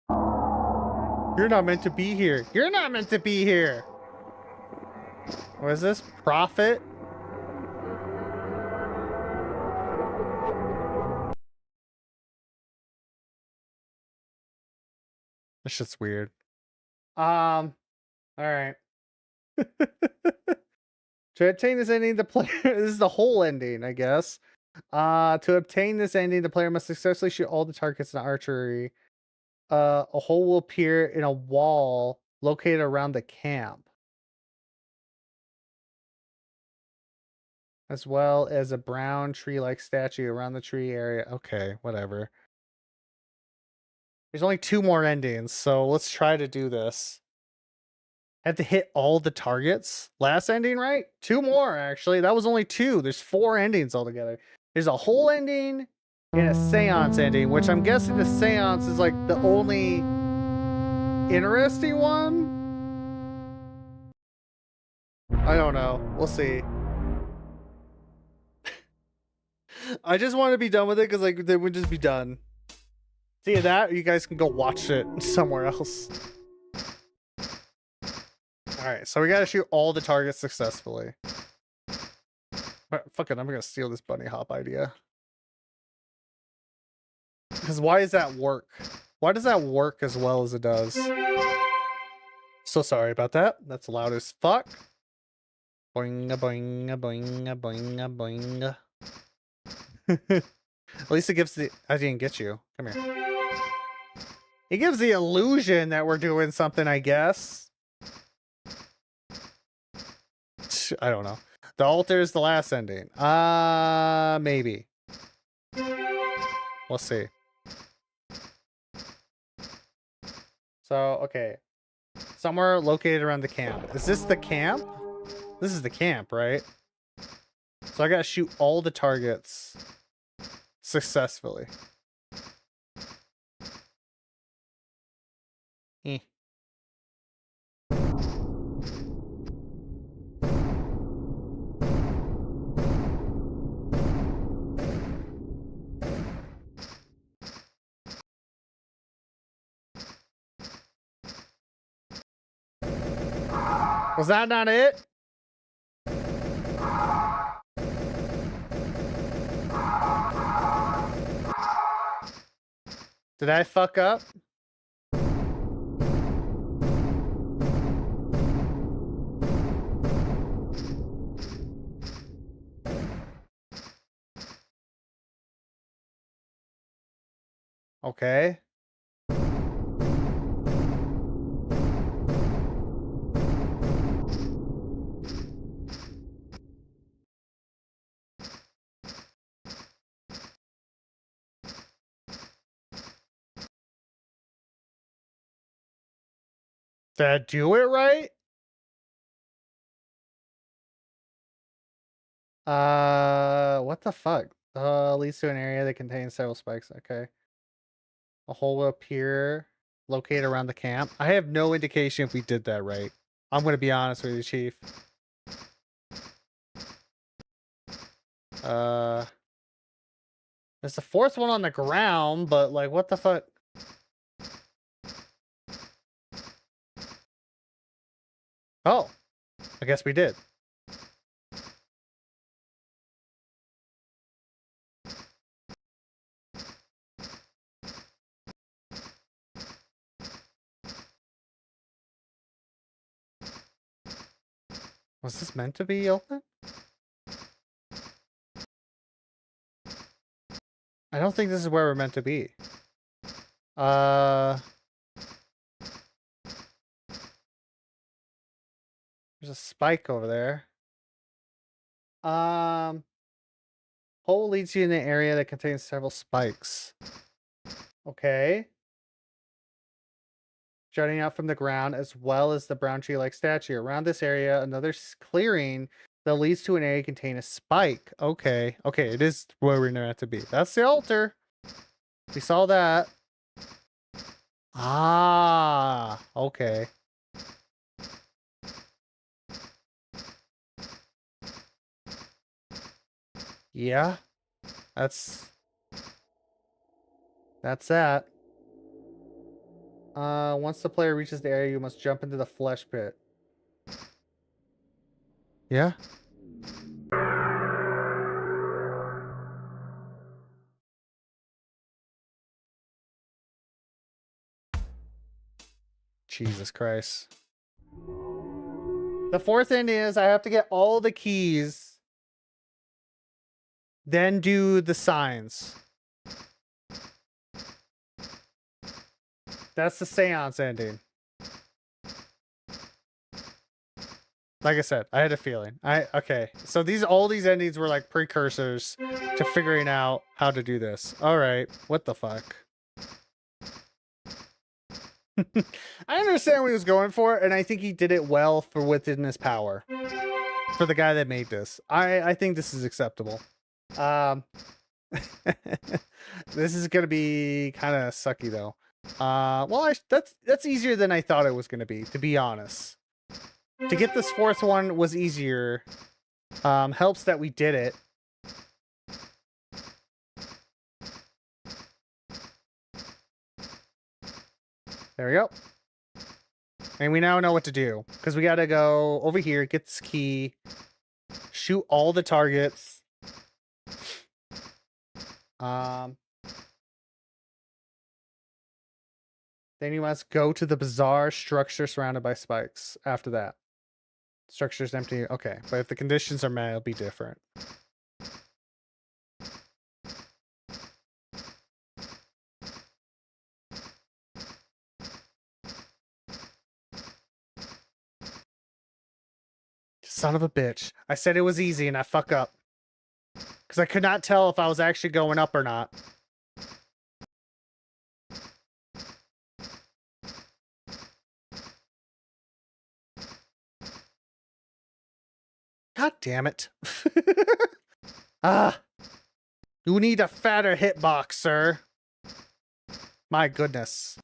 You're not meant to be here. You're not meant to be here. What is this? Profit? This shit's weird. All right. To obtain this ending, the player this is the whole ending, I guess. To obtain this ending, the player must successfully shoot all the targets in archery. A hole will appear in a wall located around the camp, as well as a brown tree-like statue around the tree area. Okay, whatever. There's only 2 more endings, so let's try to do this. I have to hit all the targets. Last ending, right? 2 more, actually. That was only 2. There's 4 endings altogether. There's a whole ending and a seance ending, which I'm guessing the seance is like the only interesting one. I don't know. We'll see. I just want to be done with it because like then we'd just be done. See that? Or you guys can go watch it somewhere else. Alright, so we gotta shoot all the targets successfully. Fuck it, I'm gonna steal this bunny hop idea. Because why does that work? Why does that work as well as it does? So sorry about that. That's loud as fuck. Boing a boing a boing a boing a boing. At least it gives the... I didn't get you. Come here. It gives the illusion that we're doing something, I guess. I don't know. The altar is the last ending. Maybe. We'll see. So, okay. Somewhere located around the camp. Is this the camp? This is the camp, right? So I gotta shoot all the targets successfully. Eh. Was that not it? Did I fuck up? Okay. Did I do it right? What the fuck? Leads to an area that contains several spikes. Okay. A hole will appear located around the camp. I have no indication if we did that right. I'm gonna be honest with you, Chief. There's a fourth one on the ground, but like, what the fuck? Oh, I guess we did. Was this meant to be open? I don't think this is where we're meant to be. There's a spike over there. Hole leads you in an area that contains several spikes. Okay. Jutting out from the ground, as well as the brown tree-like statue. Around this area, another clearing that leads to an area containing a spike. Okay. Okay, it is where we're meant to be. That's the altar. We saw that. Ah, okay. Yeah. That's that. Once the player reaches the area, you must jump into the flesh pit. Yeah. Jesus Christ. The fourth thing is I have to get all the keys, then do the signs. That's the seance ending. Like I said, I had a feeling. Okay. So all these endings were like precursors to figuring out how to do this. All right. What the fuck? I understand what he was going for, and I think he did it well for within his power. For the guy that made this. I think this is acceptable. This is gonna be kind of sucky though. Well, that's easier than I thought it was gonna be, to be honest. To get this fourth one was easier. Helps that we did it. There we go. And we now know what to do. Because we gotta go over here, get this key, shoot all the targets. Then you must go to the bizarre structure surrounded by spikes. After that. Structure's empty. Okay, but if the conditions are met, it'll be different. Son of a bitch. I said it was easy and I fuck up. Because I could not tell if I was actually going up or not. God damn it. You need a fatter hitbox, sir. My goodness.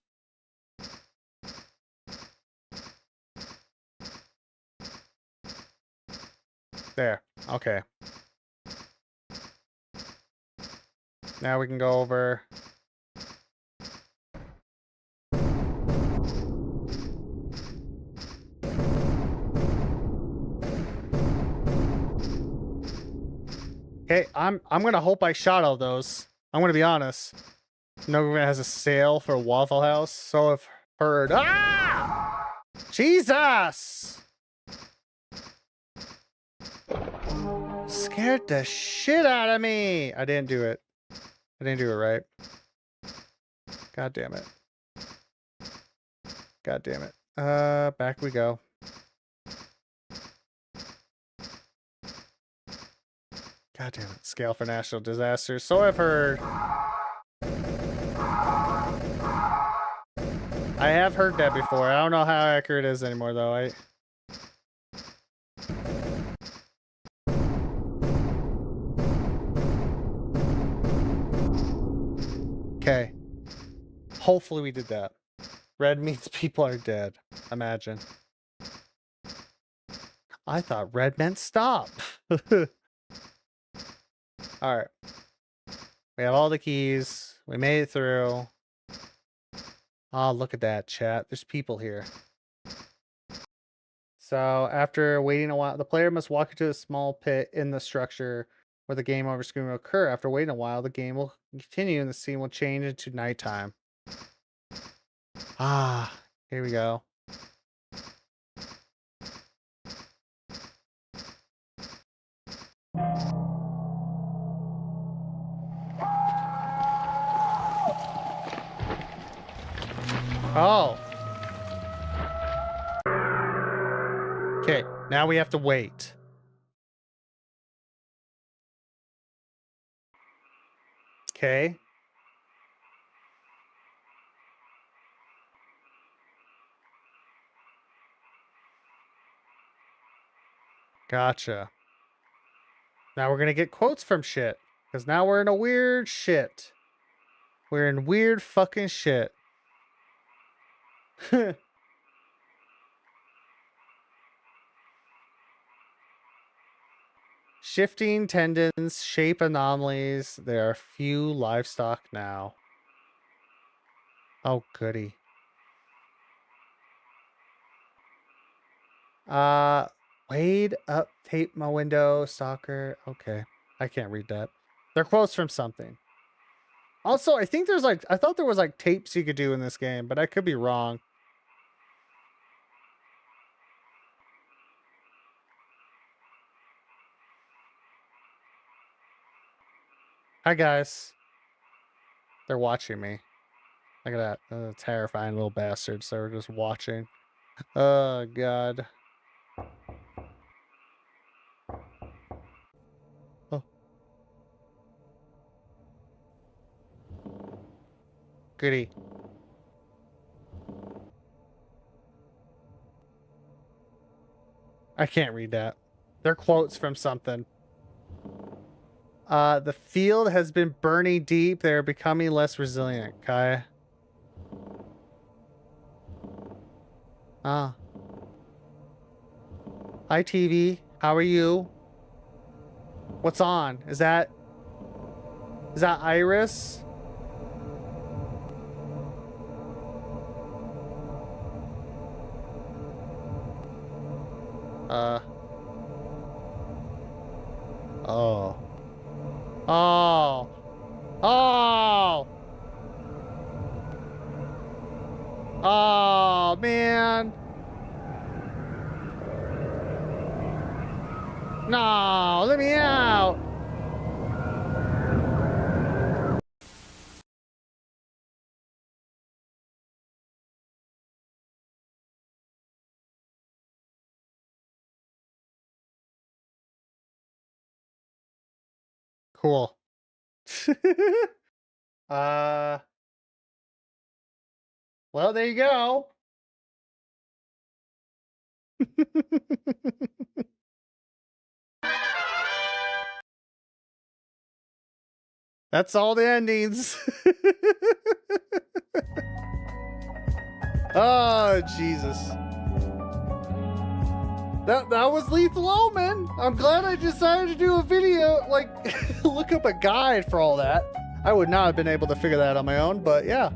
There. Okay. Now we can go over. Okay, I'm gonna hope I shot all those. I'm gonna be honest. No one has a sale for Waffle House, so I've heard. Ah! Jesus! Scared the shit out of me. I didn't do it. I didn't do it right. God damn it. God damn it. Back we go. God damn it. Scale for national disasters. So I've heard. I have heard that before. I don't know how accurate it is anymore, though. Okay. Hopefully we did that. Red means people are dead. Imagine. I thought red meant stop. Alright. We have all the keys. We made it through. Oh, look at that, chat. There's people here. So after waiting a while, the player must walk into a small pit in the structure where the game over screen will occur. After waiting a while, the game will continue and the scene will change into nighttime. Ah, here we go. Oh. Okay, now we have to wait. Okay. Gotcha. Now we're gonna get quotes from shit. Because now we're in a weird shit. We're in weird fucking shit. Shifting tendons, shape anomalies. There are few livestock now. Oh, goody. Wade up, tape my window, soccer. Okay. I can't read that. They're quotes from something. Also, I think there's like, I thought there was like tapes you could do in this game, but I could be wrong. Hi, guys. They're watching me. Look at that. Terrifying little bastards. They were just watching. Oh, God. Oh. Goody. I can't read that. They're quotes from something. The field has been burning deep. They're becoming less resilient, Kai. Ah. Hi, TV. How are you? What's on? Is that Iris? Oh. Oh. Oh. Oh, man. No, let me out. Cool. Well, there you go. That's all the endings. Oh, Jesus. That was Lethal Omen. I'm glad I decided to do a video, like, look up a guide for all that. I would not have been able to figure that out on my own, but yeah.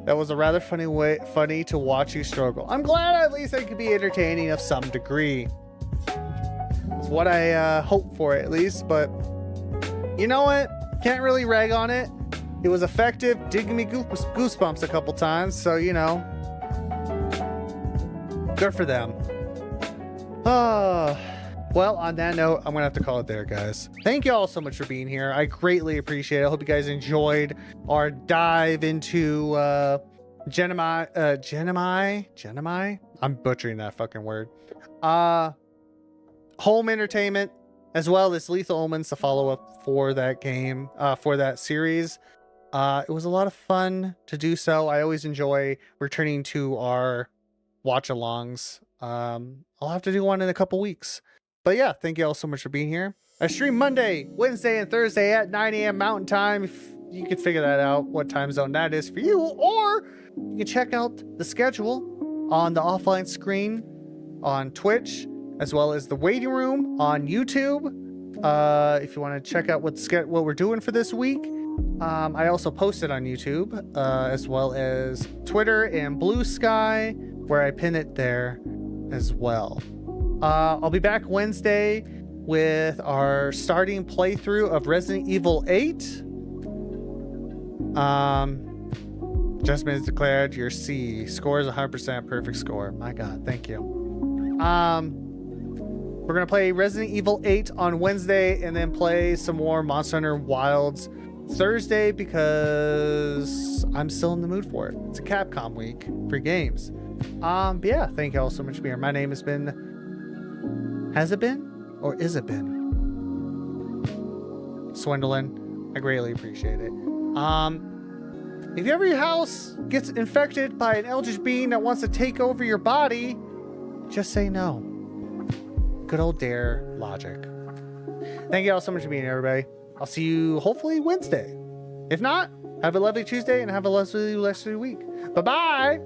That was a rather funny to watch you struggle. I'm glad at least I could be entertaining of some degree. It's what I hope for at least, but you know what? Can't really rag on it. It was effective, did give me goosebumps a couple times, so you know. Good for them. Well, on that note, I'm gonna have to call it there, guys. Thank you all so much for being here. I greatly appreciate it. I hope you guys enjoyed our dive into Gemini. I'm butchering that fucking word. Home entertainment, as well as Lethal Omens, the follow-up for that game, for that series. It was a lot of fun to do so. I always enjoy returning to our watch-alongs. I'll have to do one in a couple weeks. But yeah, thank you all so much for being here. I stream Monday, Wednesday, and Thursday at 9 a.m. Mountain Time. If you can figure that out, what time zone that is for you. Or you can check out the schedule on the offline screen on Twitch, as well as the waiting room on YouTube. If you want to check out what we're doing for this week. I also post it on YouTube, as well as Twitter and Blue Sky, where I pin it there as well. I'll be back Wednesday with our starting playthrough of Resident Evil 8. Adjustment is declared. Your C score is 100% perfect score. My God, thank you. We're gonna play Resident Evil 8 on Wednesday, and then play some more Monster Hunter Wilds Thursday because I'm still in the mood for it. It's a Capcom week for games. But yeah, thank you all so much for being here. My name has been, has it been, or is it been? Swindlin'. I greatly appreciate it. If every house gets infected by an eldritch being that wants to take over your body, just say no. Good old dare logic. Thank you all so much for being here, everybody. I'll see you hopefully Wednesday. If not, have a lovely Tuesday and have a lovely rest of the week. Bye-bye.